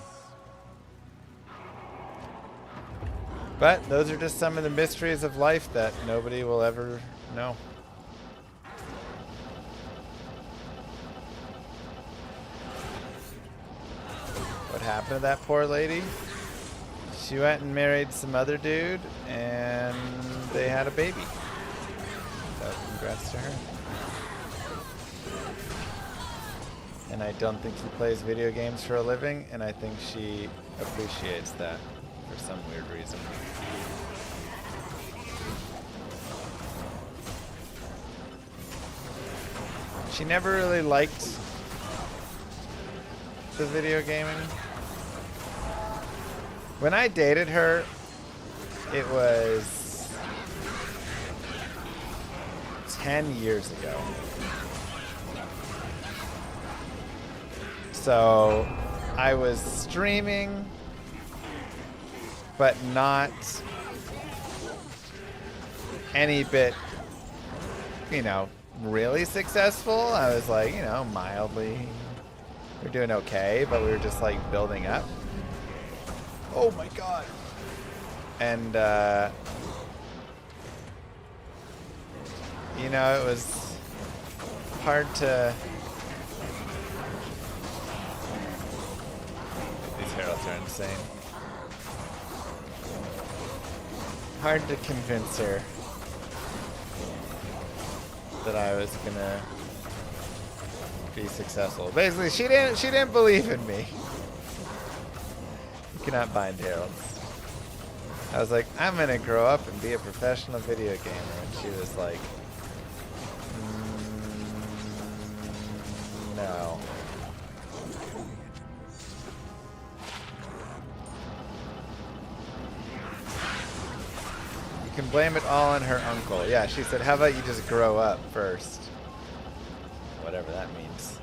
But those are just some of the mysteries of life that nobody will ever know. What happened to that poor lady? She went and married some other dude and they had a baby. So congrats to her. And I don't think she plays video games for a living, and I think she appreciates that for some weird reason. She never really liked the video gaming. When I dated her, it was 10 years ago. So I was streaming, but not any bit, you know, really successful. I was like, you know, mildly. We're doing okay, but we were just like building up. Oh my god. And, you know, it was hard to... These heralds are insane. Hard to convince her that I was gonna be successful. Basically, she didn't believe in me. You cannot bind heralds. I was like, I'm gonna grow up and be a professional video gamer, and she was like, no. You can blame it all on her uncle. Yeah, she said, how about you just grow up first? Whatever that means.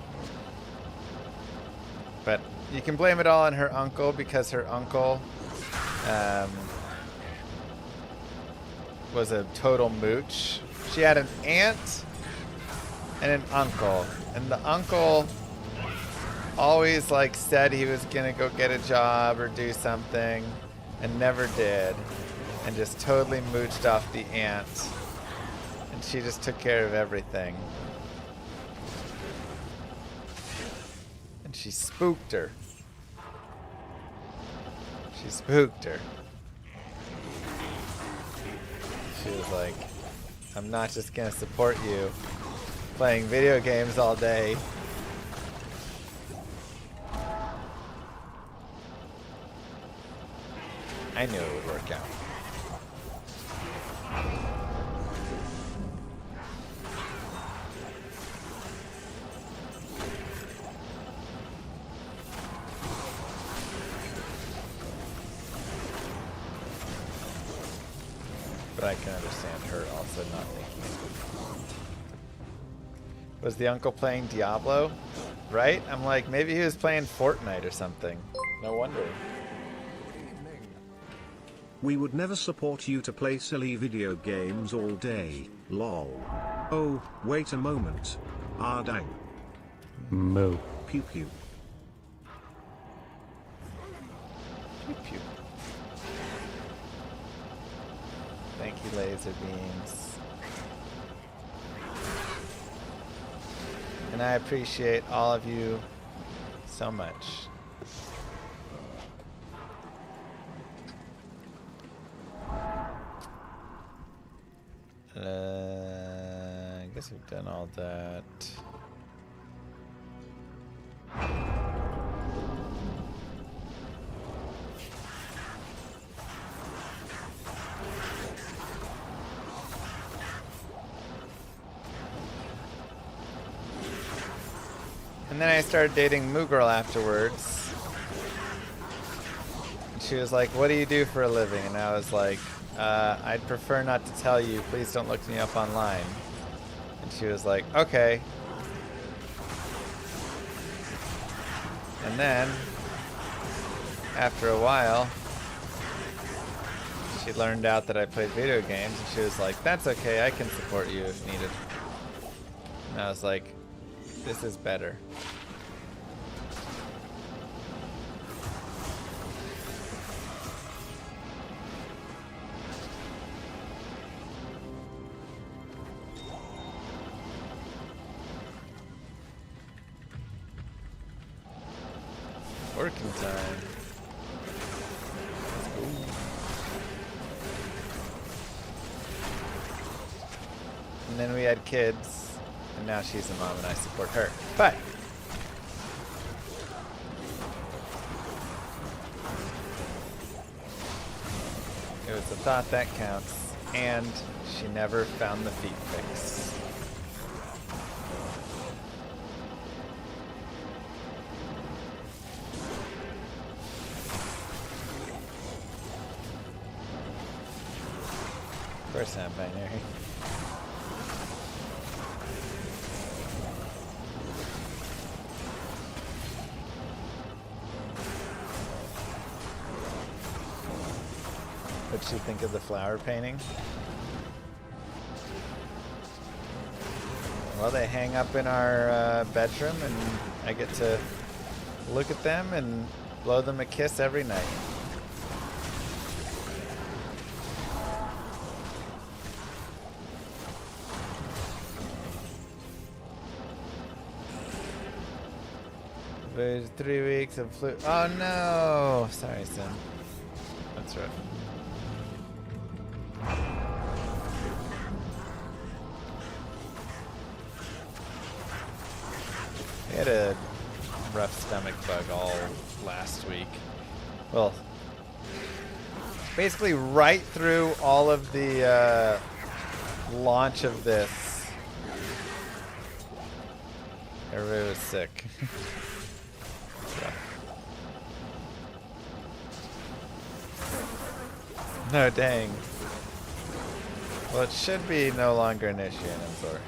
But you can blame it all on her uncle because her uncle was a total mooch. She had an aunt and an uncle. And the uncle always like said he was gonna go get a job or do something and never did. And just totally mooched off the aunt. And she just took care of everything. And she spooked her. She spooked her. She was like, I'm not just gonna support you playing video games all day. I knew it would work out. But I can understand her also not thinking it. Was the uncle playing Diablo? Right? I'm like, maybe he was playing Fortnite or something. No wonder. We would never support you to play silly video games all day, lol. Oh, wait a moment. Ah dang. Moo. Pew pew. Pew pew. Thank you, laser beams. And I appreciate all of you So much. I guess we've done all that. And then I started dating Moo Girl afterwards. And she was like, "What do you do for a living?" And I was like, "I'd prefer not to tell you. Please don't look me up online." And she was like, "Okay." And then, after a while, she learned out that I played video games, and she was like, "That's okay, I can support you if needed." And I was like, "This is better." Working time. Let's go. And then we had kids, and now she's a mom and I support her. But it was the thought that counts, and she never found the feet fix. Of course I'm binary. What'd she think of the flower painting? Well, they hang up in our bedroom, and I get to look at them and blow them a kiss every night. There's 3 weeks of flu. Oh no! Sorry, son. That's rough. We had a rough stomach bug all last week. Well, basically right through all of the launch of this, everybody was sick. No, dang. Well, it should be no longer an issue, and I'm sorry.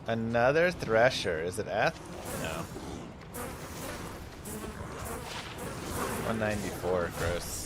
Another Thresher. Is it Eth? No. 194. Gross.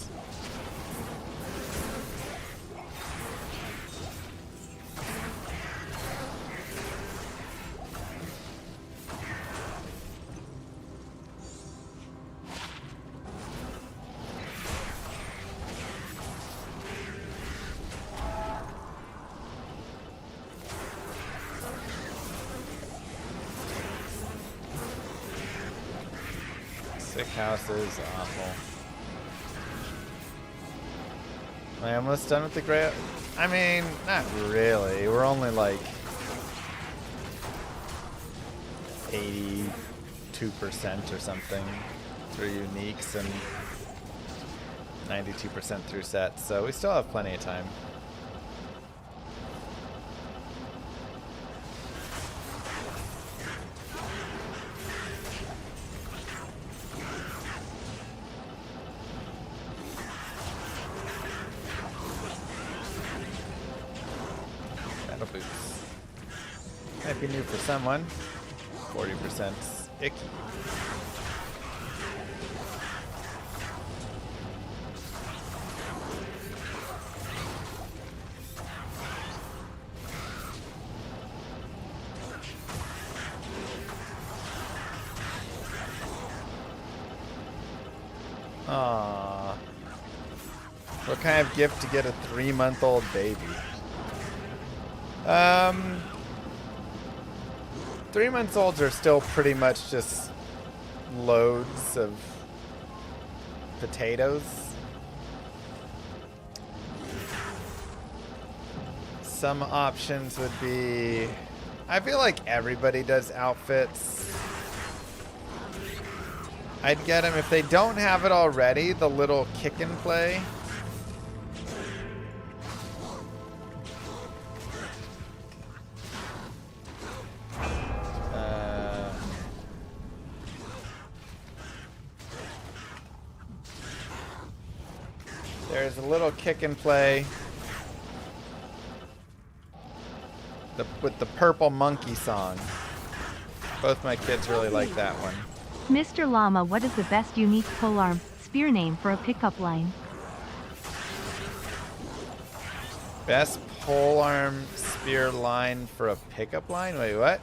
Sick house is awful. Am I almost done with the gray? I mean, not really. We're only like 82% or something through uniques and 92% through sets, so we still have plenty of time. Might be new for someone. 40% icky. Aww. What kind of gift to get a 3-month-old baby? 3-month-olds are still pretty much just loads of potatoes. Some options would be, I feel like everybody does outfits. I'd get them if they don't have it already, the little kick and play. There's a little kick and play with the purple monkey song. Both my kids really like that one. Mr. Llama, what is the best unique polearm spear name for a pickup line? Best polearm spear line for a pickup line? Wait, what?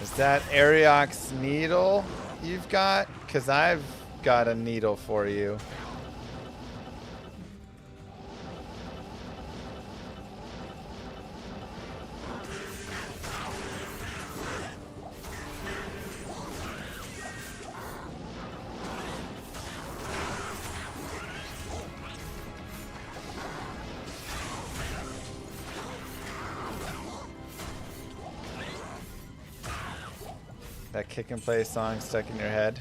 Is that Ariok's needle you've got? Because I've got a needle for you. That kick and play song stuck in your head.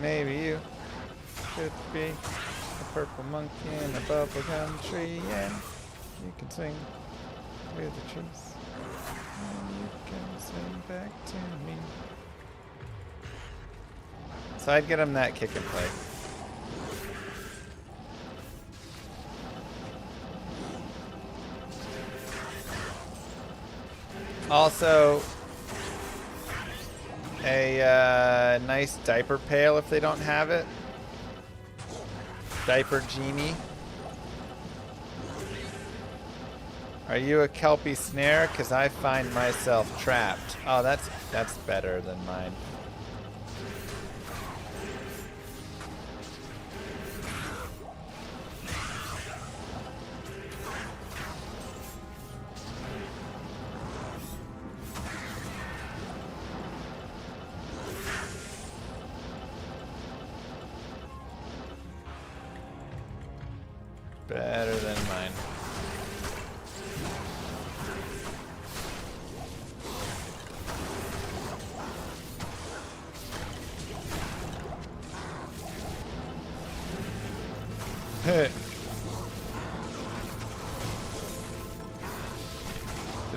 Maybe you could be a purple monkey in a bubblegum tree, and you can swing with the trees, and you can swing back to me. So I'd get him that kick and play. Also, a nice diaper pail if they don't have it. Diaper genie. Are you a kelpie snare? Because I find myself trapped. Oh, that's better than mine. Better than mine. The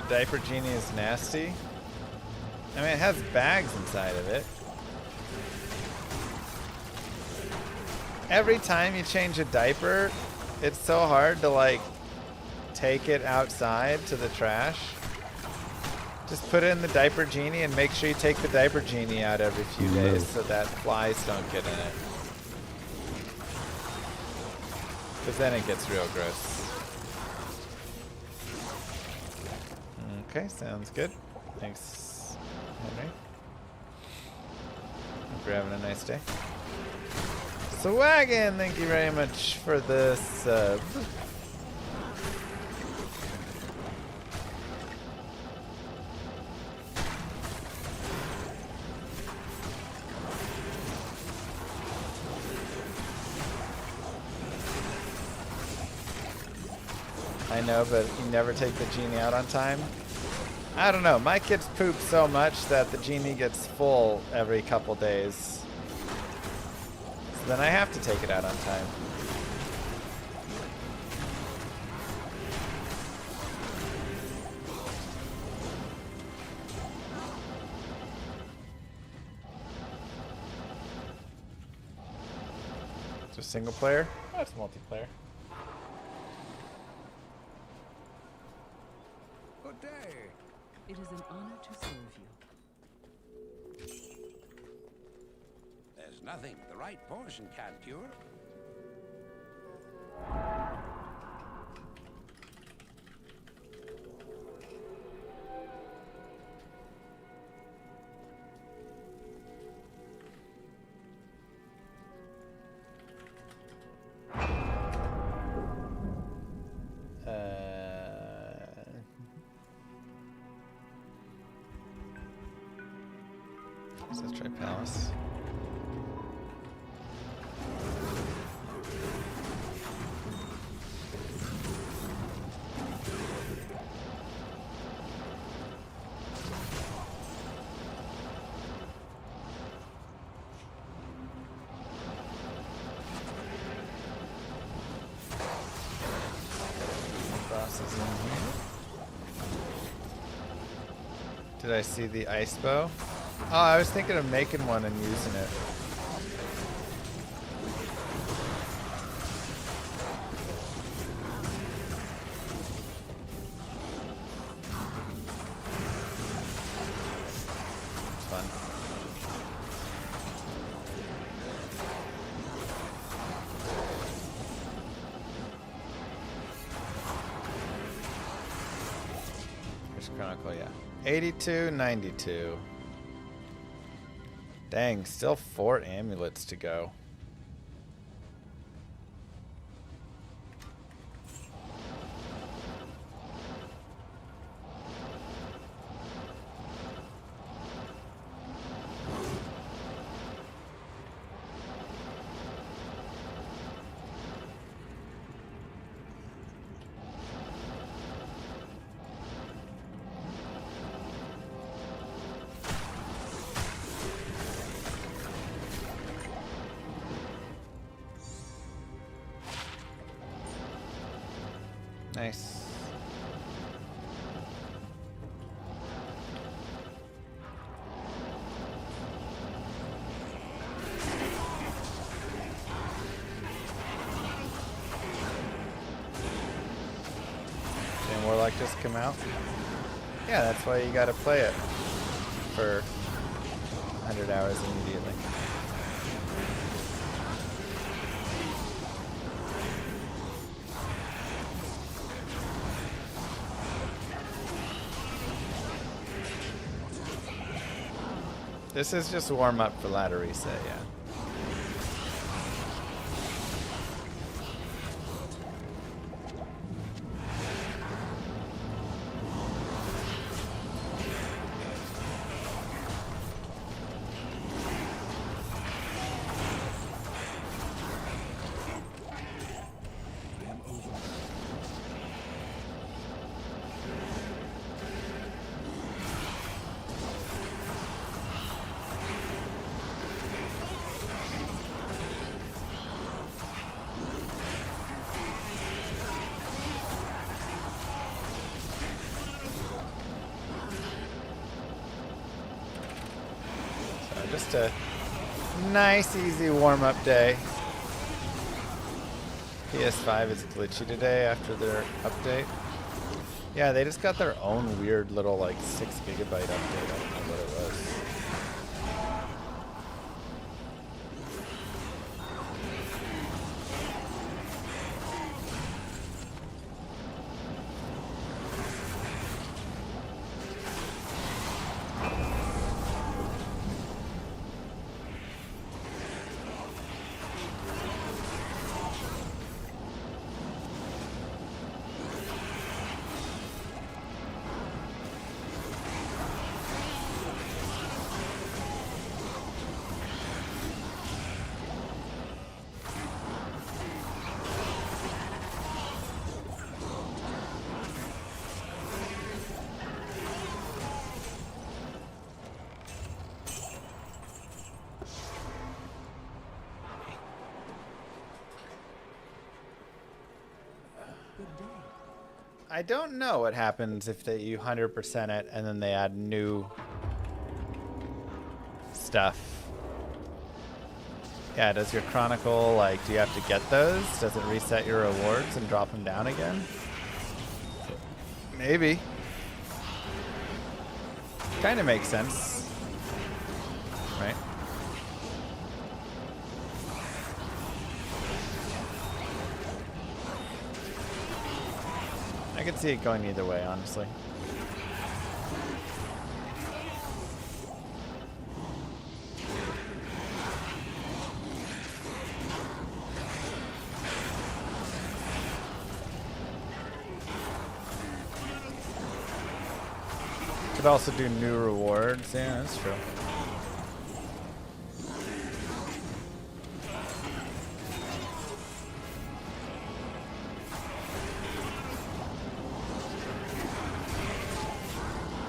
diaper genie is nasty. I mean, it has bags inside of it. Every time you change a diaper, it's so hard to like take it outside to the trash. Just put it in the diaper genie and make sure you take the diaper genie out every few days so that flies don't get in it. Because then it gets real gross. Okay, sounds good. Thanks, Henry. Hope you're having a nice day. So Wagon, thank you very much for the sub. I know, but you never take the genie out on time. I don't know. My kids poop so much that the genie gets full every couple days. Then I have to take it out on time. It's a single player? That's multiplayer. Good day. It is an honor to serve you. There's nothing the right portion can't cure. Let's try Palace. Crosses in here. Did I see the ice bow? Oh, I was thinking of making one and using it. It's fun. There's Chronicle, yeah. 82, 92. Dang, still 4 amulets to go. Nice. Did Warlock just come out? Yeah, that's why you gotta play it for 100 hours immediately. This is just warm up for ladder reset, yeah. Just a nice, easy warm-up day. PS5 is glitchy today after their update. Yeah, they just got their own weird little, like, 6 gigabyte update. I don't know what it was. I don't know what happens if you 100% it and then they add new stuff. Yeah, does your Chronicle, like, do you have to get those? Does it reset your rewards and drop them down again? Maybe. Kind of makes sense. Right? I could see it going either way, honestly. Could also do new rewards. Yeah, that's true.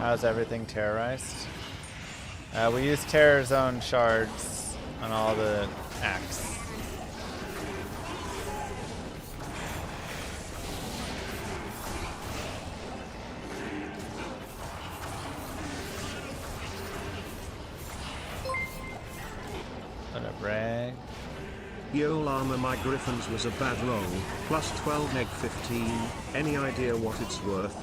How's everything terrorized? We use Terror Zone shards on all the acts. What up, Ray? Yo Llama, my Griffins was a bad roll, plus 12 neg 15, any idea what it's worth?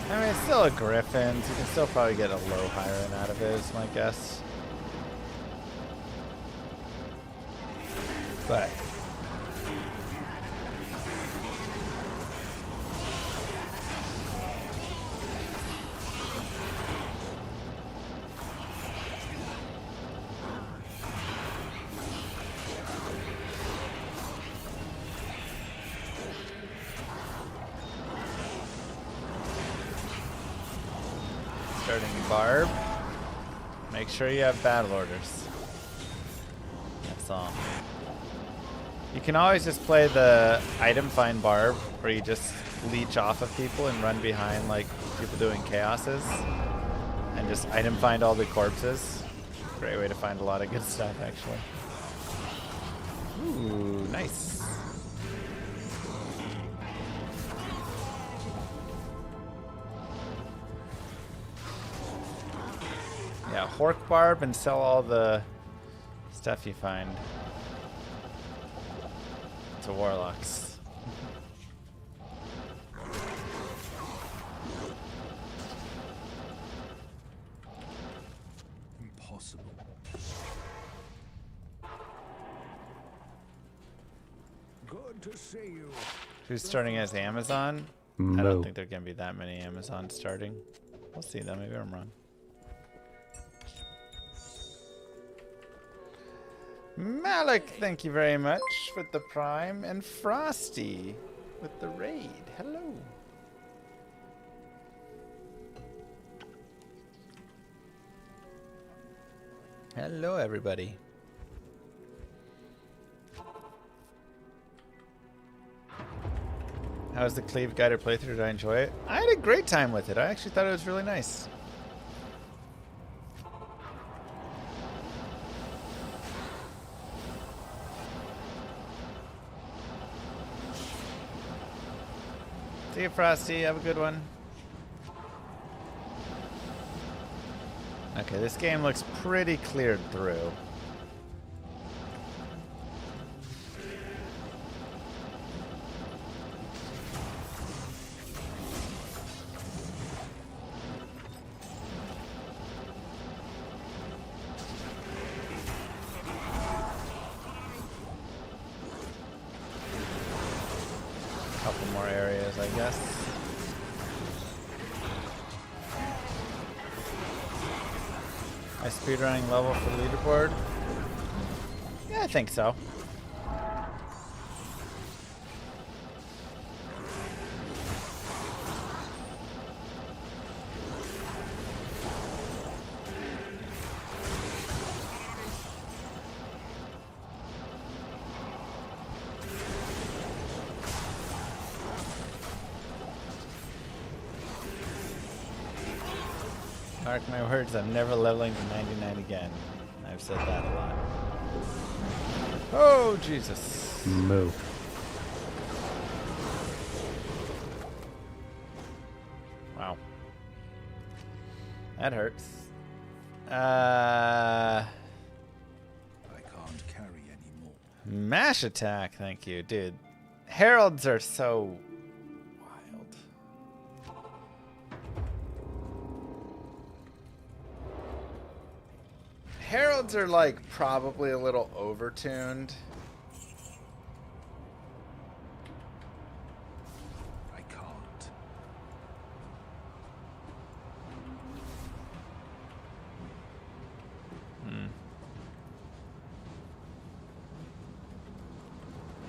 I mean, it's still a Griffin, so you can still probably get a low Hiren out of it, is my guess. But starting Barb. Make sure you have battle orders. That's all. You can always just play the item find Barb, where you just leech off of people and run behind like people doing chaoses, and just item find all the corpses. Great way to find a lot of good stuff, actually. Ooh, nice. Yeah, Hork Barb and sell all the stuff you find to Warlocks. Impossible. Good to see you. Who's starting as Amazon? I Moo. don't think there can be that many Amazon starting. We'll see though, maybe I'm wrong. Malik, thank you very much with the Prime, and Frosty with the raid. Hello. Hello, everybody. How was the Cleave guided playthrough? Did I enjoy it? I had a great time with it. I actually thought it was really nice. See you, Frosty. Have a good one. Okay, this game looks pretty cleared through. Couple more areas, I guess. My speedrunning level for leaderboard? Yeah, I think so. Mark my words, I'm never leveling to 99 again. I've said that a lot. Oh, Jesus. Moo. Wow. That hurts. I can't carry anymore. Mash attack, thank you. Dude, heralds are so wild. Heralds are like probably a little overtuned. I can't.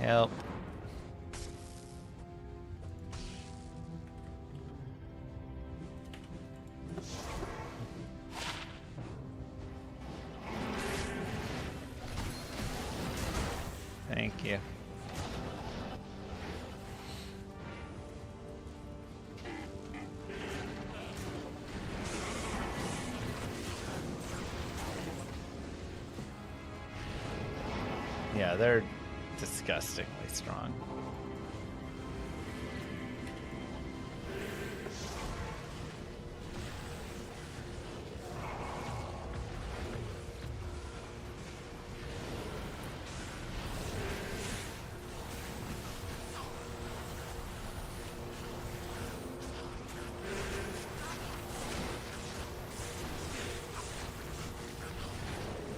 Help. Thank you. Yeah, they're disgustingly strong.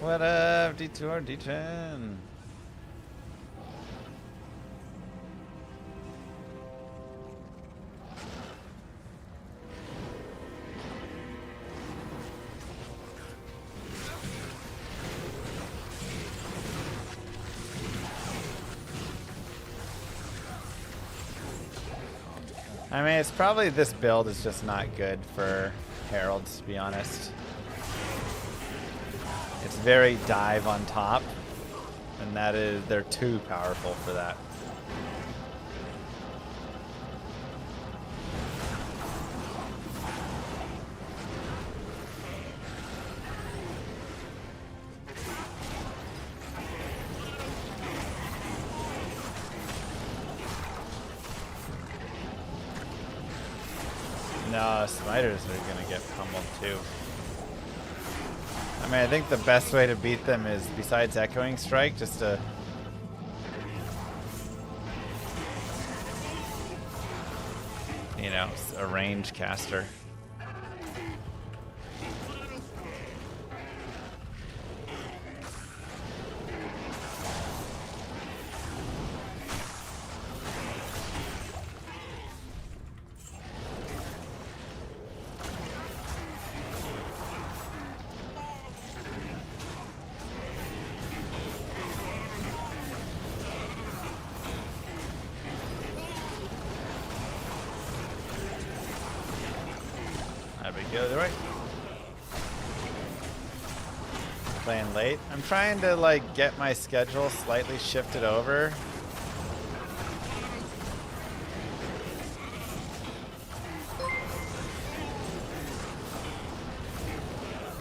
What up, D2R D10? I mean, it's probably this build is just not good for Heralds, to be honest. It's very dive on top, and that is, they're too powerful for that. No, spiders are gonna get pummeled too. I mean, I think the best way to beat them is, besides Echoing Strike, just to... you know, a range caster. Go the right. Playing late. I'm trying to like get my schedule slightly shifted over.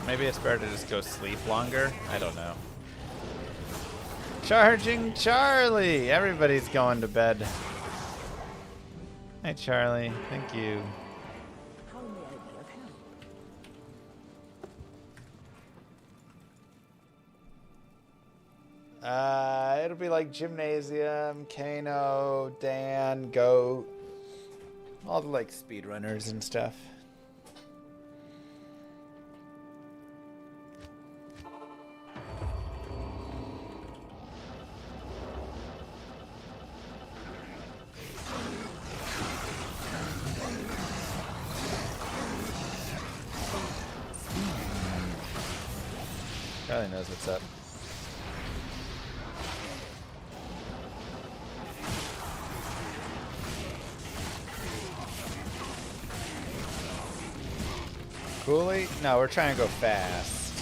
Maybe it's better to just go sleep longer. I don't know. Charging Charlie! Everybody's going to bed. Hey Charlie, thank you. It'll be like Gymnasium, Kano, Dan, Goat, all the like speedrunners and stuff. Charlie knows what's up. Cooley? No, we're trying to go fast.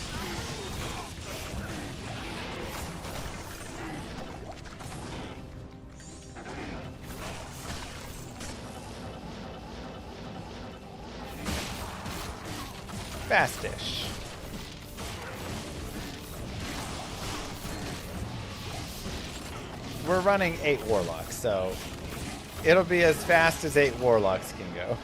Fastish. We're running 8 Warlocks, so it'll be as fast as 8 Warlocks can go.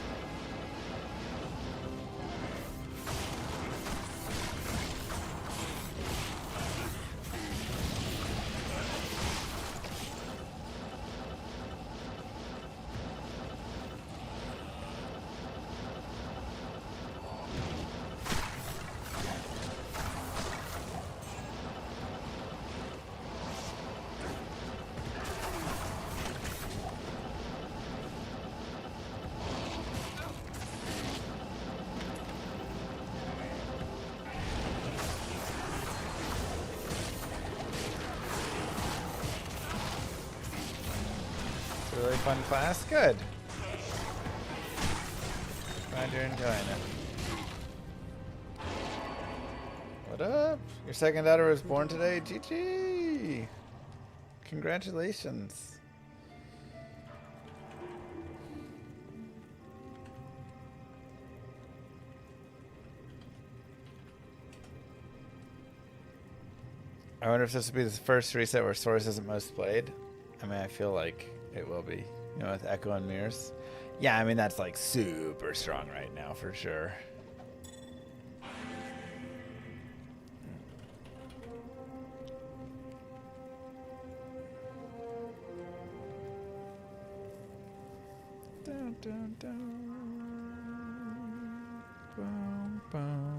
Really fun class. Good. Glad you're enjoying it. What up? Your second daughter was born today? GG! Congratulations. I wonder if this will be the first reset where Source isn't most played. I mean, I feel like it will be. You know, with Echo and Mirrors. Yeah, I mean, that's like super strong right now for sure. Dun, dun, dun. Boom, boom.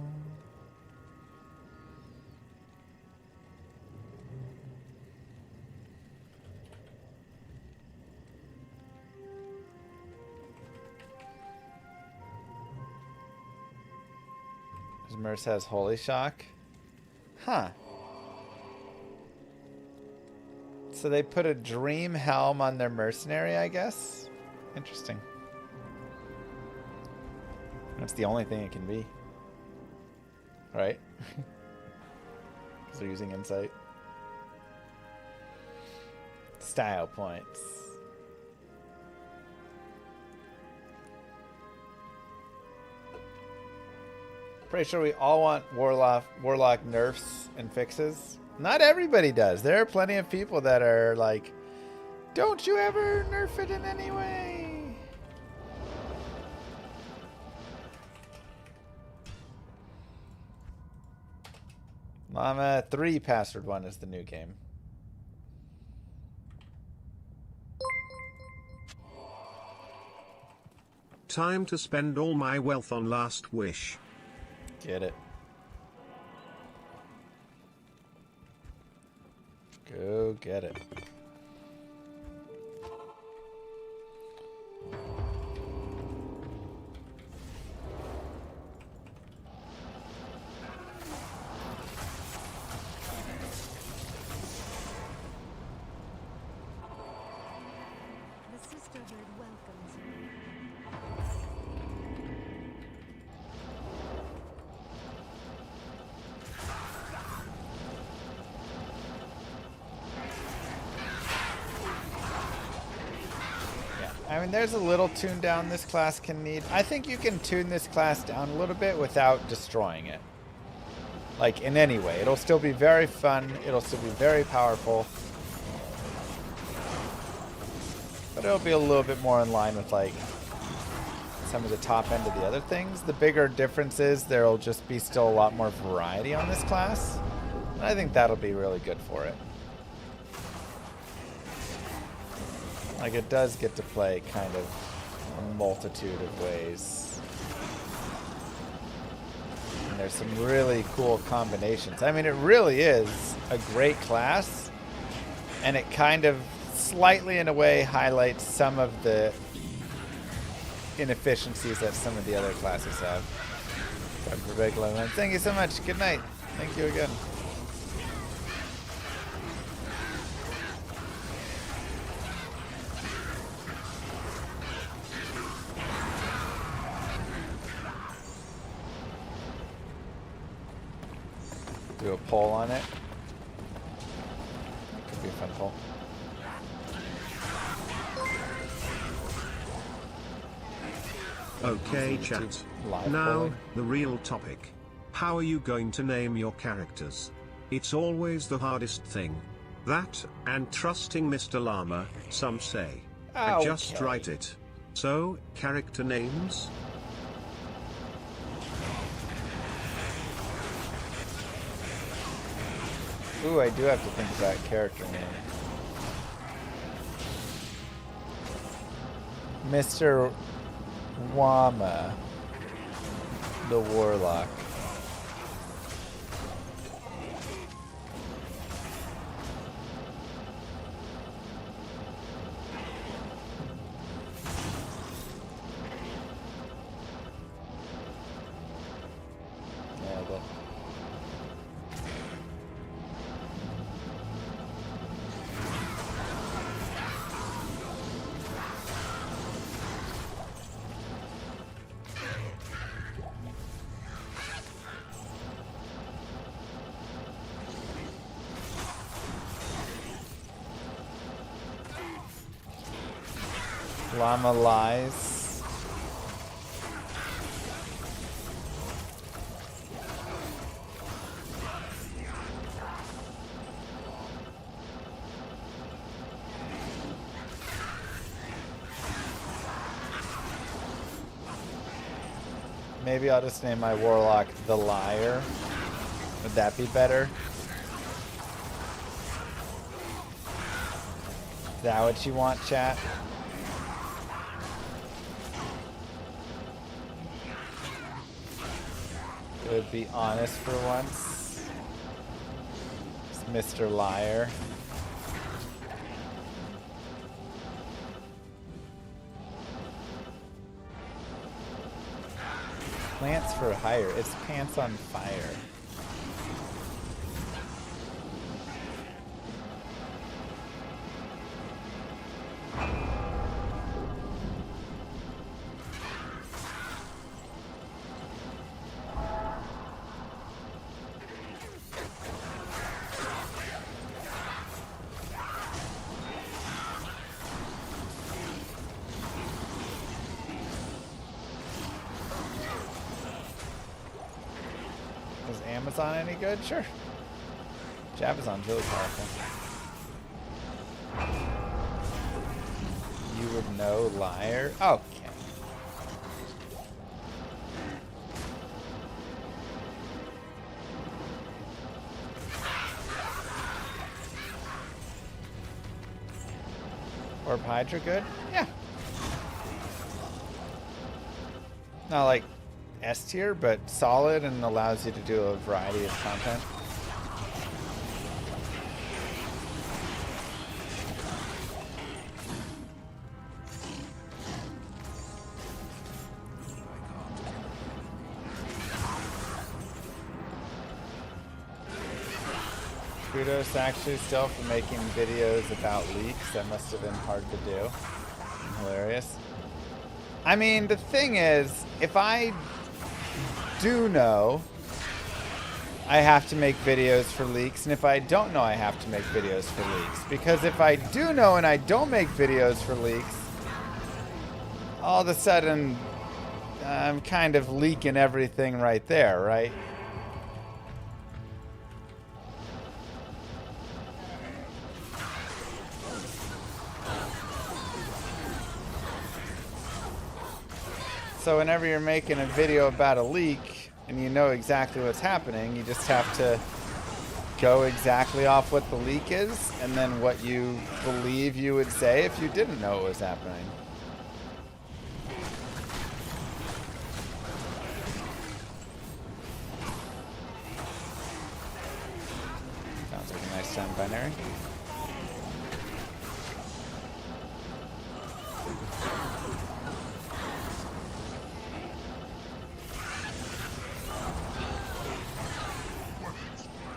Merce has Holy Shock. Huh. So they put a Dream Helm on their Mercenary, I guess? Interesting. That's the only thing it can be. Right? Because they're using Insight. Style points. Pretty sure we all want Warlock nerfs and fixes. Not everybody does. There are plenty of people that are like, don't you ever nerf it in any way. Llama 3 Password 1 is the new game. Time to spend all my wealth on Last Wish. Get it. Go get it. The sisterhood welcomes you. I mean, there's a little tune down this class can need. I think you can tune this class down a little bit without destroying it. Like, in any way. It'll still be very fun. It'll still be very powerful. But it'll be a little bit more in line with, like, some of the top end of the other things. The bigger difference is there'll just be still a lot more variety on this class. And I think that'll be really good for it. Like, it does get to play kind of a multitude of ways. And there's some really cool combinations. I mean, it really is a great class. And it kind of slightly, in a way, highlights some of the inefficiencies that some of the other classes have. Time for Big Lemon. Thank you so much. Good night. Thank you again. Do a poll on it. Could be a fun poll. Okay, chat. Now, the real topic. How are you going to name your characters? It's always the hardest thing. That, and trusting Mr. Llama, some say. I just write it. So, character names? Ooh, I do have to think about character name. Mr. Llama, the Warlock. Nailed it. Llama lies. Maybe I'll just name my Warlock the Liar. Would that be better? Is that what you want, chat? Good, be honest for once. It's Mr. Liar. Plants for hire. It's pants on fire. Is Amazon any good? Sure. Amazon's really powerful. You would know, liar. Okay. Orb Hydra good? Yeah. Not like S tier, but solid and allows you to do a variety of content. Kudos actually still for making videos about leaks. That must have been hard to do. And hilarious. I mean, the thing is, if I do know, I have to make videos for leaks, and if I don't know, I have to make videos for leaks. Because if I do know and I don't make videos for leaks, all of a sudden, I'm kind of leaking everything right there, right? So whenever you're making a video about a leak and you know exactly what's happening, you just have to go exactly off what the leak is and then what you believe you would say if you didn't know what was happening. Sounds like a nice time binary.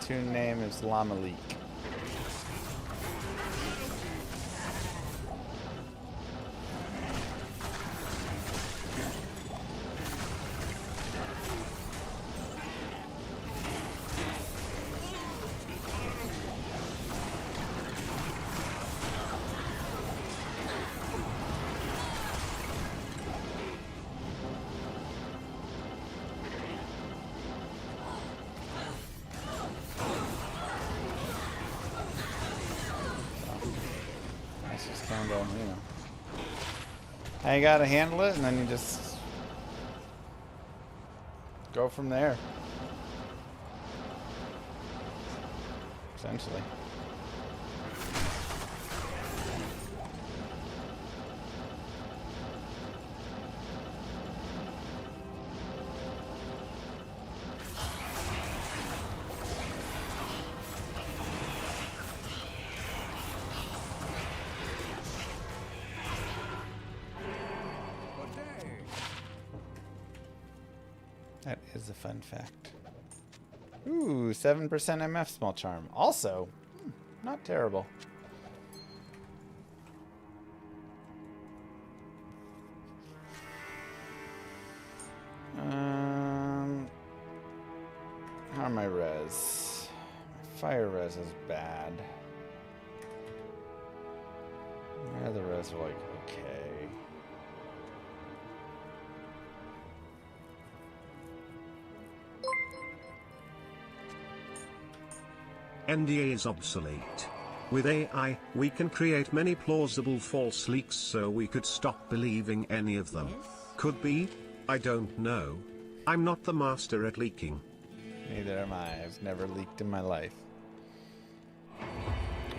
Tune name is Llama Leak. You know, how you gotta handle it, and then you just go from there. Essentially. That is a fun fact. Ooh, 7% MF small charm. Also, not terrible. How are my res? My fire res is bad. My other res are like okay. NDA is obsolete. With AI, we can create many plausible false leaks so we could stop believing any of them. Could be, I don't know. I'm not the master at leaking. Neither am I. I've never leaked in my life.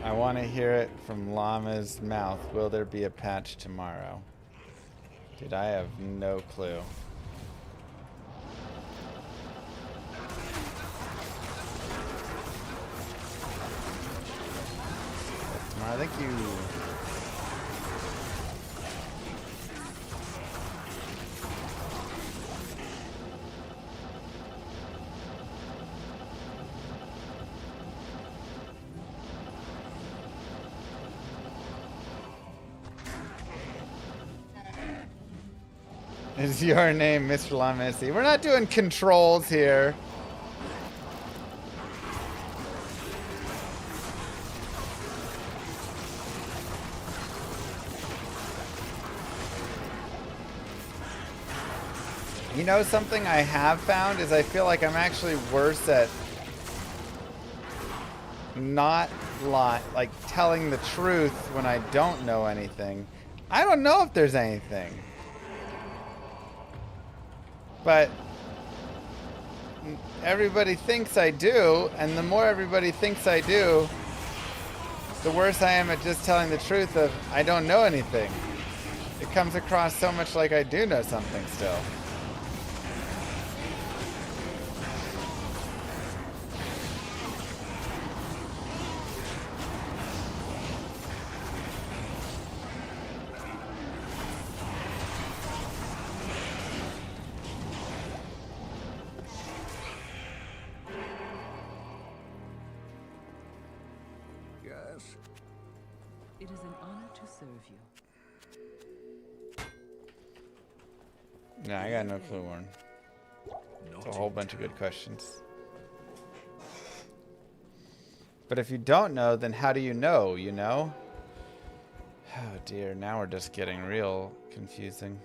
I want to hear it from Llama's mouth. Will there be a patch tomorrow? Dude, I have no clue. Tomorrow, thank you. Is your name Mr. Lamissy? We're not doing controls here. You know, something I have found is I feel like I'm actually worse at not like telling the truth when I don't know anything. I don't know if there's anything. But everybody thinks I do, and the more everybody thinks I do, the worse I am at just telling the truth of I don't know anything. It comes across so much like I do know something still. It is an honor to serve you. No, I got no clue, Warren. It's a whole bunch of good questions. But if you don't know, then how do you know, you know? Oh dear, now we're just getting real confusing.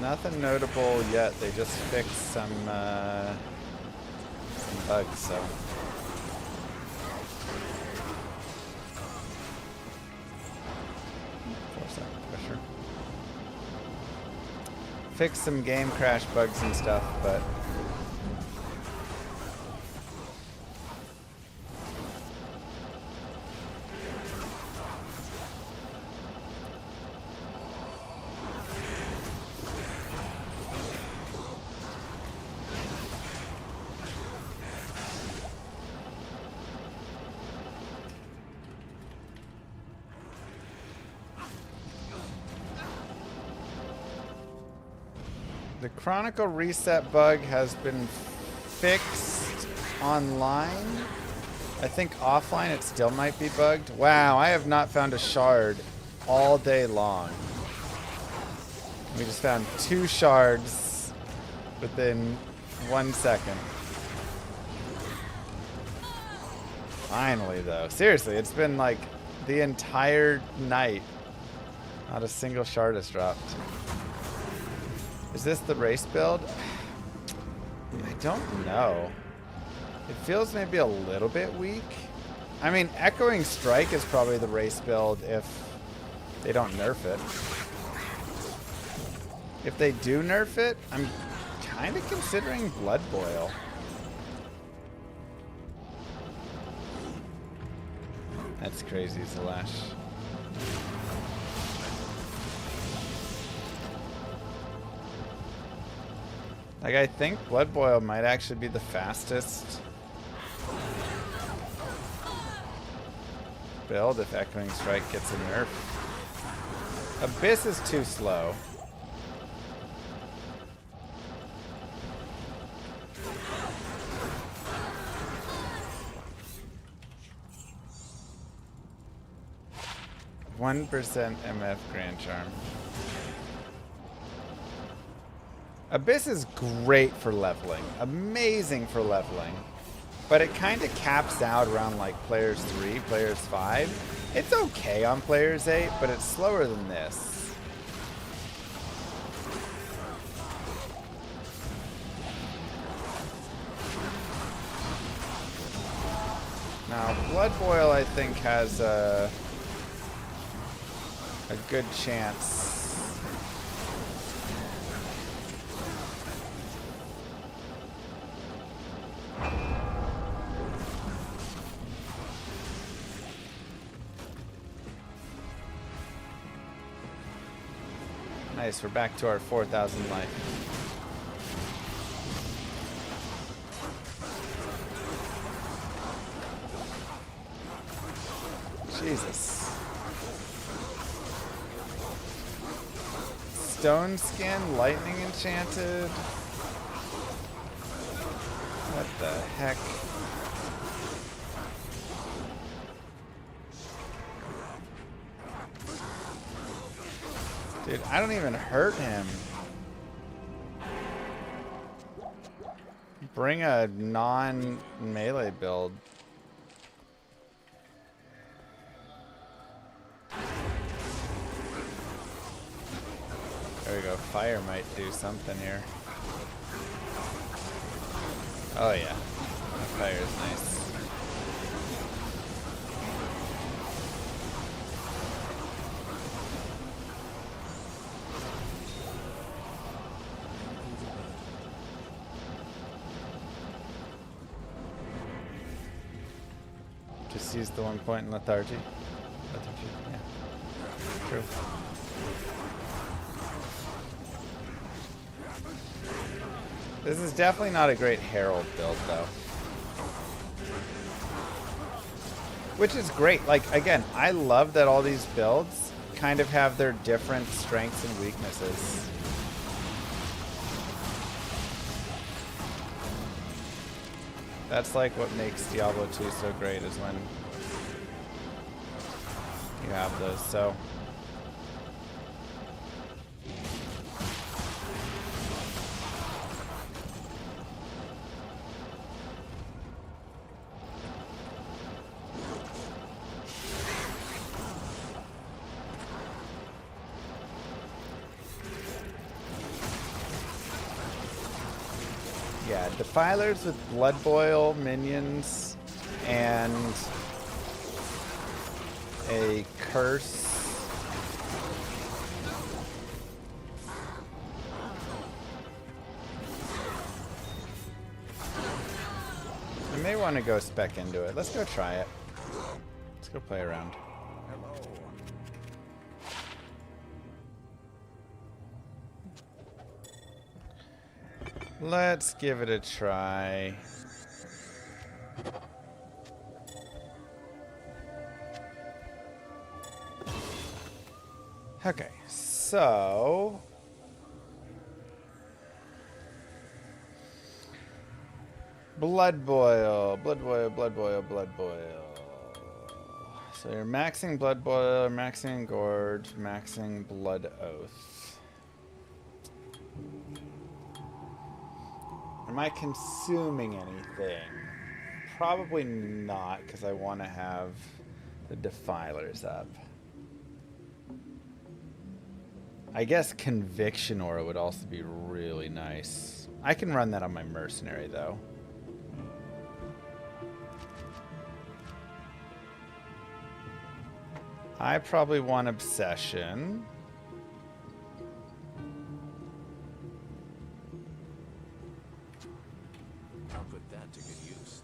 Nothing notable yet. They just fixed some bugs, so. Pressure. Fixed some game crash bugs and stuff, but. The Chronicle reset bug has been fixed online. I think offline it still might be bugged. Wow, I have not found a shard all day long. We just found 2 shards within 1 second. Finally, though. Seriously, it's been like the entire night. Not a single shard has dropped. Is this the race build? I don't know. It feels maybe a little bit weak. I mean, Echoing Strike is probably the race build if they don't nerf it. If they do nerf it, I'm kind of considering Blood Boil. That's crazy, Zalash. Like, I think Blood Boil might actually be the fastest build if Echoing Strike gets a nerf. Abyss is too slow. 1% MF Grand Charm. Abyss is great for leveling. Amazing for leveling. But it kind of caps out around like players 3, players 5. It's okay on players 8, but it's slower than this. Now, Blood Boil, I think, has a good chance. Nice, we're back to our 4,000 life. Jesus. Stone Skin, Lightning Enchanted. What the heck? Dude, I don't even hurt him. Bring a non-melee build. There we go. Fire might do something here. Oh yeah. Fire is nice. Just use the 1 point in lethargy. Lethargy, yeah. True. This is definitely not a great Herald build, though. Which is great. Like, again, I love that all these builds kind of have their different strengths and weaknesses. That's like what makes Diablo 2 so great, is when you have those. So yeah, Defilers with Blood Boil minions and a curse. I may want to go spec into it. Let's go try it. Let's go play around. Let's give it a try. Okay, so Blood Boil, Blood Boil, Blood Boil, Blood Boil. So you're maxing Blood Boil, maxing Gorge, maxing Blood Oath. Am I consuming anything? Probably not, because I want to have the Defilers up. I guess Conviction Aura would also be really nice. I can run that on my Mercenary, though. I probably want Obsession. I'll put that to good use.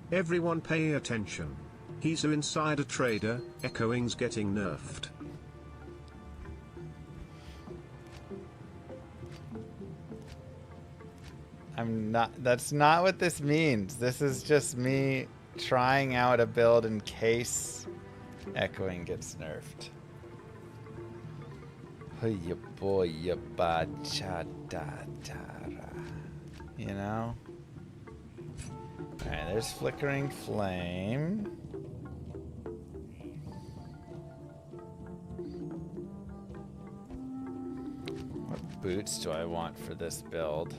Everyone pay attention. He's an insider trader, Echoing's getting nerfed. I'm not, that's not what this means. This is just me trying out a build in case Echoing gets nerfed. Hoya boya ba cha da da ra. You know? Alright, there's Flickering Flame. What boots do I want for this build?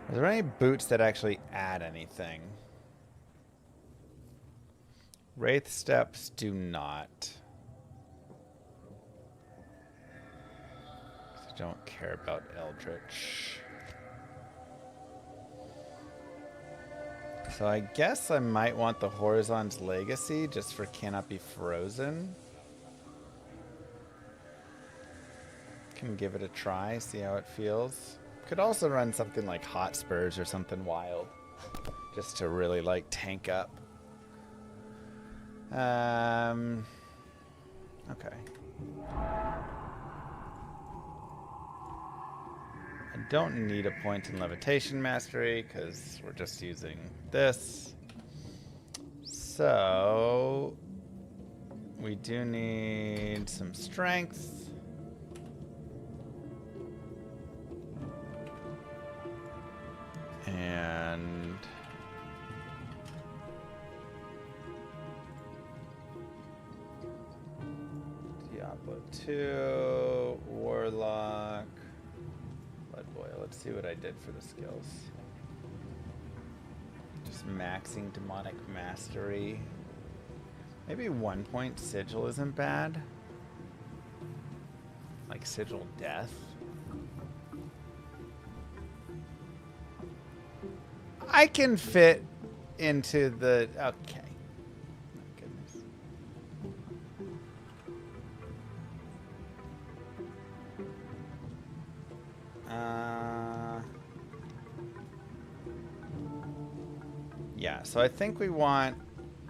Are there any boots that actually add anything? Wraith Steps do not. I don't care about Eldritch. So I guess I might want the Horizon's Legacy just for Cannot Be Frozen. Can give it a try, see how it feels. Could also run something like Hot Spurs or something wild, just to really like tank up. Okay. I don't need a point in Levitation Mastery because we're just using this. So we do need some strength. And Diablo 2, Warlock, Blood Boil. Let's see what I did for the skills. Just maxing Demonic Mastery. Maybe 1 point Sigil isn't bad. Like Sigil Death. I can fit into the... Okay. My goodness. Yeah, so I think we want...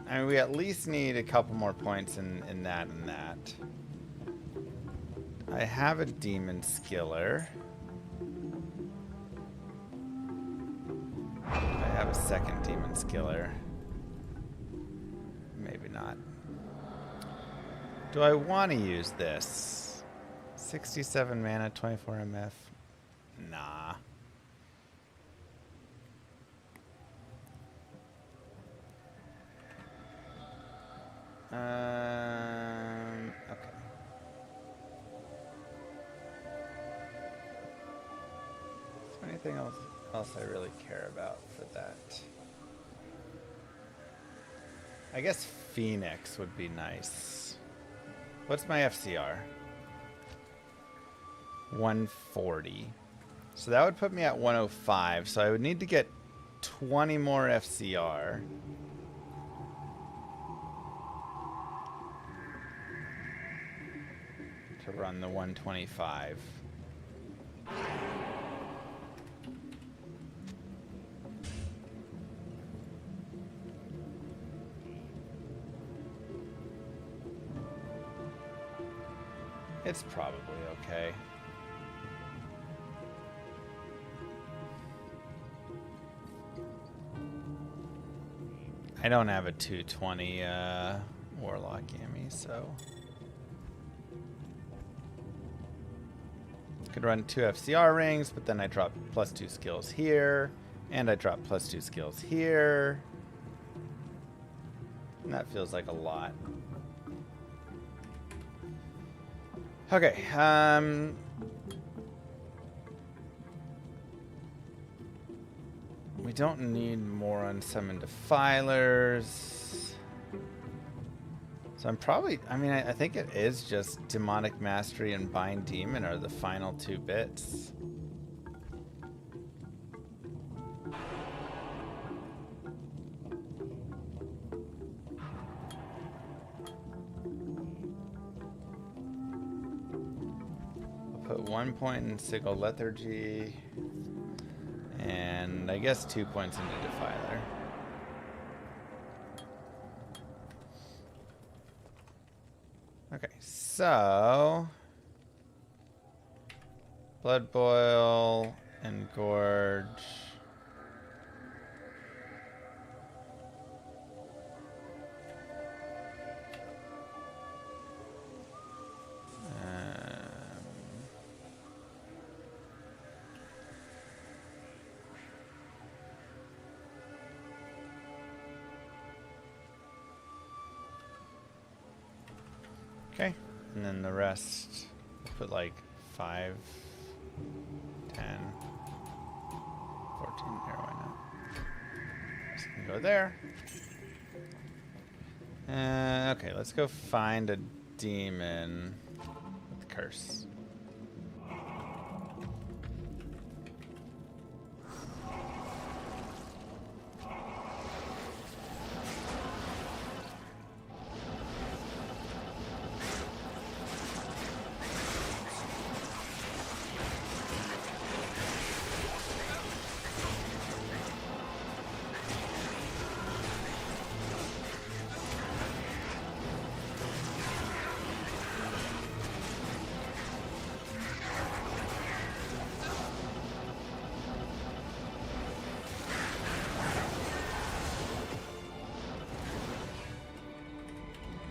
I mean, we at least need a couple more points in that and that. I have a Demon Skiller. I have a second Demon Skiller. Maybe not. Do I want to use this? 67 mana, 24 MF. Nah. Okay. Is there anything else I really care about for that? I guess Phoenix would be nice. What's my FCR? 140. So that would put me at 105. So I would need to get 20 more FCR. To run the 125. It's probably okay. I don't have a 220 Warlock Yami, so could run 2 FCR rings, but then I drop +2 skills here, and I drop +2 skills here. And that feels like a lot. Okay, we don't need more unsummoned defilers. So I'm probably, I mean, I think it is just Demonic Mastery and Bind Demon are the final 2 bits. I'll put 1 point in Sigil Lethargy, and I guess 2 points into Defiler. Okay, so Blood Boil and Gorge. And then the rest, put like 5, 10, 14. There, why not? Just gonna go there. Okay, let's go find a demon with curse.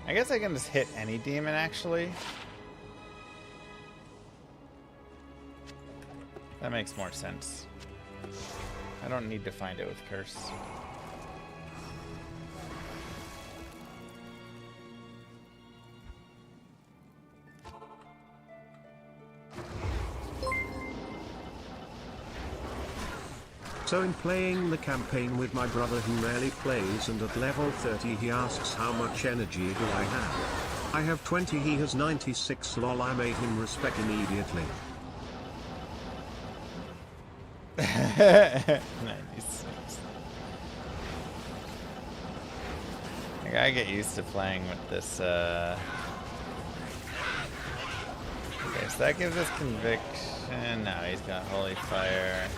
I guess I can just hit any demon, actually. That makes more sense. I don't need to find it with curse. So in playing the campaign with my brother who rarely plays, and at level 30 he asks how much energy do I have. I have 20, he has 96, lol. I made him respect immediately. 96. I gotta get used to playing with this, Okay, so that gives us conviction. No, he's got holy fire.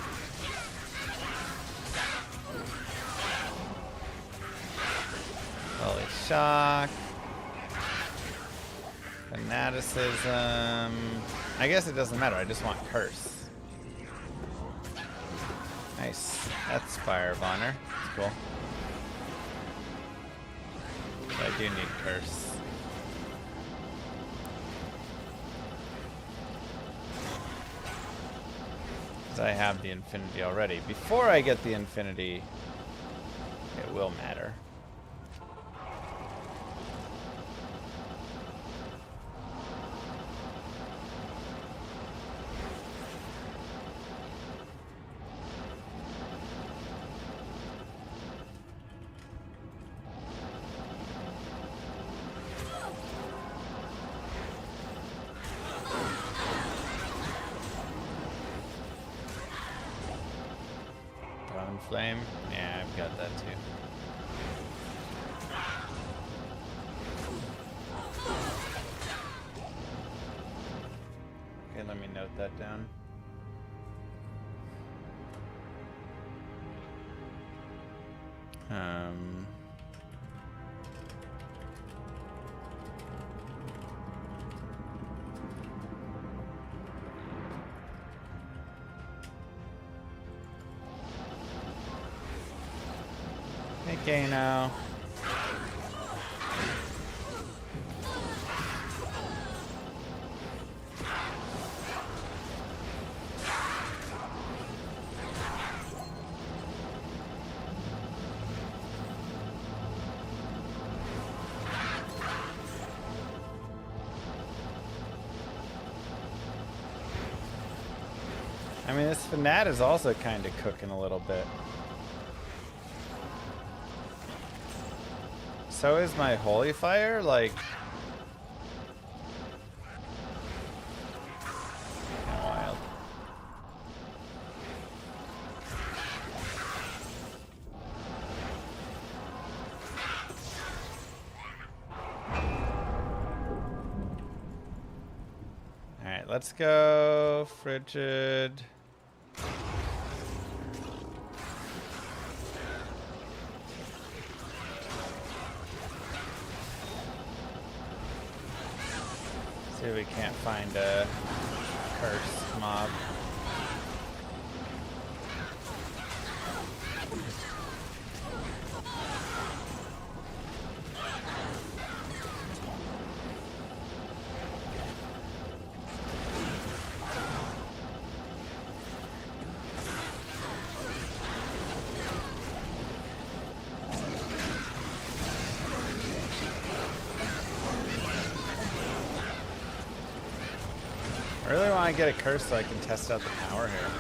Holy shock. Fanaticism. I guess it doesn't matter, I just want curse. Nice. That's Fire of Honor. That's cool. But I do need curse. Because I have the infinity already. Before I get the infinity, it will matter. Flame? Yeah, I've got that too. Okay, let me note that down. Okay, now. I mean, this Fanat is also kind of cooking a little bit. So is my holy fire, like... wild. Alright, let's go frigid. See if we can't find a cursed mob. want to get a curse so I can test out the power here.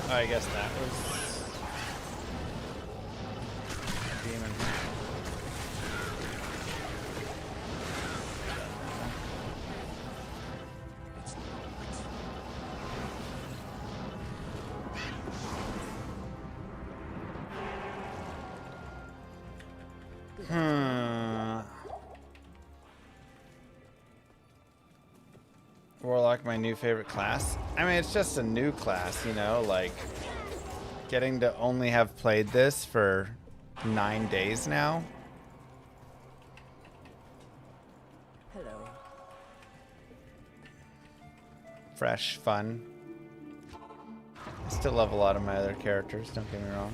Oh, I guess that was a demon. Warlock, my new favorite class. I mean, it's just a new class, you know, like getting to only have played this for 9 days now. Hello. Fresh, fun. I still love a lot of my other characters, don't get me wrong.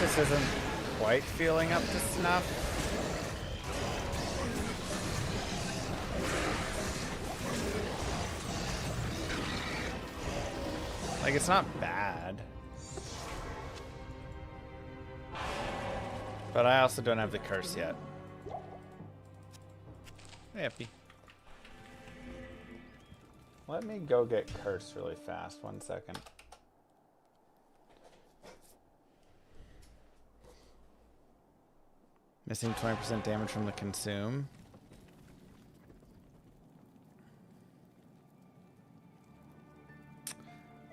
This isn't quite feeling up to snuff. Like, it's not bad. But I also don't have the curse yet. Happy. Let me go get curse really fast. 1 second. Missing 20% damage from the consume.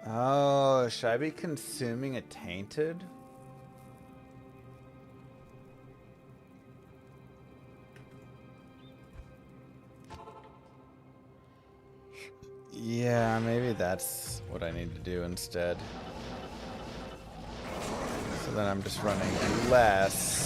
Oh, should I be consuming a tainted? Yeah, maybe that's what I need to do instead. So then I'm just running less.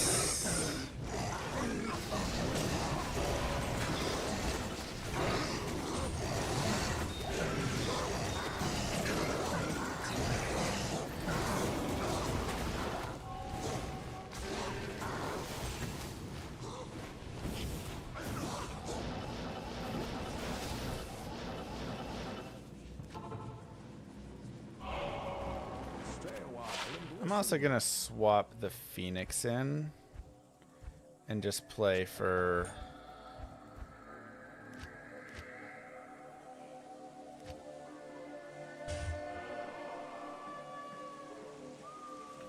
I'm also gonna swap the Phoenix in and just play for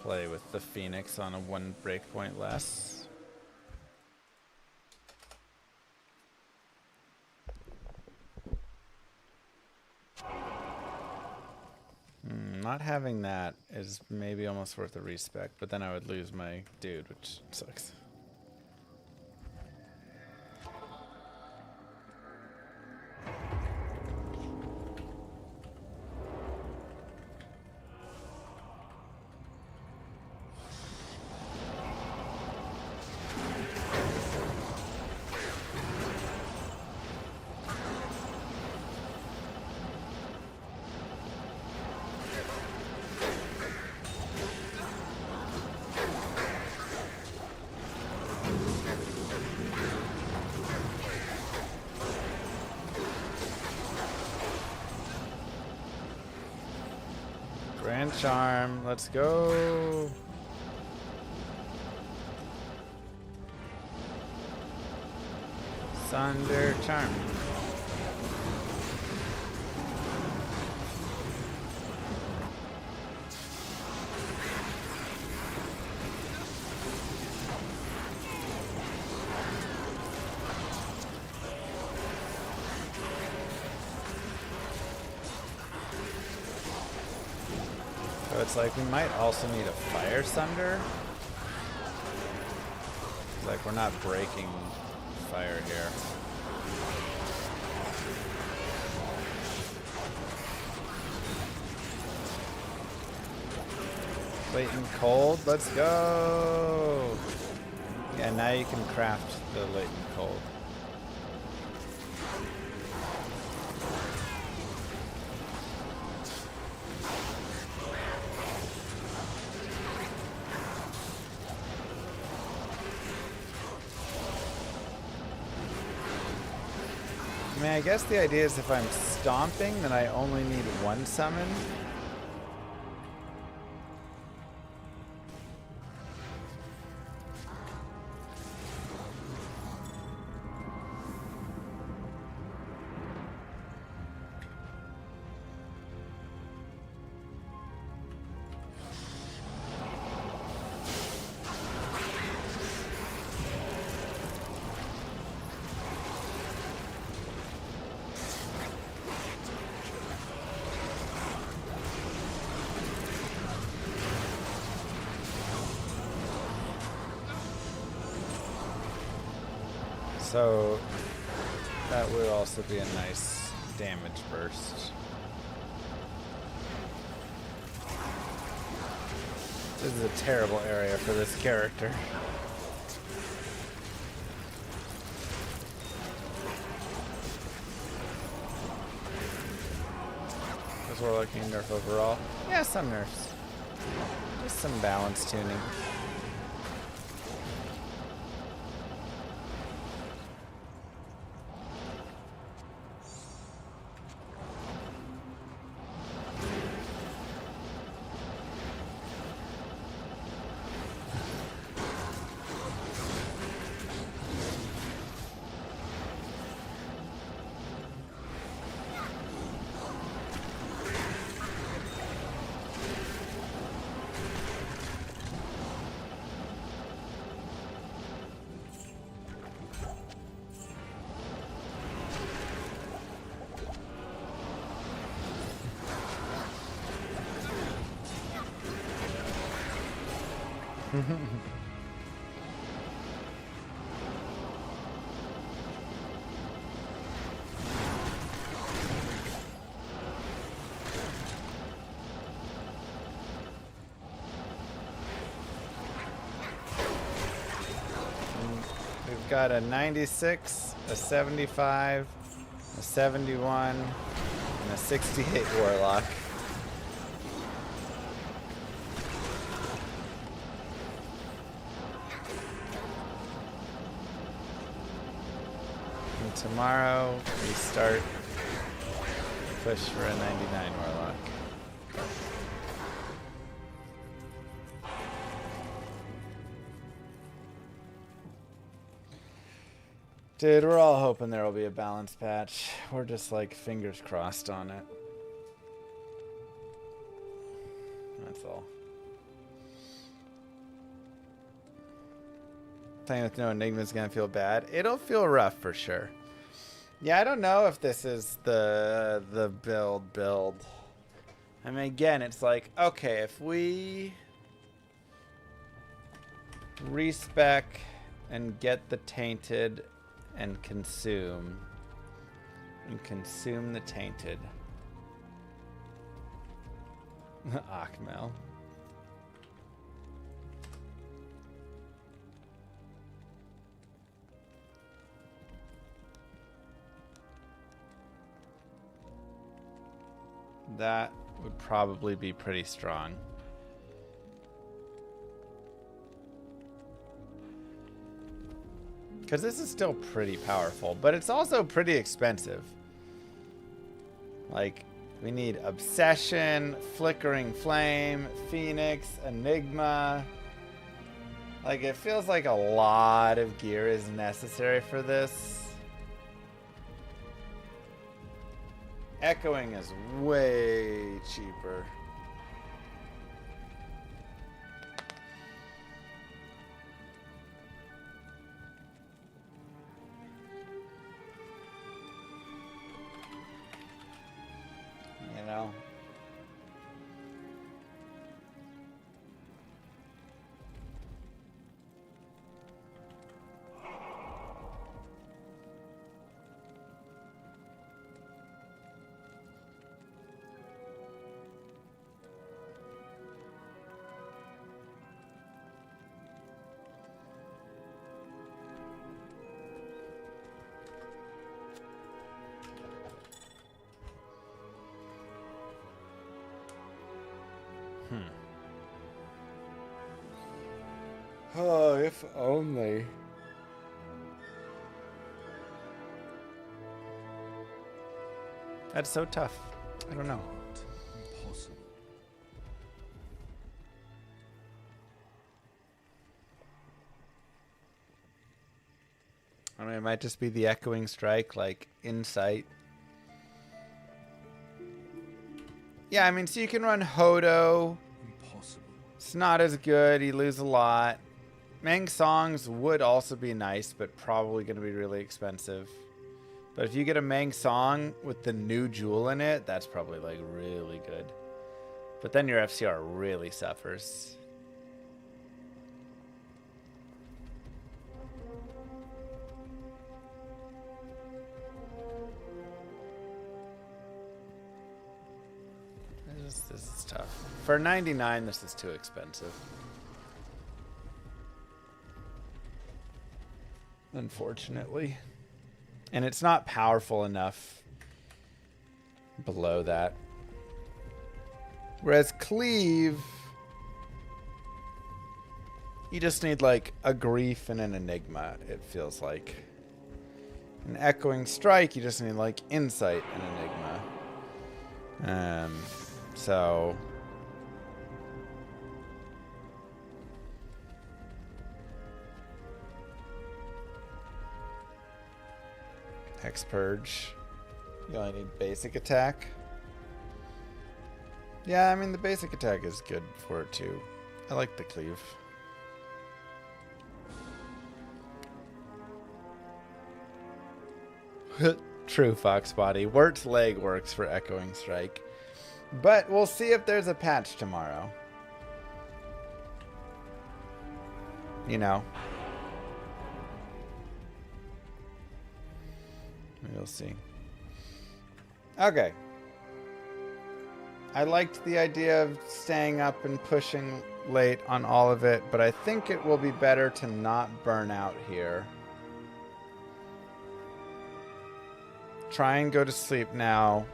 play with the Phoenix on a 1 breakpoint less. not having that is maybe almost worth a respec, but then I would lose my dude, which sucks. Grand Charm, let's go. Sunder Charm. So it's like we might also need a Fire Sunder. It's like we're not breaking fire here. Latent Cold, let's go! Yeah, now you can craft the Latent Cold. I mean, I guess the idea is if I'm stomping, then I only need one summon. So that would also be a nice damage burst. This is a terrible area for this character. Because we're looking nerf overall. Yeah, some nerfs. Just some balance tuning. We've got a 96, a 75, a 71, and a 68 Warlock. And tomorrow we start push for a 99 Warlock. Dude, we're all hoping there will be a balance patch. We're just like fingers crossed on it. That's all. Playing with no Enigma is gonna feel bad. It'll feel rough for sure. Yeah, I don't know if this is the build. I mean, again, it's like, okay, if we respec and get the tainted and consume the tainted. Akmel. That would probably be pretty strong. Because this is still pretty powerful, but it's also pretty expensive. Like, we need Obsession, Flickering Flame, Phoenix, Enigma. Like, it feels like a lot of gear is necessary for this. Echoing is way cheaper. You know? Oh, if only. That's so tough. I don't know. Impossible. I mean, it might just be the Echoing Strike, like, Insight. Yeah, I mean, so you can run Hodo. Impossible. It's not as good. You lose a lot. Mang Songs would also be nice, but probably going to be really expensive. But if you get a Mang Song with the new jewel in it, that's probably, like, really good. But then your FCR really suffers. This is tough. For 99, this is too expensive. Unfortunately. And it's not powerful enough below that. Whereas Cleave, you just need like a Grief and an Enigma, it feels like. An Echoing Strike, you just need like Insight and Enigma. So Hex Purge. You only need basic attack. Yeah, I mean the basic attack is good for it too. I like the Cleave. True, Foxbody. Wirt's leg works for Echoing Strike. But we'll see if there's a patch tomorrow. You know. We'll see. Okay. I liked the idea of staying up and pushing late on all of it, but I think it will be better to not burn out here. Try and go to sleep now.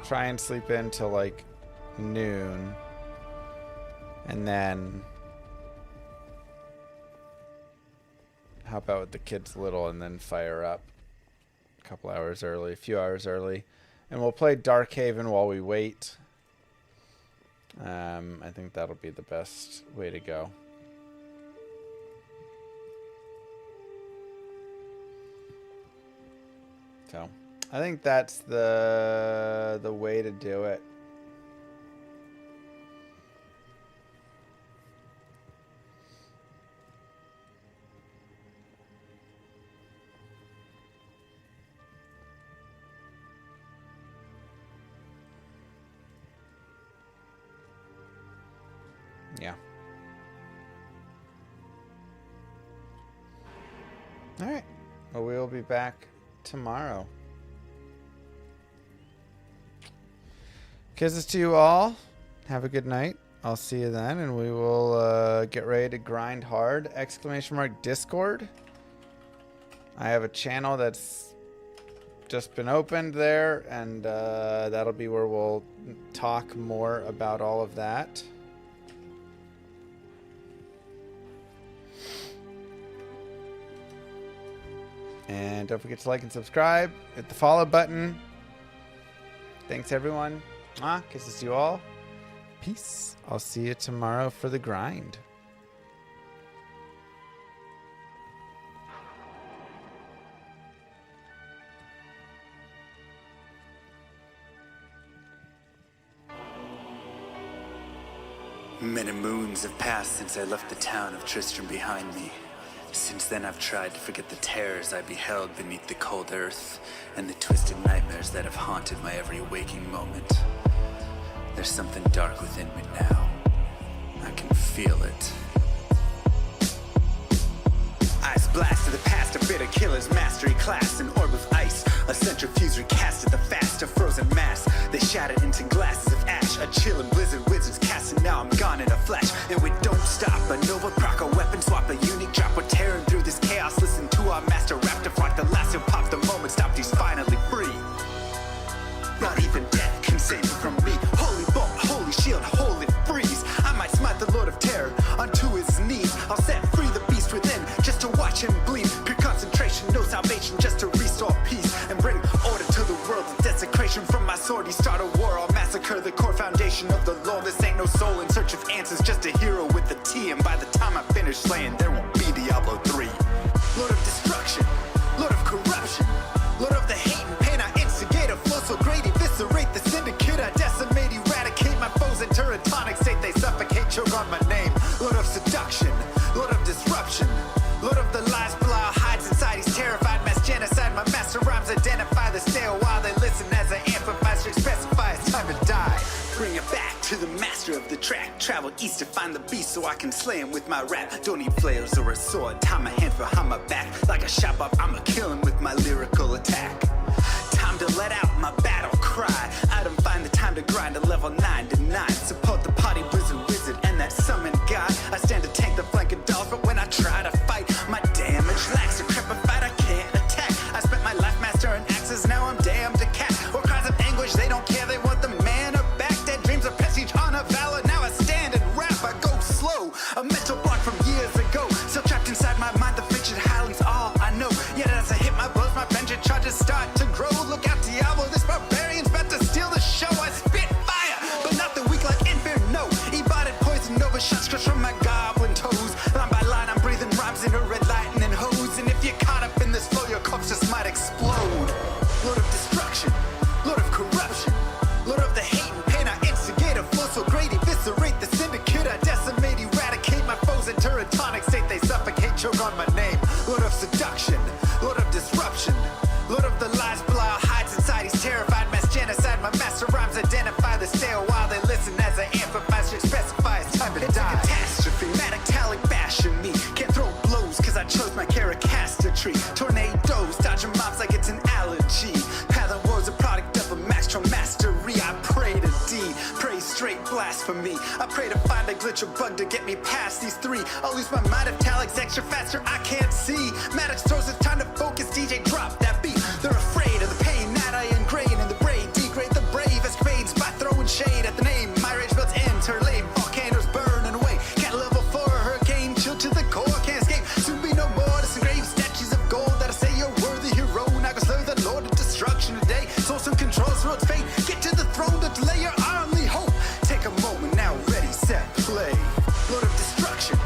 Try and sleep in till like noon. And then hop out with the kids little and then fire up a couple hours early, a few hours early. And we'll play Darkhaven while we wait. I think that'll be the best way to go. So I think that's the way to do it. Yeah. All right. Well, we will be back tomorrow. Kisses to you all. Have a good night. I'll see you then, and we will get ready to grind hard. !Discord. I have a channel that's just been opened there, and that'll be where we'll talk more about all of that. And don't forget to like and subscribe. Hit the follow button. Thanks, everyone. Kisses to you all. Peace. I'll see you tomorrow for the grind. Many moons have passed since I left the town of Tristram behind me. Since then I've tried to forget the terrors I beheld beneath the cold earth and the twisted nightmares that have haunted my every waking moment. There's something dark within me now. I can feel it. Ice blast of the past, a bitter killer's mastery class, an orb of ice, a centrifuge recasted the fast, a frozen mass. They shattered into glasses of ash, a chill and blizzard wizards cast, and now I'm gone in a flash. And we don't stop, a nova proc, a weapon swap, a unique drop. We're tearing through this chaos. Listen to our master rap to flock. The last who popped the moment stopped. He's finally free. Not even death can save me from me. Holy bolt, holy shield, holy freeze. I might smite the Lord of Terror unto his knees. I'll set free the beast within just to watch him bleed. Pure concentration, no salvation, just to restore peace and bring order to the world. The desecration from my sword, he start a war. I'll massacre the core foundation of the law. This ain't no soul in search of answers, just a hero with a T. And by the time I finish slaying, there won't be Diablo 3. Lord of destruction, Lord of corruption, Lord of the hate and pain. I instigate a flow so great, eviscerate the syndicate. I decimate, eradicate my foes in turretonic state. They suffocate, choke on my name. Lord of seduction, Lord of disruption, Lord of the lies, Belial hides inside. He's terrified, mass genocide. My master rhymes identify the stale while they listen as I amplify, specify it's time to die. Bring it back to the master of the track. Travel east to find the beast so I can slay him with my rap. Don't need flails or a sword. Tie my hands behind my back. Like a shop up, I'ma kill him with my lyrical attack. Time to let out my battle cry. I don't find the time to grind a level 9 to 9. Support the party blizzard wizard and that summon god. I stand to tank the flank of dolls, but when I try to fight, my damage lacks. A crepified, I can't attack. I spent my life mastering axes, now I'm damned to cat. Or cries of anguish, they don't care, they want the mana back. Dead dreams of prestige, honor, valor. Now I stand and rap, I go slow. A mental block from years ago, still trapped inside my mind. The fiction howling's all I know. Yet as I hit my blows, my vengeance charges start to grow. Look out, Diablo, this barbarian's about to steal the show. I spit fire, but not the weak like Inferno. Ebotted poison over shots crushed from my goblin toes. Line by line, I'm breathing rhymes in a red lightning hose. And if you're caught up in this flow, your corpse just might explode. Lord of destruction, Lord of corruption, Lord of the hate and pain. I instigate a flow so great, eviscerate the syndicate. I decimate, eradicate my foes in turretonic state. They suffocate, choke on my name. Lord of seduction, Lord of disruption, Lord of the lies, Belial hides inside. He's terrified, mass genocide. My master rhymes identify the stale while they listen as I amplify, specify it's time to die. It's a catastrophe, metalic bashing me. Can't throw blows cause I chose my caricature. Tornadoes, dodging mobs like it's an allergy. Pattern war's a product of a master mastery. I pray to D, pray straight blasphemy. I pray to find a glitch or bug to get me past these three. I'll lose my mind if Talik's extra faster, I can't see. Maddox throws it's time to focus, DJ drop that beat. They're afraid of the pain that I ingrain in the brain. Degrade the brave escapades by throwing shade at the name. My rage builds enter lane, volcanoes burning away. Cat level 4, hurricane, chill to the core, can't escape. Soon be no more disengrave statues of gold that I say you're worthy hero. Now go slay the Lord of destruction today. Source and controls road fate. Get to the throne to delay your only hope. Take a moment now, ready, set, play. Lord of destruction,